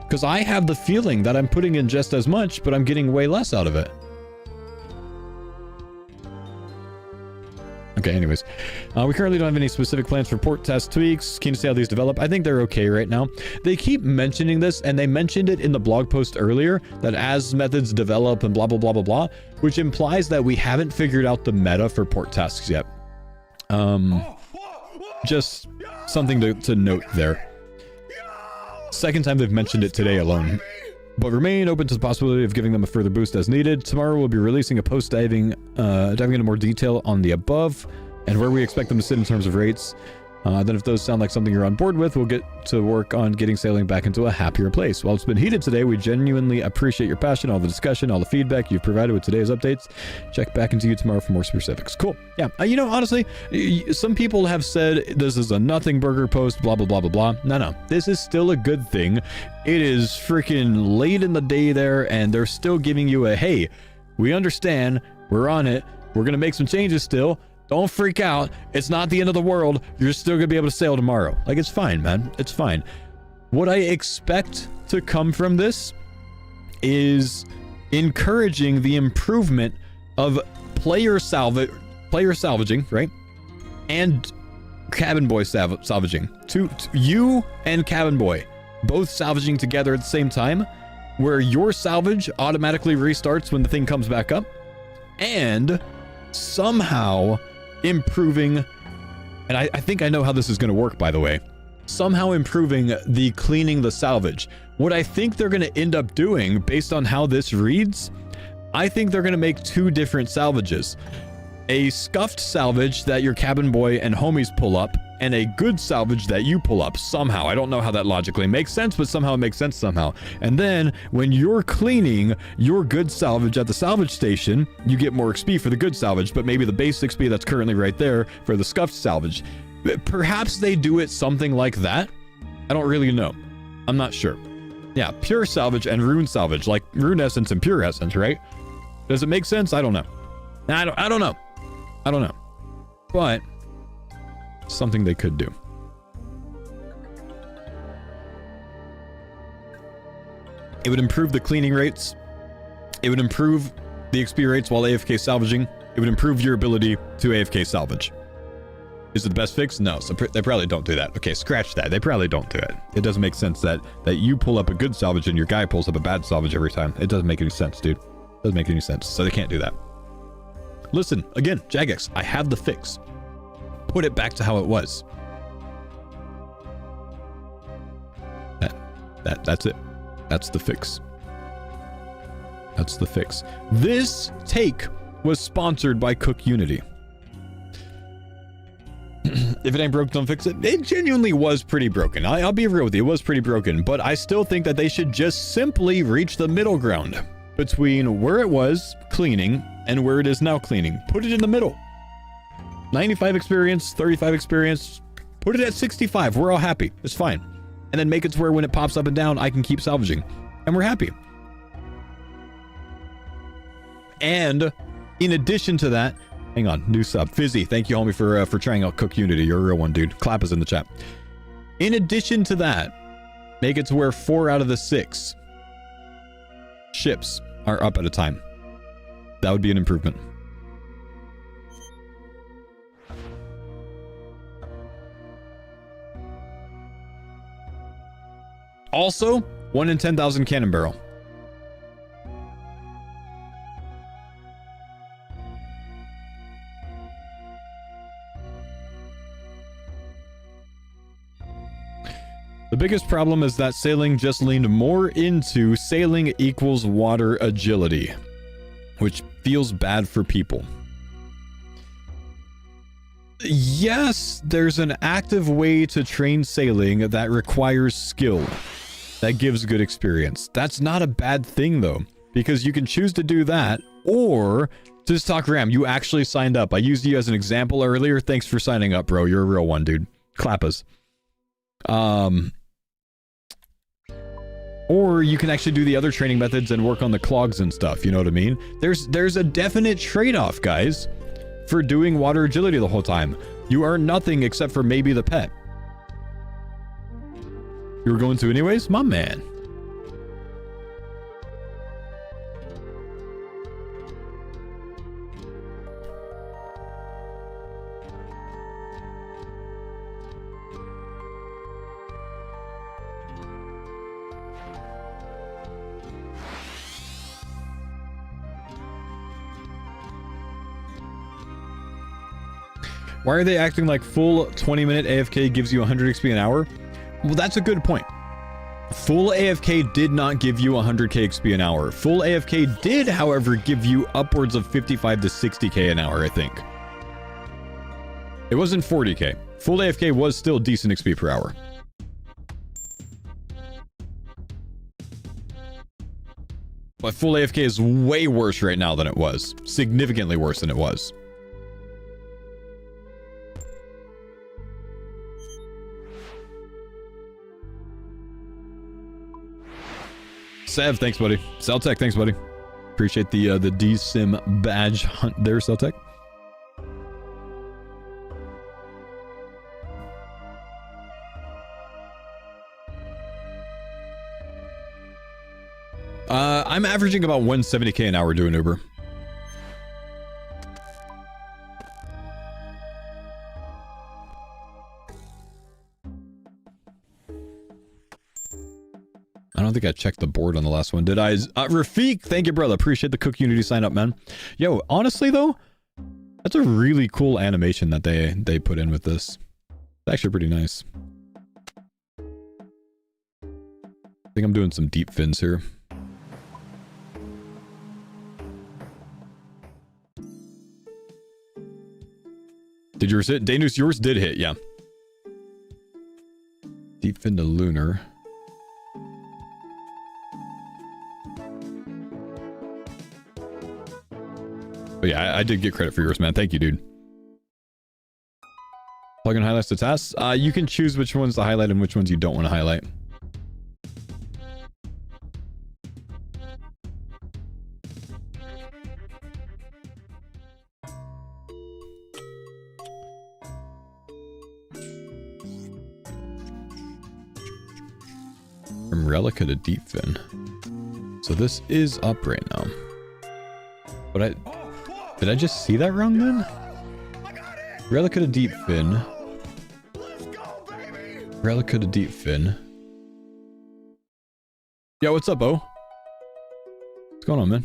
because I have the feeling that I'm putting in just as much, but I'm getting way less out of it. Okay, anyways, we currently don't have any specific plans for port test tweaks. Keen to see how these develop. I think they're okay right now. They keep mentioning this, and they mentioned it in the blog post earlier, that as methods develop and blah, blah, blah, blah, blah, which implies that we haven't figured out the meta for port tasks yet. Just something to note there. Second time they've mentioned it today alone. But remain open to the possibility of giving them a further boost as needed. Tomorrow we'll be releasing a post diving into more detail on the above and where we expect them to sit in terms of rates. Then if those sound like something you're on board with, we'll get to work on getting sailing back into a happier place. While it's been heated today, we genuinely appreciate your passion, all the discussion, all the feedback you've provided with today's updates. Check back into you tomorrow for more specifics. Cool. Yeah. You know, honestly, some people have said this is a nothing burger post, blah, blah, blah, blah, blah. No. This is still a good thing. It is freaking late in the day there, and they're still giving you a, hey, we understand, we're on it, we're going to make some changes still. Don't freak out. It's not the end of the world. You're still going to be able to sail tomorrow. Like, it's fine, man. It's fine. What I expect to come from this is encouraging the improvement of player salvaging, right? And cabin boy salvaging. To you and cabin boy both salvaging together at the same time, where your salvage automatically restarts when the thing comes back up, and somehow improving, and I think I know how this is going to work, by the way, somehow improving the cleaning the salvage. What I think they're going to end up doing, based on how this reads, I think they're going to make 2 different salvages. A scuffed salvage that your cabin boy and homies pull up, and a good salvage that you pull up somehow. I don't know how that logically makes sense, but somehow it makes sense somehow. And then when you're cleaning your good salvage at the salvage station, you get more XP for the good salvage, but maybe the base XP that's currently right there for the scuffed salvage. Perhaps they do it something like that. I don't really know. I'm not sure. Yeah, pure salvage and rune salvage, like rune essence and pure essence, right? Does it make sense? I don't know. I don't know. But something they could do. It would improve the cleaning rates. It would improve the XP rates while AFK salvaging. It would improve your ability to AFK salvage. Is it the best fix? No, so they probably don't do that. Okay, scratch that. They probably don't do it. It doesn't make sense that you pull up a good salvage and your guy pulls up a bad salvage every time. It doesn't make any sense, dude. It doesn't make any sense. So they can't do that. Listen, again, Jagex, I have the fix. Put it back to how it was. That's it. That's the fix. That's the fix. This take was sponsored by CookUnity. If it ain't broke, don't fix it. It genuinely was pretty broken. I'll be real with you. It was pretty broken. But I still think that they should just simply reach the middle ground between where it was cleaning and where it is now cleaning. Put it in the middle. 95 experience, 35 experience. Put it at 65. We're all happy. It's fine. And then make it to where when it pops up and down, I can keep salvaging. And we're happy. And in addition to that, hang on, new sub. Fizzy, thank you, homie, for trying out CookUnity. You're a real one, dude. Clap is in the chat. In addition to that, make it to where 4 out of the 6 ships are up at a time. That would be an improvement. Also, 1 in 10,000 cannon barrel. The biggest problem is that sailing just leaned more into sailing equals water agility, which feels bad for people. Yes, there's an active way to train sailing that requires skill, that gives good experience. That's not a bad thing though, because you can choose to do that, or just talk Ram, you actually signed up. I used you as an example earlier. Thanks for signing up, bro. You're a real one, dude. Clap us. Or you can actually do the other training methods and work on the clogs and stuff, you know what I mean? There's a definite trade-off, guys, for doing water agility the whole time. You earn nothing except for maybe the pet. You were going to anyways? My man. Why are they acting like full 20-minute AFK gives you 100 XP an hour? Well, that's a good point. Full AFK did not give you 100k XP an hour. Full AFK did, however, give you upwards of 55 to 60k an hour, I think. It wasn't 40k. Full AFK was still decent XP per hour. But full AFK is way worse right now than it was. Significantly worse than it was. Sev, thanks, buddy. Celtech, thanks, buddy. Appreciate the DSIM badge hunt there, Celtech. I'm averaging about 170k an hour doing Uber. I don't think I checked the board on the last one, did I? Rafiq, thank you, brother. Appreciate the CookUnity sign up, man. Yo, honestly, though, that's a really cool animation that they put in with this. It's actually pretty nice. I think I'm doing some deep fins here. Did yours hit? Danus, yours did hit, yeah. Deep fin to lunar. But yeah, I did get credit for yours, man. Thank you, dude. Plug-in highlights to tasks. You can choose which ones to highlight and which ones you don't want to highlight. From Relica to Deep Fin. So this is up right now. But did I just see that wrong then? I got it! Relic of the Deep Fin. Let's go, baby. Relic of the Deep Fin. Yo, what's up, Bo? What's going on, man?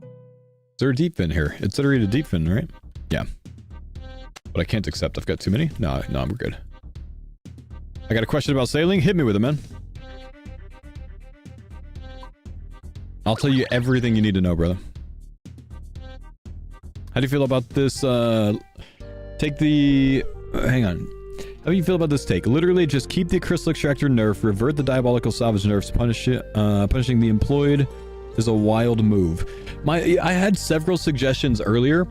Is there a deep fin here? It said I read a deep fin, right? Yeah. But I can't accept. I've got too many? No, I'm good. I got a question about sailing. Hit me with it, man. I'll tell you everything you need to know, brother. How do you feel about this, take the... hang on. How do you feel about this take? Literally, just keep the crystal extractor nerf, revert the diabolical salvage nerfs, punishing the employed is a wild move. I had several suggestions earlier.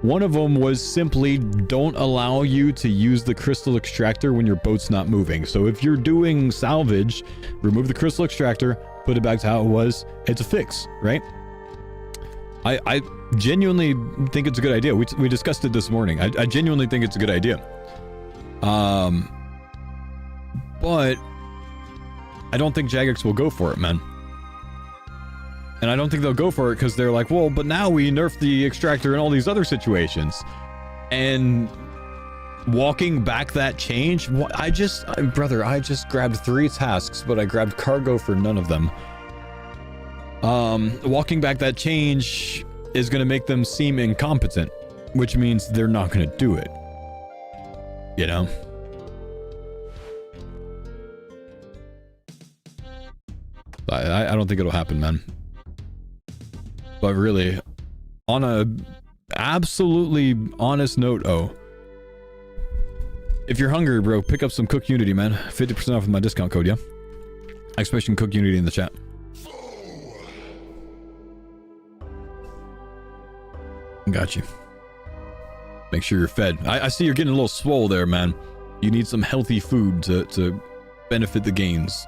One of them was simply don't allow you to use the crystal extractor when your boat's not moving. So if you're doing salvage, remove the crystal extractor, put it back to how it was. It's a fix, right? I genuinely think it's a good idea. We discussed it this morning. I genuinely think it's a good idea. But I don't think Jagex will go for it, man. And I don't think they'll go for it because they're like, well, but now we nerf the extractor in all these other situations. And walking back that change, brother, I just grabbed 3 tasks, but I grabbed cargo for none of them. Walking back that change is going to make them seem incompetent, which means they're not going to do it. You know? I don't think it'll happen, man. But really, on a absolutely honest note, if you're hungry, bro, pick up some CookUnity, man. 50% off with my discount code, yeah? Exclamation CookUnity in the chat. Got you. Make sure you're fed. I see you're getting a little swole there, man. You need some healthy food to benefit the gains.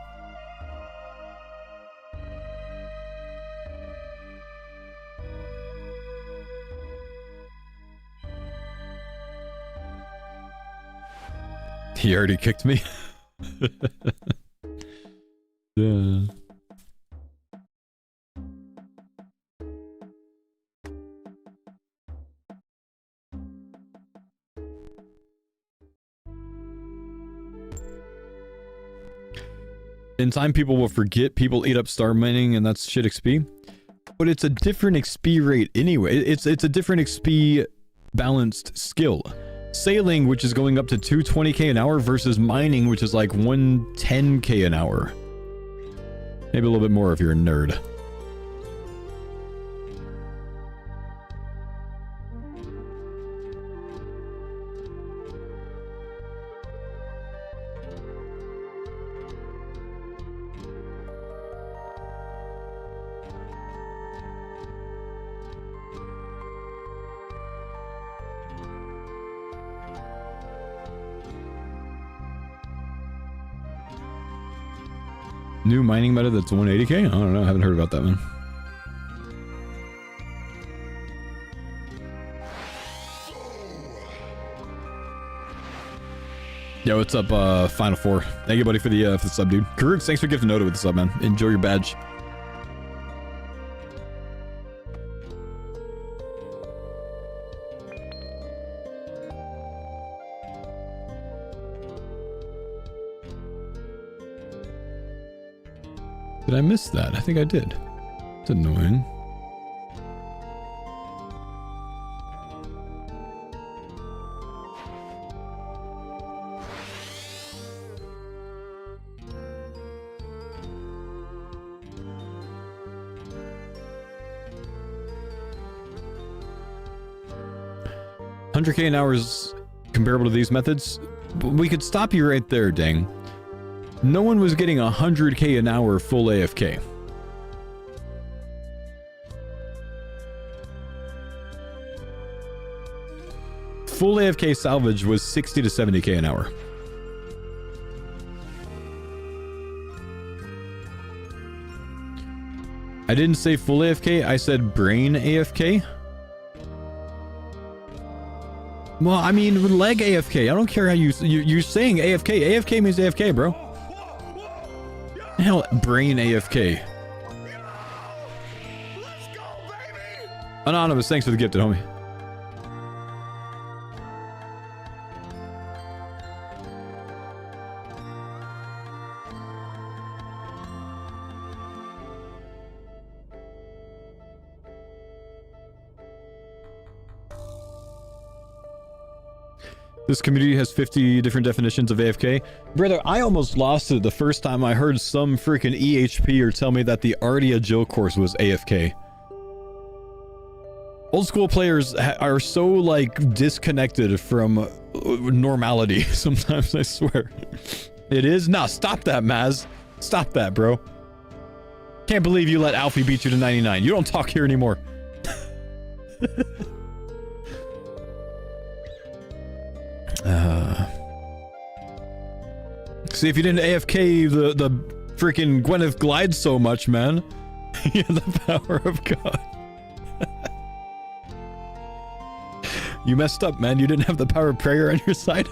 He already kicked me. Yeah. In time, people will forget people eat up star mining, and that's shit XP. But it's a different XP rate anyway. It's a different XP balanced skill. Sailing, which is going up to 220k an hour, versus mining, which is like 110k an hour. Maybe a little bit more if you're a nerd. New mining meta that's 180k? I don't know. I haven't heard about that one. Yo, what's up, Final Four? Thank you, buddy, for the sub, dude. Karuk, thanks for gifting Noda with the sub, man. Enjoy your badge. Did I miss that? I think I did. It's annoying. $100k an hour is comparable to these methods. We could stop you right there, dang. No one was getting 100k an hour full AFK. Full AFK salvage was 60 to 70k an hour. I didn't say full AFK, I said brain AFK. Well, I mean, leg AFK. I don't care how you're saying AFK. AFK means AFK, bro. Hell, brain AFK. Let's go, baby. Anonymous, thanks for the gifted, homie. This community has 50 different definitions of AFK. Brother, I almost lost it the first time I heard some freaking EHPer tell me that the Ardia Jill course was AFK. Old school players are so, like, disconnected from normality sometimes, I swear. It is? Nah, stop that, Maz. Stop that, bro. Can't believe you let Alfie beat you to 99. You don't talk here anymore. See, if you didn't AFK the freaking Gwyneth glide so much, man. You have the power of God. You messed up, man. You didn't have the power of prayer on your side.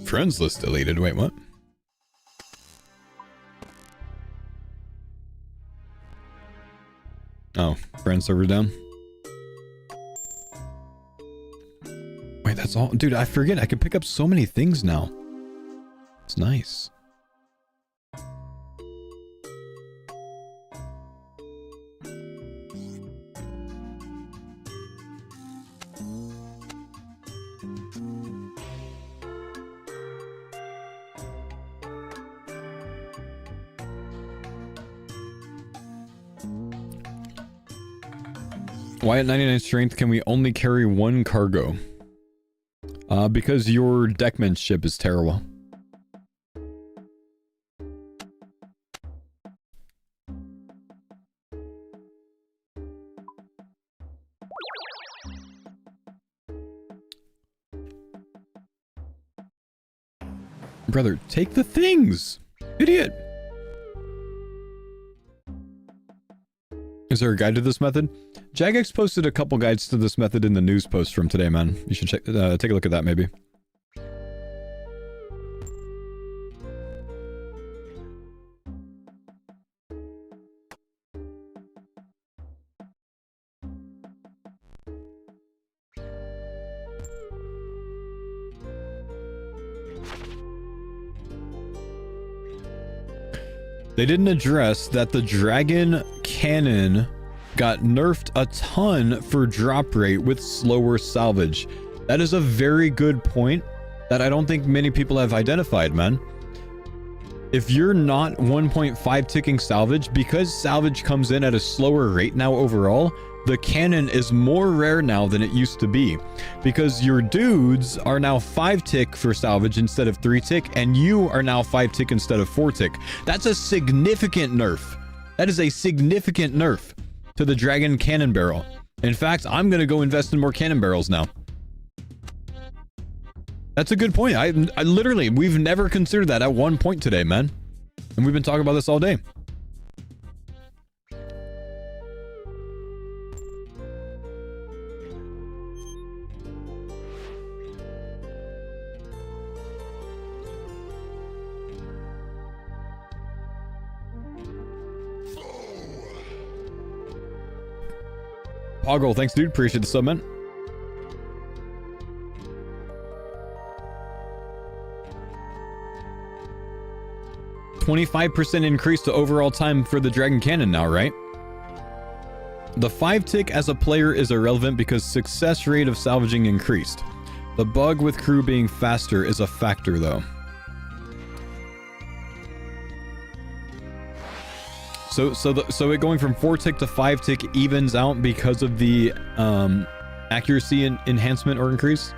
Friends list deleted. Wait, what? Oh, friend server down. Wait, that's all? Dude, I forget. I can pick up so many things now. It's nice. Why at 99 strength can we only carry one cargo? Because your deckmanship is terrible. Brother, take the things! Idiot! Is there a guide to this method? Jagex posted a couple guides to this method in the news post from today, man. You should check, take a look at that, maybe. They didn't address that the dragon cannon got nerfed a ton for drop rate with slower salvage. That is a very good point that I don't think many people have identified, man. If you're not 1.5 ticking salvage, because salvage comes in at a slower rate now overall, the cannon is more rare now than it used to be. Because your dudes are now 5 tick for salvage instead of 3 tick, and you are now 5 tick instead of 4 tick. That's a significant nerf. That is a significant nerf to the dragon cannon barrel. In fact, I'm gonna go invest in more cannon barrels now. That's a good point. I literally, we've never considered that at one point today, man. And we've been talking about this all day. Poggle, thanks dude, appreciate the sub, man. %25 increase to overall time for the dragon cannon now, right? The 5 tick as a player is irrelevant because success rate of salvaging increased. The bug with crew being faster is a factor though. So it going from 4 tick to 5 tick evens out because of the accuracy enhancement or increase?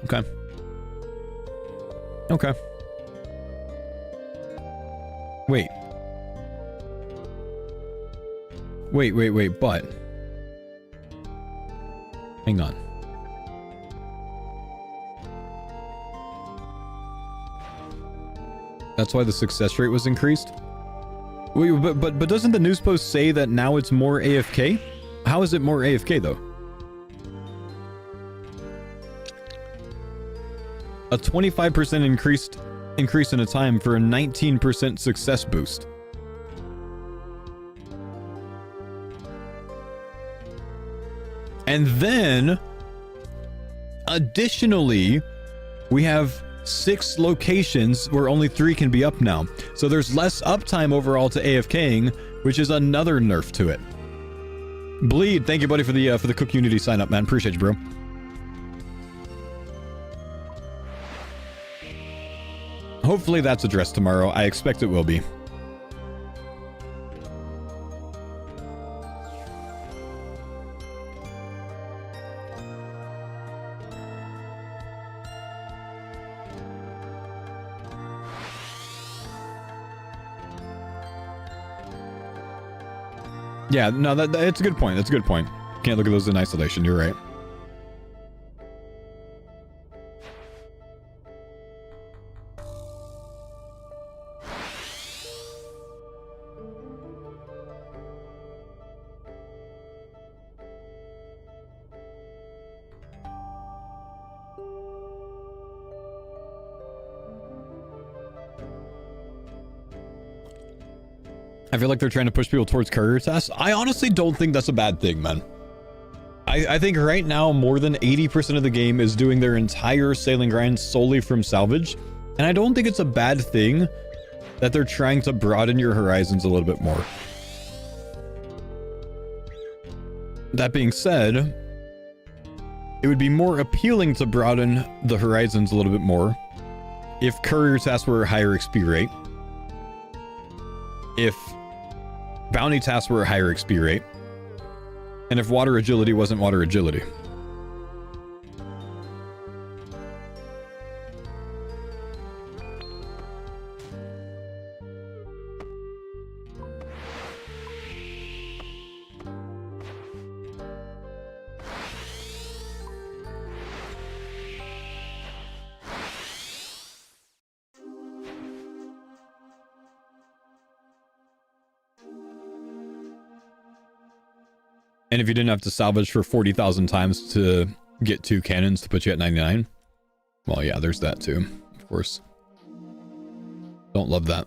Okay. Okay. Wait, but... Hang on. That's why the success rate was increased. Wait, but doesn't the news post say that now it's more AFK? How is it more AFK though? A 25% increase in a time for a 19% success boost. And then, additionally, we have 6 locations where only 3 can be up now. So there's less uptime overall to AFKing, which is another nerf to it. Bleed, thank you, buddy, for the CookUnity sign up, man. Appreciate you, bro. Hopefully that's addressed tomorrow. I expect it will be. Yeah, no, it's a good point. That's a good point. Can't look at those in isolation. You're right. I feel like they're trying to push people towards courier tasks. I honestly don't think that's a bad thing, man. I think right now more than 80% of the game is doing their entire sailing grind solely from salvage. And I don't think it's a bad thing that they're trying to broaden your horizons a little bit more. That being said, it would be more appealing to broaden the horizons a little bit more if courier tasks were a higher XP rate. If bounty tasks were a higher XP rate, and if water agility wasn't water agility. And if you didn't have to salvage for 40,000 times to get 2 cannons to put you at 99, well, yeah, there's that too, of course. Don't love that.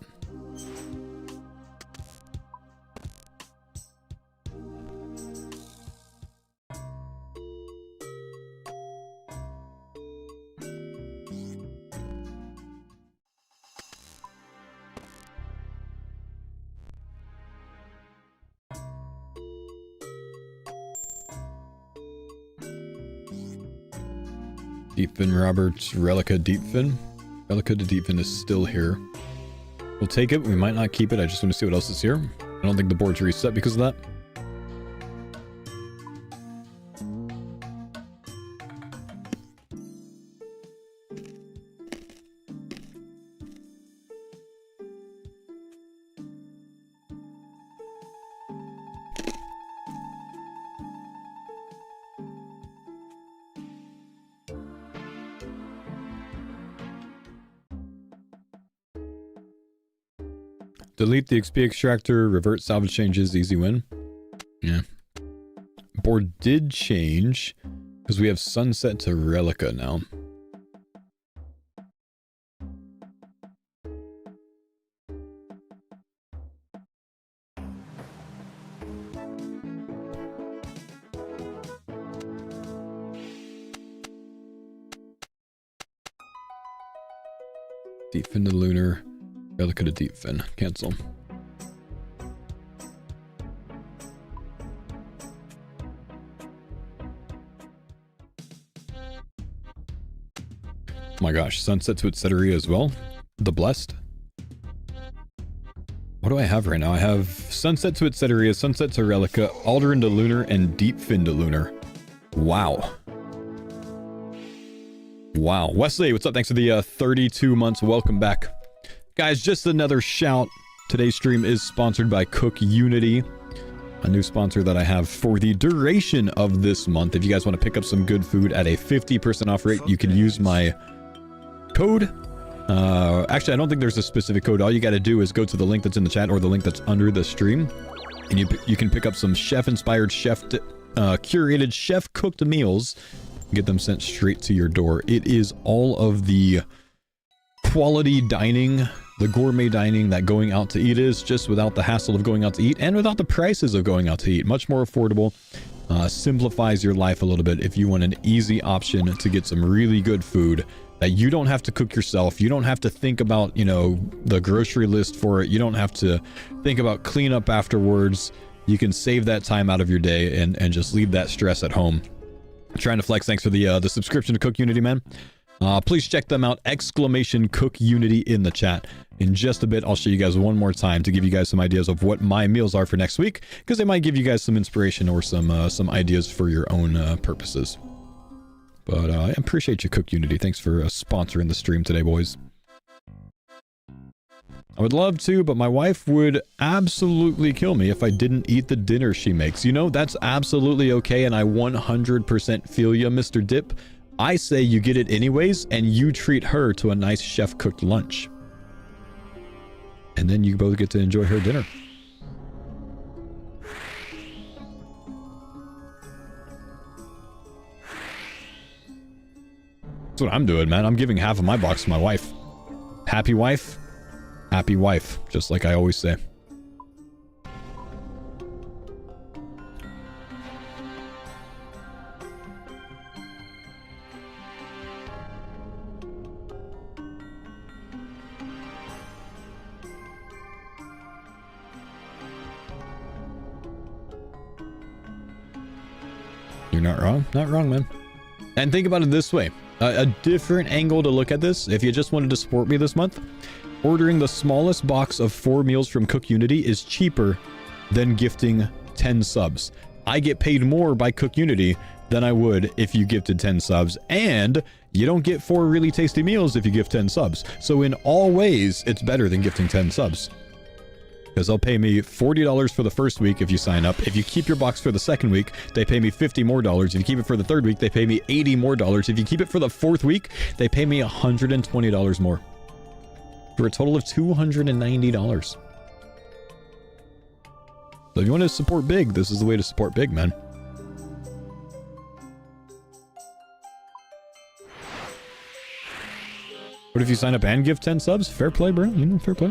Deepfin Roberts, Relica Deepfin. Relica to Deepfin is still here. We'll take it. We might not keep it. I just want to see what else is here. I don't think the board's reset because of that. Delete the XP extractor, revert salvage changes, easy win. Yeah. Board did change because we have sunset to Relica now. Deepfin to lunar. Relica to Deepfin. Cancel. Oh my gosh, sunset to Etceteria as well. The Blessed. What do I have right now? I have sunset to Etceteria, sunset to Relica, Alderan to Lunar, and Deepfin to Lunar. Wow. Wow. Wesley, what's up? Thanks for the 32 months. Welcome back. Guys, just another shout. Today's stream is sponsored by CookUnity, a new sponsor that I have for the duration of this month. If you guys want to pick up some good food at a 50% off rate, you can use my code Actually, I don't think there's a specific code. All you got to do is go to the link that's in the chat or the link that's under the stream, and you can pick up some chef-inspired, curated chef-cooked meals, get them sent straight to your door. It is all of the quality dining, the gourmet dining that going out to eat is, just without the hassle of going out to eat and without the prices of going out to eat. Much more affordable. Simplifies your life a little bit if you want an easy option to get some really good food that you don't have to cook yourself. You don't have to think about, you know, the grocery list for it. You don't have to think about cleanup afterwards. You can save that time out of your day and just leave that stress at home. Trying to flex. Thanks for the subscription to CookUnity, man. Please check them out. Exclamation CookUnity in the chat. In just a bit, I'll show you guys one more time to give you guys some ideas of what my meals are for next week, because they might give you guys some inspiration or some ideas for your own purposes. But I appreciate you, CookUnity. Thanks for sponsoring the stream today, boys. I would love to, but my wife would absolutely kill me if I didn't eat the dinner she makes. You know, that's absolutely okay, and I 100% feel you, Mr. Dip. I say you get it anyways, and you treat her to a nice chef-cooked lunch. And then you both get to enjoy her dinner. That's what I'm doing, man. I'm giving half of my box to my wife. Happy wife, just like I always say. You're not wrong. Not wrong, man. And think about it this way. A different angle to look at this. If you just wanted to support me this month, ordering the smallest box of 4 meals from CookUnity is cheaper than gifting 10 subs. I get paid more by CookUnity than I would if you gifted 10 subs. And you don't get 4 really tasty meals if you gift 10 subs. So in all ways, it's better than gifting 10 subs. Because they'll pay me $40 for the first week if you sign up. If you keep your box for the second week, they pay me $50 more. If you keep it for the third week, they pay me $80 more. If you keep it for the fourth week, they pay me $120 more. For a total of $290. So if you want to support big, this is the way to support big, man. What if you sign up and give 10 subs? Fair play, bro. You know, fair play.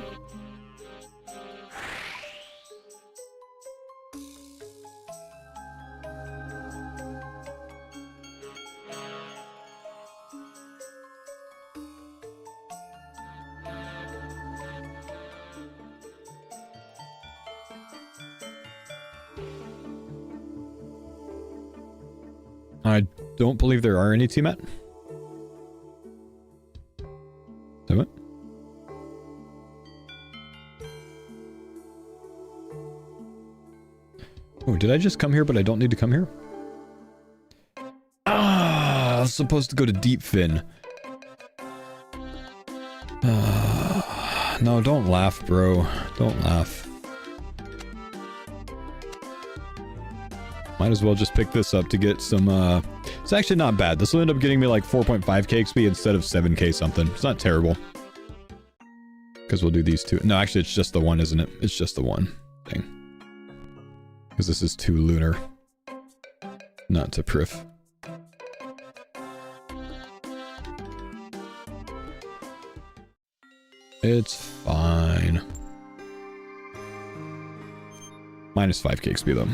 I don't believe there are any, T-Mat. Is that what? Oh, did I just come here, but I don't need to come here? Ah, I was supposed to go to Deep Fin. No, don't laugh, bro. Don't laugh. Might as well just pick this up to get some, it's actually not bad. This will end up getting me like 4.5k XP instead of 7k something. It's not terrible. Because we'll do these two. No, actually, it's just the one, isn't it? It's just the one thing. Because this is 2 lunar. Not to priff. It's fine. Minus 5k XP though.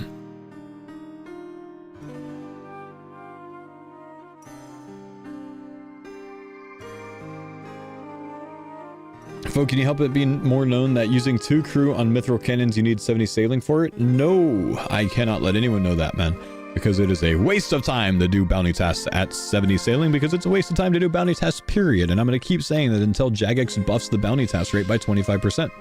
Faux, can you help it be more known that using 2 crew on mithril cannons you need 70 sailing for it? No, I cannot let anyone know that, man. Because it is a waste of time to do bounty tasks at 70 sailing, because it's a waste of time to do bounty tasks, period. And I'm going to keep saying that until Jagex buffs the bounty task rate by 25%.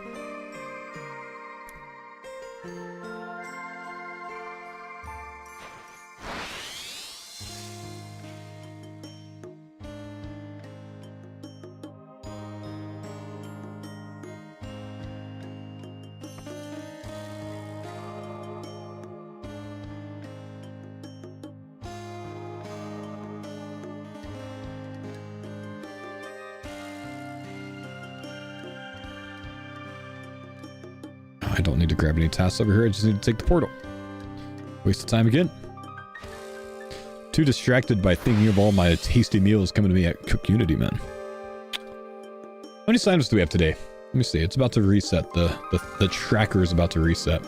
I don't need to grab any tasks over here. I just need to take the portal. Waste of time again. Too distracted by thinking of all my tasty meals coming to me at CookUnity, man. How many signups do we have today? Let me see. It's about to reset. The tracker is about to reset.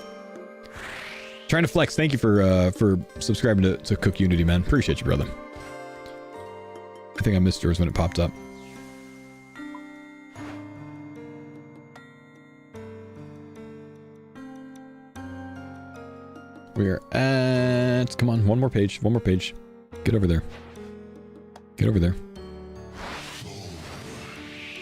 Trying to flex. Thank you for subscribing to CookUnity, man. Appreciate you, brother. I think I missed yours when it popped up. We're at... Come on, one more page. One more page. Get over there. Get over there.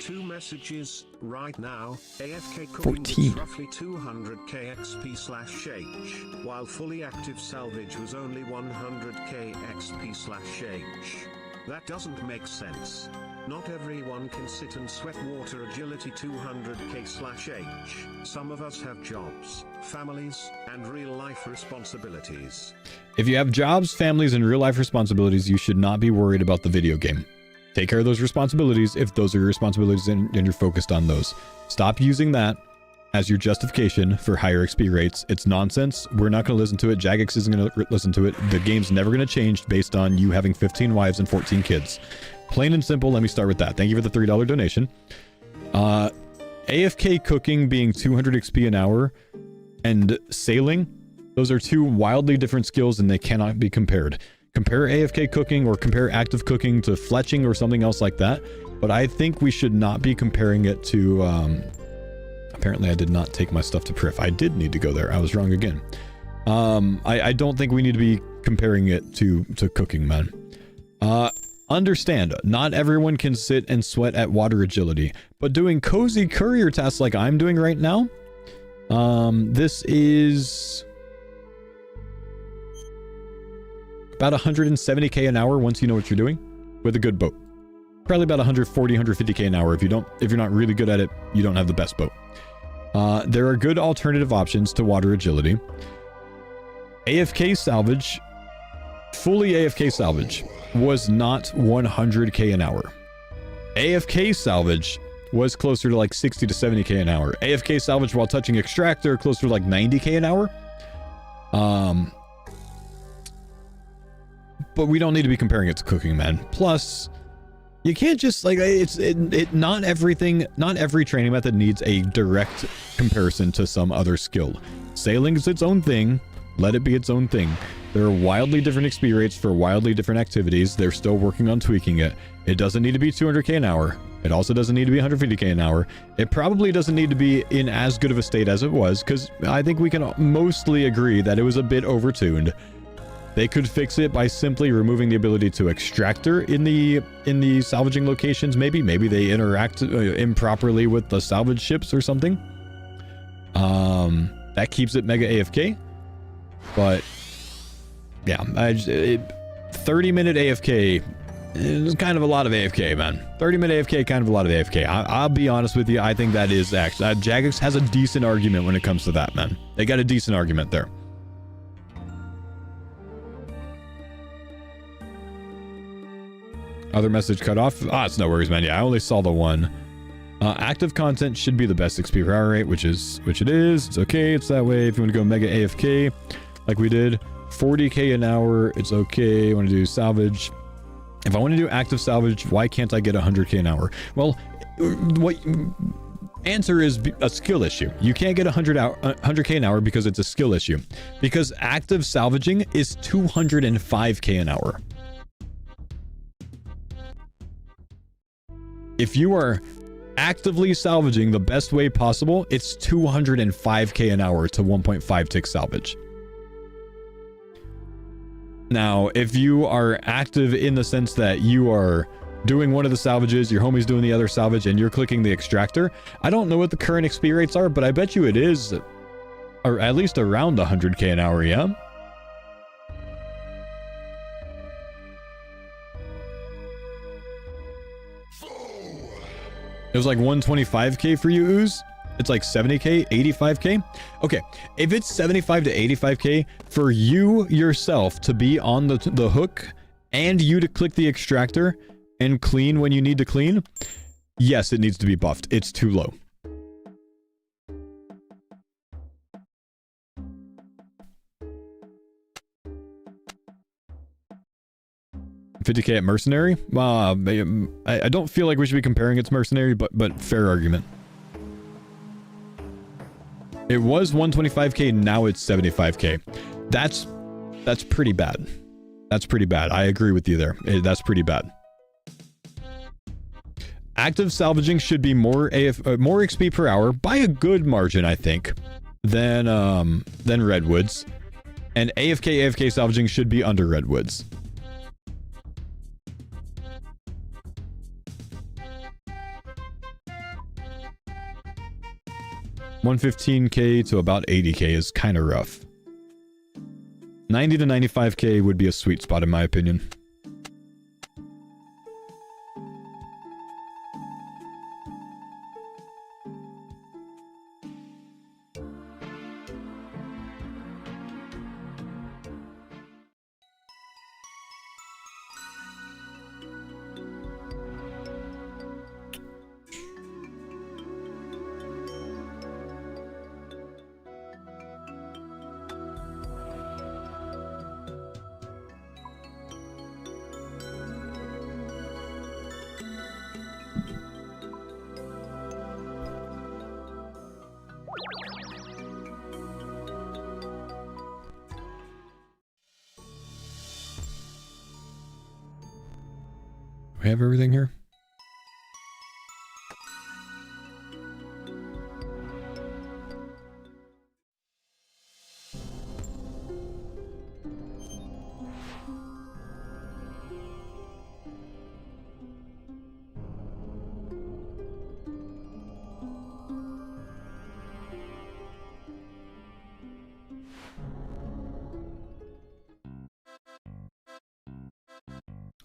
2 messages right now. AFK cooking 14. was roughly 200k XP/H, while fully active salvage was only 100k XP/H. That doesn't make sense. Not everyone can sit and sweat water agility 200k/H. Some of us have jobs, families, and real-life responsibilities. If you have jobs, families, and real-life responsibilities, you should not be worried about the video game. Take care of those responsibilities if those are your responsibilities and you're focused on those. Stop using that as your justification for higher XP rates. It's nonsense. We're not going to listen to it. Jagex isn't going to listen to it. The game's never going to change based on you having 15 wives and 14 kids. Plain and simple. Let me start with that. Thank you for the $3 donation. AFK cooking being 200 XP an hour and sailing, those are two wildly different skills and they cannot be compared. Compare AFK cooking or compare active cooking to fletching or something else like that. But I think we should not be comparing it to... Apparently I did not take my stuff to Priff. I did need to go there. I was wrong again. I don't think we need to be comparing it to cooking, man. Understand, not everyone can sit and sweat at water agility, but doing cozy courier tasks like I'm doing right now, this is about 170k an hour once you know what you're doing with a good boat. Probably about 140, 150k an hour if you're not really good at it, you don't have the best boat. There are good alternative options to water agility. AFK salvage, fully AFK salvage was not 100k an hour. AFK salvage was closer to like 60 to 70k an hour. AFK salvage while touching extractor closer to like 90k an hour. But we don't need to be comparing it to cooking, man. Plus, you can't just like not every training method needs a direct comparison to some other skill. Sailing is its own thing. Let it be its own thing. There are wildly different XP rates for wildly different activities. They're still working on tweaking it. It doesn't need to be 200k an hour. It also doesn't need to be 150k an hour. It probably doesn't need to be in as good of a state as it was, because I think we can mostly agree that it was a bit overtuned. They could fix it by simply removing the ability to extractor in the salvaging locations. Maybe they interact improperly with the salvage ships or something. That keeps it mega AFK. But yeah, 30-minute AFK is kind of a lot of AFK, man. 30-minute AFK, kind of a lot of AFK. I'll be honest with you. I think that is actually Jagex has a decent argument when it comes to that, man. They got a decent argument there. Other message cut off. It's no worries, man. Yeah, I only saw the one. Active content should be the best XP per hour rate, which it is. It's okay. It's that way. If you want to go mega AFK, like we did, 40k an hour, it's okay. I want to do salvage. If I want to do active salvage, why can't I get 100k an hour? Well, what answer is a skill issue. You can't get 100k an hour because it's a skill issue. Because active salvaging is 205k an hour. If you are actively salvaging the best way possible, it's 205k an hour to 1.5 tick salvage. Now, if you are active in the sense that you are doing one of the salvages, your homie's doing the other salvage, and you're clicking the extractor, I don't know what the current XP rates are, but I bet you it is, or at least around 100k an hour, yeah? It was like 125k for you, Ooze? It's like 70k, 85k? Okay, if it's 75 to 85k for you yourself to be on the hook and you to click the extractor and clean when you need to clean, yes, it needs to be buffed. It's too low. 50k at mercenary? I don't feel like we should be comparing it to mercenary, but fair argument. It was 125k, now it's 75k. That's pretty bad. That's pretty bad. I agree with you there. That's pretty bad. Active salvaging should be more XP per hour by a good margin, I think, than redwoods, and AFK salvaging should be under redwoods. $115k to about 80k is kind of rough. 90 to 95k would be a sweet spot in my opinion. We have everything here?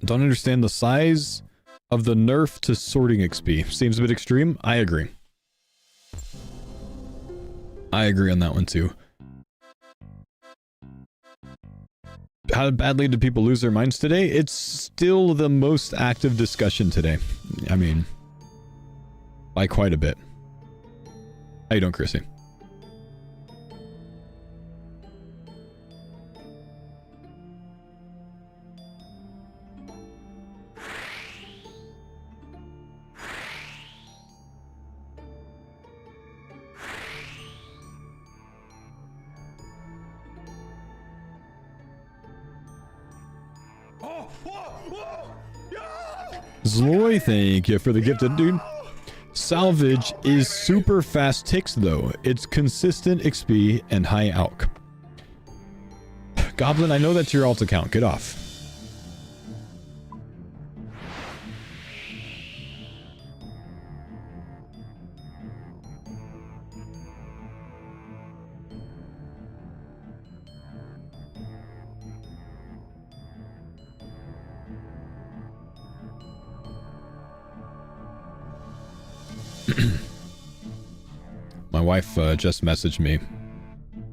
Don't understand the size of the nerf to sorting XP. Seems a bit extreme. I agree. I agree on that one too. How badly did people lose their minds today? It's still the most active discussion today. I mean, by quite a bit. How you doing, Chrissy? Zloy, thank you for the gifted, dude. Salvage is super fast ticks, though. It's consistent XP and high alch. Goblin, I know that's your alt account. Get off. My wife just messaged me,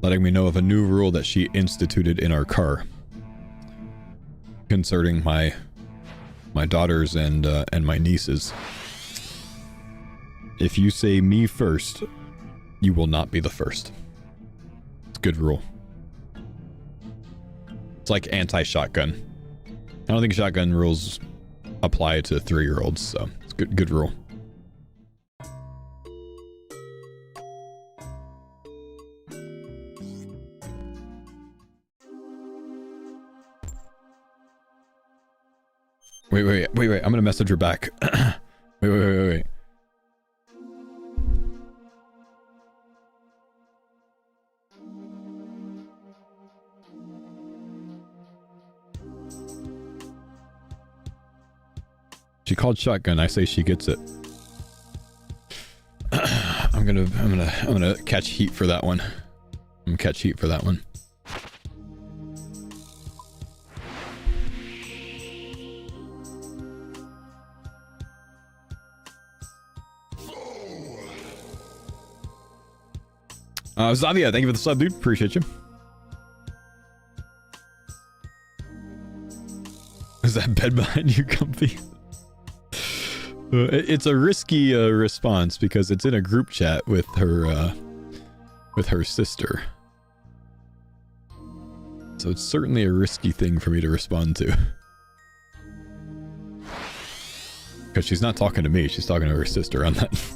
letting me know of a new rule that she instituted in our car concerning my daughters and my nieces. If you say me first, you will not be the first. It's a good rule. It's like anti-shotgun. I don't think shotgun rules apply to 3-year-olds, so it's good rule. Wait. I'm gonna message her back. Wait. She called shotgun. I say she gets it. I'm gonna catch heat for that one. I'm gonna catch heat for that one. Zavia, thank you for the sub, dude. Appreciate you. Is that bed behind you comfy? It's a risky response because it's in a group chat with her sister. So it's certainly a risky thing for me to respond to. Because she's not talking to me, she's talking to her sister on that.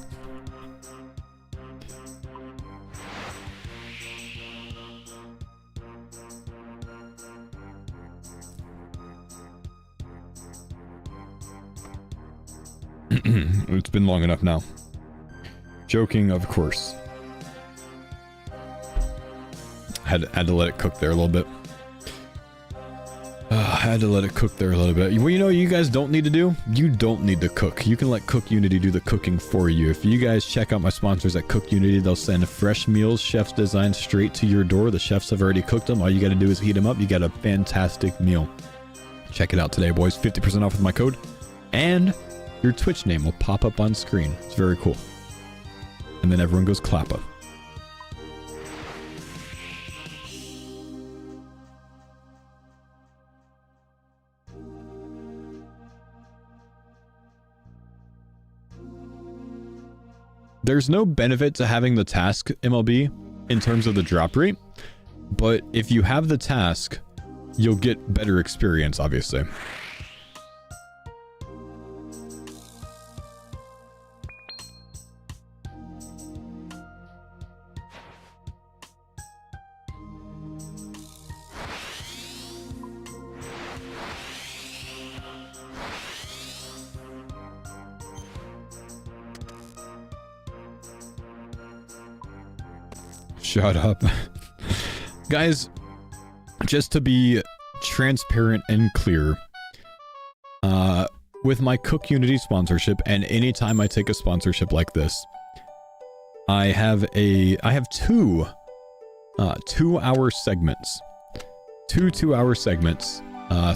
It's been long enough now. Joking, of course. Had to let it cook there a little bit. Had to let it cook there a little bit. Well, you know what you guys don't need to do? You don't need to cook. You can let CookUnity do the cooking for you. If you guys check out my sponsors at CookUnity, they'll send fresh meals, chef's design, straight to your door. The chefs have already cooked them. All you got to do is heat them up. You got a fantastic meal. Check it out today, boys. 50% off with my code. And your Twitch name will pop up on screen. It's very cool. And then everyone goes clappa. There's no benefit to having the task MLB in terms of the drop rate, but if you have the task, you'll get better experience, obviously. Shut up. Guys, just to be transparent and clear, with my CookUnity sponsorship, and anytime I take a sponsorship like this, I have two 2-hour segments. Two 2-hour segments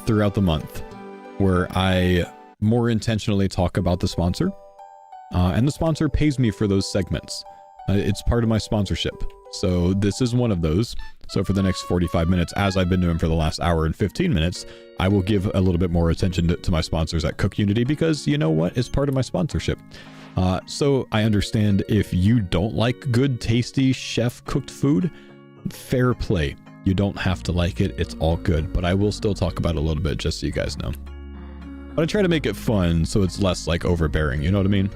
throughout the month where I more intentionally talk about the sponsor, and the sponsor pays me for those segments. It's part of my sponsorship. So this is one of those. So for the next 45 minutes, as I've been doing for the last hour and 15 minutes, I will give a little bit more attention to my sponsors at CookUnity, because you know what? It's part of my sponsorship. So I understand if you don't like good, tasty, chef-cooked food, fair play. You don't have to like it. It's all good. But I will still talk about it a little bit, just so you guys know. But I try to make it fun so it's less like overbearing. You know what I mean?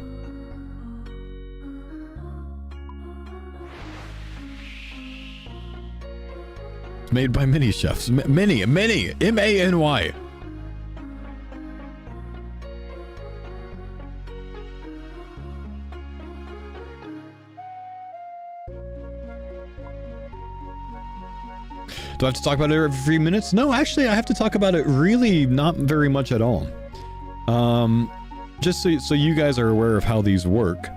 Made by many chefs. Many, M-A-N-Y. Do I have to talk about it every few minutes? No, actually, I have to talk about it really not very much at all. Just so you guys are aware of how these work.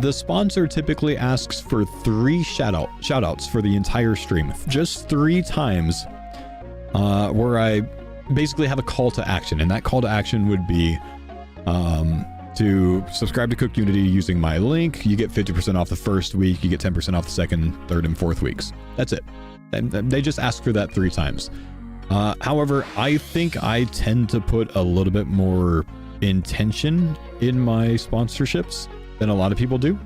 The sponsor typically asks for 3 shoutouts for the entire stream. Just 3 times where I basically have a call to action. And that call to action would be to subscribe to CookUnity using my link. You get 50% off the first week. You get 10% off the second, third, and fourth weeks. That's it. They just ask for that 3 times. However, I think I tend to put a little bit more intention in my sponsorships than a lot of people do,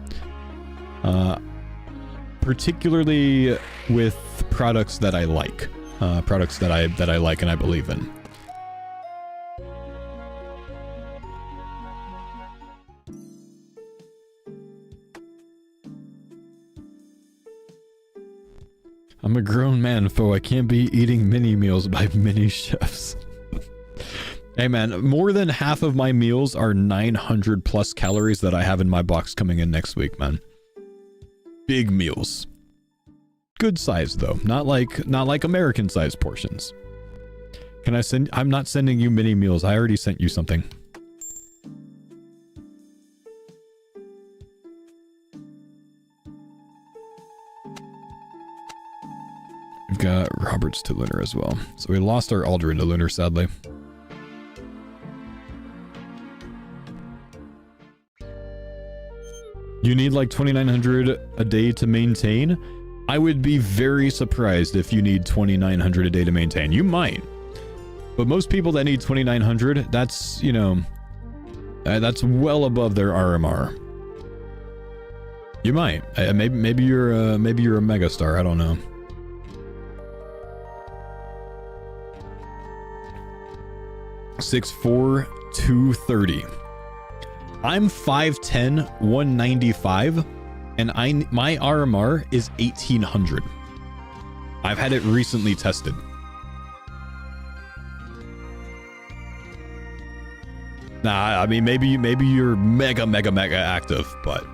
particularly with products that I like, products that I like and I believe in. I'm a grown man, Faux. I can't be eating mini meals by mini chefs. Hey man, more than half of my meals are 900 plus calories that I have in my box coming in next week, man. Big meals. Good size though, not like American size portions. Can I send? I'm not sending you mini meals. I already sent you something. We've got Roberts to Lunar as well. So we lost our Aldrin to Lunar, sadly. You need like 2,900 a day to maintain? I would be very surprised if you need 2,900 a day to maintain. You might. But most people that need 2,900, that's, you know, that's well above their RMR. You might. Maybe you're a megastar. I don't know. $6'4", 230. I'm 5'10", 195, and my RMR is 1800. I've had it recently tested. Nah, I mean, maybe you're mega active, but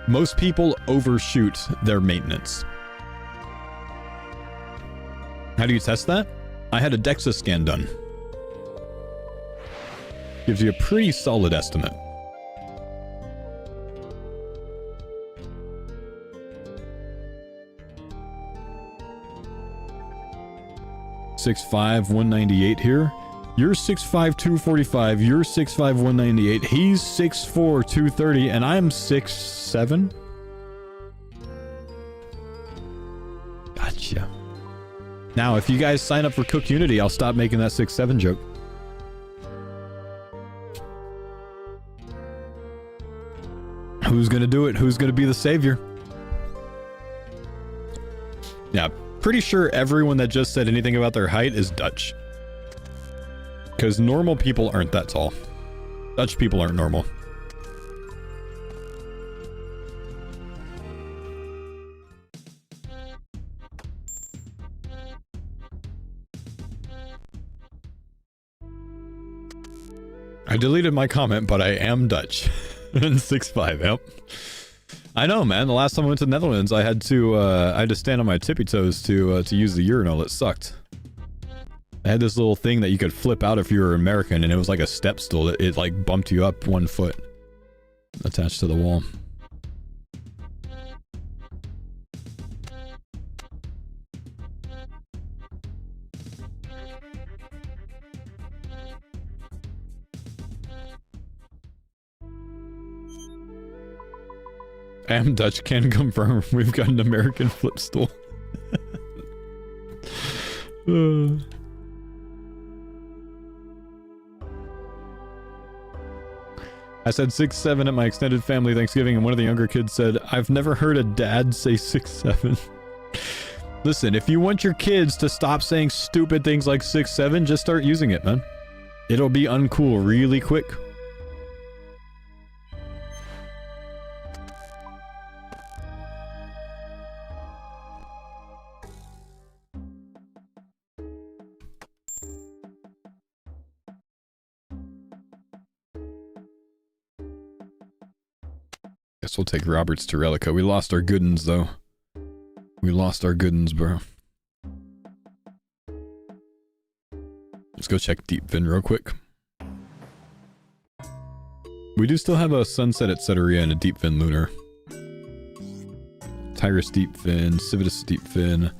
most people overshoot their maintenance. How do you test that? I had a DEXA scan done. Gives you a pretty solid estimate. .65", 198 here. You're 6'5", 245. You're 6'5", 198. He's 6'4", 230, and I'm 6'7". Gotcha. Now, if you guys sign up for CookUnity, I'll stop making that 6'7" joke. Who's gonna do it? Who's gonna be the savior? Yeah, pretty sure everyone that just said anything about their height is Dutch. Because normal people aren't that tall. Dutch people aren't normal. I deleted my comment, but I am Dutch. And 6'5", yep. I know, man. The last time I went to the Netherlands, I had to stand on my tippy toes to use the urinal. It sucked. I had this little thing that you could flip out if you were American, and it was like a step stool. It like bumped you up 1 foot attached to the wall. I am Dutch, can confirm. We've got an American flip stool. I said 6'7" at my extended family Thanksgiving, and one of the younger kids said, "I've never heard a dad say 6'7". Listen, if you want your kids to stop saying stupid things like 6'7", just start using it, man. It'll be uncool really quick. Guess we'll take Roberts to Relica. We lost our good uns, though. We lost our good uns, bro. Let's go check Deep Fin real quick. We do still have a Sunset Etcetera and a Deep Fin Lunar. Tyrus Deep Fin, Civitas Deep Fin,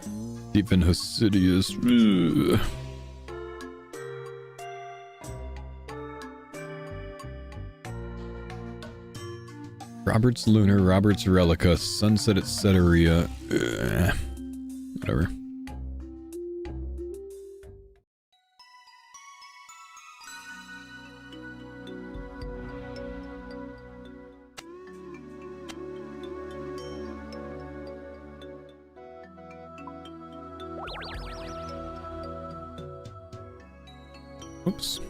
Deep Fin Hosidius. Ugh. Roberts Lunar, Roberts Relica, Sunset Etcetera. Whatever. Oops.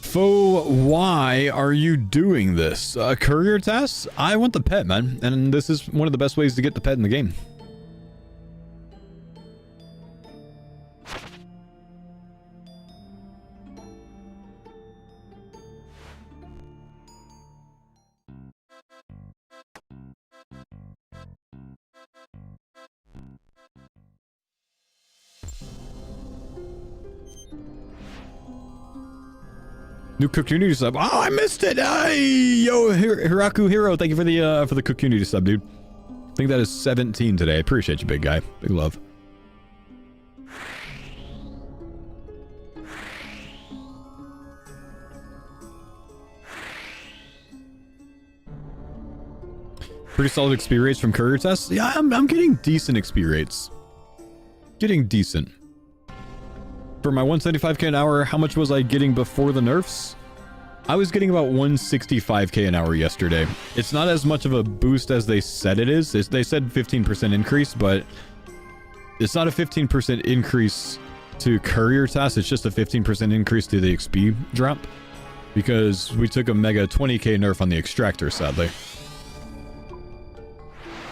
Faux, why are you doing this? Courier tests? I want the pet, man. And this is one of the best ways to get the pet in the game. New CookUnity sub. Oh, I missed it. Yo, Hiraku Hero. Thank you for the CookUnity sub, dude. I think that is 17 today. Appreciate you, big guy. Big love. Pretty solid XP rates from courier tests. Yeah, I'm getting decent XP rates. Getting decent. For my 175k an hour, how much was I getting before the nerfs? I was getting about 165k an hour yesterday. It's not as much of a boost as they said it is. They said 15% increase, but it's not a 15% increase to courier tasks. It's just a 15% increase to the XP drop because we took a mega 20k nerf on the extractor, sadly.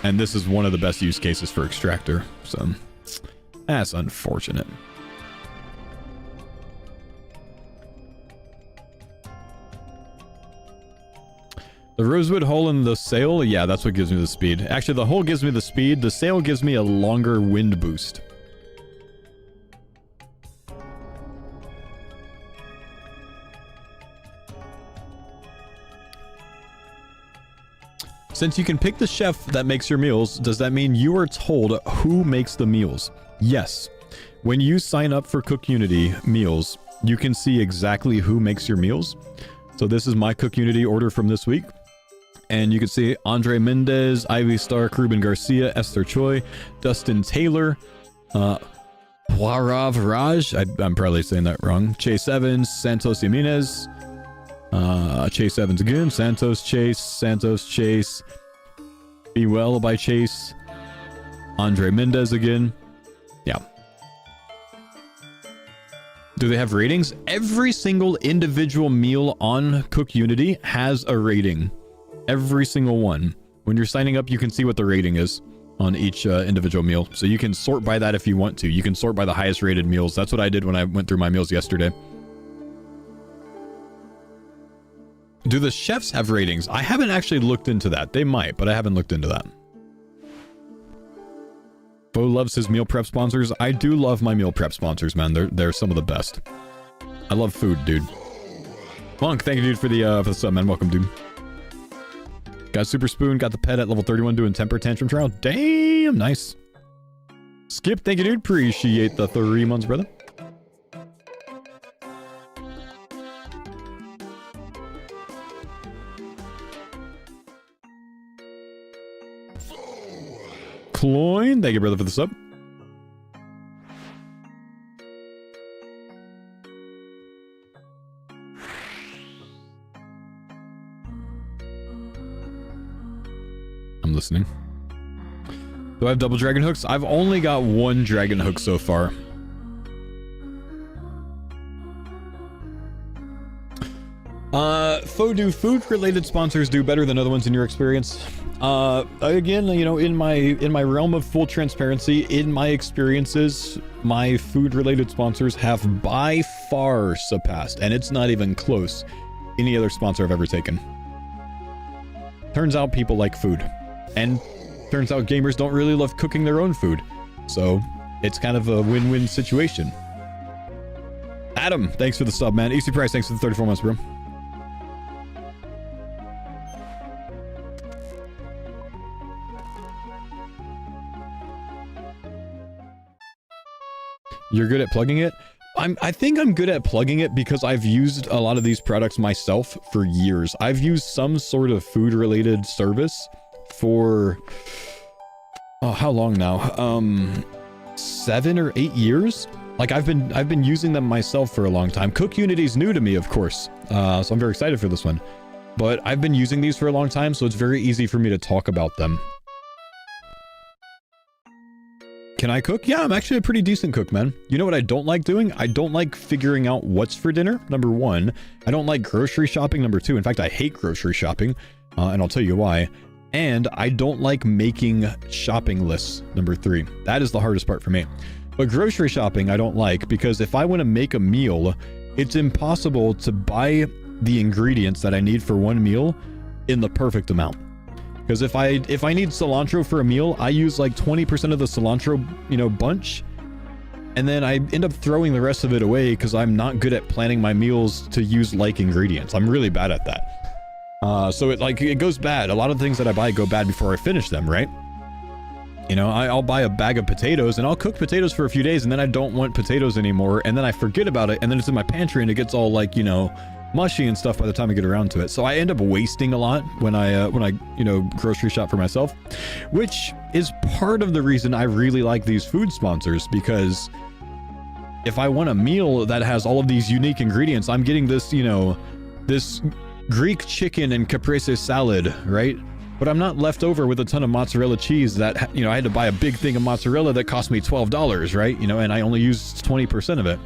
And this is one of the best use cases for extractor, so that's unfortunate. The rosewood hole in the sail, yeah, that's what gives me the speed. Actually, the hole gives me the speed. The sail gives me a longer wind boost. Since you can pick the chef that makes your meals, does that mean you are told who makes the meals? Yes. When you sign up for CookUnity meals, you can see exactly who makes your meals. So this is my CookUnity order from this week. And you can see Andre Mendez, Ivy Stark, Ruben Garcia, Esther Choi, Dustin Taylor, Poirav Raj, I'm probably saying that wrong, Chase Evans, Santos Jimenez, Chase Evans again, Santos Chase, Be Well by Chase, Andre Mendez again. Yeah. Do they have ratings? Every single individual meal on CookUnity has a rating. Every single one. When you're signing up, you can see what the rating is on each individual meal. So you can sort by that if you want to. You can sort by the highest rated meals. That's what I did when I went through my meals yesterday. Do the chefs have ratings? I haven't actually looked into that. They might, but I haven't looked into that. Faux loves his meal prep sponsors. I do love my meal prep sponsors, man. They're some of the best. I love food, dude. Monk, thank you, dude, for the sub, man. Welcome, dude. Got Super Spoon, got the pet at level 31 doing temper tantrum trial. Damn, nice. Skip, thank you, dude. Appreciate the 3 months, brother. Cloyne, thank you, brother, for the sub. I'm listening. Do I have double dragon hooks? I've only got one dragon hook so far. Faux, do food-related sponsors do better than other ones in your experience? Again, you know, in my realm of full transparency, in my experiences, my food-related sponsors have by far surpassed, and it's not even close, any other sponsor I've ever taken. Turns out people like food. And turns out gamers don't really love cooking their own food. So it's kind of a win-win situation. Adam, thanks for the sub, man. Easy Price, thanks for the 34 months, bro. You're good at plugging it? I think I'm good at plugging it because I've used a lot of these products myself for years. I've used some sort of food-related service for how long now? 7 or 8 years. Like I've been using them myself for a long time. CookUnity's new to me, of course, so I'm very excited for this one. But I've been using these for a long time, so it's very easy for me to talk about them. Can I cook? Yeah, I'm actually a pretty decent cook, man. You know what I don't like doing? I don't like figuring out what's for dinner, number 1. I don't like grocery shopping, number 2. In fact, I hate grocery shopping, and I'll tell you why. And I don't like making shopping lists, number 3. That is the hardest part for me. But grocery shopping I don't like because if I want to make a meal, it's impossible to buy the ingredients that I need for one meal in the perfect amount. Because if I need cilantro for a meal, I use like 20% of the cilantro, you know, bunch. And then I end up throwing the rest of it away because I'm not good at planning my meals to use like ingredients. I'm really bad at that. So it goes bad. A lot of the things that I buy go bad before I finish them, right? You know, I'll buy a bag of potatoes and I'll cook potatoes for a few days and then I don't want potatoes anymore. And then I forget about it and then it's in my pantry and it gets all like, you know, mushy and stuff by the time I get around to it. So I end up wasting a lot when I you know, grocery shop for myself, which is part of the reason I really like these food sponsors, because if I want a meal that has all of these unique ingredients, I'm getting this, you know, this Greek chicken and caprese salad, right? But I'm not left over with a ton of mozzarella cheese that, you know, I had to buy a big thing of mozzarella that cost me $12, right? You know, and I only used 20% of it.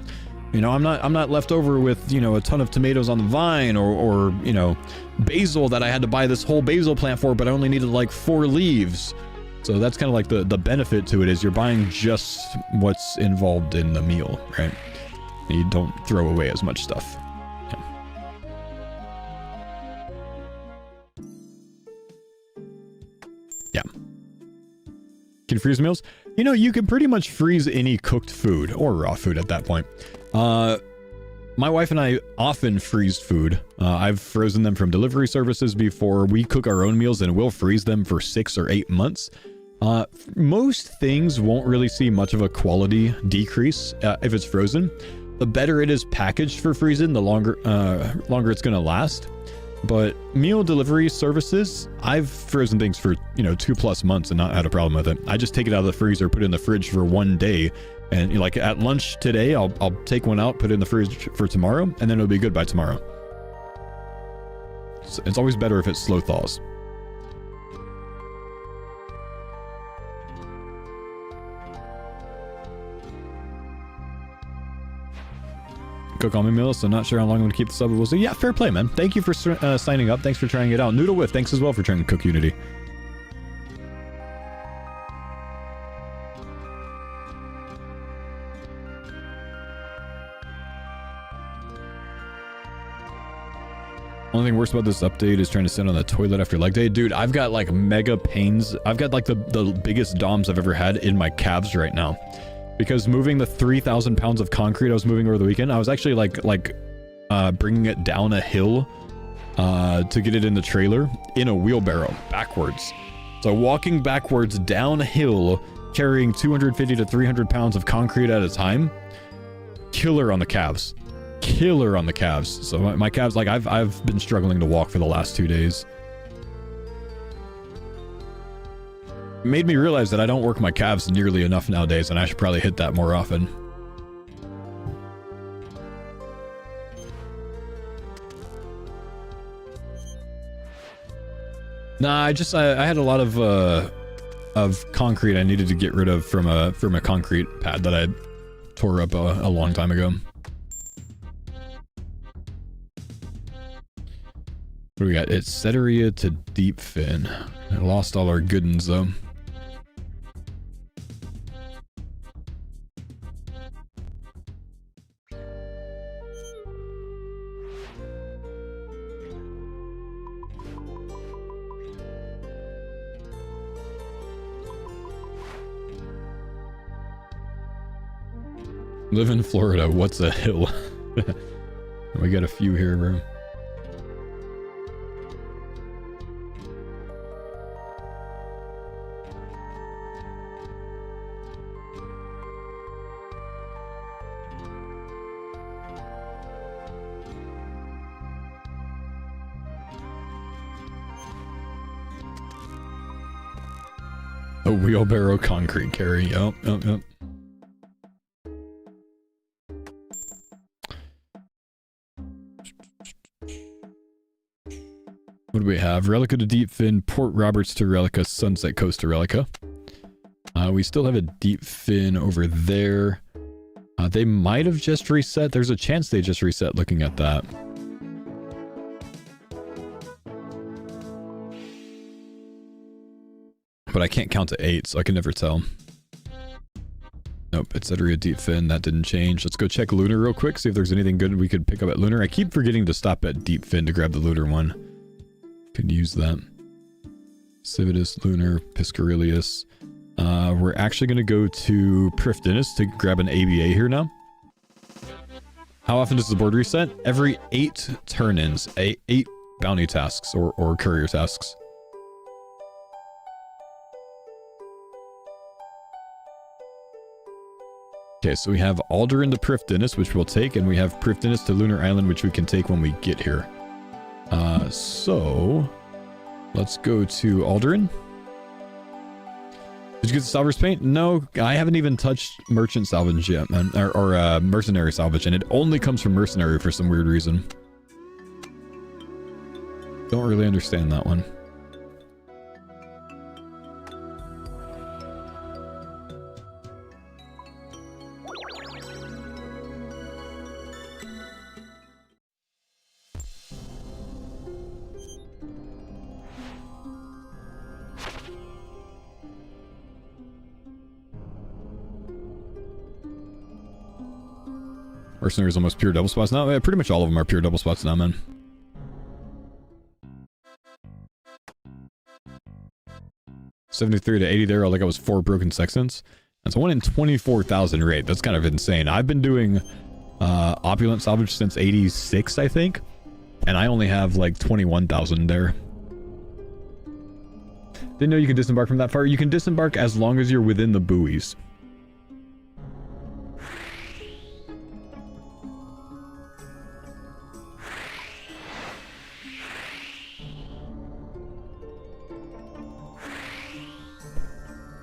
You know, I'm not left over with, you know, a ton of tomatoes on the vine or you know, basil that I had to buy this whole basil plant for, but I only needed like 4 leaves. So that's kind of like the benefit to it is you're buying just what's involved in the meal, right? You don't throw away as much stuff. Yeah. Can freeze meals? You know, you can pretty much freeze any cooked food or raw food at that point. My wife and I often freeze food. I've frozen them from delivery services before. We cook our own meals and we'll freeze them for 6 or 8 months. Most things won't really see much of a quality decrease if it's frozen. The better it is packaged for freezing, the longer it's going to last. But meal delivery services, I've frozen things for, you know, 2+ months and not had a problem with it. I just take it out of the freezer, put it in the fridge for 1 day. And you know, like at lunch today, I'll take one out, put it in the fridge for tomorrow, and then it'll be good by tomorrow. So it's always better if it slow thaws. Cook all my meals, so not sure how long I'm going to keep the sub. We'll see. Yeah, fair play, man. Thank you for signing up. Thanks for trying it out. Noodle Whiff, thanks as well for trying CookUnity. Only thing worse about this update is trying to sit on the toilet after leg day. Dude, I've got like mega pains. I've got like the biggest DOMs I've ever had in my calves right now. Because moving the 3,000 pounds of concrete I was moving over the weekend, I was actually like bringing it down a hill to get it in the trailer in a wheelbarrow backwards. So walking backwards downhill, carrying 250 to 300 pounds of concrete at a time, killer on the calves. Killer on the calves. So my calves, like I've been struggling to walk for the last 2 days. Made me realize that I don't work my calves nearly enough nowadays, and I should probably hit that more often. Nah, I had a lot of concrete I needed to get rid of from a concrete pad that I tore up a long time ago. What do we got? It's Ceteria to Deep Fin. I lost all our good ones though. Live in Florida. What's a hill? We got a few here, bro. A wheelbarrow concrete carry. Yep. What do we have? Relica to Deep Fin, Port Roberts to Relica, Sunset Coast to Relica. We still have a Deep Fin over there. They might have just reset. There's a chance they just reset looking at that. But I can't count to 8, so I can never tell. Nope, it's Ceteria Deep Fin. That didn't change. Let's go check Lunar real quick, see if there's anything good we could pick up at Lunar. I keep forgetting to stop at Deep Fin to grab the Lunar one. Could use that. Civitas, Lunar, Piscarilius. We're actually going to go to Prifdinus to grab an ABA here now. How often does the board reset? Every 8 turn-ins. 8 bounty tasks or courier tasks. Okay, so we have Alderan to Prifdinus, which we'll take, and we have Prifdinus to Lunar Island, which we can take when we get here. So let's go to Alderan. Did you get the salvage paint? No, I haven't even touched merchant salvage yet, man, or mercenary salvage, and it only comes from mercenary for some weird reason. Don't really understand that one. Mercenary's almost pure double spots now. Yeah, pretty much all of them are pure double spots now, man. $73 to $80 there. All I got was 4 broken sextants. That's a 1 in 24,000 rate. That's kind of insane. I've been doing opulent salvage since 86, I think. And I only have like 21,000 there. Didn't know you could disembark from that far. You can disembark as long as you're within the buoys.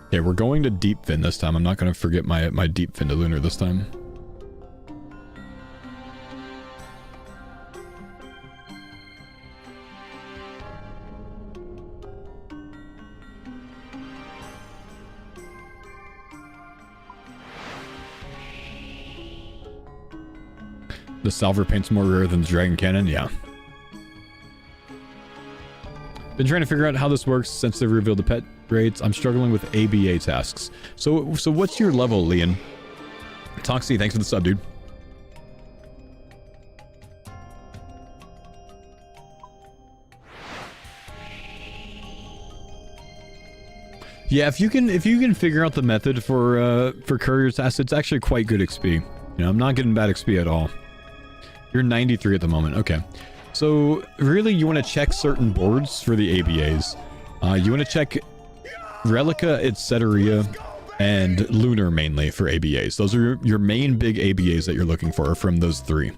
Okay, we're going to deep fin this time. I'm not going to forget my deep fin to lunar this time. The salver paint's more rare than the dragon cannon? Yeah. Been trying to figure out how this works since they've revealed the pet rates. I'm struggling with ABA tasks. So what's your level, Leon? Toxie, thanks for the sub, dude. Yeah, if you can figure out the method for courier tasks, it's actually quite good XP. You know, I'm not getting bad XP at all. You're 93 at the moment. Okay. So, really, you want to check certain boards for the ABAs. You want to check Relica, Etc., and Lunar mainly for ABAs. Those are your main big ABAs that you're looking for from those 3.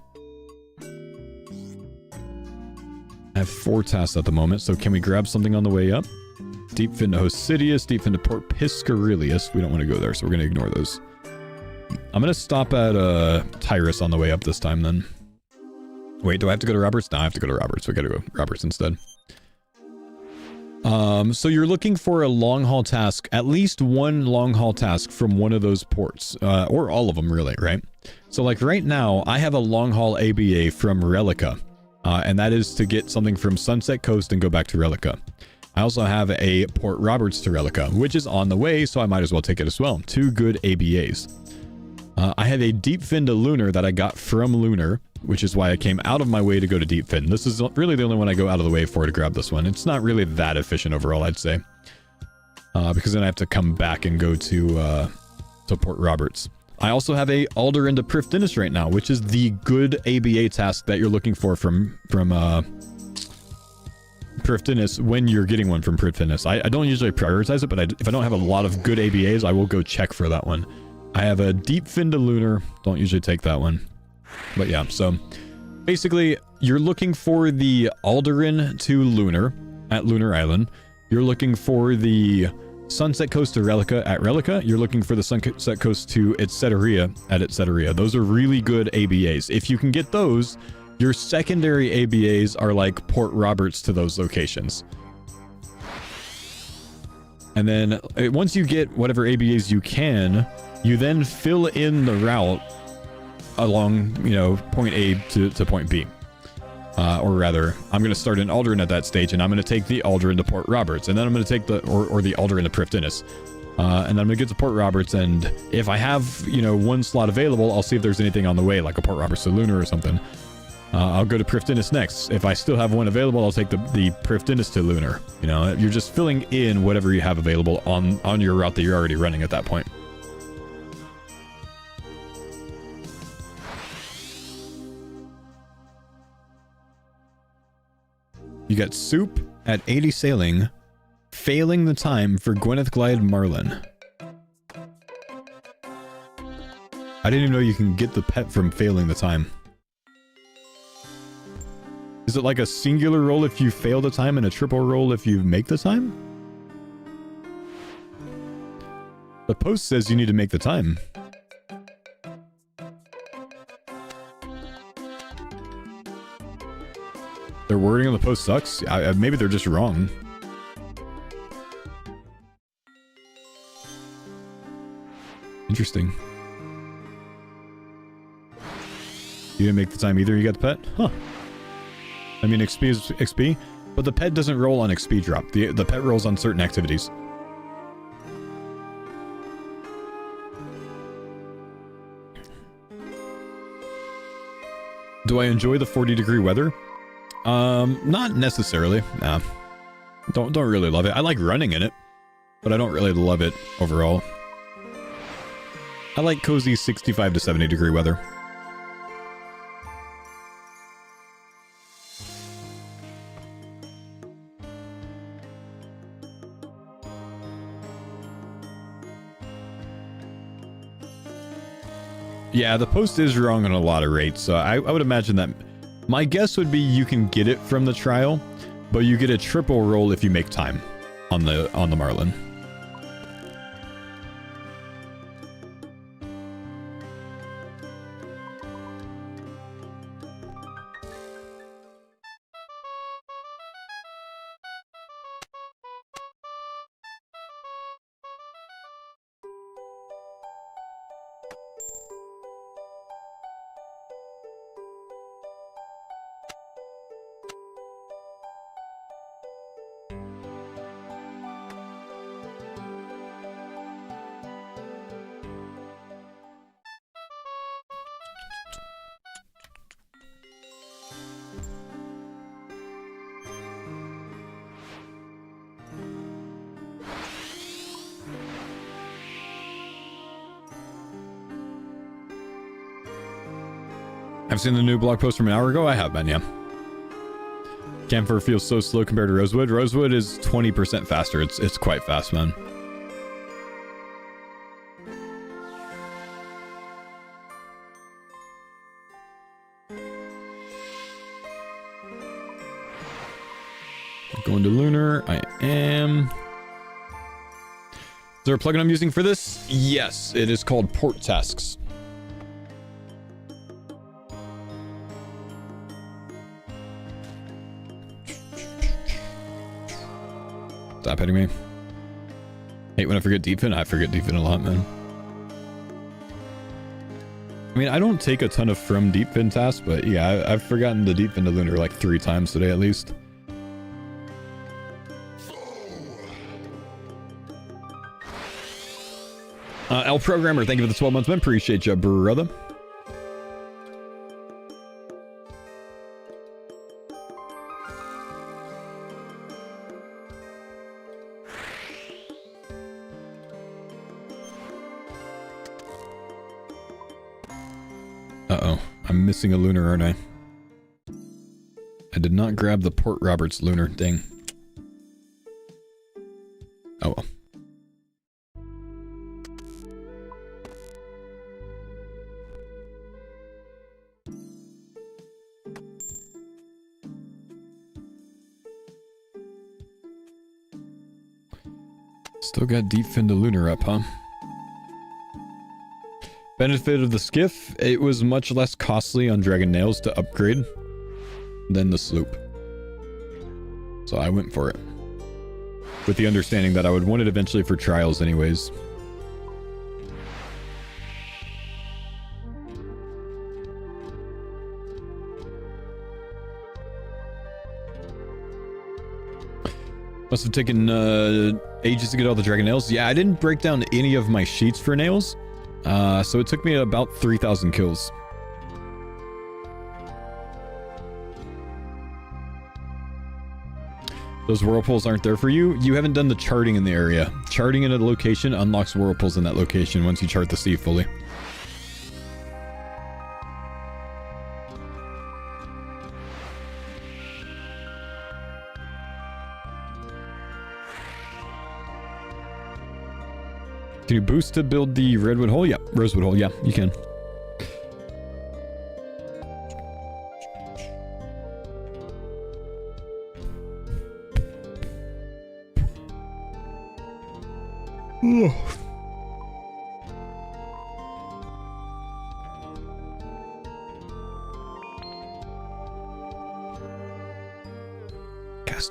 I have 4 tasks at the moment, so can we grab something on the way up? Deep fin to Hosidius, deep fin to Port Piscarilius. We don't want to go there, so we're going to ignore those. I'm going to stop at Tyrus on the way up this time, then. Wait, do I have to go to Roberts? No, I have to go to Roberts. We gotta go Roberts instead. So you're looking for a long haul task, at least one long haul task from one of those ports, or all of them really, right? So like right now, I have a long haul ABA from Relica, and that is to get something from Sunset Coast and go back to Relica. I also have a Port Roberts to Relica, which is on the way, so I might as well take it as well. 2 good ABAs. I have a deep fin to Lunar that I got from Lunar, which is why I came out of my way to go to deep fin. This is really the only one I go out of the way for to grab this one. It's not really that efficient overall, I'd say. Because then I have to come back and go to Port Roberts. I also have a Alderan to Prifdinus right now, which is the good ABA task that you're looking for from Prifdinus when you're getting one from Prifdinus. I don't usually prioritize it, but if I don't have a lot of good ABAs, I will go check for that one. I have a deep fin to Lunar. Don't usually take that one. But yeah, so basically, you're looking for the Alderan to Lunar at Lunar Island. You're looking for the Sunset Coast to Relica at Relica. You're looking for the Sunset Coast to Etc. at Etc. Those are really good ABAs. If you can get those, your secondary ABAs are like Port Roberts to those locations. And then once you get whatever ABAs you can, you then fill in the route along, you know, point A to point B. Or rather, I'm going to start an Alderan at that stage, and I'm going to take the Alderan to Port Roberts, and then I'm going to take the, or the Alderan to Prifdinus. And then I'm going to get to Port Roberts, and if I have, you know, one slot available, I'll see if there's anything on the way, like a Port Roberts to Lunar or something. I'll go to Prifdinus next. If I still have one available, I'll take the Prifdinus to Lunar. You know, you're just filling in whatever you have available on your route that you're already running at that point. You got Soup at 80 sailing, failing the time for Gwyneth Glide Marlin. I didn't even know you can get the pet from failing the time. Is it like a singular roll if you fail the time and a triple roll if you make the time? The post says you need to make the time. They're wording on the post sucks? Maybe they're just wrong. Interesting. You didn't make the time either, you got the pet? Huh. I mean, XP is XP, but the pet doesn't roll on XP drop. The pet rolls on certain activities. Do I enjoy the 40-degree weather? Not necessarily. Nah. Don't really love it. I like running in it, but I don't really love it overall. I like cozy 65 to 70 degree weather. Yeah, the post is wrong on a lot of rates, so I would imagine that... My guess would be you can get it from the trial, but you get a triple roll if you make time on the Marlin. I've seen the new blog post from an hour ago. I have been, yeah. Camphor feels so slow compared to Rosewood. Rosewood is 20% faster. It's quite fast, man. Going to Lunar. I am. Is there a plugin I'm using for this? Yes, it is called Port Tasks. Stop hitting me. Hate when I forget deep fin. I forget deep fin a lot, man. I mean, I don't take a ton of from deep fin tasks, but yeah, I've forgotten the deep fin to Lunar like 3 times today at least. L Programmer, thank you for the 12 months, man. Appreciate you, brother. Uh-oh. I'm missing a Lunar, aren't I? I did not grab the Port Roberts Lunar. Dang. Oh well. Still got deep fin to Lunar up, huh? Benefit of the skiff, it was much less costly on Dragon Nails to upgrade than the sloop. So I went for it. With the understanding that I would want it eventually for trials anyways. Must have taken ages to get all the Dragon Nails. Yeah, I didn't break down any of my sheets for nails. So it took me about 3,000 kills. Those whirlpools aren't there for you. You haven't done the charting in the area. Charting in a location unlocks whirlpools in that location once you chart the sea fully. Can you boost to build the redwood hole? Yeah, rosewood hole. Yeah, you can.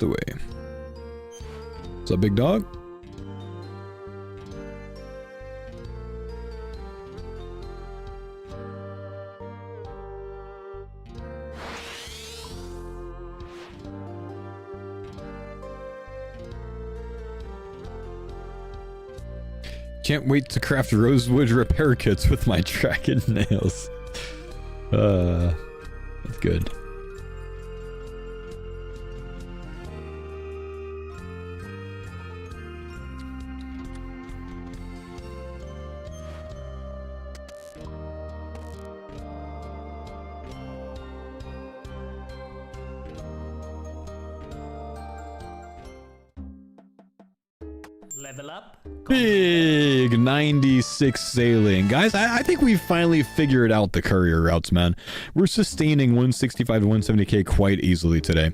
away. What's up, big dog? Can't wait to craft rosewood repair kits with my dragon nails. That's good. Level up. Big 96 sailing. Guys, I think we finally figured out the courier routes, man. We're sustaining 165 to 170k quite easily today.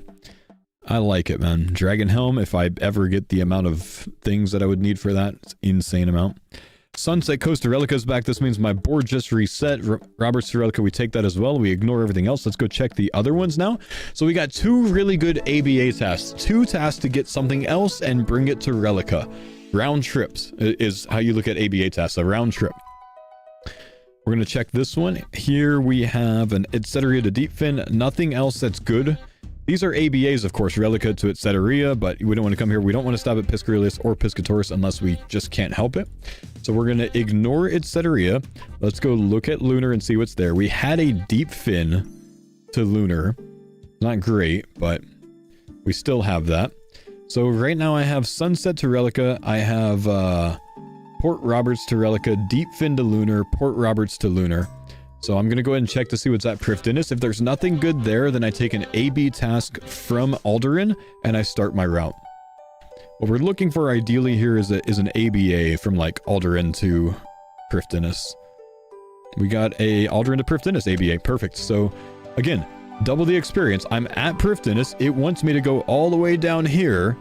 I like it, man. Dragon Helm, if I ever get the amount of things that I would need for that, it's insane amount. Sunset Coast to Relica's back. This means my board just reset. Robert's to Relica, we take that as well. We ignore everything else. Let's go check the other ones now. So we got 2 really good ABA tasks. 2 tasks to get something else and bring it to Relica. Round trips is how you look at ABA tasks, a round trip. We're going to check this one. Here we have an Etceteria to Deepfin. Nothing else that's good. These are ABAs, of course, Relica to Etceteria, but we don't want to come here. We don't want to stop at Piscarius or Piscatorus unless we just can't help it. So we're going to ignore Etceteria. Let's go look at Lunar and see what's there. We had a Deepfin to Lunar. Not great, but we still have that. So right now I have Sunset to Relica, I have Port Roberts to Relica, Deepfin to Lunar, Port Roberts to Lunar. So I'm going to go ahead and check to see what's at Prifdinus. If there's nothing good there, then I take an AB task from Alderaan and I start my route. What we're looking for ideally here is an ABA from like Alderaan to Prifdinus. We got a Alderaan to Prifdinus ABA, perfect. So again, double the experience. I'm at Prifdinus. It wants me to go all the way down here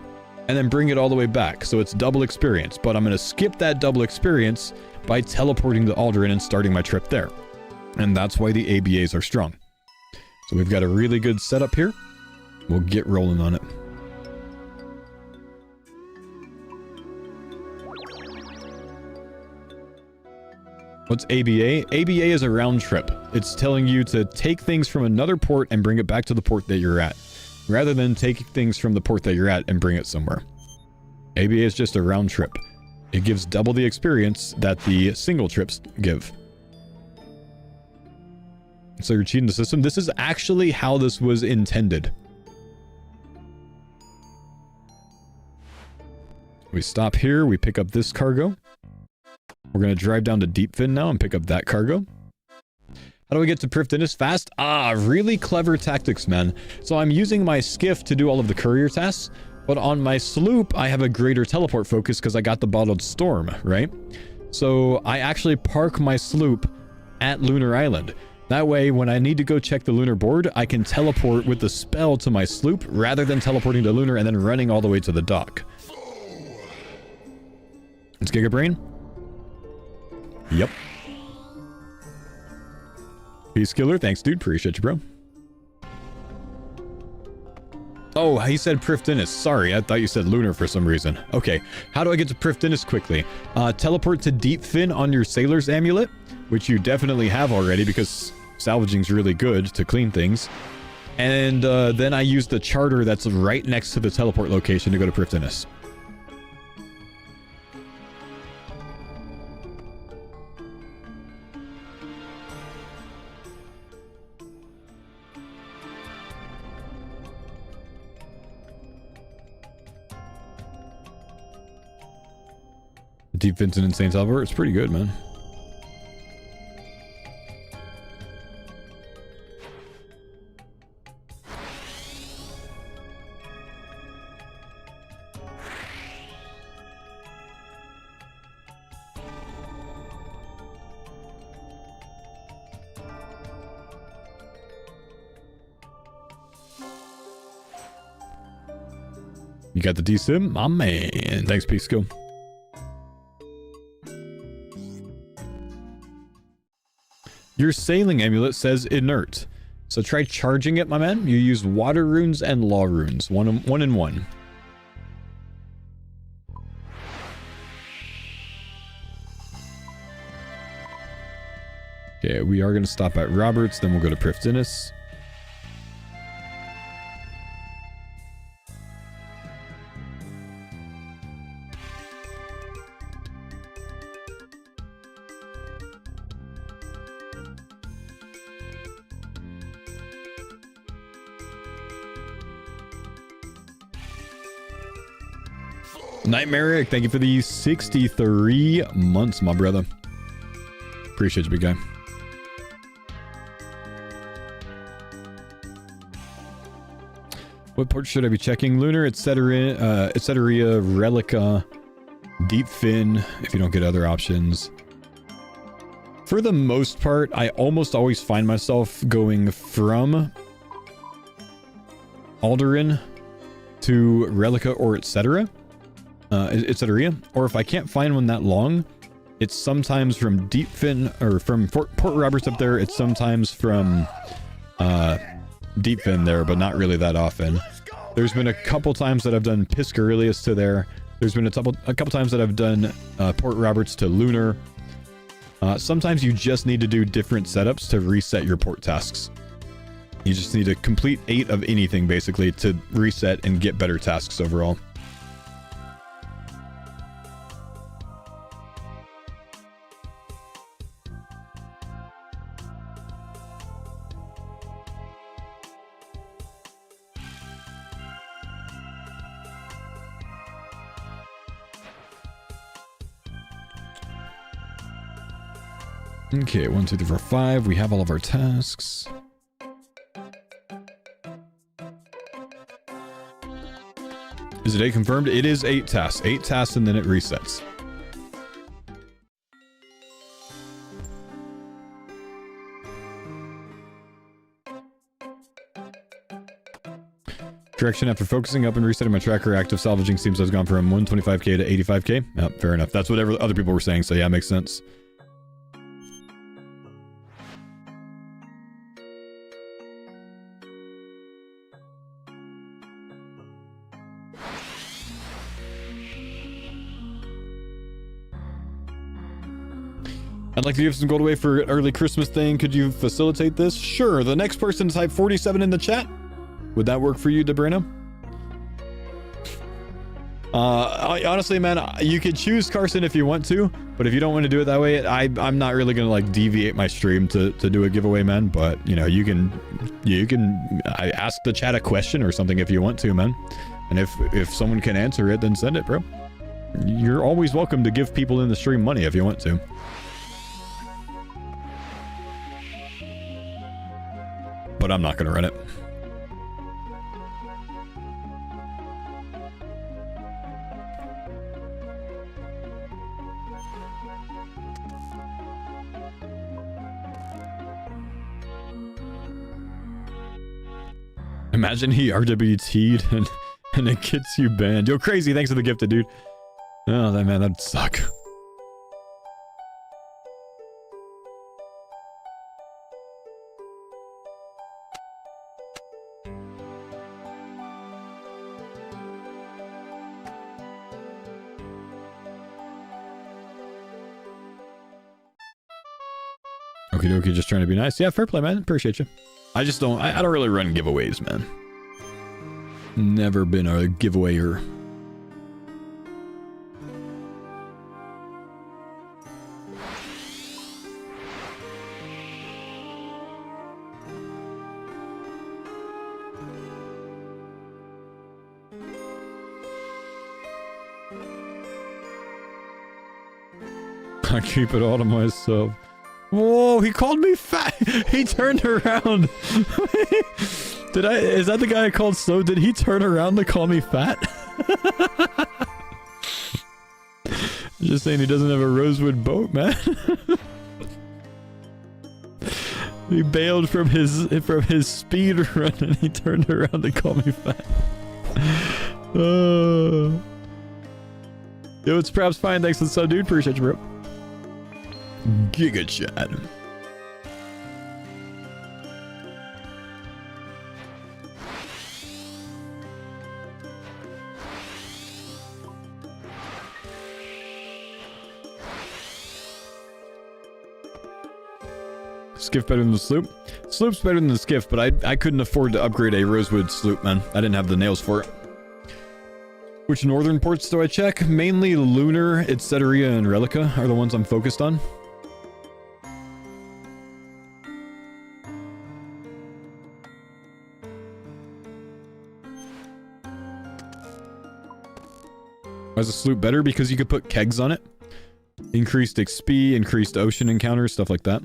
and then bring it all the way back. So it's double experience, but I'm going to skip that double experience by teleporting to Alderaan and starting my trip there. And that's why the ABAs are strong. So we've got a really good setup here. We'll get rolling on it. What's ABA? ABA is a round trip. It's telling you to take things from another port and bring it back to the port that you're at, rather than taking things from the port that you're at and bring it somewhere. ABA is just a round trip. It gives double the experience that the single trips give. So you're cheating the system. This is actually how this was intended. We stop here. We pick up this cargo. We're going to drive down to Deepfin now and pick up that cargo. How do I get to Prifdinus fast? Really clever tactics, man. So I'm using my skiff to do all of the courier tasks, but on my sloop, I have a greater teleport focus because I got the bottled storm, right? So I actually park my sloop at Lunar Island. That way, when I need to go check the lunar board, I can teleport with the spell to my sloop rather than teleporting to Lunar and then running all the way to the dock. It's Gigabrain? Yep. Peace Killer, thanks dude, appreciate you, bro. Oh, he said Prifdinus. Sorry, I thought you said Lunar for some reason. Okay, how do I get to Prifdinus quickly? Teleport to Deepfin on your Sailor's Amulet, which you definitely have already because salvaging's really good to clean things. And then I use the charter that's right next to the teleport location to go to Prifdinus. Deepfin's in St. Salvador. It's pretty good, man. You got the D-Sim? My man. Thanks, Pisco. Your sailing amulet says inert. So try charging it, my man. You use water runes and law runes. One and one. Okay, we are going to stop at Roberts, then we'll go to Prifdinus. Nightmare Eric, thank you for the 63 months, my brother. Appreciate you, big guy. What port should I be checking? Lunar, etc., Relica, Deep Fin, if you don't get other options. For the most part, I almost always find myself going from Alderan to Relica or etc. Or if I can't find one that long, it's sometimes from Deep Fin, or from Port Roberts up there, it's sometimes from Deep Fin there, but not really that often. There's been a couple times that I've done Piscarius to there. There's been a couple times that I've done Port Roberts to Lunar. Sometimes you just need to do different setups to reset your port tasks. You just need to complete 8 of anything, basically, to reset and get better tasks overall. Okay, 1, 2, 3, 4, 5. We have all of our tasks. Is it 8 confirmed? It is 8 tasks. 8 tasks and then it resets. Correction, after focusing up and resetting my tracker, active salvaging seems to have gone from 125k to 85k. Yep, fair enough. That's what other people were saying, so yeah, makes sense. I'd like to give some gold away for an early Christmas thing. Could you facilitate this? Sure. The next person to type 47 in the chat. Would that work for you, Debrino? Honestly, man, you could choose Carson if you want to, but if you don't want to do it that way, I'm not really gonna like deviate my stream to do a giveaway, man. But you know, you can ask the chat a question or something if you want to, man. And if someone can answer it, then send it, bro. You're always welcome to give people in the stream money if you want to. But I'm not going to run it. Imagine he RWT'd and it gets you banned. Yo, crazy, thanks for the gifted, dude. Oh, that'd suck. Okie dokie, just trying to be nice. Yeah, fair play, man. Appreciate you. I just don't... I don't really run giveaways, man. Never been a giveawayer. I keep it all to myself. Whoa, he called me fat. He turned around. Is that the guy I called slow? Did he turn around to call me fat? Just saying he doesn't have a rosewood boat, man. He bailed from his speed run and he turned around to call me fat. Yo, it's perhaps fine. Thanks for the sub, dude. Appreciate you, bro. Giga chat. Skiff better than the sloop? Sloop's better than the skiff, but I couldn't afford to upgrade a rosewood sloop, man. I didn't have the nails for it. Which northern ports do I check? Mainly Lunar, Etcetera, and Relica are the ones I'm focused on. Why is the sloop better? Because you could put kegs on it. Increased XP, increased ocean encounters, stuff like that.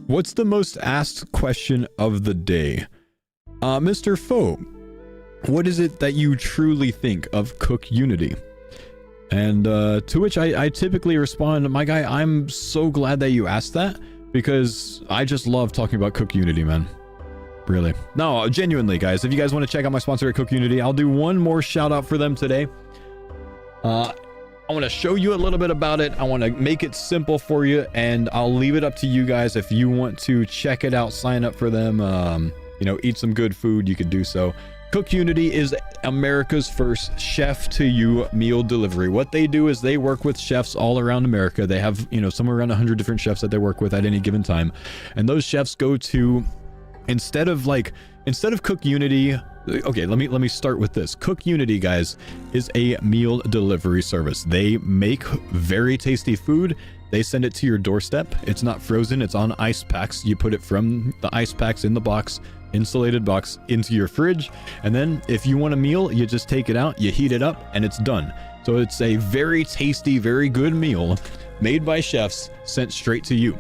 What's the most asked question of the day? Mr. Faux, what is it that you truly think of CookUnity? And to which I typically respond, my guy, I'm so glad that you asked that, because I just love talking about CookUnity, man. Really. No, genuinely, guys, if you guys want to check out my sponsor at CookUnity, I'll do one more shout out for them today. I want to show you a little bit about it. I want to make it simple for you, and I'll leave it up to you guys. If you want to check it out, sign up for them, you know, eat some good food, you could do so. CookUnity is America's first chef-to-you meal delivery. What they do is they work with chefs all around America. They have, you know, somewhere around 100 different chefs that they work with at any given time. And those chefs go to, instead of CookUnity, okay, let me start with this. CookUnity, guys, is a meal delivery service. They make very tasty food. They send it to your doorstep. It's not frozen, it's on ice packs. You put it from the ice packs in the box, insulated box, into your fridge, and then if you want a meal, you just take it out, you heat it up, and it's done. So it's a very tasty, very good meal made by chefs sent straight to you.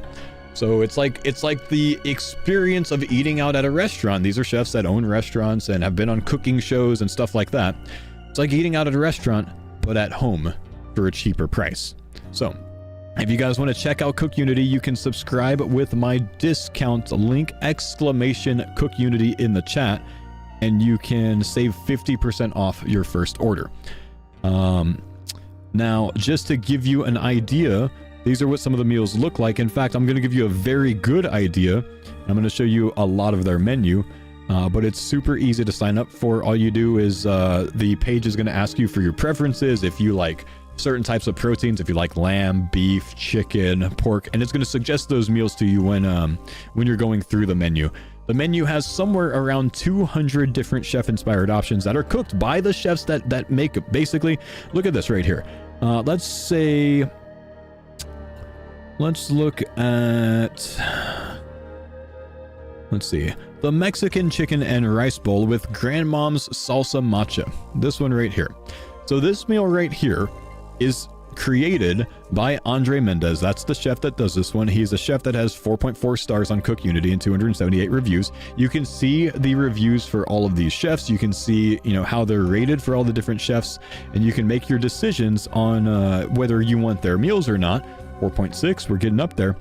So it's like the experience of eating out at a restaurant. These are chefs that own restaurants and have been on cooking shows and stuff like that. It's like eating out at a restaurant, but at home for a cheaper price. So if you guys want to check out CookUnity, you can subscribe with my discount link, !CookUnity in the chat, and you can save 50% off your first order. Now, just to give you an idea, these are what some of the meals look like. In fact, I'm going to give you a very good idea. I'm going to show you a lot of their menu, but it's super easy to sign up for. All you do is the page is going to ask you for your preferences, if you like certain types of proteins, if you like lamb, beef, chicken, pork, and it's going to suggest those meals to you when you're going through the menu. The menu has somewhere around 200 different chef-inspired options that are cooked by the chefs that make it. Basically, look at this right here. Let's look at, let's see, the Mexican chicken and rice bowl with grandmom's salsa matcha. This one right here. So this meal right here is created by Andre Mendez. That's the chef that does this one. He's a chef that has 4.4 stars on CookUnity and 278 reviews. You can see the reviews for all of these chefs. You can see, you know, how they're rated for all the different chefs, and you can make your decisions on whether you want their meals or not. 4.6, we're getting up there,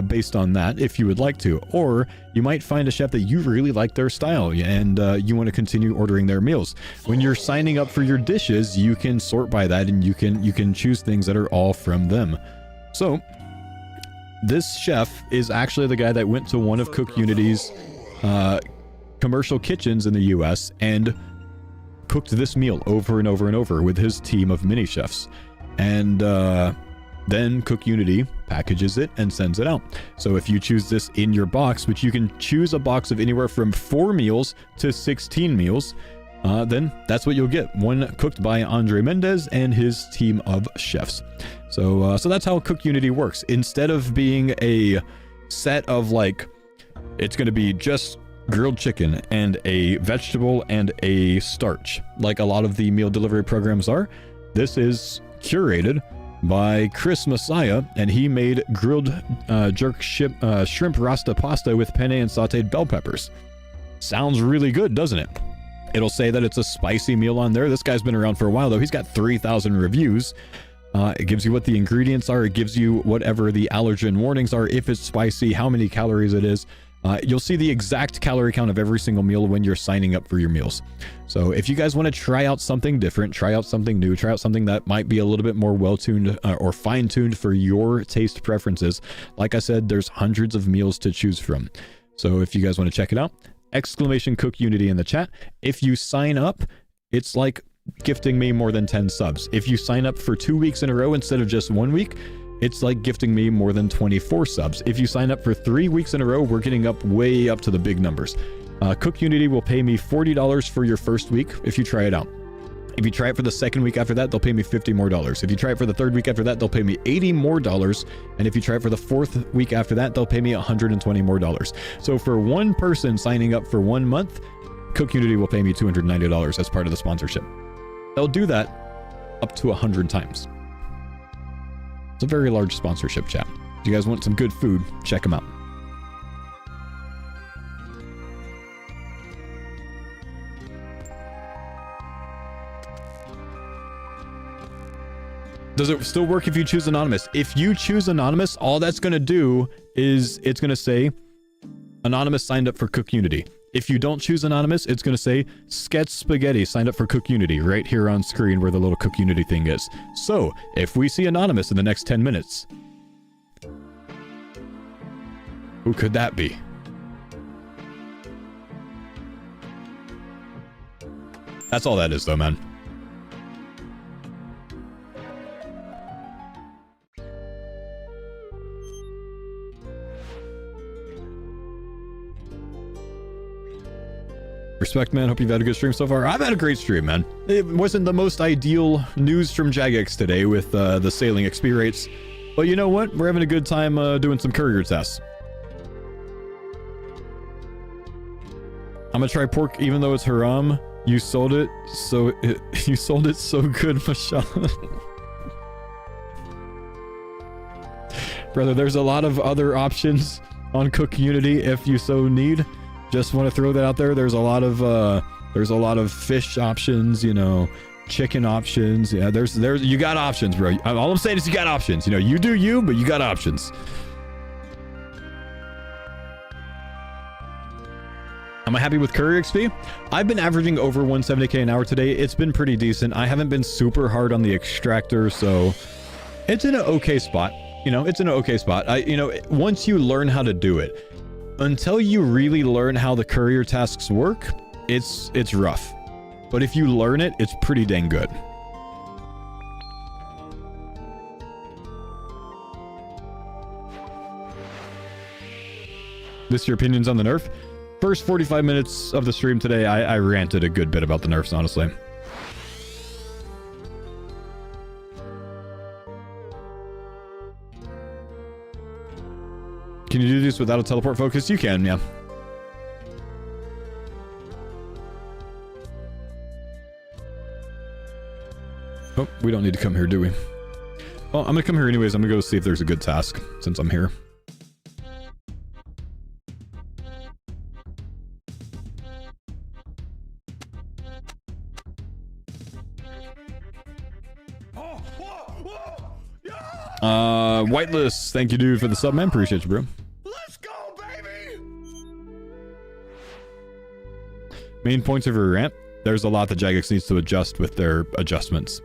based on that, if you would like to. Or you might find a chef that you really like their style, and you want to continue ordering their meals. When you're signing up for your dishes, you can sort by that, and you can choose things that are all from them. So this chef is actually the guy that went to one of CookUnity's commercial kitchens in the US and cooked this meal over and over and over with his team of mini chefs. And then CookUnity packages it and sends it out. So if you choose this in your box, which you can choose a box of anywhere from 4 meals to 16 meals, then that's what you'll get. One cooked by Andre Mendez and his team of chefs. So that's how CookUnity works. Instead of being a set of, like, it's going to be just grilled chicken and a vegetable and a starch, like a lot of the meal delivery programs are, this is curated by Chris Messiah, and he made grilled shrimp rasta pasta with penne and sauteed bell peppers. Sounds really good, doesn't it? It'll say that it's a spicy meal on there. This guy's been around for a while, though. He's got 3,000 reviews. It gives you what the ingredients are. It gives you whatever the allergen warnings are, if it's spicy, how many calories it is. You'll see the exact calorie count of every single meal when you're signing up for your meals. So if you guys want to try out something different, try out something new, try out something that might be a little bit more well-tuned or fine-tuned for your taste preferences, like I said, there's hundreds of meals to choose from. So if you guys want to check it out, exclamation CookUnity in the chat. If you sign up, it's like gifting me more than 10 subs. If you sign up for 2 weeks in a row instead of just 1 week, it's like gifting me more than 24 subs. If you sign up for 3 weeks in a row, we're getting way up to the big numbers. CookUnity will pay me $40 for your first week if you try it out. If you try it for the second week after that, they'll pay me $50 more. If you try it for the third week after that, they'll pay me $80 more. And if you try it for the fourth week after that, they'll pay me $120 more. So for one person signing up for 1 month, CookUnity will pay me $290 as part of the sponsorship. They'll do that up to 100 times. It's a very large sponsorship, chat. If you guys want some good food, check them out. Does it still work if you choose anonymous? If you choose anonymous, all that's going to do is it's going to say anonymous signed up for CookUnity. If you don't choose anonymous, it's going to say Sketch Spaghetti signed up for CookUnity right here on screen where the little CookUnity thing is. So if we see anonymous in the next 10 minutes, who could that be? That's all that is though, man. Respect, man. Hope you've had a good stream so far. I've had a great stream, man. It wasn't the most ideal news from Jagex today with the sailing XP rates. But you know what? We're having a good time doing some courier tests. I'm gonna try pork even though it's haram. You sold it so good, mashallah. Brother, there's a lot of other options on CookUnity if you so need. Just want to throw that out there. There's a lot of fish options, you know, chicken options. Yeah, there's you got options, bro. All I'm saying is you got options. You know, you do you, but you got options. Am I happy with Courier XP? I've been averaging over 170k an hour today. It's been pretty decent. I haven't been super hard on the extractor, so it's in an okay spot. You know, it's in an okay spot. You know, once you learn how to do it, until you really learn how the courier tasks work, it's rough. But if you learn it, it's pretty dang good. This your opinions on the nerf? First 45 minutes of the stream today, I ranted a good bit about the nerfs, honestly. Can you do this without a teleport focus? You can, yeah. Oh, we don't need to come here, do we? Well, I'm gonna come here anyways. I'm gonna go see if there's a good task since I'm here. Whitelist, thank you, dude, for the sub, man. Appreciate you, bro. Let's go, baby! Main points of your ramp. There's a lot that Jagex needs to adjust with their adjustments.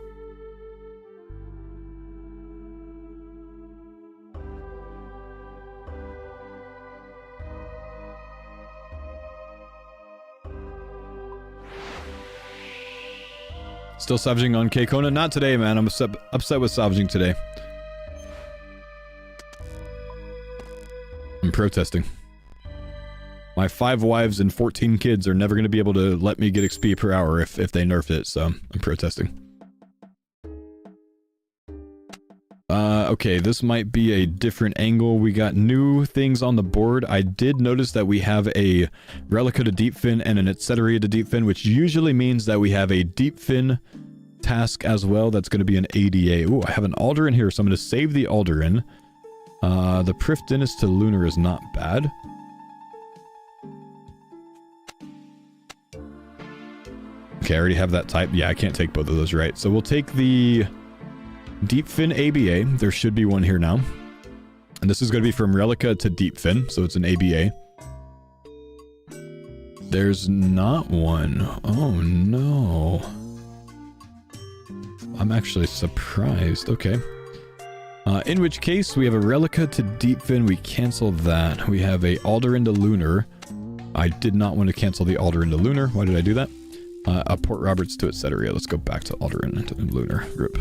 Still salvaging on K-Kona? Not today, man. I'm upset with salvaging today. I'm protesting. My 5 wives and 14 kids are never going to be able to let me get XP per hour if they nerfed it, so I'm protesting. Okay, this might be a different angle. We got new things on the board. I did notice that we have a Relica to Deep Fin and an Etc. to Deep Fin, which usually means that we have a Deep Fin task as well. That's going to be an ADA. Ooh, I have an Alderan here, so I'm going to save the Alderan. The Prif Dennis to Lunar is not bad. Okay, I already have that type. Yeah, I can't take both of those, right? So we'll take the Deep Fin ABA. There should be one here now. And this is going to be from Relica to Deep Fin, so it's an ABA. There's not one. Oh, no. I'm actually surprised. Okay. In which case, we have a Relica to Deep Fin. We cancel that. We have a Alderan to Lunar. I did not want to cancel the Alderaan to Lunar. Why did I do that? Port Roberts to etc. Let's go back to Alderaan to Lunar group.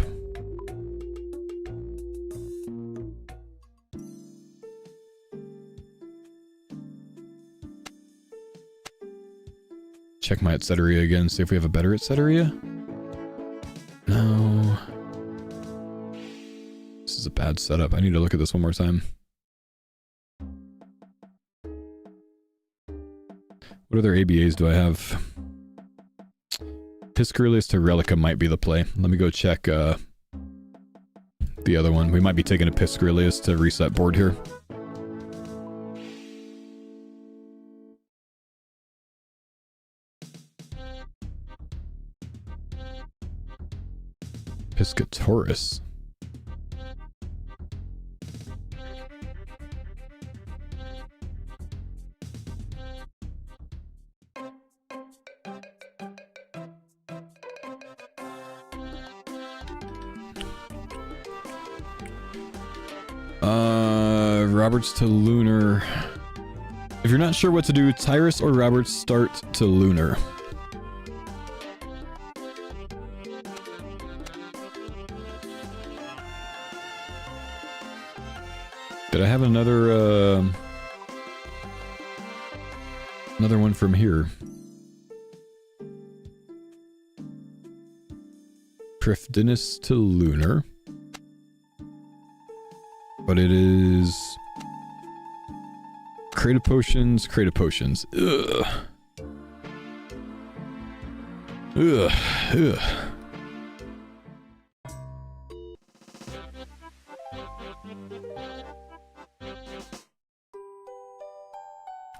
Check my etc. again, see if we have a better etc. No. This is a bad setup. I need to look at this one more time. What other ABAs do I have? Piscurlius to Relica might be the play. Let me go check the other one. We might be taking a Piscurlius to reset board here. Piscatorus. Roberts to Lunar. If you're not sure what to do, Tyrus or Roberts start to Lunar. Did I have another one from here? Prifdinus to Lunar. But it is Creative Potions, Creative Potions. Ugh. Ugh. Ugh.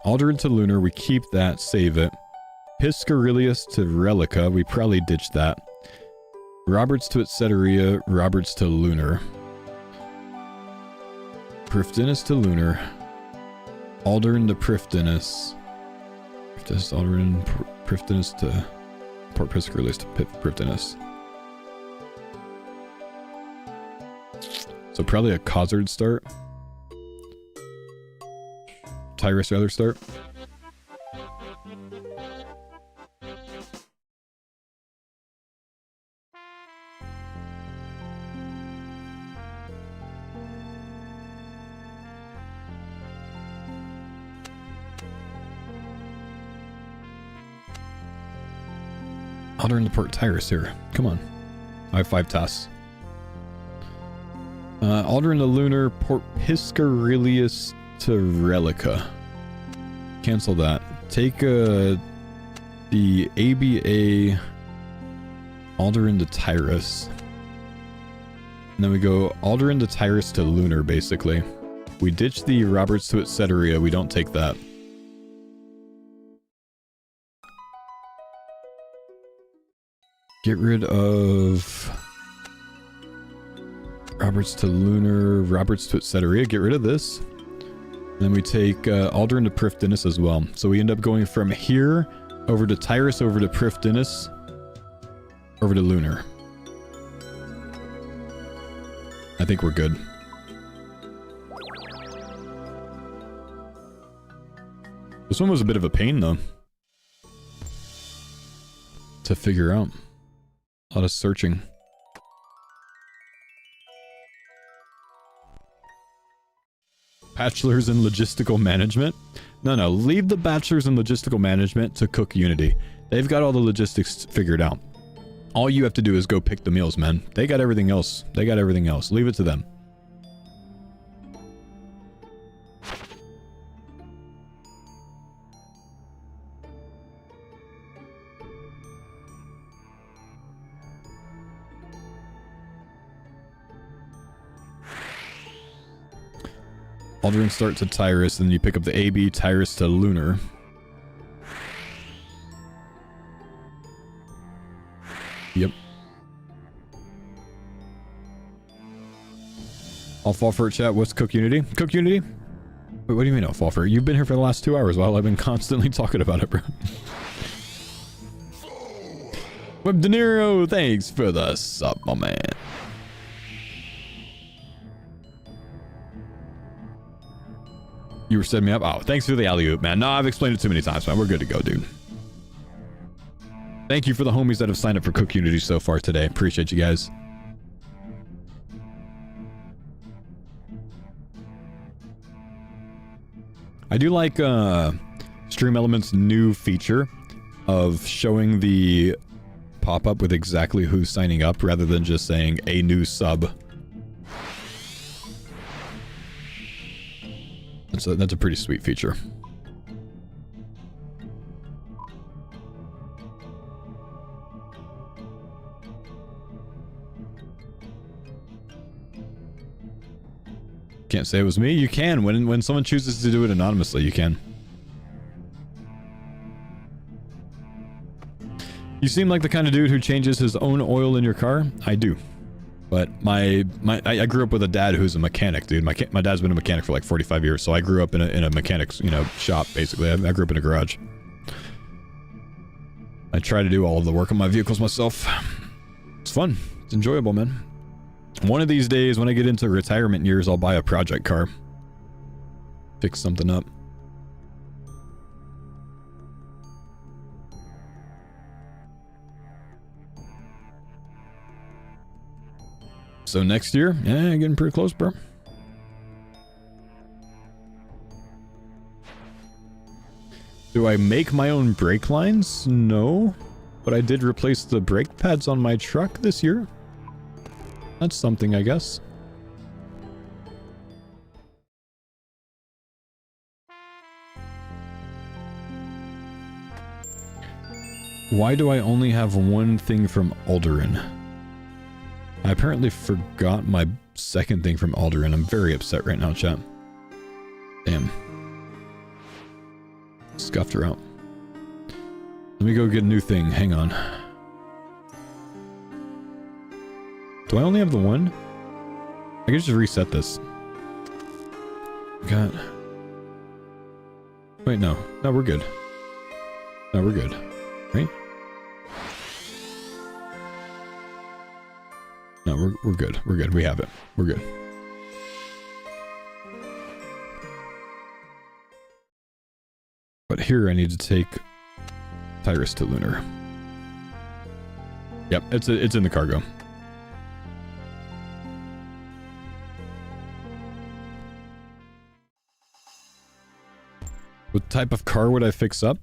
Alderaan to Lunar, we keep that, save it. Piscurlius to Relica, we probably ditch that. Roberts to Etceteria, Roberts to Lunar. Prifdinus to Lunar. Alderaan to Prifdinus. Alderaan, Prifdinus to Port Piscurlius to Prifdinus. So probably a Khazard start. Tyrus rather start. Alderaan to Port Tyrus here. Come on. I have 5 tasks. Alderaan to Lunar, Port Piscurlius to Relica. Cancel that. Take the ABA Alderaan to Tyrus. And then we go Alderaan to Tyrus to Lunar, basically. We ditch the Roberts to Etceteria. We don't take that. Get rid of Roberts to Lunar, Roberts to Etceteria. Get rid of this. Then we take Alderaan to Prifdinus as well. So we end up going from here over to Tyrus, over to Prifdinus, over to Lunar. I think we're good. This one was a bit of a pain though to figure out. A lot of searching. Bachelor's in Logistical Management? No, leave the Bachelor's in Logistical Management to CookUnity. They've got all the logistics figured out. All you have to do is go pick the meals, man. They got everything else. They got everything else. Leave it to them. Alderaan start to Tyrus, and then you pick up the AB Tyrus to Lunar. Yep. I'll fall for it, chat. What's CookUnity? CookUnity? Wait, what do you mean I'll fall for it? You've been here for the last 2 hours while I've been constantly talking about it, bro. Web De Niro, thanks for the sub, my man. You were setting me up? Oh, thanks for the alley-oop, man. No, I've explained it too many times, man. We're good to go, dude. Thank you for the homies that have signed up for CookUnity so far today. Appreciate you guys. I do like Stream Elements' new feature of showing the pop-up with exactly who's signing up rather than just saying a new sub. That's a pretty sweet feature. Can't say it was me. You can. When someone chooses to do it anonymously, you can. You seem like the kind of dude who changes his own oil in your car. I do. But I grew up with a dad who's a mechanic, dude. My dad's been a mechanic for like 45 years, so I grew up in a mechanic's, shop, basically. I grew up in a garage. I try to do all of the work on my vehicles myself. It's fun. It's enjoyable, man. One of these days, when I get into retirement years, I'll buy a project car. Fix something up. So next year, yeah, getting pretty close, bro. Do I make my own brake lines? No. But I did replace the brake pads on my truck this year. That's something, I guess. Why do I only have one thing from Alderaan? I apparently forgot my second thing from Alderaan. I'm very upset right now, chat. Damn. Scuffed her out. Let me go get a new thing. Hang on. Do I only have the one? I can just reset this. Got... Wait, no. No, we're good. No, we're good. Right? No, we're good. We're good. We have it. We're good. But here I need to take Tyrus to Lunar. Yep, it's in the cargo. What type of car would I fix up?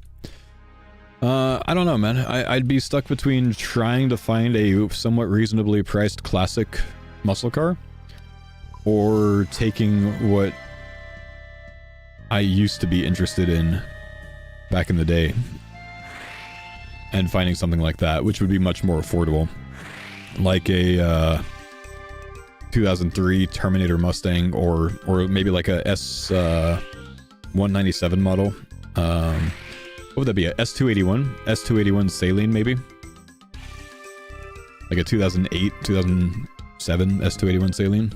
I don't know, man. I'd be stuck between trying to find a somewhat reasonably priced classic muscle car or taking what I used to be interested in back in the day and finding something like that, which would be much more affordable. Like a 2003 Terminator Mustang or maybe like a S197 model. What would that be? A S281? S281 Saline, maybe? Like a 2008, 2007 S281 Saline?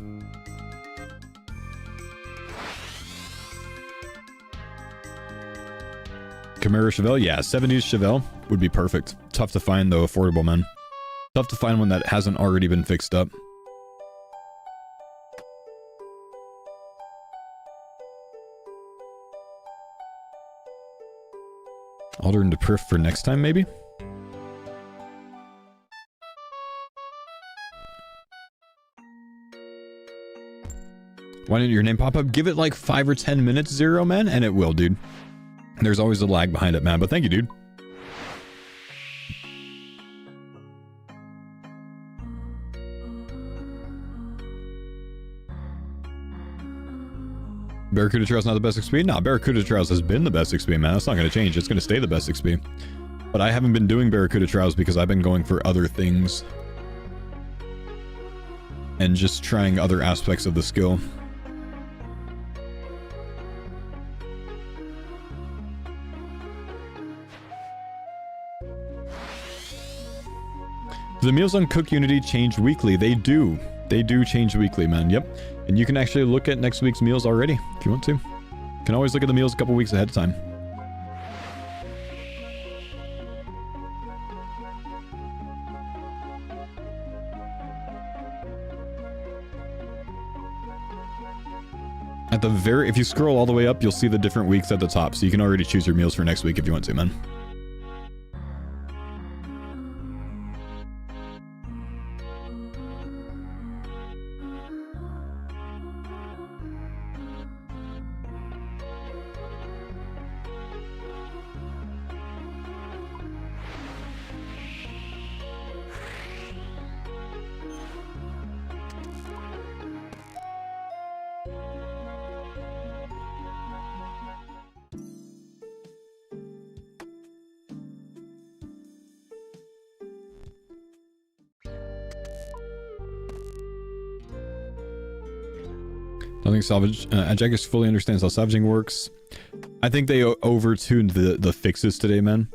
Camaro Chevelle? Yeah, 70s Chevelle would be perfect. Tough to find, though, affordable, man. Tough to find one that hasn't already been fixed up. Alderaan to Perf for next time, maybe? Why didn't your name pop up? Give it like 5 or 10 minutes, Zero, man, and it will, dude. There's always a lag behind it, man, but thank you, dude. Barracuda Trail's not the best XP? Nah, Barracuda Trails has been the best XP, man. That's not going to change. It's going to stay the best XP. But I haven't been doing Barracuda Trails because I've been going for other things. And just trying other aspects of the skill. The meals on CookUnity change weekly. They do. They do change weekly, man. Yep. And you can actually look at next week's meals already, if you want to. You can always look at the meals a couple weeks ahead of time. at the very, if you scroll all the way up, you'll see the different weeks at the top. So you can already choose your meals for next week if you want to, man. I think Salvage, Jagex fully understands how salvaging works. I think they overtuned the fixes today, man.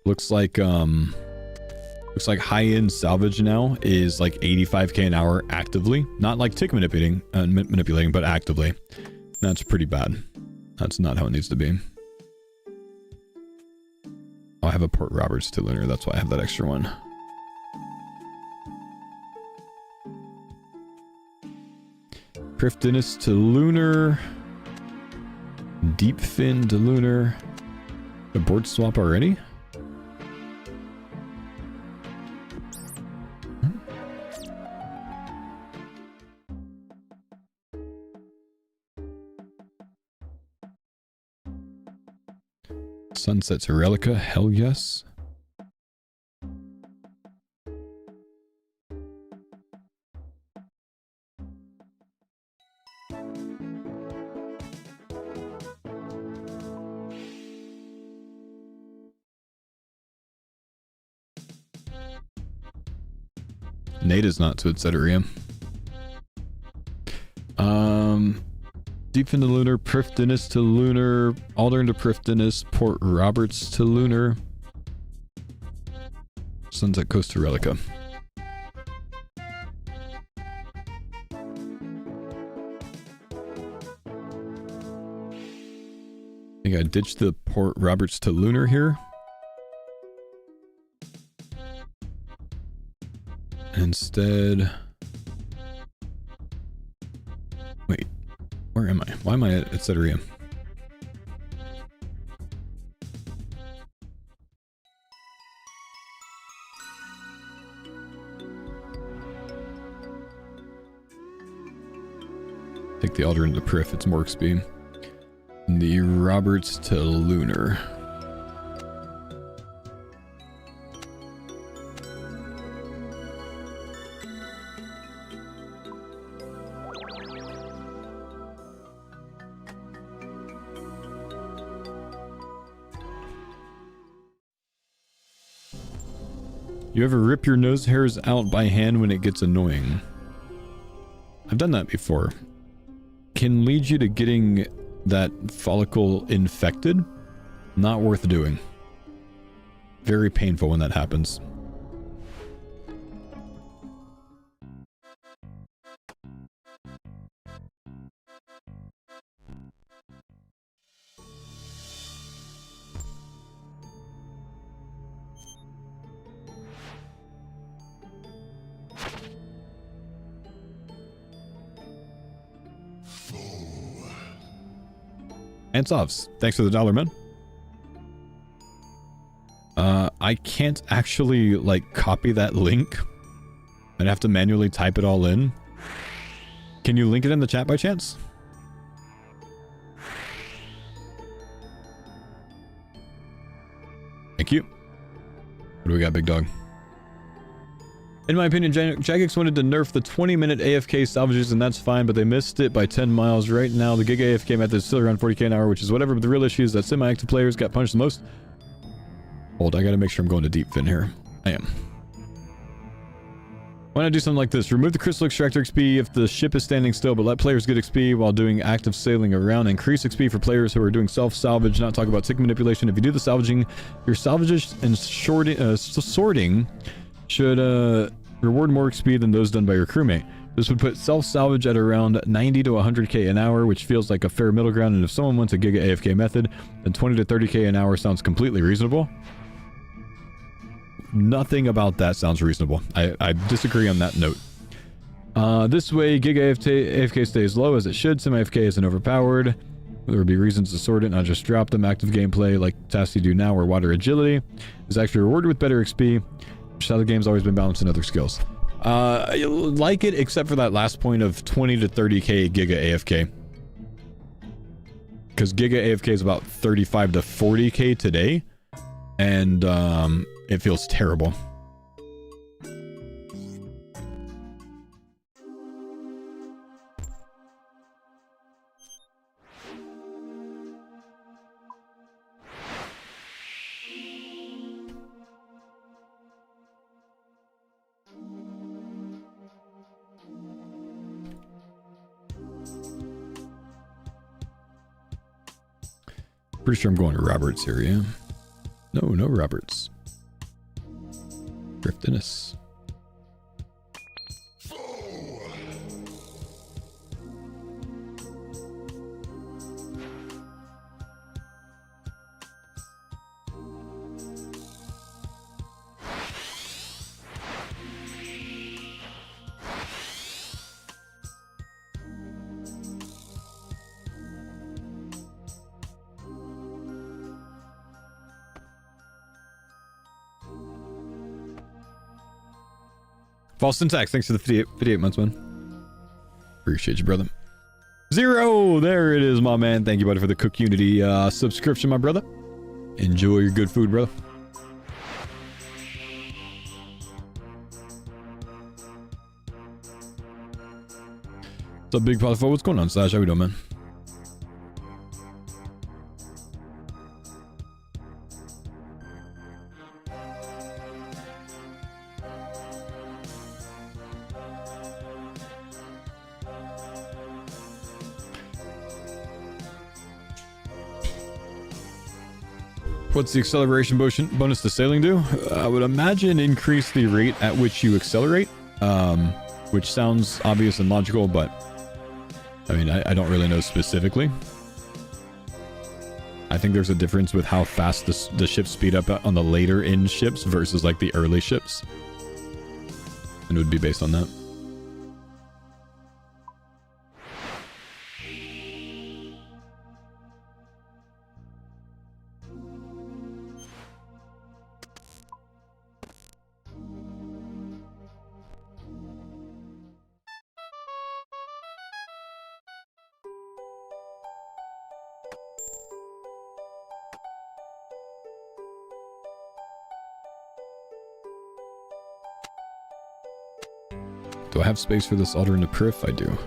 Looks like high-end salvage now is like 85k an hour actively, not like tick manipulating, but actively. That's pretty bad. That's not how it needs to be. Oh, I have a Port Roberts to Lunar. That's why I have that extra one. Prifdinus to Lunar. Deep Fin to Lunar. A board swap already? Sunset to Relica, hell yes. Nate is not to Etc. Deep into Lunar, Prifdinus to Lunar, Aldern to Prifdinus, Port Roberts to Lunar, Sunset Coast to Relica. I think I ditched the Port Roberts to Lunar here. Instead... Wait, where am I? Why am I at Etc.? Take the Aldrin to Prif, it's more XP. The Roberts to Lunar. You ever rip your nose hairs out by hand when it gets annoying? I've done that before. Can lead you to getting that follicle infected. Not worth doing. Very painful when that happens. Antsovs, thanks for the $1, man. I can't actually, like, copy that link. I'd have to manually type it all in. Can you link it in the chat by chance? Thank you. What do we got, big dog? In my opinion, Jagex wanted to nerf the 20-minute AFK salvages, and that's fine, but they missed it by 10 miles. Right now, the gig AFK method is still around 40k an hour, which is whatever, but the real issue is that semi-active players got punished the most. Hold, I gotta make sure I'm going to deep fin here. I am. Why not do something like this? Remove the crystal extractor XP if the ship is standing still, but let players get XP while doing active sailing around. Increase XP for players who are doing self-salvage, not talk about tick manipulation. If you do the salvaging, your salvages and sorting should reward more XP than those done by your crewmate. This would put self-salvage at around 90 to 100k an hour, which feels like a fair middle ground, and if someone wants a Giga AFK method, then 20 to 30k an hour sounds completely reasonable. Nothing about that sounds reasonable. I disagree on that note. This way, Giga AFK stays low as it should. Semi-AFK isn't overpowered. There would be reasons to sort it, not just drop them. Active gameplay, like tasks you do now, where water agility is actually rewarded with better XP, which is how the game's always been balanced in other skills. I like it, except for that last point of 20 to 30k Giga AFK. Because Giga AFK is about 35 to 40k today, and it feels terrible. Pretty sure I'm going to Roberts here, yeah? No Roberts. Drift Dennis. False syntax, thanks for the 58 months, man. Appreciate you, brother. Zero! There it is, my man. Thank you, buddy, for the CookUnity subscription, my brother. Enjoy your good food, brother. What's up, Big Polyphone? What's going on, Slash? How we doing, man? What's the acceleration bonus to sailing do? I would imagine increase the rate at which you accelerate, which sounds obvious and logical, but I mean, I don't really know specifically. I think there's a difference with how fast the ships speed up on the later in ships versus like the early ships, and it would be based on that. Do I have space for this altar in the periph? I do.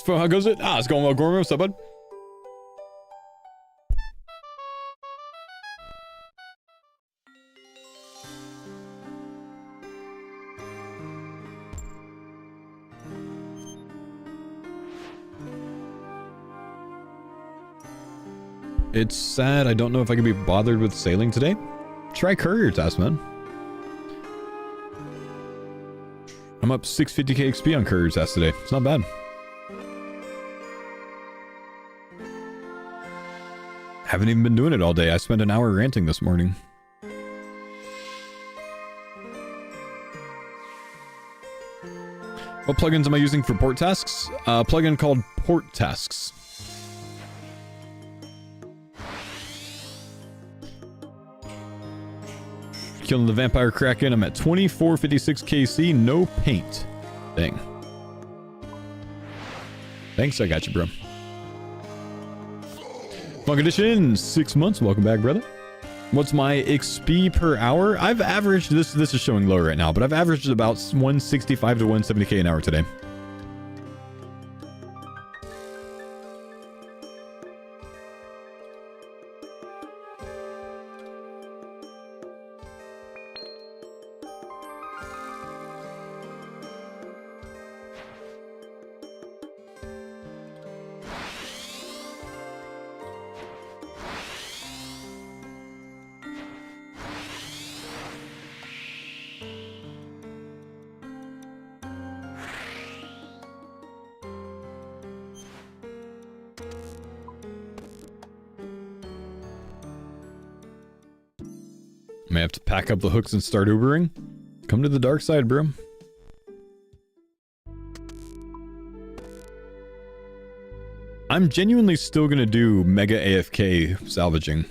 How goes it? It's going well, Gorman. What's up, bud? It's sad. I don't know if I can be bothered with sailing today. Try Courier task, man. I'm up 650k XP on Courier task today. It's not bad. Haven't even been doing it all day. I spent an hour ranting this morning. What plugins am I using for port tasks? A plugin called Port Tasks. Killing the Vampire Kraken. I'm at 2456 KC. No paint. Dang. Thanks, I got you, bro. Funk Edition, 6 months. Welcome back, brother. What's my XP per hour? I've averaged, this is showing low right now, but I've averaged about 165 to 170k an hour today. May have to pack up the hooks and start Ubering. Come to the dark side, bro. I'm genuinely still gonna do Mega AFK salvaging.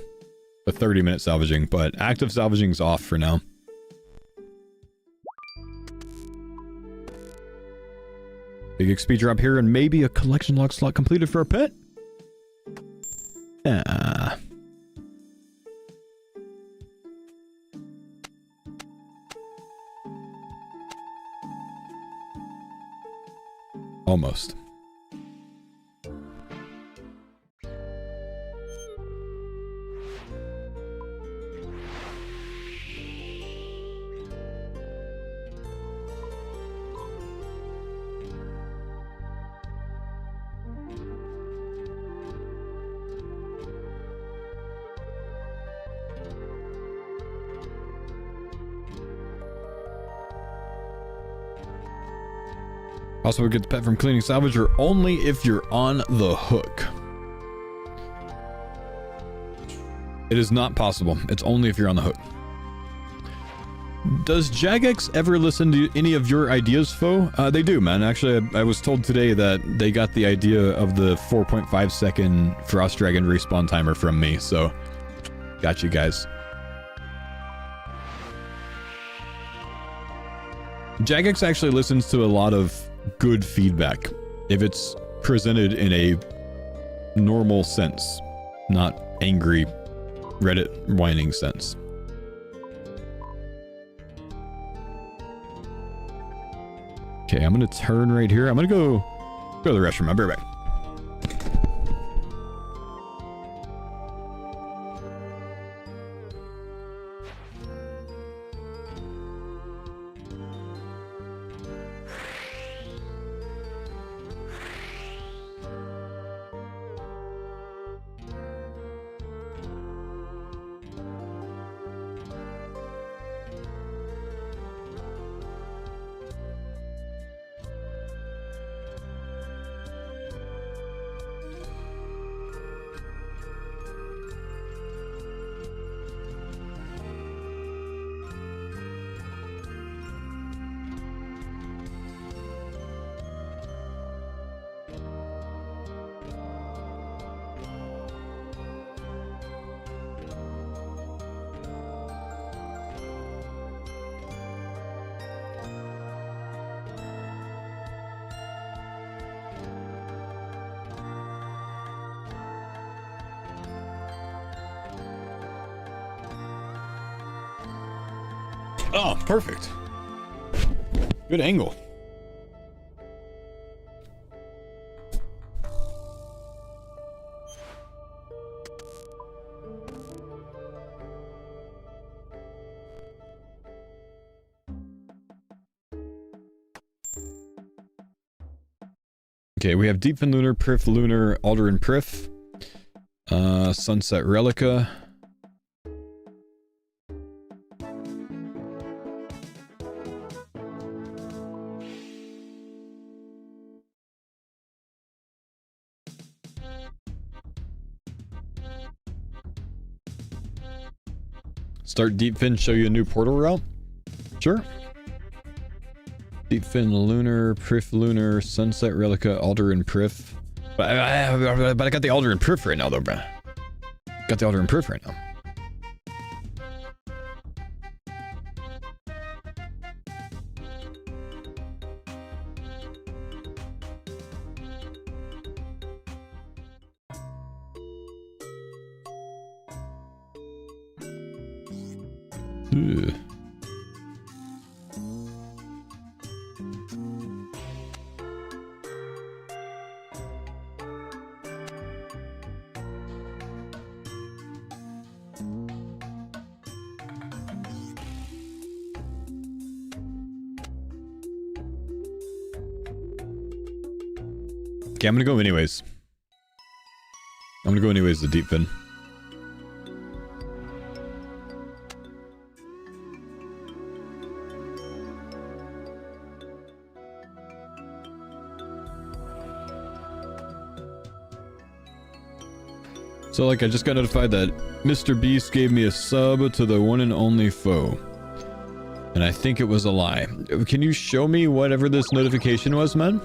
A 30-minute salvaging, but active salvaging's off for now. Big XP drop here and maybe a collection log slot completed for a pet? Ah. Almost. Also, we get the pet from cleaning salvager only if you're on the hook. It is not possible. It's only if you're on the hook. Does Jagex ever listen to any of your ideas, Faux? They do, man. Actually, I was told today that they got the idea of the 4.5 second Frost Dragon respawn timer from me, so got you guys. Jagex actually listens to a lot of good feedback if it's presented in a normal sense, not angry Reddit whining sense. Okay, I'm gonna turn right here. I'm gonna go to the restroom. I'll be right back. Oh, perfect. Good angle. Okay, we have Deepfin Lunar, Prif Lunar, Alderan Prif, Sunset Relica. Start Deepfin, show you a new portal route? Sure. Deepfin Lunar, Prif Lunar, Sunset Relica, Alderan Prif. But I got the Alderan Prif right now, though, bruh. Got the Alderan Prif right now. Ugh. Okay, I'm gonna go anyways. I'm gonna go anyways to Deepfin. So, like, I just got notified that Mr. Beast gave me a sub to the one and only Faux. And I think it was a lie. Can you show me whatever this notification was, man?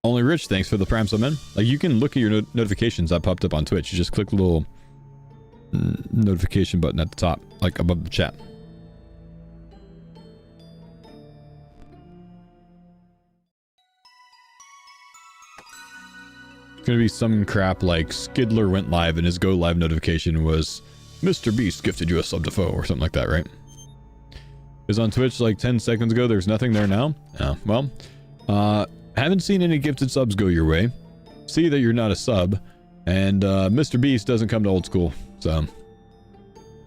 Only Rich, thanks for the prime sub, man. Like, you can look at your notifications that popped up on Twitch. You just click the little notification button at the top, like above the chat. It's gonna be some crap like Skidler went live and his go live notification was Mr. Beast gifted you a sub to Faux or something like that, right? Because on Twitch like 10 seconds ago, there's nothing there now. Oh, well, haven't seen any gifted subs go your way. See that you're not a sub, and Mr. Beast doesn't come to old school, so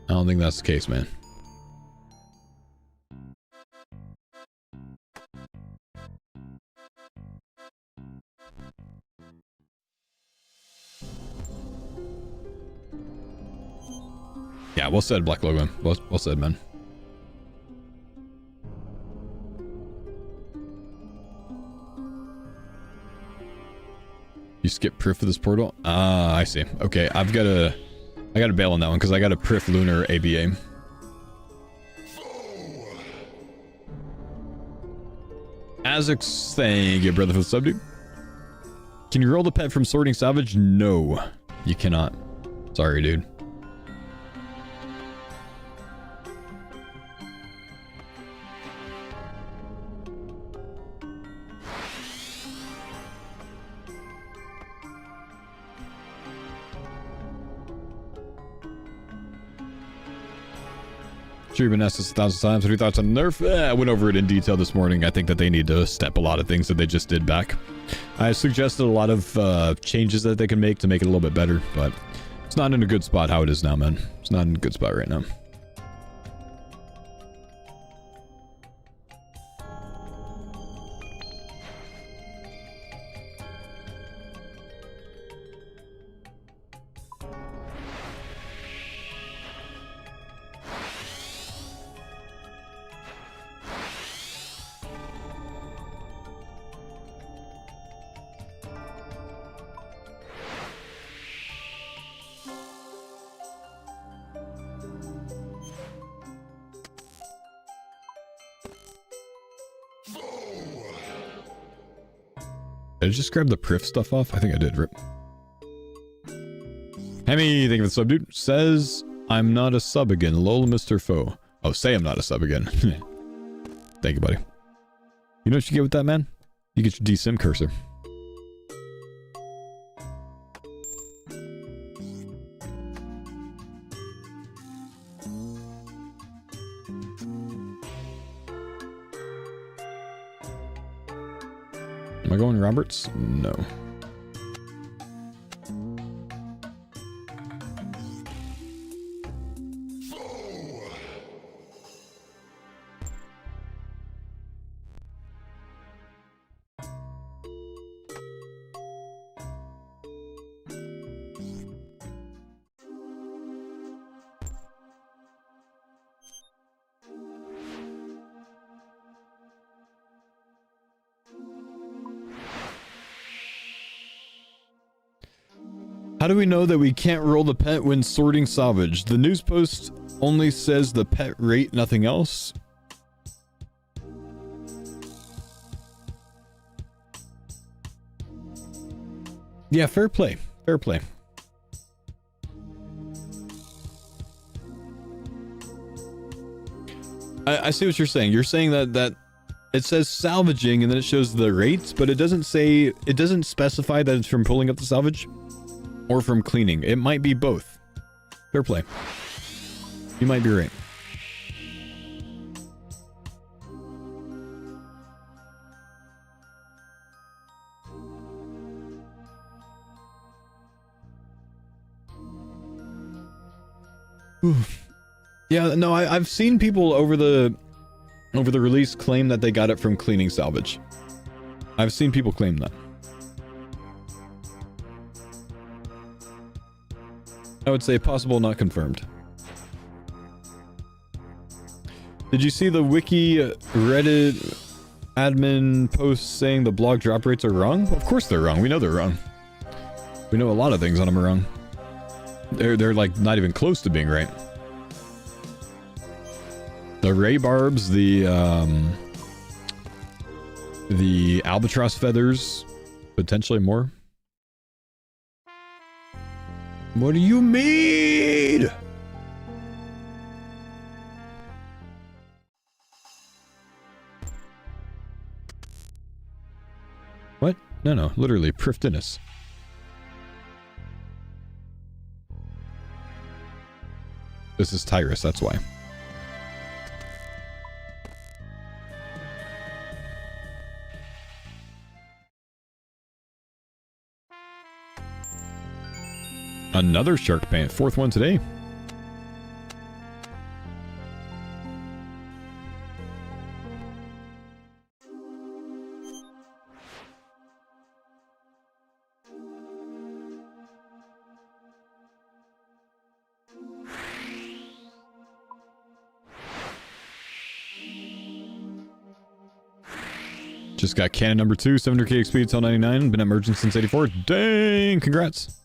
I don't think that's the case, man. Yeah, well said, Black Logo. Well said, man. You skip Prif for this portal? Ah, I see. Okay, I gotta bail on that one because I got a Prif Lunar ABA. Azix, thank you, brother, for the sub, dude. Can you roll the pet from sorting salvage? No, you cannot. Sorry, dude. Sure, you've been asked this 1,000 times. What are your thoughts on nerf? I went over it in detail this morning. I think that they need to step a lot of things that they just did back. I suggested a lot of changes that they can make to make it a little bit better, but it's not in a good spot how it is now, man. It's not in a good spot right now. Did I just grab the Prif stuff off? I think I did, rip. Hemi, thank you for the sub, dude. Says, I'm not a sub again. Lol, Mr. Faux. Oh, say I'm not a sub again. Thank you, buddy. You know what you get with that, man? You get your DSIM cursor. Am I going Roberts? No. How do we know that we can't roll the pet when sorting salvage? The news post only says the pet rate, nothing else. Yeah, fair play. Fair play. I see what you're saying. You're saying that it says salvaging and then it shows the rates, but it doesn't say, it doesn't specify that it's from pulling up the salvage or from cleaning. It might be both. Fair play. You might be right. Oof. Yeah, no, I've seen people over the release claim that they got it from cleaning salvage. I've seen people claim that. I would say possible, not confirmed. Did you see the wiki Reddit? Admin posts saying the blog drop rates are wrong? Of course they're wrong. We know they're wrong. We know a lot of things on them are wrong. They're like not even close to being right. The ray barbs, the albatross feathers, potentially more. What do you mean? What? No, literally, Priftinus. This is Tyrus, that's why. Another shark pant, fourth one today. Just got cannon number 2, 700k XP until 99. Been at merchant since 84. Dang, congrats.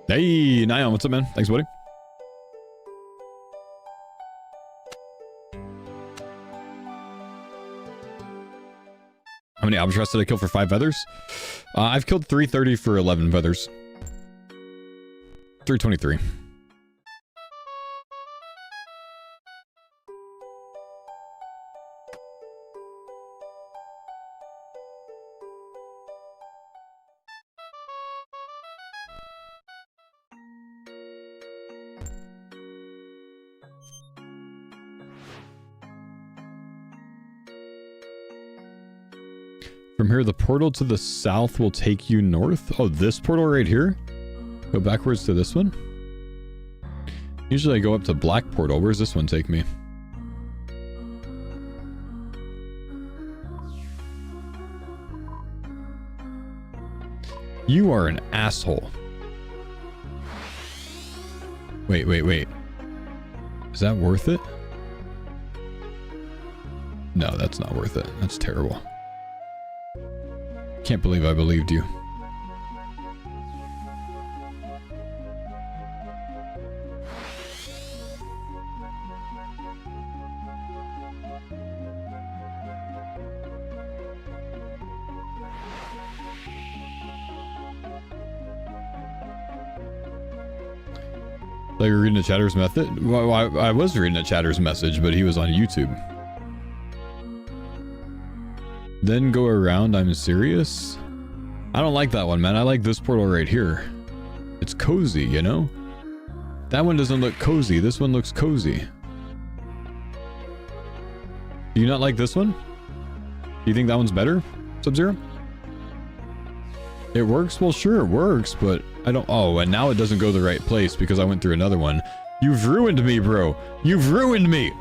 Hey, Nion, what's up, man? Thanks, buddy. How many albatross did I kill for 5 feathers? I've killed 330 for 11 feathers. 323. From here, the portal to the south will take you north. Oh, this portal right here? Go backwards to this one? Usually I go up to Black Portal. Where's this one take me? You are an asshole. Wait. Is that worth it? No, that's not worth it. That's terrible. Can't believe I believed you. Like you're reading a chatter's method? Well, I was reading a chatter's message, but he was on YouTube. Then go around, I'm serious? I don't like that one, man. I like this portal right here. It's cozy, you know? That one doesn't look cozy. This one looks cozy. Do you not like this one? Do you think that one's better, Sub-Zero? It works? Well, sure, it works, but I don't... Oh, and now it doesn't go the right place because I went through another one. You've ruined me, bro. You've ruined me!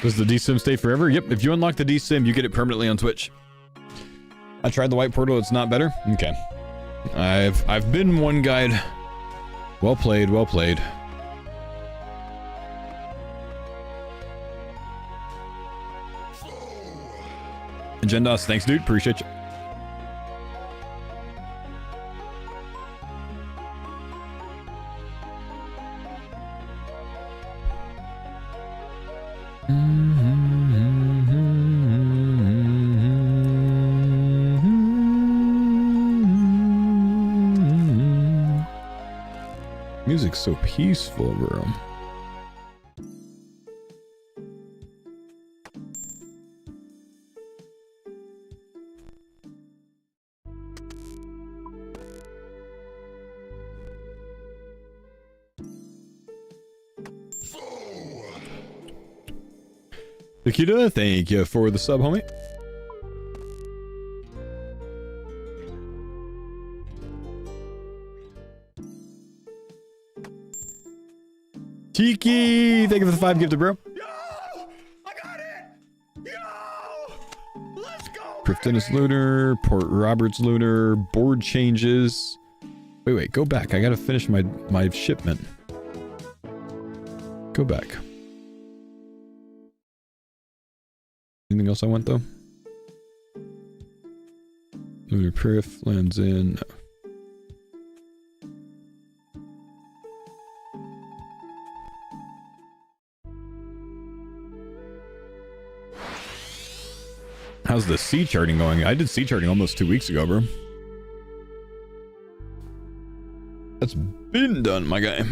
Does the DSIM stay forever? Yep, if you unlock the DSIM, you get it permanently on Twitch. I tried the white portal, it's not better? Okay. I've been one guide. Well played, well played. Agendas, thanks dude, appreciate you. Music's so peaceful, bro. Nikita, thank you for the sub, homie. Tiki, thank you for the 5 gifted, bro. Yo! I got it! Yo! Let's go! Prifdinus Lunar, Port Roberts Lunar, board changes. Wait, go back. I gotta finish my shipment. Go back. Anything else I want, though? Lunar Prif lands in. No. How's the sea charting going? I did sea charting almost 2 weeks ago, bro. That's been done, my guy.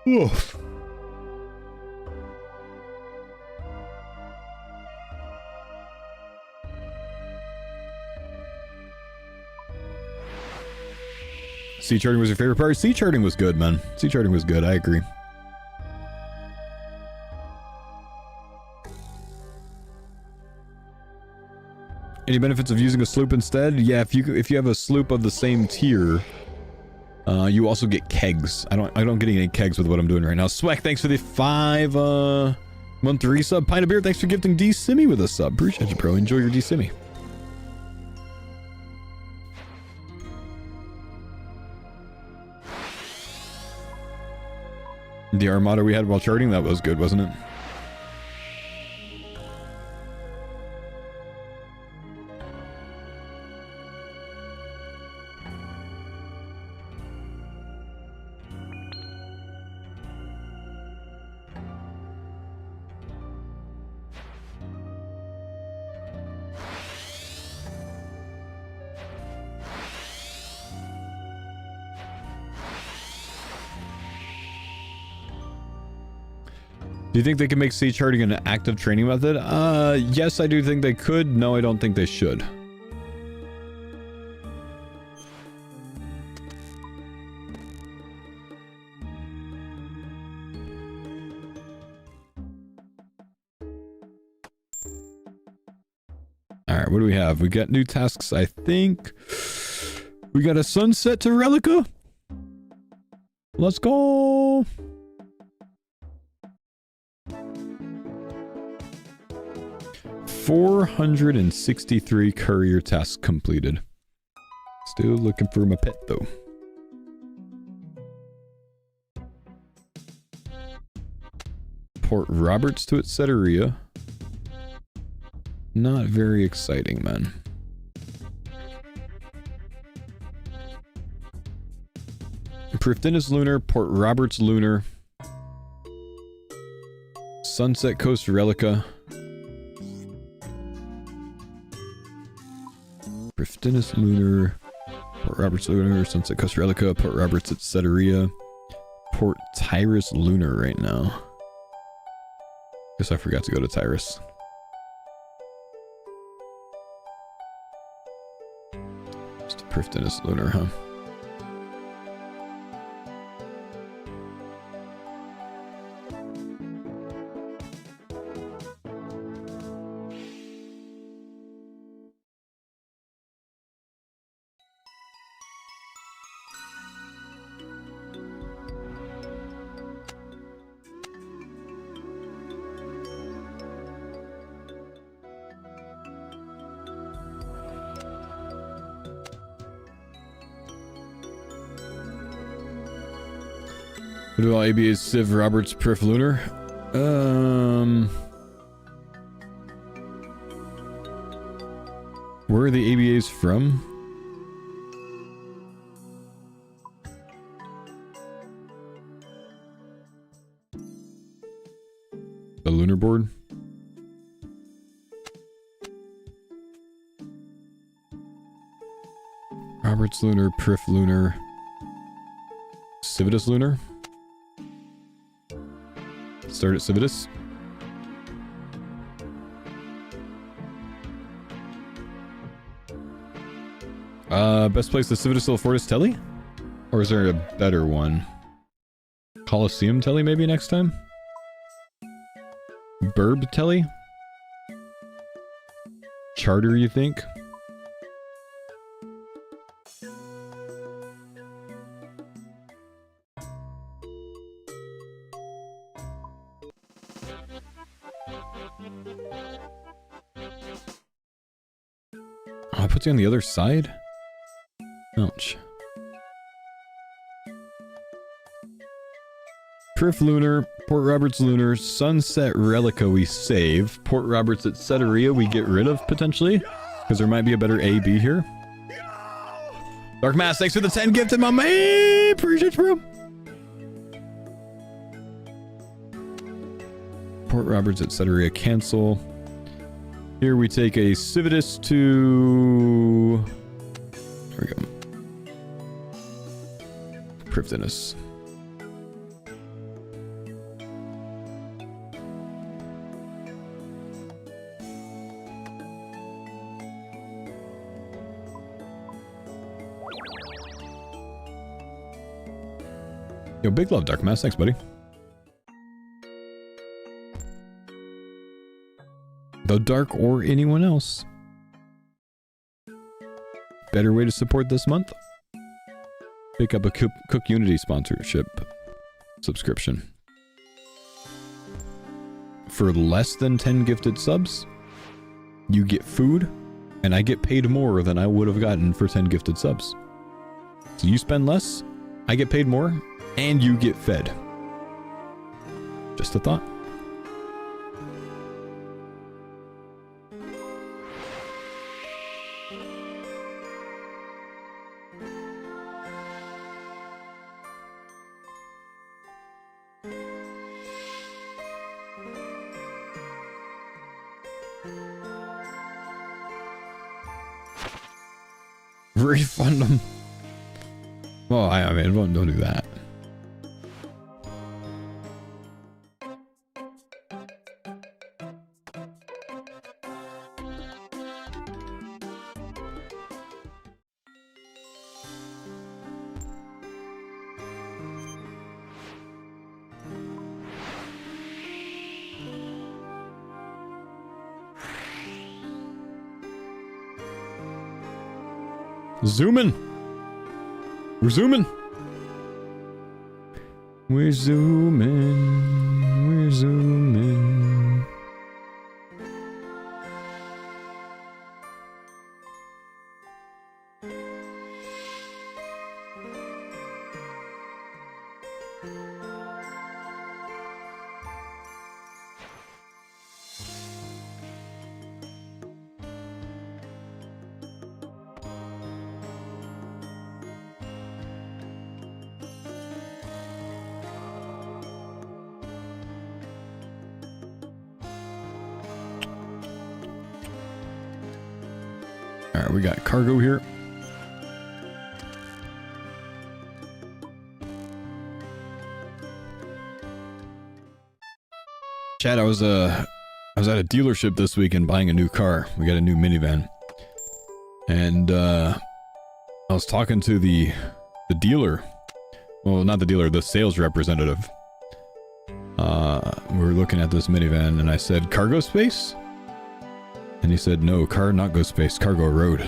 Oof. Sea charting was your favorite part? Sea charting was good, man. Sea charting was good. I agree. Any benefits of using a sloop instead? Yeah, if you have a sloop of the same tier, you also get kegs. I don't get any kegs with what I'm doing right now. Swack, thanks for the 5 month resub. Pint of beer, thanks for gifting D Simmy with a sub. Appreciate you, bro. Enjoy your D Simmy. The Armada we had while charting, that was good, wasn't it? Do you think they can make sea charting an active training method? Yes, I do think they could. No, I don't think they should. Alright, what do we have? We got new tasks, I think. We got a sunset to Relica. Let's go. $463 courier tasks completed. Still looking for my pet though. Port Roberts to Etceteria. Not very exciting, man. Prifdinus Lunar, Port Roberts Lunar. Sunset Coast Relica. Prifdinus Lunar, Port Roberts Lunar, Sunset Coast Relica, Port Roberts Etceteria, Port Tyrus Lunar right now. Guess I forgot to go to Tyrus. Just Prifdinus Lunar, huh? What about ABA's Civ Roberts Prif Lunar? Where are the ABAs from? The lunar board? Roberts Lunar, Prif Lunar, Civitas Lunar. Start at Civitas. Best place to Civitas Il Fortis Telly? Or is there a better one? Coliseum Telly maybe next time? Burb Telly? Charter, you think? Oh, I put you on the other side? Ouch. Prif Lunar, Port Roberts Lunar, Sunset Relica we save, Port Roberts at Setteria we get rid of potentially, because there might be a better A-B here. Dark Mass, thanks for the 10 gifted, my man! Appreciate you, bro! Port Roberts at Setteria cancel. Here we take a Civitas to... There we go. Prifdinus. Yo, big love, Dark Mass. Thanks, buddy. The Dark or anyone else. Better way to support this month? Pick up a CookUnity sponsorship subscription. For less than 10 gifted subs, you get food, and I get paid more than I would have gotten for 10 gifted subs. So you spend less, I get paid more, and you get fed. Just a thought. Refund them. Well, I mean, don't do that. Zooming. We're zooming. We're zooming. We're zooming. Alright, we got cargo here. Chad, I was at a dealership this weekend buying a new car. We got a new minivan. And I was talking to the dealer. Well, not the dealer, the sales representative. We were looking at this minivan and I said, cargo space? And he said, no, car not go space, cargo road.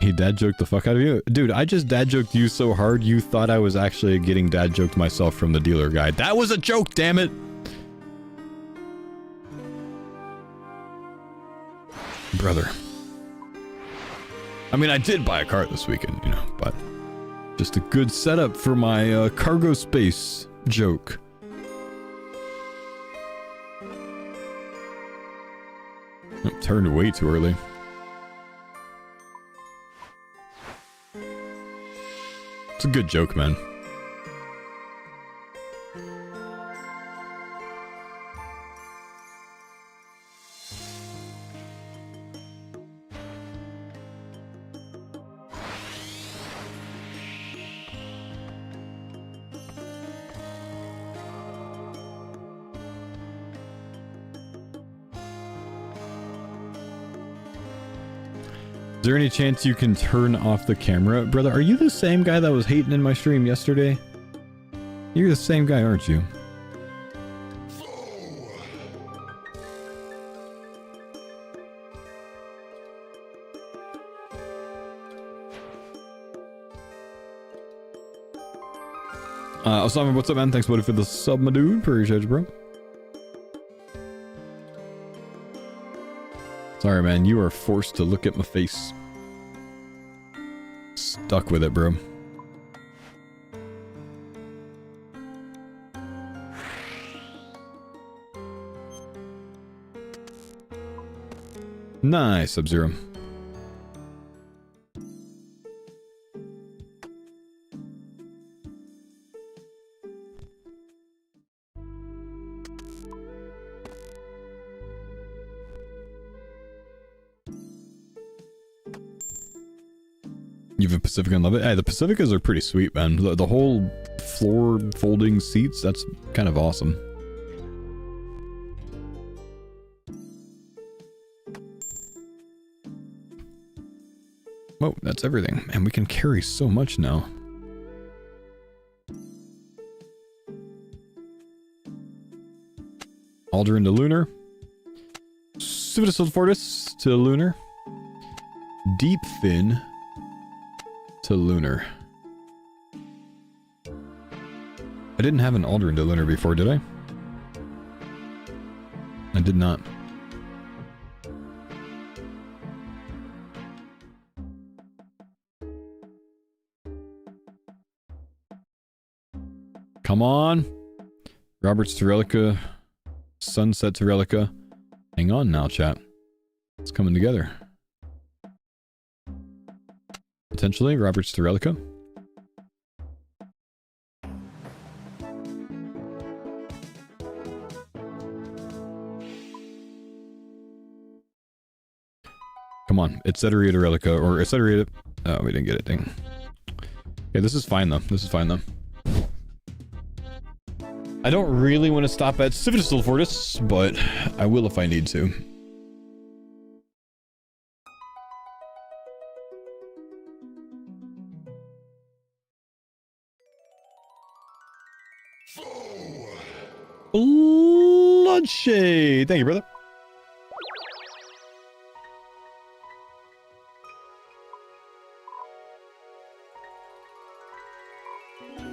He dad joked the fuck out of you? Dude, I just dad joked you so hard you thought I was actually getting dad joked myself from the dealer guy. That was a joke, damn it! Brother. I mean, I did buy a car this weekend, you know, but just a good setup for my cargo space joke. It turned way too early. It's a good joke, man. Is there any chance you can turn off the camera? Brother, are you the same guy that was hating in my stream yesterday? You're the same guy, aren't you? Osama, what's up, man? Thanks, buddy, for the sub, my dude. Appreciate you, bro. Sorry, man. You are forced to look at my face. Stuck with it, bro. Nice, Sub-Zero. You have a Pacifica and love it? Hey, the Pacificas are pretty sweet, man. The whole floor folding seats, that's kind of awesome. Oh, that's everything. And we can carry so much now. Alderan to Lunar. Civitas Fortis to Lunar. Deep Fin to Lunar. I didn't have an Alderan to Lunar before, did I? I did not. Come on. Roberts to Relica. Sunset to Relica. Hang on now, chat. It's coming together. Potentially, Roberts to Relica. Come on, Etcetera to Relica, or Etcetera to... Oh, we didn't get it, dang. Okay, this is fine, though. This is fine, though. I don't really want to stop at Civitas Fortis, but I will if I need to. Bloodshade! Thank you, brother.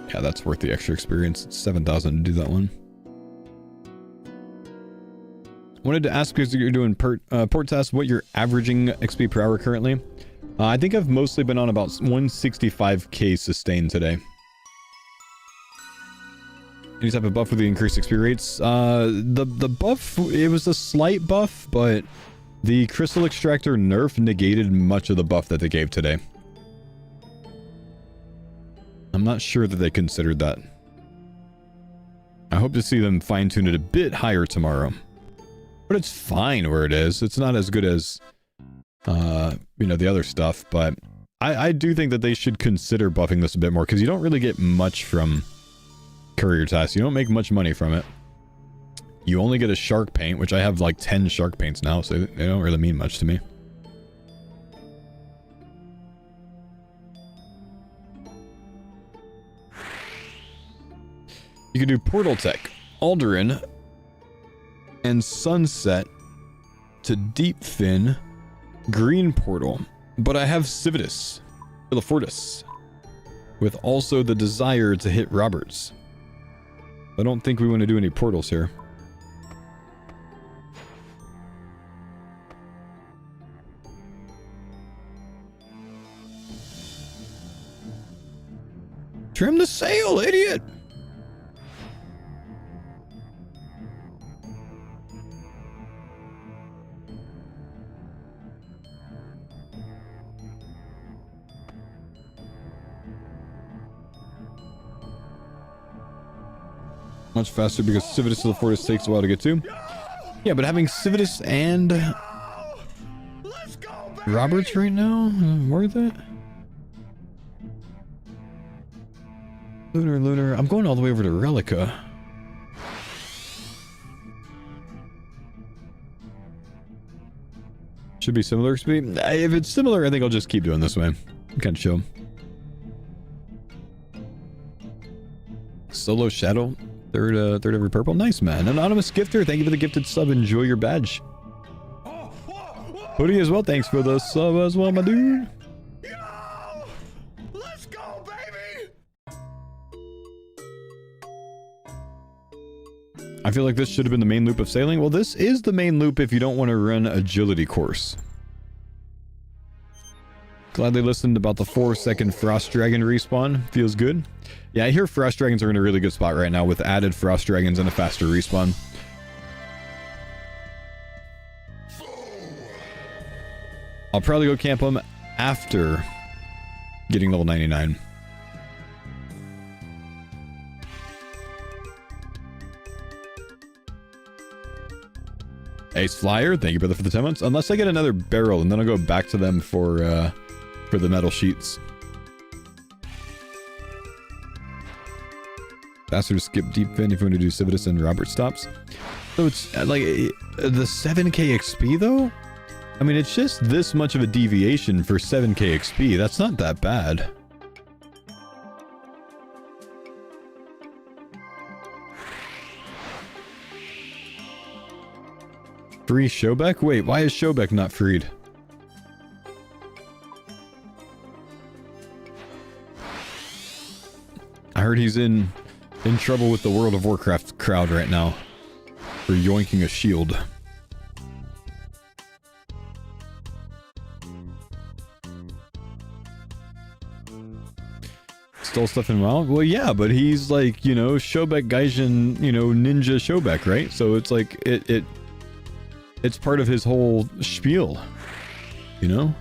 Yeah, that's worth the extra experience. It's 7,000 to do that one. Wanted to ask, because you're doing port tests, what you're averaging XP per hour currently. I think I've mostly been on about 165k sustained today. Any type of buff with the increased XP rates? The buff, it was a slight buff, but the Crystal Extractor nerf negated much of the buff that they gave today. I'm not sure that they considered that. I hope to see them fine-tune it a bit higher tomorrow. But it's fine where it is. It's not as good as, you know, the other stuff, but I do think that they should consider buffing this a bit more, because you don't really get much from Courier tasks. You don't make much money from it. You only get a shark paint, which I have like 10 shark paints now, so they don't really mean much to me. You can do Portal Tech, Alderan, and Sunset to Deep Fin, Green Portal. But I have Civitas, Fortis, with also the desire to hit Roberts. I don't think we want to do any portals here. Trim the sail, idiot! Much faster because Civitas to the Fortis takes a while to get to. Yeah, but having Civitas and Let's go, baby. Roberts right now, worth it? Lunar. I'm going all the way over to Relica. Should be similar speed. If it's similar, I think I'll just keep doing this way. Kind of chill. Solo Shadow. Third every purple. Nice, man. Anonymous gifter. Thank you for the gifted sub. Enjoy your badge. Hoodie as well. Thanks for the sub as well, my dude. Yo, let's go, baby. I feel like this should have been the main loop of sailing. Well, this is the main loop if you don't want to run agility course. Glad they listened about the 4-second Frost Dragon respawn. Feels good. Yeah, I hear Frost Dragons are in a really good spot right now with added Frost Dragons and a faster respawn. I'll probably go camp them after getting level 99. Ace Flyer, thank you brother for the 10 months. Unless I get another barrel, and then I'll go back to them for the metal sheets. Faster to skip deep fin if you want to do Civitas and Robert stops. So it's like the 7k XP though? I mean, it's just this much of a deviation for 7k XP. That's not that bad. Free Showbeck? Wait, why is Showbeck not freed? I heard he's in trouble with the World of Warcraft crowd right now for yoinking a shield. Stole stuff in WoW? Well, yeah, but he's like, you know, Showbeck Gaijin, you know, ninja Showbeck, right? So it's like, it's part of his whole spiel, you know?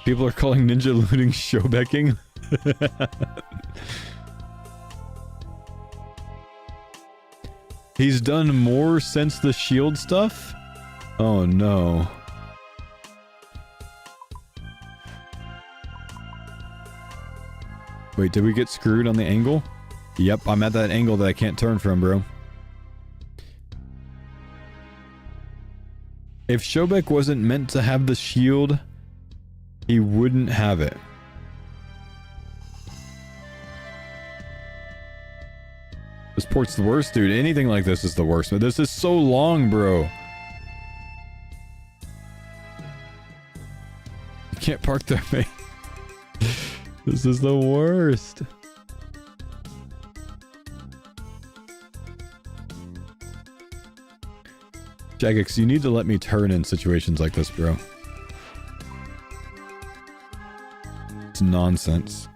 People are calling ninja looting Showbecking. He's done more since the shield stuff? Oh no. Wait, did we get screwed on the angle? Yep, I'm at that angle that I can't turn from, bro. If Showbeck wasn't meant to have the shield, he wouldn't have it. This port's the worst, dude. Anything like this is the worst. But this is so long, bro. You can't park there, mate. This is the worst. Jagex, you need to let me turn in situations like this, bro. It's nonsense.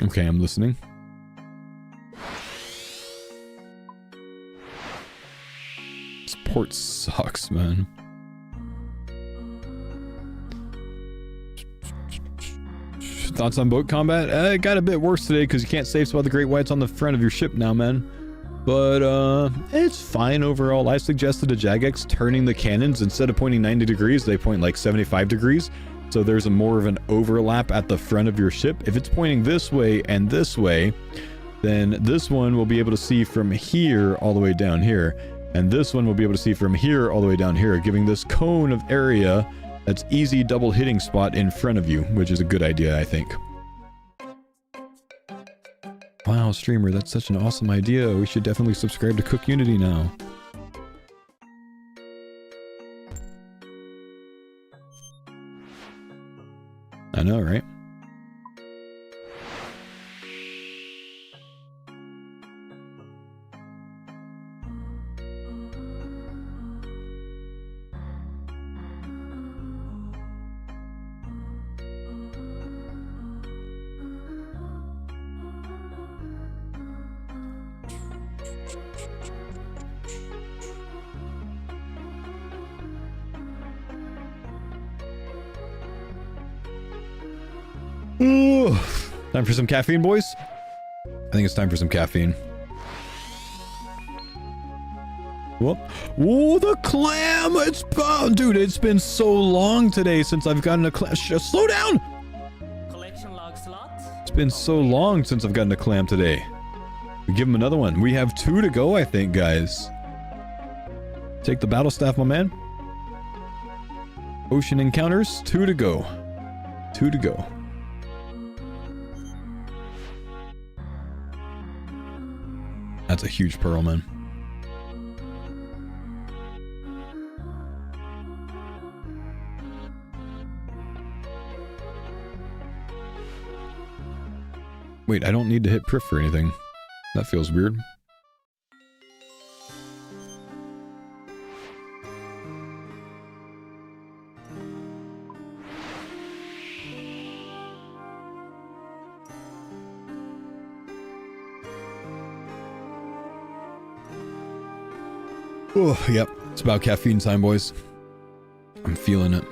Okay, I'm listening. This port sucks, man. Thoughts on boat combat? It got a bit worse today because you can't safe spot the Great Whites on the front of your ship now, man. But, it's fine overall. I suggested to Jagex turning the cannons. Instead of pointing 90 degrees, they point like 75 degrees. So there's a more of an overlap at the front of your ship. If it's pointing this way and this way, then this one will be able to see from here all the way down here. And this one will be able to see from here all the way down here, giving this cone of area that's easy double hitting spot in front of you, which is a good idea, I think. Wow, streamer, that's such an awesome idea. We should definitely subscribe to CookUnity now. I know, right? Time for some caffeine, boys? I think it's time for some caffeine. Whoop. Oh, the clam! It's... Oh, dude, it's been so long today since I've gotten a clam. Slow down! Collection log slot. It's been so long since I've gotten a clam today. We give him another one. We have 2 to go, I think, guys. Take the battle staff, my man. Ocean encounters, 2 to go. 2 to go. That's a huge pearl, man. Wait, I don't need to hit Priff for anything. That feels weird. Oh, yep. It's about caffeine time, boys. I'm feeling it.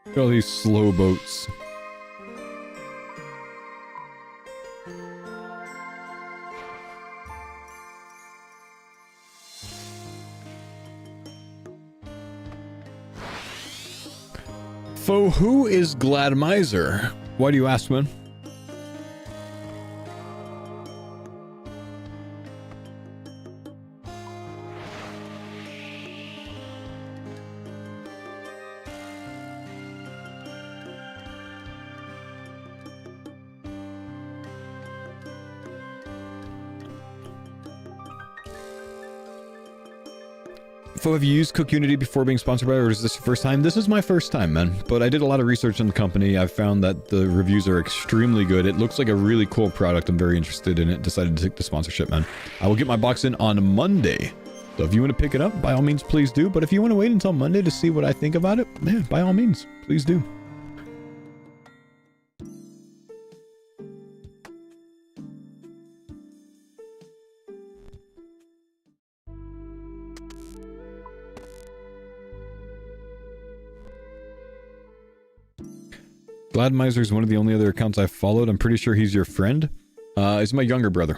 Look at all these slow boats. Faux, who is Gladmiser? Why do you ask, man? Faux, have you used CookUnity before being sponsored by it, or is this your first time? This is my first time, man. But I did a lot of research on the company. I've found that the reviews are extremely good. It looks like a really cool product. I'm very interested in it. Decided to take the sponsorship, man. I will get my box in on Monday. So if you want to pick it up, by all means, please do. But if you want to wait until Monday to see what I think about it, yeah, by all means, please do. Gladmiser is one of the only other accounts I've followed. I'm pretty sure he's your friend. He's my younger brother.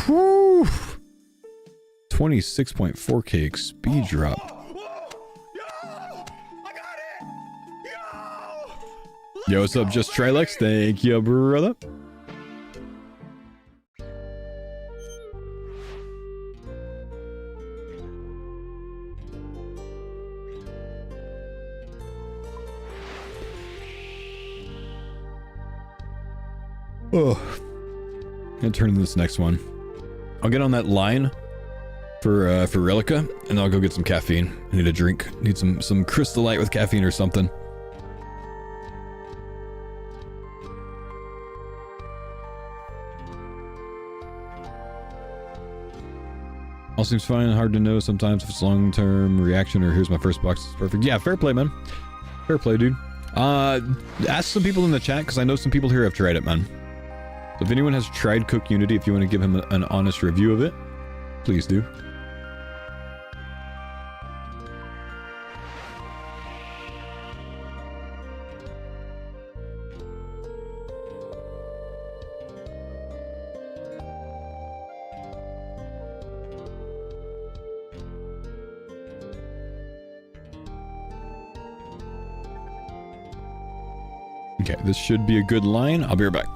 Whew. 26.4k speed drop. Yo, what's up, Just Trilex? Thank you, brother. Oh, I'm gonna turn to this next one. I'll get on that line for Relica, and I'll go get some caffeine. I need a drink. Need some Crystal Light with caffeine or something. All seems fine. Hard to know sometimes if it's long-term reaction or here's my first box. It's perfect. Yeah, fair play, man. Fair play, dude. Ask some people in the chat because I know some people here have tried it, man. So if anyone has tried CookUnity, if you want to give him an honest review of it, please do. Okay, this should be a good line. I'll be right back.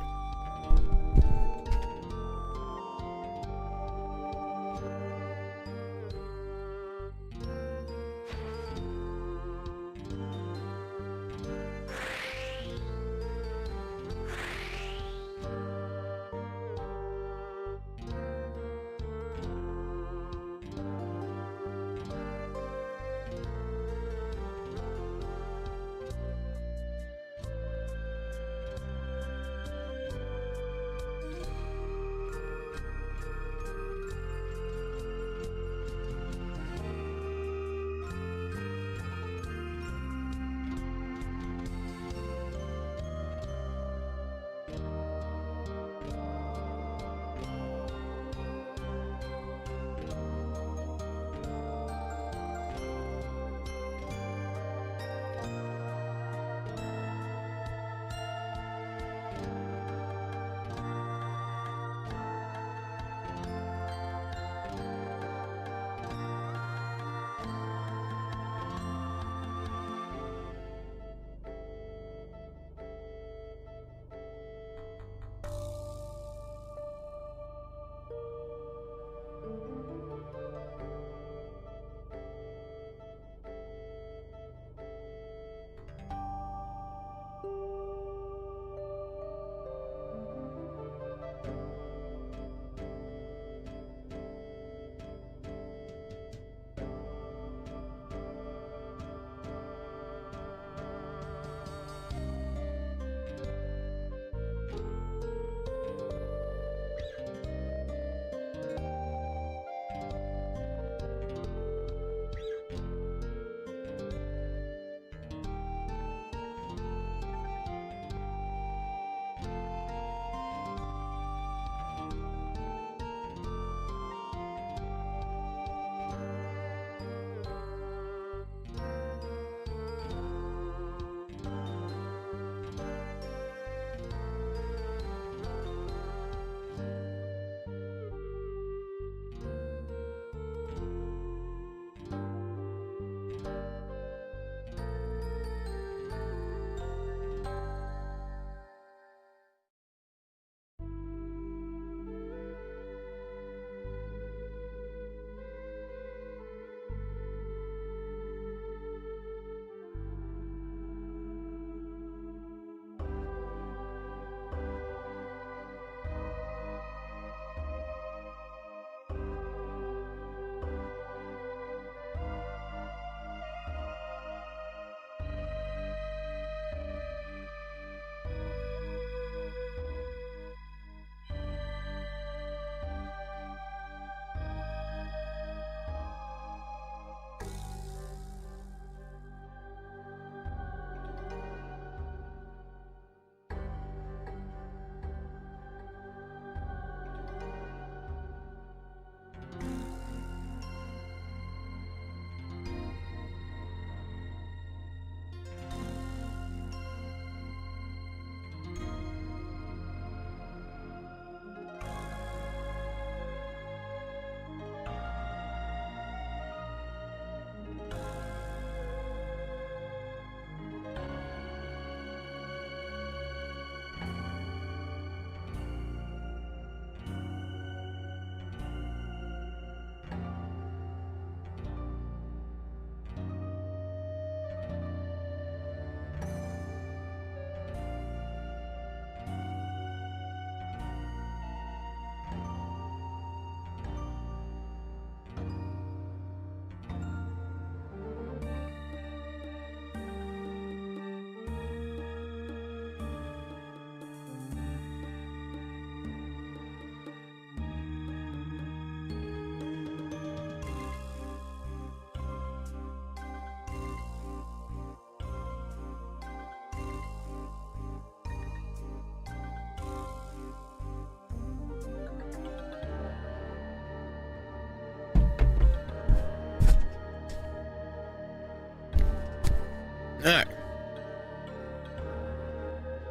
Alright.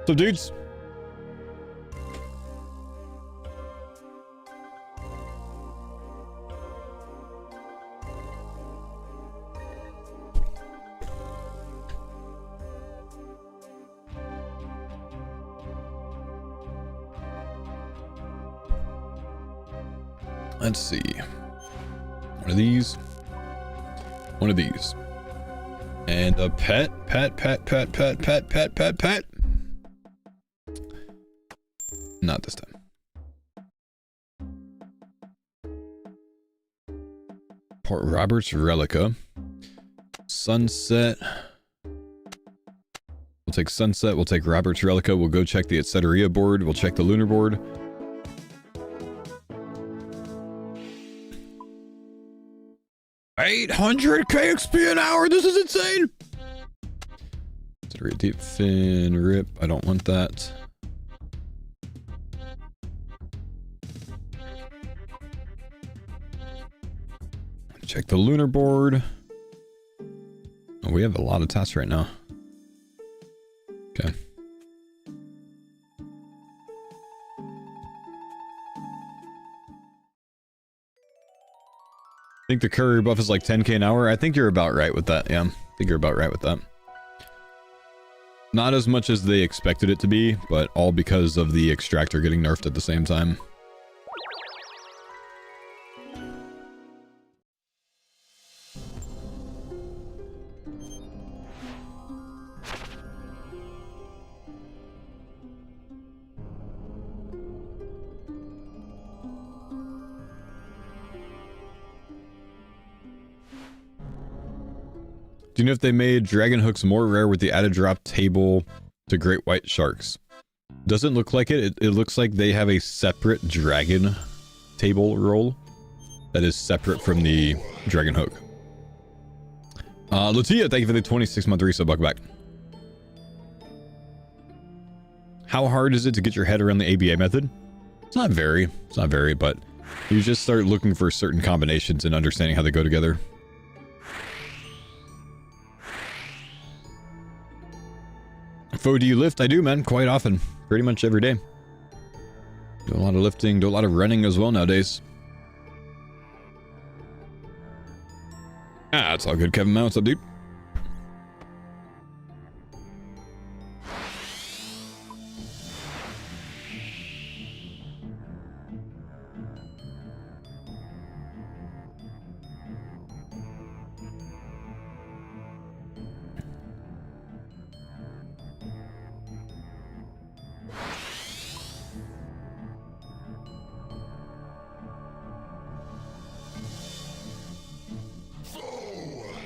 So, dudes. Let's see. One of these. One of these. And a pet. Not this time. Port Roberts Relica. Sunset. We'll take Sunset. We'll take Roberts Relica. We'll go check the Etceteria board. We'll check the Lunar board. $800 KXP an hour. This is insane. Etceteria Deep Fin Rip. I don't want that. Check the Lunar board. Oh, we have a lot of tasks right now. Okay. I think the Courier buff is like 10k an hour. I think you're about right with that. Yeah, I think you're about right with that. Not as much as they expected it to be, but all because of the extractor getting nerfed at the same time. Do you know if they made dragon hooks more rare with the added drop table to great white sharks? Doesn't look like it. It looks like they have a separate dragon table that is separate from the dragon hook. Lutia, thank you for the 26-month resub. Welcome back. How hard is it to get your head around the ABA method? It's not very, but you just start looking for certain combinations and understanding how they go together. Faux, do you lift? I do, man. Quite often. Pretty much every day. Do a lot of lifting, do a lot of running as well nowadays. Ah, it's all good, Kevin. What's up, dude?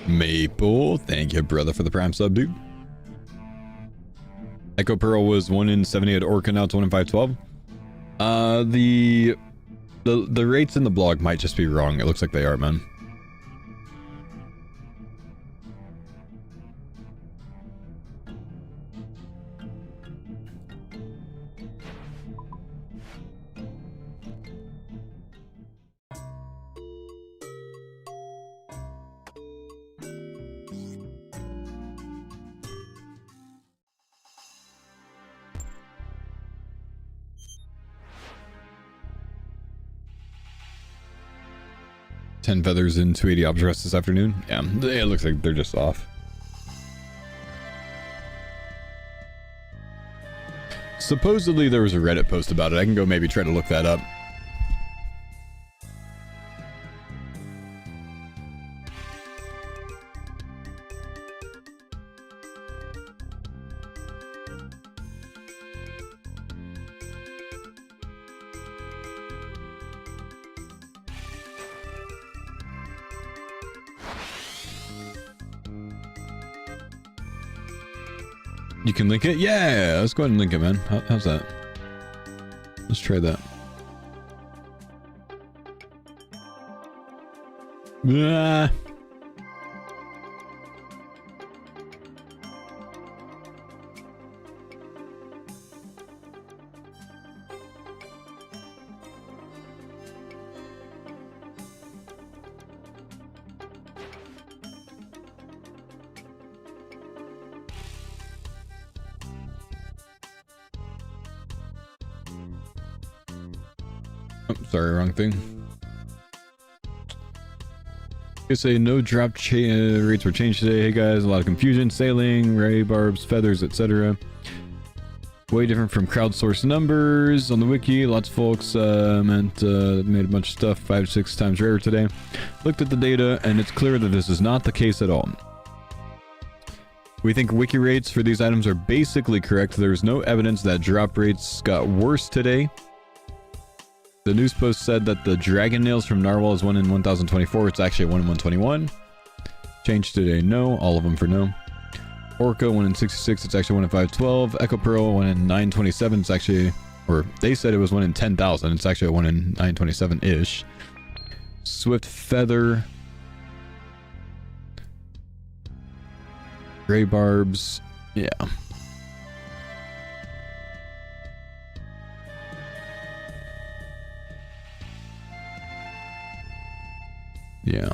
Maple, thank you, brother, for the prime sub, dude. Echo Pearl was 1 in 78 Orca, now it's 1 in 512. The rates in the blog might just be wrong. It looks like they are, man. Ten feathers and 280 obdress this afternoon. Yeah, it looks like they're just off. Supposedly there was a Reddit post about it. I can go maybe try to look that up. You can link it? Yeah, let's go ahead and link it, man. How's that? Let's try that. Ah. Oh, sorry, wrong thing. They say no drop rates were changed today. Hey guys, a lot of confusion. Sailing, ray barbs, feathers, etc. Way different from crowdsourced numbers on the wiki. Lots of folks made a bunch of stuff 5 to 6 times rarer today. Looked at the data and it's clear that this is not the case at all. We think wiki rates for these items are basically correct. There's no evidence that drop rates got worse today. The news post said that the dragon nails from Narwhal is 1 in 1024. It's actually 1 in 121. Changed today, no. All of them for no. Orca 1 in 66. It's actually 1 in 512. Echo Pearl 1 in 927. It's actually, or they said it was 1 in 10,000. It's actually 1 in 927-ish. Swift Feather. Gray Barbs. Yeah. Yeah.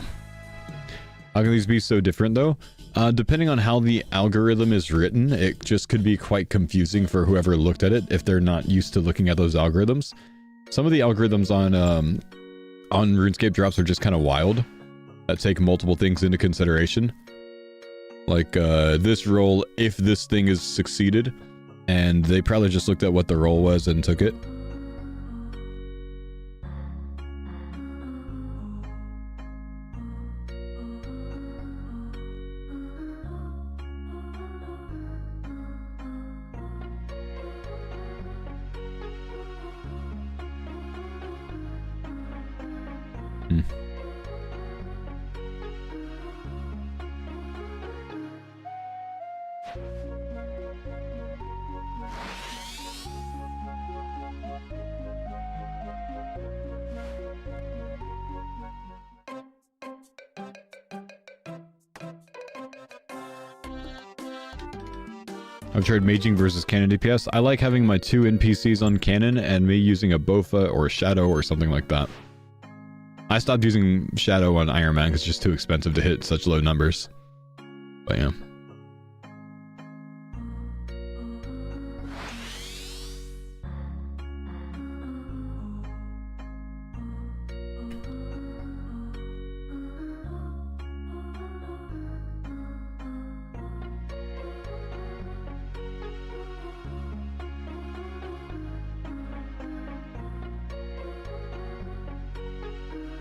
How can these be so different though? Depending on how the algorithm is written, it just could be quite confusing for whoever looked at it if they're not used to looking at those algorithms. Some of the algorithms on RuneScape drops are just kind of wild that take multiple things into consideration. Like this roll, if this thing is succeeded, and they probably just looked at what the roll was and took it. Hmm. 've tried maging versus cannon DPS. I like having my 2 NPCs on cannon and me using a Bofa or a Shadow or something like that. I stopped using Shadow on Iron Man because it's just too expensive to hit such low numbers. But yeah.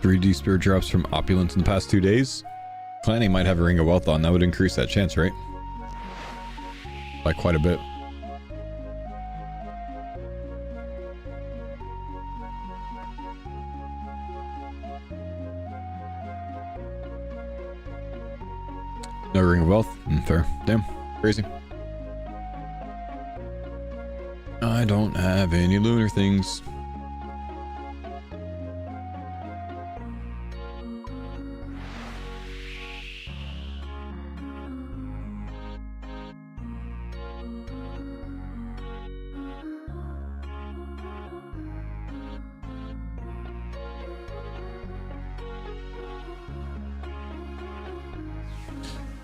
.3D spear drops from Opulence in the past 2 days. Clanny might have a Ring of Wealth on. That would increase that chance, right? By quite a bit. No Ring of Wealth? Fair. Damn. Crazy. I don't have any lunar things.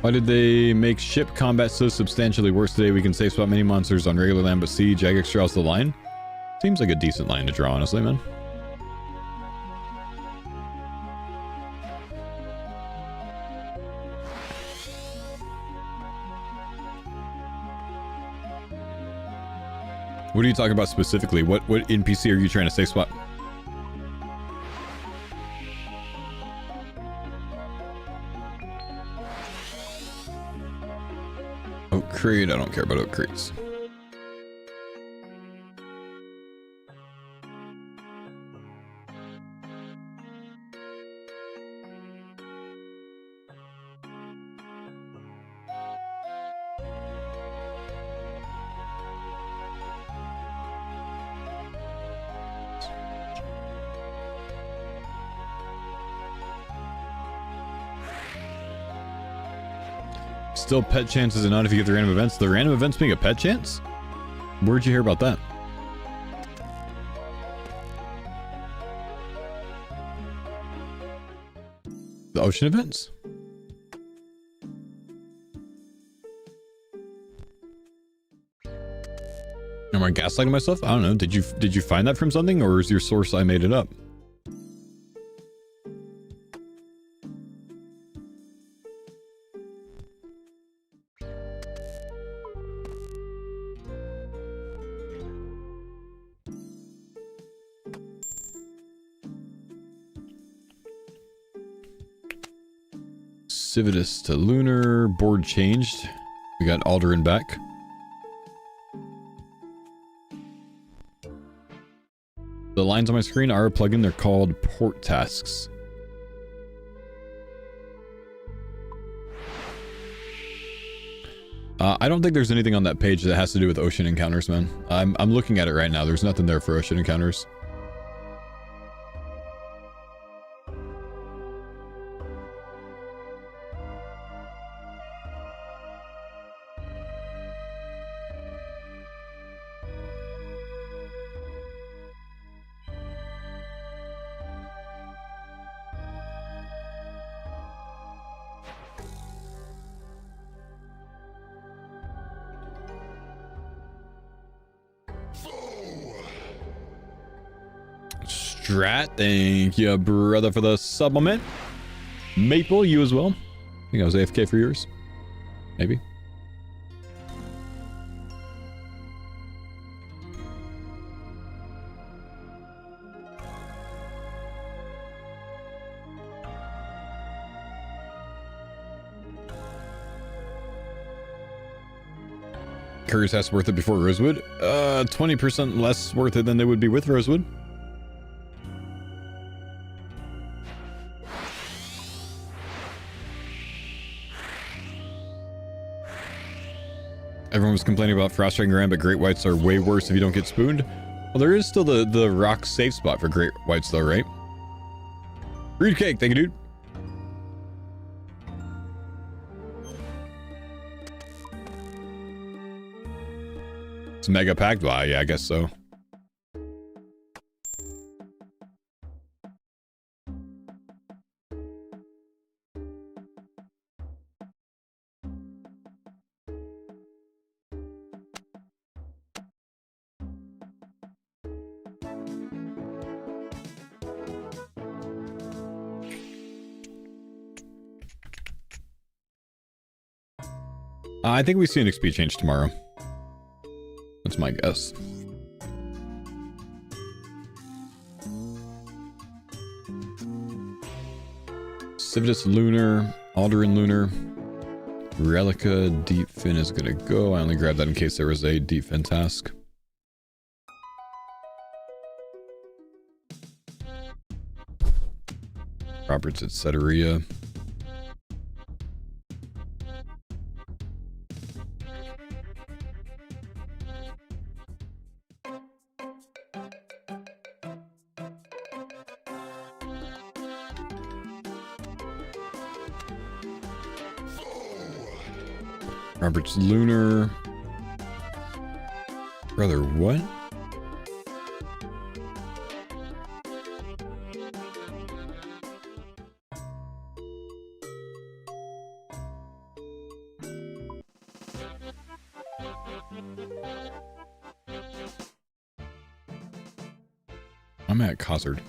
Why did they make ship combat so substantially worse today? We can safe spot many monsters on regular land, but see, Jagex draws the line. Seems like a decent line to draw, honestly, man. What are you talking about specifically? What NPC are you trying to safe spot? Oak Crate, I don't care about Oak Crates. Still pet chances and not if you get the random events. The random events being a pet chance? Where'd you hear about that? The ocean events? Am I gaslighting myself? I don't know. Did you find that from something, or is your source I made it up? Civitas to Lunar. Board changed. We got Alderan back. The lines on my screen are a plugin. They're called port tasks. I don't think there's anything on that page that has to do with ocean encounters, man. I'm looking at it right now. There's nothing there for ocean encounters. Strat, thank you, brother, for the supplement. Maple, you as well. I think I was AFK for yours. Maybe. Courier's has worth it before Rosewood. 20% less worth it than they would be with Rosewood. Everyone was complaining about Frost Dragon Grand, but Great Whites are way worse if you don't get spooned. Well, there is still the rock safe spot for Great Whites though, right? Reed Cake, thank you, dude. It's mega packed. Wow, yeah, I guess so. I think we see an XP change tomorrow. That's my guess. Civitas Lunar, Alderan Lunar, Relica, Deep Fin is gonna go. I only grabbed that in case there was a Deep Fin task. Roberts at Ceteria. Robert's Lunar. Brother, what? I'm at Cosard.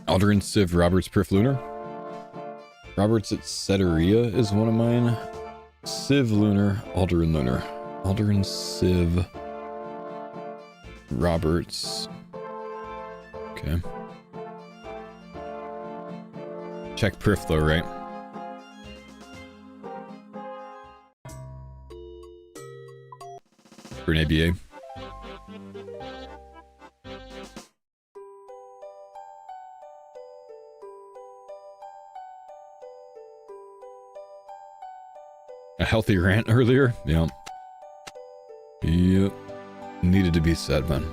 Alderan Civ Roberts Prif Lunar. Roberts at Ceteria is one of mine. Civ Lunar, Alderan Lunar. Alderan Civ Roberts. Okay. Check Prif though, right? For an ABA. A healthy rant earlier? Yeah. Yep. Needed to be said, man.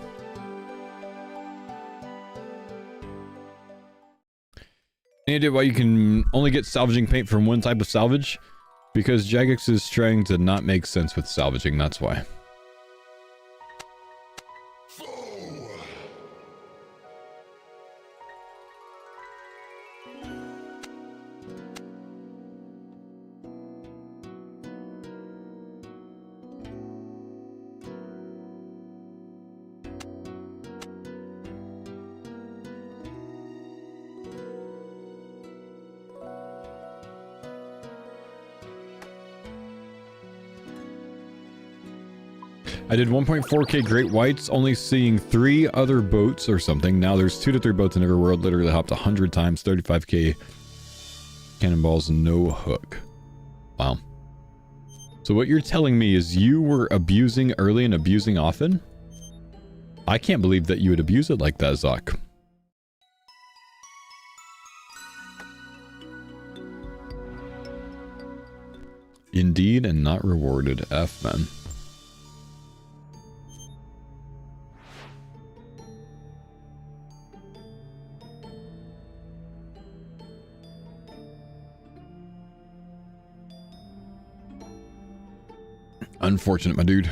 Any idea why you can only get salvaging paint from one type of salvage? Because Jagex is trying to not make sense with salvaging, that's why. I did 1.4k Great Whites, only seeing 3 other boats or something. Now there's 2 to 3 boats in every world. Literally hopped 100 times, 35k cannonballs, no hook. Wow. So what you're telling me is you were abusing early and abusing often? I can't believe that you would abuse it like that, Zoc. Indeed, and not rewarded. F, man. Unfortunate, my dude.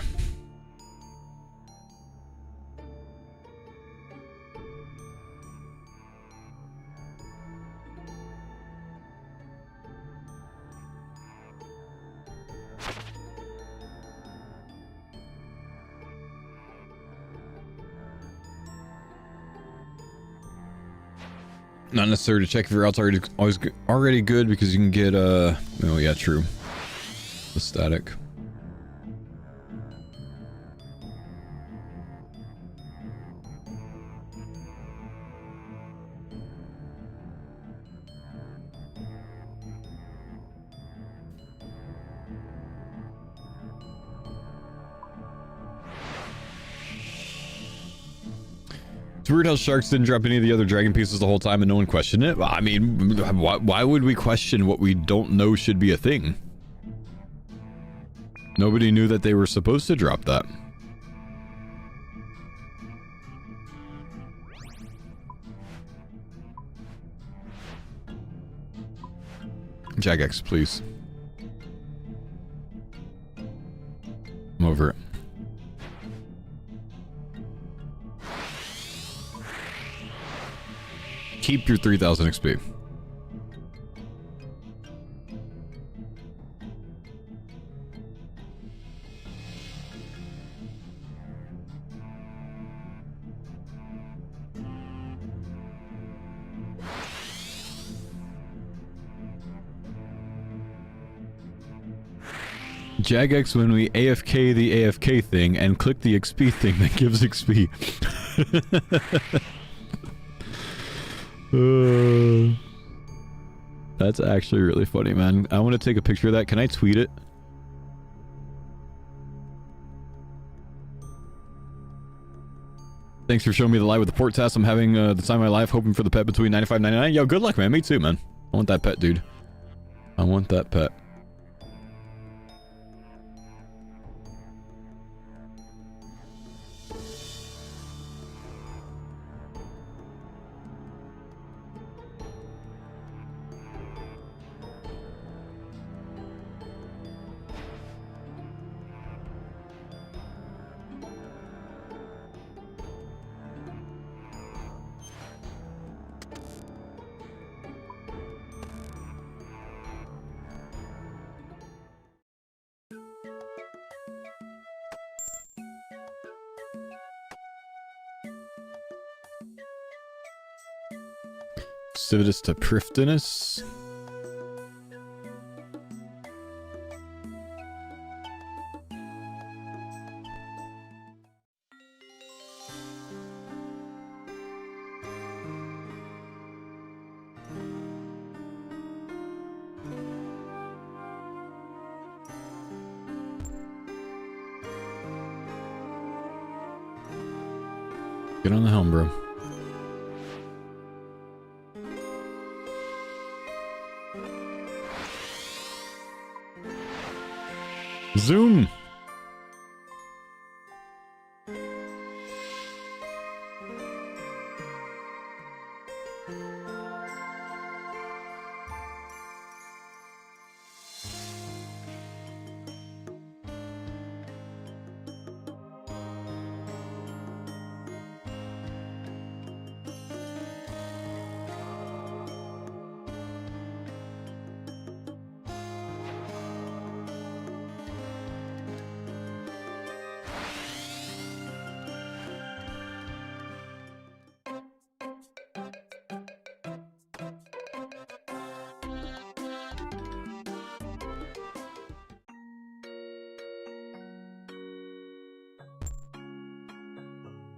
Not necessary to check if your route's already good because you can get oh yeah, true. The static. It's weird how Sharks didn't drop any of the other dragon pieces the whole time and no one questioned it. I mean, why would we question what we don't know should be a thing? Nobody knew that they were supposed to drop that. Jagex, please. I'm over it. Keep your 3000 XP. Jagex when we AFK the AFK thing and click the XP thing that gives XP. That's actually really funny, man. I want to take a picture of that. Can I tweet it? Thanks for showing me the light with the port test. I'm having the time of my life, hoping for the pet between 95 and 99. Yo, good luck, man. Me too, man. I want that pet, dude. I want that pet. Civitas to Prifdinus. Get on the helm, bro. Zoom.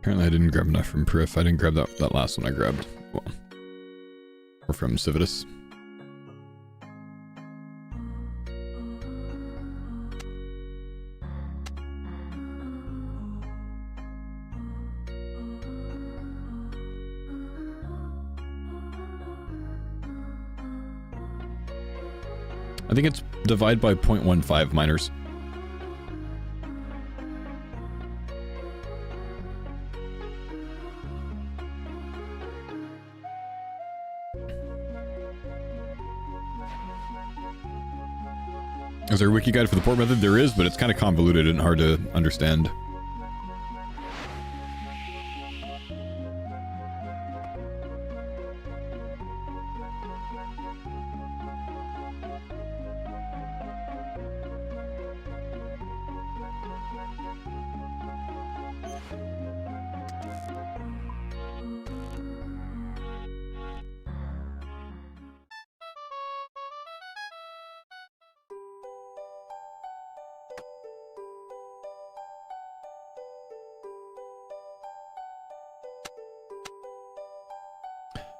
Apparently I didn't grab enough from Prif. I didn't grab that last one I grabbed. Well, or from Civitas. I think it's divide by 0.15 miners. Is there a wiki guide for the port method? There is, but it's kind of convoluted and hard to understand.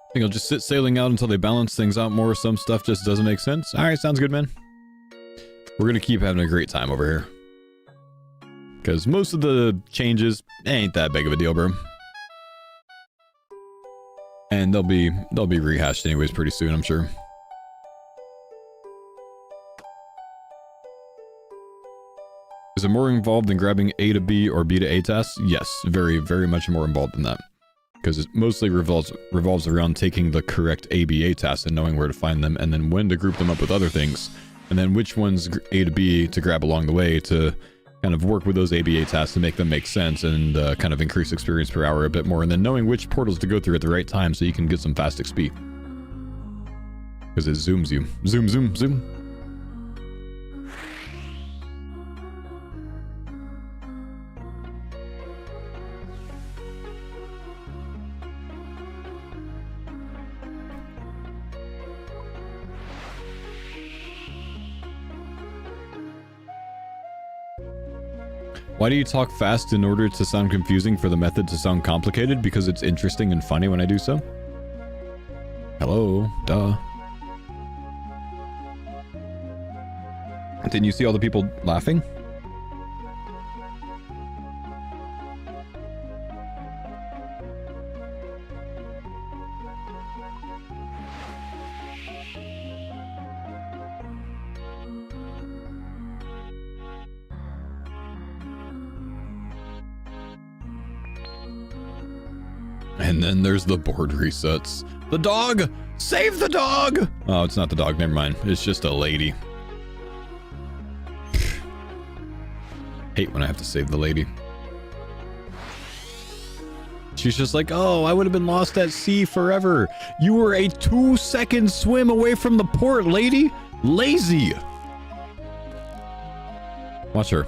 I think I'll just sit sailing out until they balance things out more. Some stuff just doesn't make sense. Alright, sounds good, man. We're gonna keep having a great time over here. Because most of the changes ain't that big of a deal, bro. And they'll be rehashed anyways pretty soon, I'm sure. Is it more involved than grabbing A to B or B to A tasks? Yes, very, very much more involved than that. Because it mostly revolves around taking the correct ABA tasks and knowing where to find them, and then when to group them up with other things, and then which ones A to B to grab along the way to kind of work with those ABA tasks to make them make sense and kind of increase experience per hour a bit more, and then knowing which portals to go through at the right time so you can get some fast XP. Because it zooms you. Zoom, zoom, zoom. Why do you talk fast in order to sound confusing for the method to sound complicated? Because it's interesting and funny when I do so. Hello, duh. Didn't you see all the people laughing? And then there's the board resets. The dog! Save the dog! Oh, it's not the dog, never mind. It's just a lady. Hate when I have to save the lady. She's just like, oh, I would have been lost at sea forever. You were a 2-second swim away from the port, lady. Lazy. Watch her.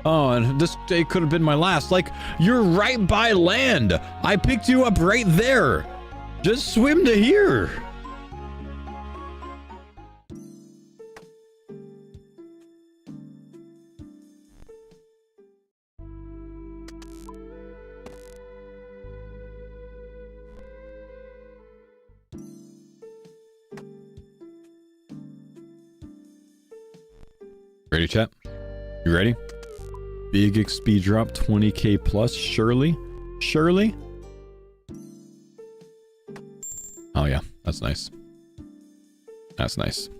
Oh, and this day could have been my last. Like, you're right by land. I picked you up right there. Just swim to here. Ready, chat? You ready? Big XP drop, 20k plus, surely? Surely? Oh yeah, that's nice. That's nice.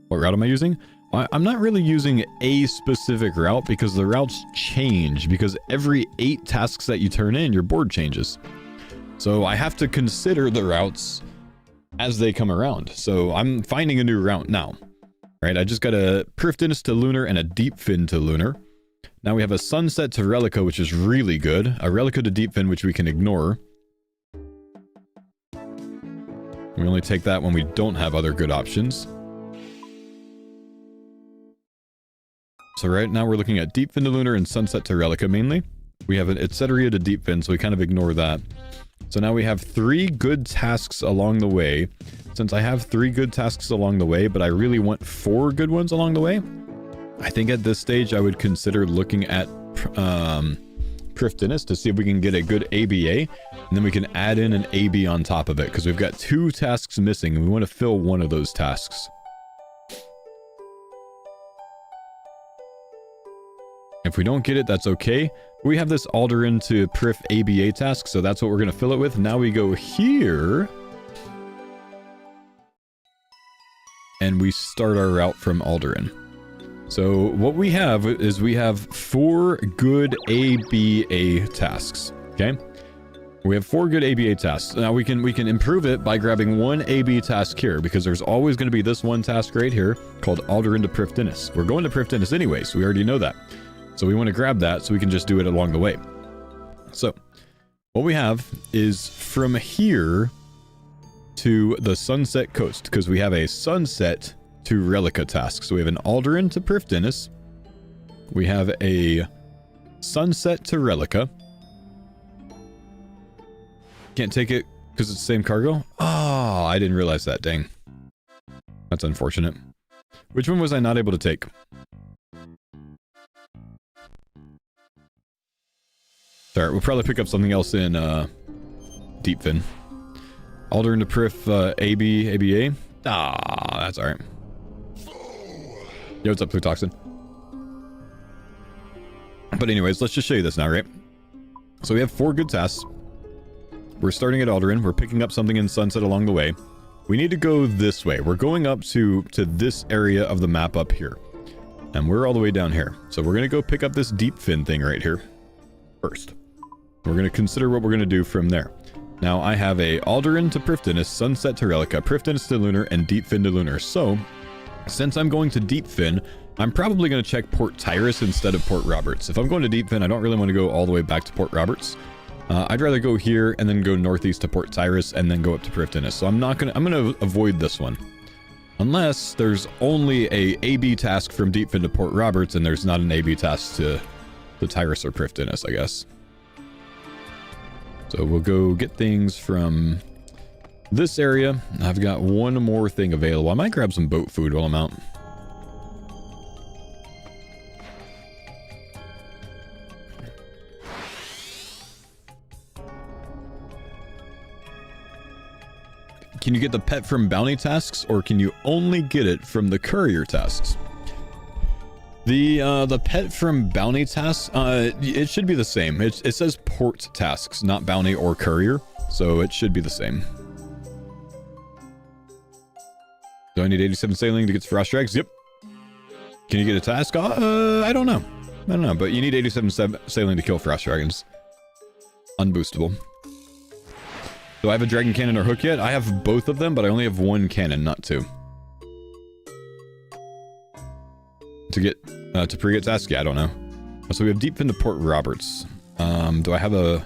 What route am I using? I'm not really using a specific route because the routes change, because every 8 tasks that you turn in, your board changes. So I have to consider the routes as they come around. So I'm finding a new route now. Right, I just got a Prifdinus to Lunar and a Deep Fin to Lunar. Now we have a Sunset to Relica, which is really good. A Relica to Deep Fin, which we can ignore. We only take that when we don't have other good options. So right now we're looking at Deep Fin to Lunar and Sunset to Relica mainly. We have an Etcetera to Deep Fin, so we kind of ignore that. So now we have 3 good tasks along the way. Since I have 3 good tasks along the way, but I really want 4 good ones along the way, I think at this stage I would consider looking at Prifdinus to see if we can get a good ABA, and then we can add in an AB on top of it, because we've got 2 tasks missing, and we want to fill one of those tasks. If we don't get it, that's okay. We have this Alderan to Prif ABA task, so that's what we're going to fill it with. Now we go here, and we start our route from Alderan. So what we have is we have 4 good ABA tasks, okay? We have 4 good ABA tasks. Now we can improve it by grabbing 1 AB task here, because there's always going to be this one task right here called Alderan to Prifdinus. We're going to Prifdinus anyway, so we already know that. So we want to grab that so we can just do it along the way. So what we have is from here to the Sunset Coast, because we have a Sunset to Relica task. So we have an Alderan to Prifdinus. We have a Sunset to Relica. Can't take it because it's the same cargo. Oh, I didn't realize that. Dang. That's unfortunate. Which one was I not able to take? Alright, we'll probably pick up something else in Deepfin. Alderan to Prif ABA. Ah, that's alright. Yo, what's up, Plutoxin? But anyways, let's just show you this now, right? So we have 4 good tasks. We're starting at Alderan. We're picking up something in Sunset along the way. We need to go this way. We're going up to this area of the map up here. And we're all the way down here. So we're going to go pick up this Deepfin thing right here first. We're going to consider what we're going to do from there. Now, I have a Alderan to Prifdinus, Sunset to Relica, Prifdinus to Lunar, and Deepfin to Lunar. So, since I'm going to Deepfin, I'm probably going to check Port Tyrus instead of Port Roberts. If I'm going to Deepfin, I don't really want to go all the way back to Port Roberts. I'd rather go here and then go northeast to Port Tyrus and then go up to Prifdinus. So I'm going to avoid this one. Unless there's only a AB task from Deepfin to Port Roberts and there's not an AB task to Tyrus or Prifdinus, I guess. So we'll go get things from this area. I've got 1 more thing available. I might grab some boat food while I'm out. Can you get the pet from bounty tasks, or can you only get it from the courier tasks? The pet from bounty tasks, it should be the same. It says port tasks, not bounty or courier, so it should be the same. Do I need 87 sailing to get frost drags? Yep. Can you get a task? I don't know. I don't know, but you need 87 sailing to kill frost dragons. Unboostable. Do I have a dragon cannon or hook yet? I have both of them, but I only have 1 cannon, not 2. To get to pre-get task? Yeah, I don't know. So we have Deepfin to Port Roberts. Do I have a...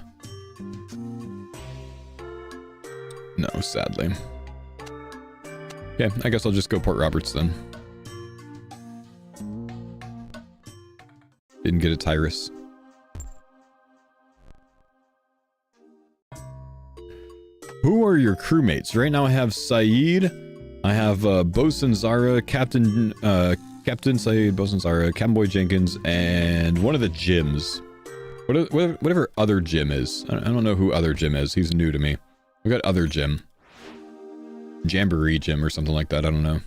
No, sadly. Yeah, I guess I'll just go Port Roberts then. Didn't get a Tyrus. Who are your crewmates? Right now I have Saeed. I have Bosun Zara, Captain Saeed, Bosun Zara, Captain Boy Jenkins, and one of the gyms. Whatever other gym is. I don't know who other gym is. He's new to me. We got other gym. Jamboree gym or something like that. I don't know.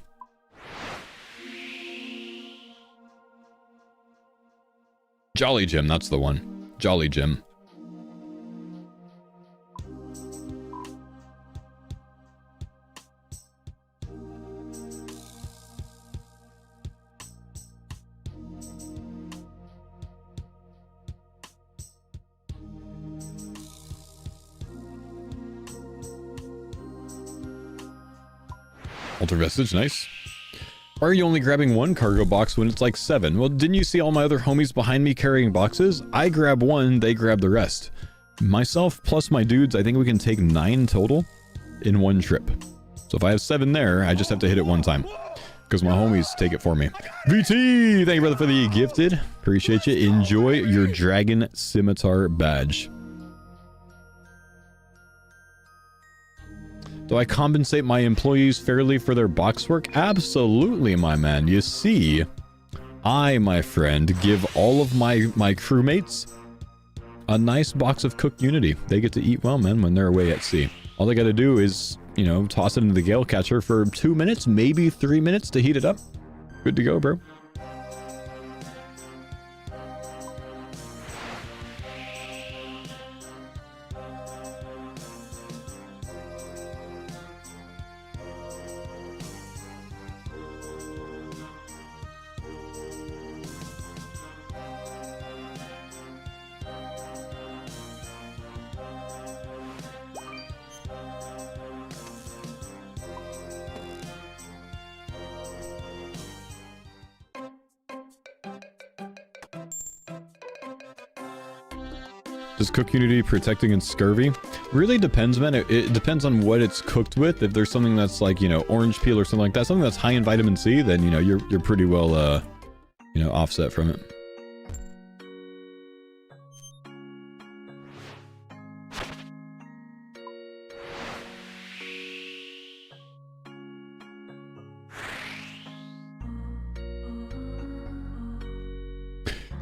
Jolly Gym, that's the one. Jolly Gym. Alter Vestige, nice. Why are you only grabbing 1 cargo box when it's like 7? Well, didn't you see all my other homies behind me carrying boxes? I grab 1, they grab the rest. Myself plus my dudes, I think we can take 9 total in 1 trip. So if I have 7 there, I just have to hit it 1 time. Because my homies take it for me. VT! Thank you, brother, for the gifted. Appreciate you. Enjoy your Dragon Scimitar badge. Do I compensate my employees fairly for their box work? Absolutely, my man. You see, I, my friend, give all of my crewmates a nice box of CookUnity. They get to eat well, man, when they're away at sea. All they got to do is, you know, toss it into the gale catcher for 2 minutes, maybe 3 minutes to heat it up. Good to go, bro. Does CookUnity protect against scurvy? Really depends, man. It depends on what it's cooked with. If there's something that's like, you know, orange peel or something like that, something that's high in vitamin C, then, you know, you're pretty well, you know, offset from it.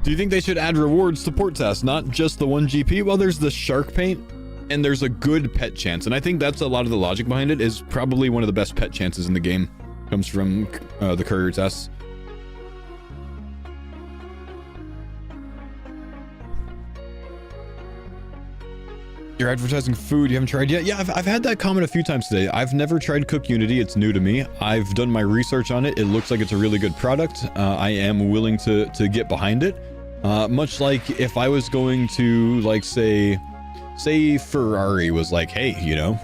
Do you think they should add rewards to port tasks, not just the 1 GP? Well, there's the shark paint, and there's a good pet chance, and I think that's a lot of the logic behind it. Is probably one of the best pet chances in the game. Comes from the Courier tests. You're advertising food you haven't tried yet? Yeah, I've had that comment a few times today. I've never tried CookUnity. It's new to me. I've done my research on it. It looks like it's a really good product. I am willing to get behind it. Much like if I was going to, like, say Ferrari was like, hey, you know,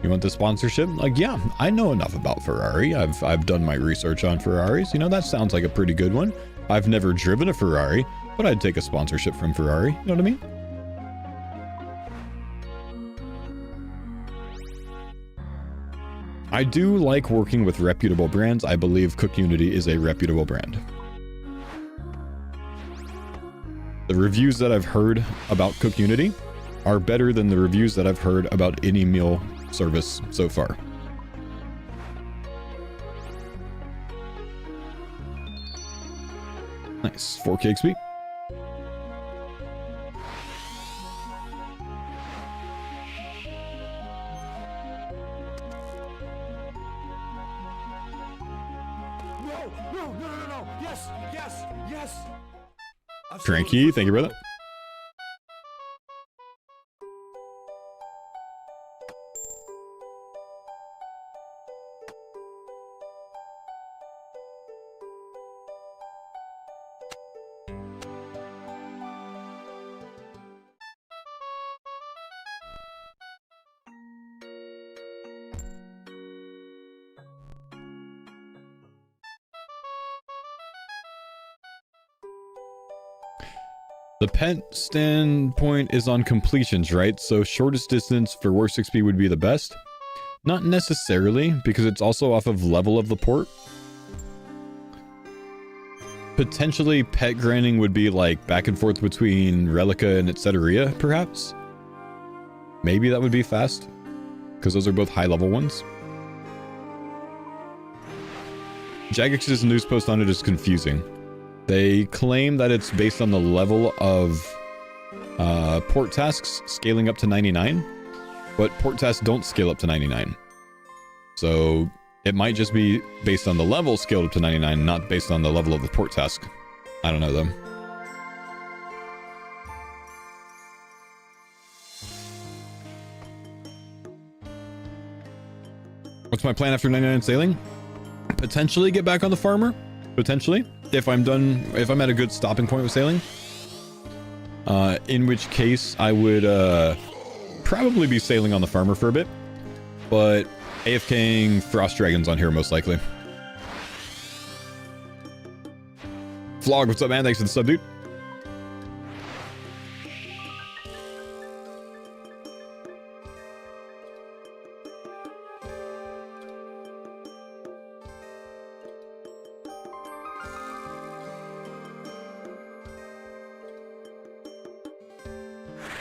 you want the sponsorship? Like, yeah, I know enough about Ferrari. I've done my research on Ferraris. You know, that sounds like a pretty good one. I've never driven a Ferrari, but I'd take a sponsorship from Ferrari. You know what I mean? I do like working with reputable brands. I believe CookUnity is a reputable brand. The reviews that I've heard about CookUnity are better than the reviews that I've heard about any meal service so far. Nice. 4K XP. No. Yes. Cranky, thank you, brother. The pet standpoint is on completions, right? So shortest distance for worst XP would be the best. Not necessarily, because it's also off of level of the port. Potentially pet granting would be like back and forth between Relica and Etceteria, perhaps. Maybe that would be fast, because those are both high level ones. Jagex's news post on it is confusing. They claim that it's based on the level of port tasks scaling up to 99, but port tasks don't scale up to 99. So it might just be based on the level scaled up to 99, not based on the level of the port task. I don't know though. What's my plan after 99 sailing? Potentially get back on the farmer. Potentially. If I'm at a good stopping point with sailing. In which case I would probably be sailing on the farmer for a bit. But AFKing Frost Dragons on here most likely. Vlog, what's up, man? Thanks for the sub, dude.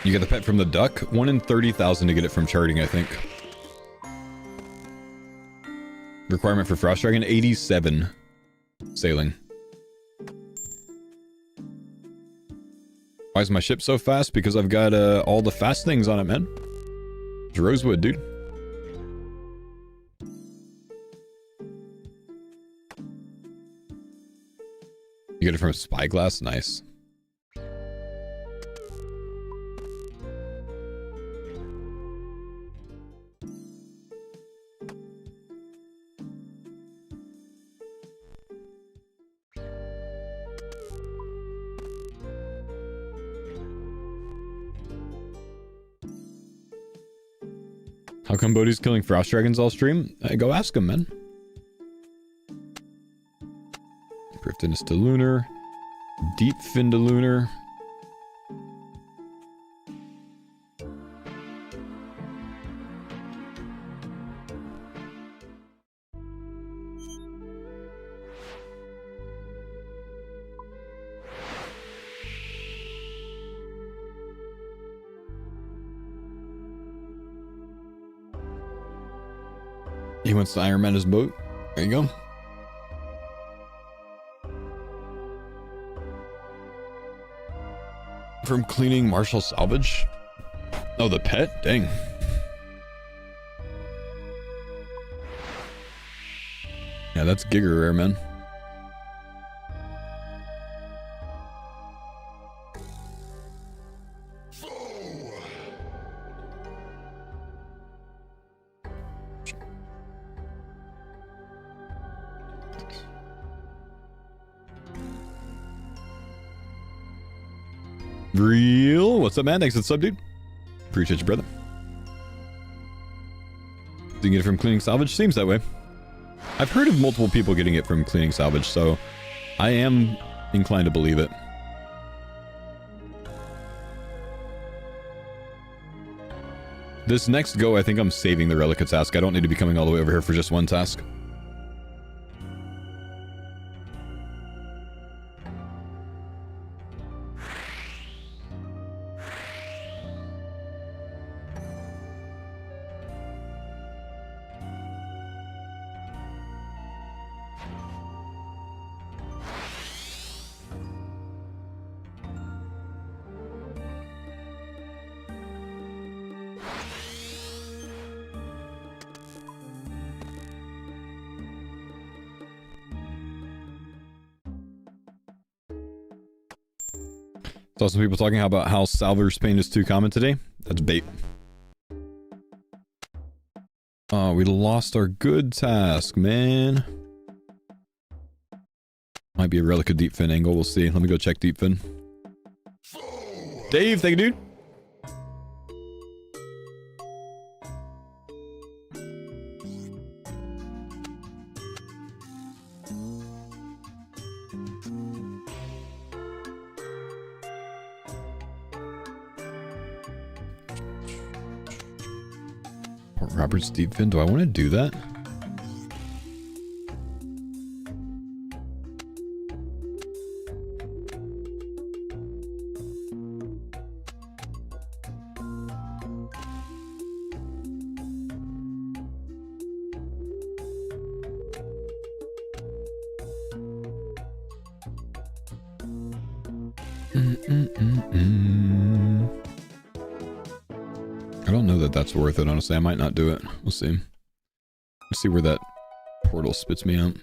You get the pet from the duck? 1 in 30,000 to get it from charting, I think. Requirement for Frost Dragon, 87 sailing. Why is my ship so fast? Because I've got all the fast things on it, man. It's rosewood, dude. You get it from a spyglass? Nice. How come Bodhi's killing frost dragons all stream? Go ask him, man. Grifton to lunar. Deep fin to lunar. He wants to Iron Man his boat. There you go. From cleaning Marshall Salvage? Oh, the pet? Dang. Yeah, that's Giga Rare, man. Real? What's up, man? Thanks for the sub, dude. Appreciate you, brother. You can get it from cleaning salvage? Seems that way. I've heard of multiple people getting it from cleaning salvage, so I am inclined to believe it. This next go, I think I'm saving the Relica task. I don't need to be coming all the way over here for just one task. Saw some people talking about how Salver's pain is too common today. That's bait. Oh, we lost our good task, man. Might be a Relica deep fin angle. We'll see. Let me go check deep fin. Dave, thank you, dude. Robert's deep fin. Do I want to do that? I don't know that that's worth it, honestly. I might not do it. We'll see. Let's see where that portal spits me out.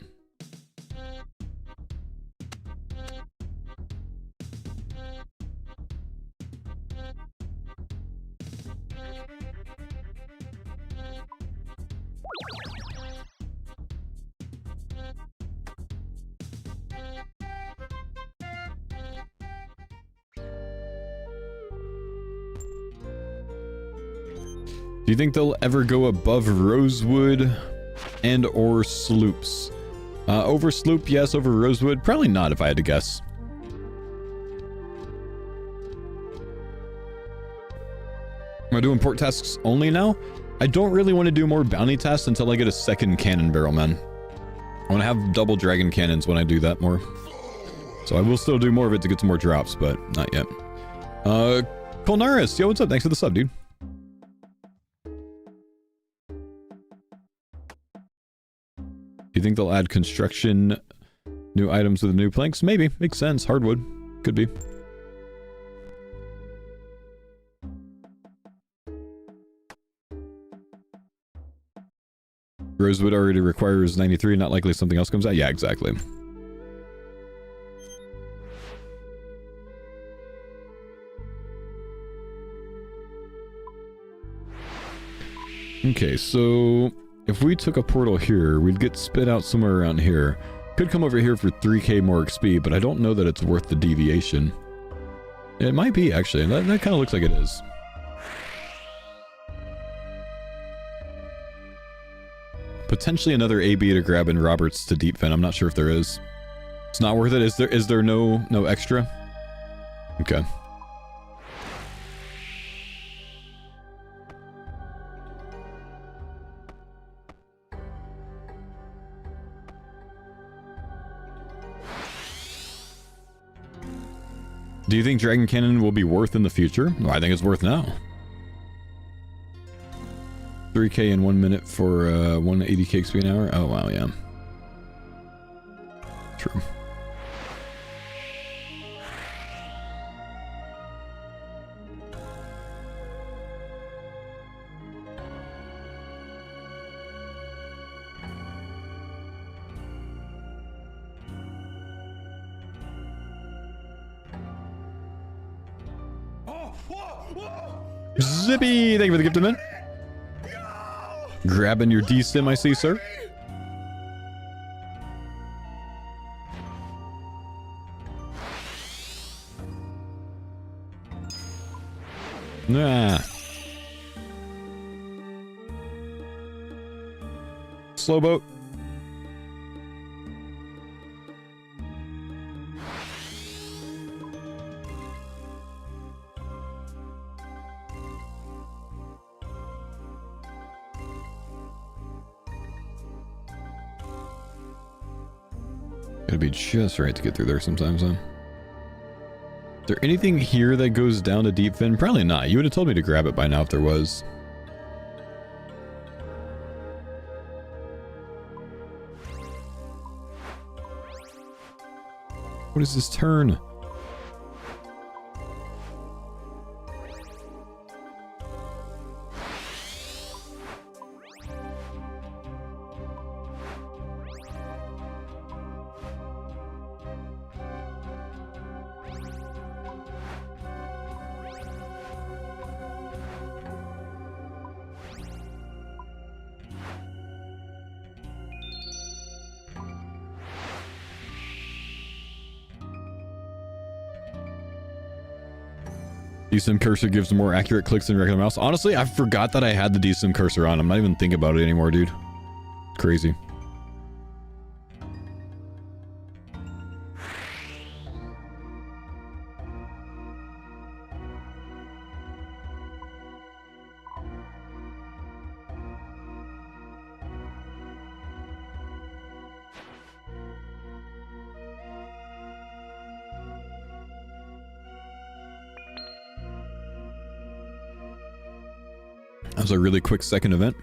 Do you think they'll ever go above Rosewood and or Sloops? Over Sloop, yes. Over Rosewood, probably not if I had to guess. Am I doing port tasks only now? I don't really want to do more bounty tasks until I get a second cannon barrel, man. I want to have double dragon cannons when I do that more. So I will still do more of it to get some more drops, but not yet. Colnaris, yo, what's up? Thanks for the sub, dude. Do you think they'll add construction new items with the new planks? Maybe. Makes sense. Hardwood. Could be. Rosewood already requires 93, not likely something else comes out. Yeah, exactly. Okay, so if we took a portal here, we'd get spit out somewhere around here. Could come over here for 3k more XP, but I don't know that it's worth the deviation. It might be, actually. That kind of looks like it is. Potentially another AB to grab in Roberts to deep fin. I'm not sure if there is. It's not worth it. Is there no extra? Okay. Do you think Dragon Cannon will be worth in the future? Well, I think it's worth now. 3k in 1 minute for 180k XP an hour? Oh, wow, yeah. True. Zippy! Thank you for the gift, man. Grabbing your D-Sim, I see, sir. Nah. Slow boat. Gotta be just right to get through there sometimes, huh? Is there anything here that goes down to deep fin? Probably not. You would have told me to grab it by now if there was. What is this turn? D-Sim cursor gives more accurate clicks than regular mouse. Honestly, I forgot that I had the D-Sim cursor on. I'm not even thinking about it anymore, dude. Crazy. That was a really quick second event.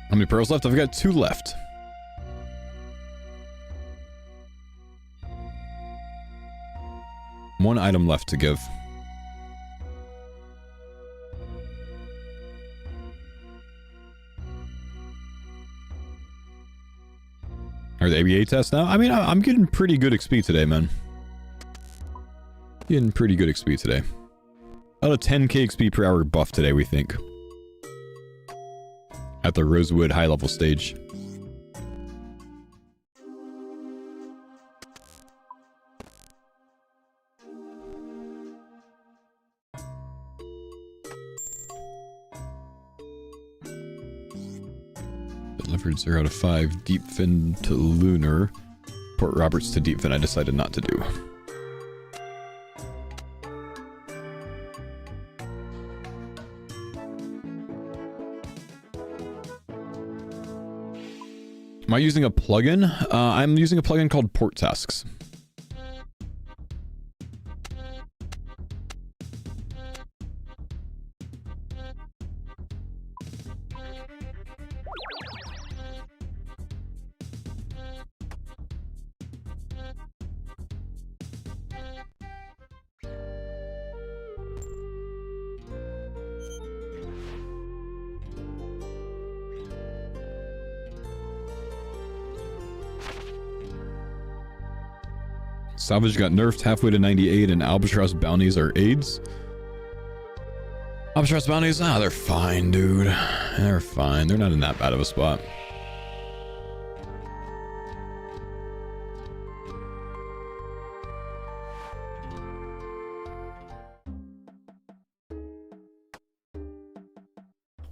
How many pearls left? I've got 2 left. One item left to give. Are the ABA tests now? I mean, I'm getting pretty good XP today, man. Getting pretty good XP today. About a 10k XP per hour buff today, we think. At the Rosewood high level stage. Delivered 0 out of 5. Deep fin to lunar. Port Roberts to deep fin I decided not to do. Am I using a plugin? I'm using a plugin called Port Tasks. Salvage got nerfed halfway to 98 and Albatross bounties are aids. Albatross bounties, they're fine, dude. They're fine. They're not in that bad of a spot.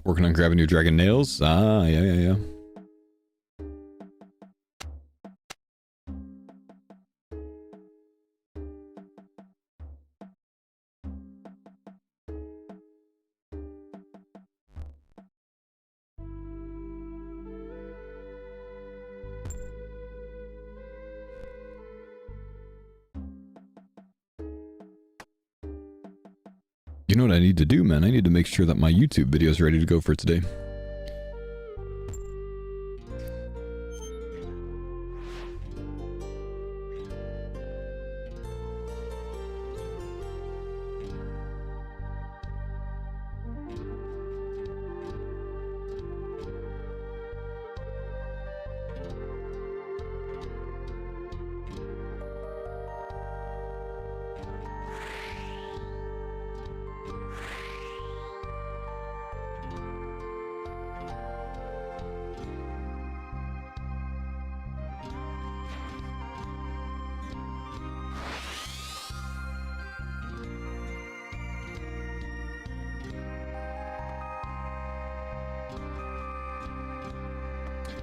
Working on grabbing your dragon nails. Yeah. You know what I need to do, man? I need to make sure that my YouTube video is ready to go for today.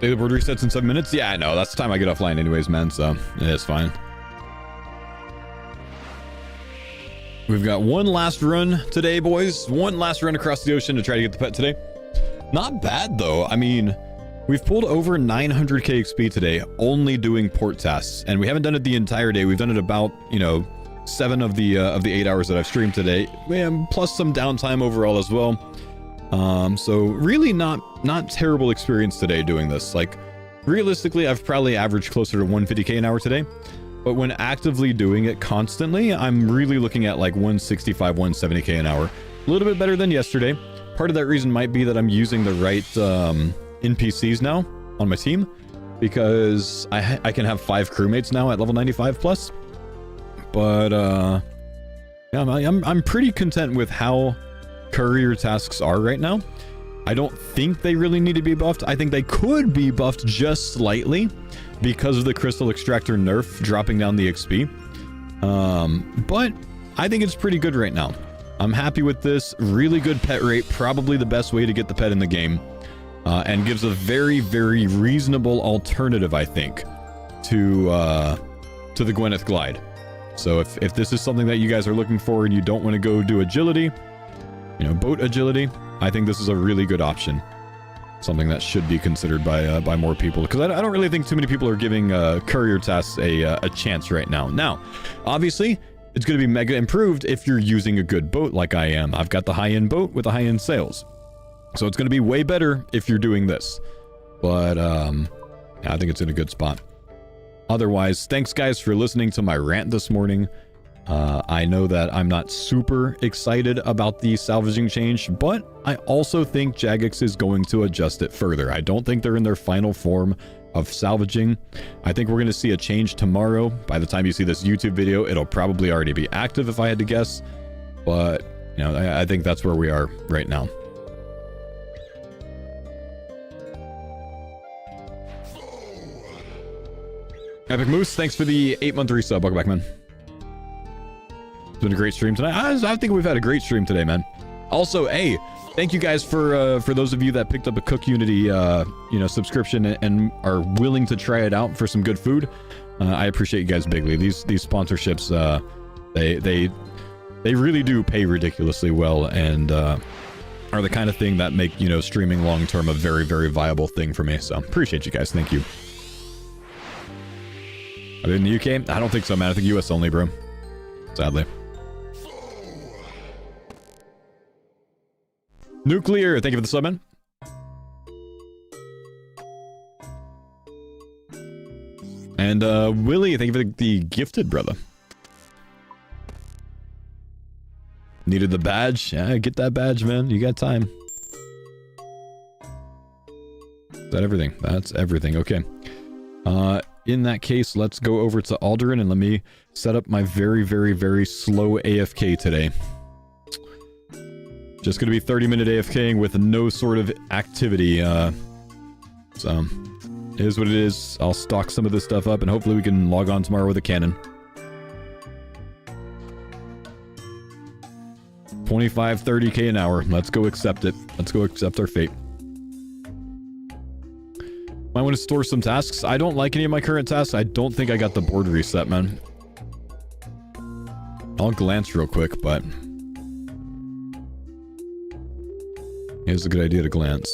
The board resets in 7 minutes? Yeah, I know. That's the time I get offline anyways, man, so it's fine. We've got one last run today, boys. One last run across the ocean to try to get the pet today. Not bad, though. I mean, we've pulled over 900k XP today, only doing port tasks. And we haven't done it the entire day. We've done it about, 7 of the 8 hours that I've streamed today. Plus some downtime overall as well. So really not terrible experience today doing this. Like, realistically, I've probably averaged closer to 150k an hour today, but when actively doing it constantly, I'm really looking at like 165, 170k an hour. A little bit better than yesterday. Part of that reason might be that I'm using the right NPCs now on my team, because I can have 5 crewmates now at level 95 plus. But yeah, I'm pretty content with how Courier tasks are right now. I don't think they really need to be buffed. I think they could be buffed just slightly because of the Crystal Extractor nerf dropping down the XP. But I think it's pretty good right now. I'm happy with this. Really good pet rate, probably the best way to get the pet in the game, and gives a very, very reasonable alternative, I think, to the Gwyneth Glide. So if this is something that you guys are looking for and you don't want to go do agility, boat agility, I think this is a really good option. Something that should be considered by more people, because I don't really think too many people are giving Courier tasks a chance right now. Now, obviously, it's going to be mega improved if you're using a good boat like I am. I've got the high-end boat with the high-end sails, so it's going to be way better if you're doing this. But yeah, I think it's in a good spot. Otherwise, thanks guys for listening to my rant this morning. I know that I'm not super excited about the salvaging change, but I also think Jagex is going to adjust it further. I don't think they're in their final form of salvaging. I think we're going to see a change tomorrow. By the time you see this YouTube video, it'll probably already be active if I had to guess. But, I think that's where we are right now. Epic Moose, thanks for the 8-month resub. Welcome back, man. It's been a great stream tonight. I think we've had a great stream today, man. Also, hey, thank you guys for those of you that picked up a CookUnity, subscription and are willing to try it out for some good food. I appreciate you guys bigly. These sponsorships, they really do pay ridiculously well, and are the kind of thing that make streaming long term a very, very viable thing for me. So appreciate you guys. Thank you. Are they in the UK? I don't think so, man. I think US only, bro. Sadly. Nuclear, thank you for the sub, man. And Willie, thank you for the gifted, brother. Needed the badge? Yeah, get that badge, man. You got time. Is that everything? That's everything. Okay. in that case, let's go over to Alderaan and let me set up my very, very, very slow AFK today. Just gonna be 30-minute AFKing with no sort of activity, so... It is what it is. I'll stock some of this stuff up and hopefully we can log on tomorrow with a cannon. 25, 30k an hour. Let's go accept it. Let's go accept our fate. Might want to store some tasks. I don't like any of my current tasks. I don't think I got the board reset, man. I'll glance real quick, but... Here's a good idea to glance.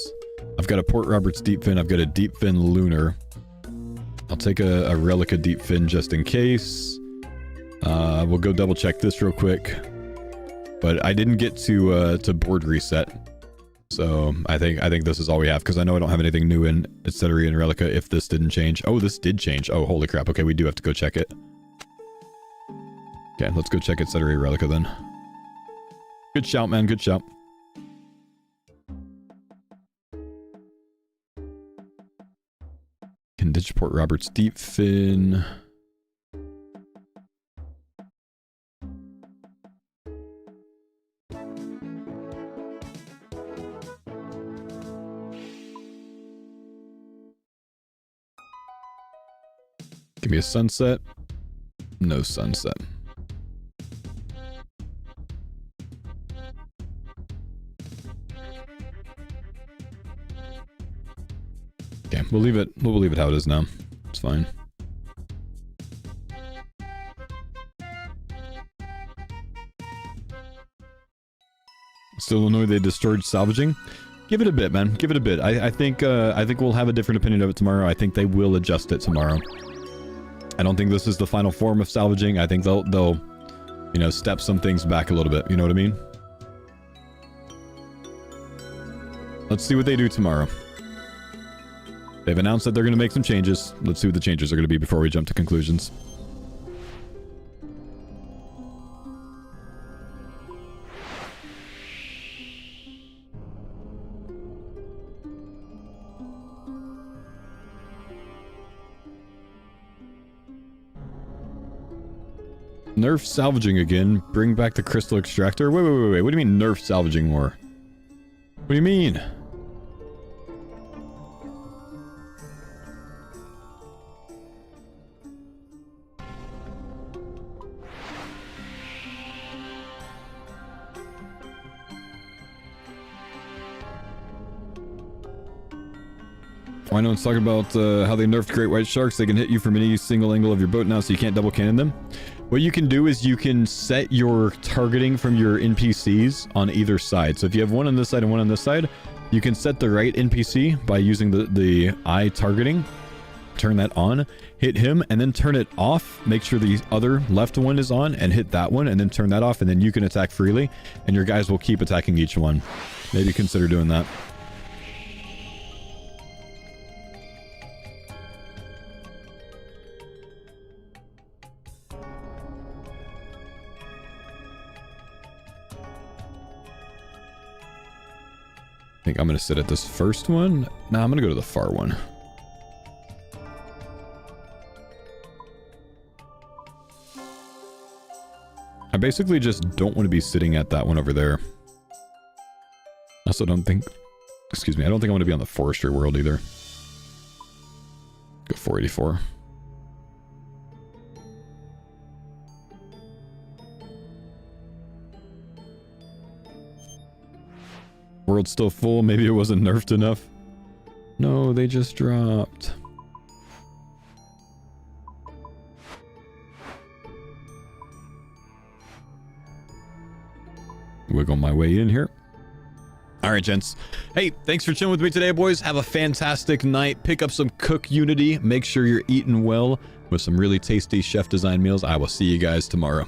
I've got a Port Roberts deep fin. I've got a deep fin lunar. I'll take a Relica deep fin just in case. We'll go double check this real quick. But I didn't get to board reset. So I think this is all we have because I know I don't have anything new in Etc. and Relica if this didn't change. Oh, this did change. Oh, holy crap. Okay, we do have to go check it. Okay, let's go check Etc. Relica then. Good shout, man. Good shout. Can ditch Port Roberts deep fin. Give me a sunset. No sunset. Okay, we'll leave it how it is now. It's fine. Still annoyed they destroyed salvaging? Give it a bit, man. Give it a bit. I think we'll have a different opinion of it tomorrow. I think they will adjust it tomorrow. I don't think this is the final form of salvaging. I think they'll you know, step some things back a little bit. You know what I mean? Let's see what they do tomorrow. They've announced that they're going to make some changes. Let's see what the changes are going to be before we jump to conclusions. Nerf salvaging again. Bring back the crystal extractor. Wait. What do you mean nerf salvaging more? What do you mean? I know it's talking about how they nerfed great white sharks. They can hit you from any single angle of your boat now, so you can't double cannon them. What you can do is you can set your targeting from your NPCs on either side. So if you have one on this side and one on this side, you can set the right NPC by using the eye targeting. Turn that on, hit him, and then turn it off. Make sure the other left one is on and hit that one, and then turn that off, and then you can attack freely, and your guys will keep attacking each one. Maybe consider doing that. I think I'm going to sit at this first one. Nah, I'm going to go to the far one. I basically just don't want to be sitting at that one over there. I also don't think... Excuse me, I don't think I want to be on the forestry world either. Go 484. World's still full. Maybe it wasn't nerfed enough. No, they just dropped. Wiggle my way in here. All right, gents. Hey, thanks for chilling with me today, boys. Have a fantastic night. Pick up some CookUnity. Make sure you're eating well with some really tasty chef design meals. I will see you guys tomorrow.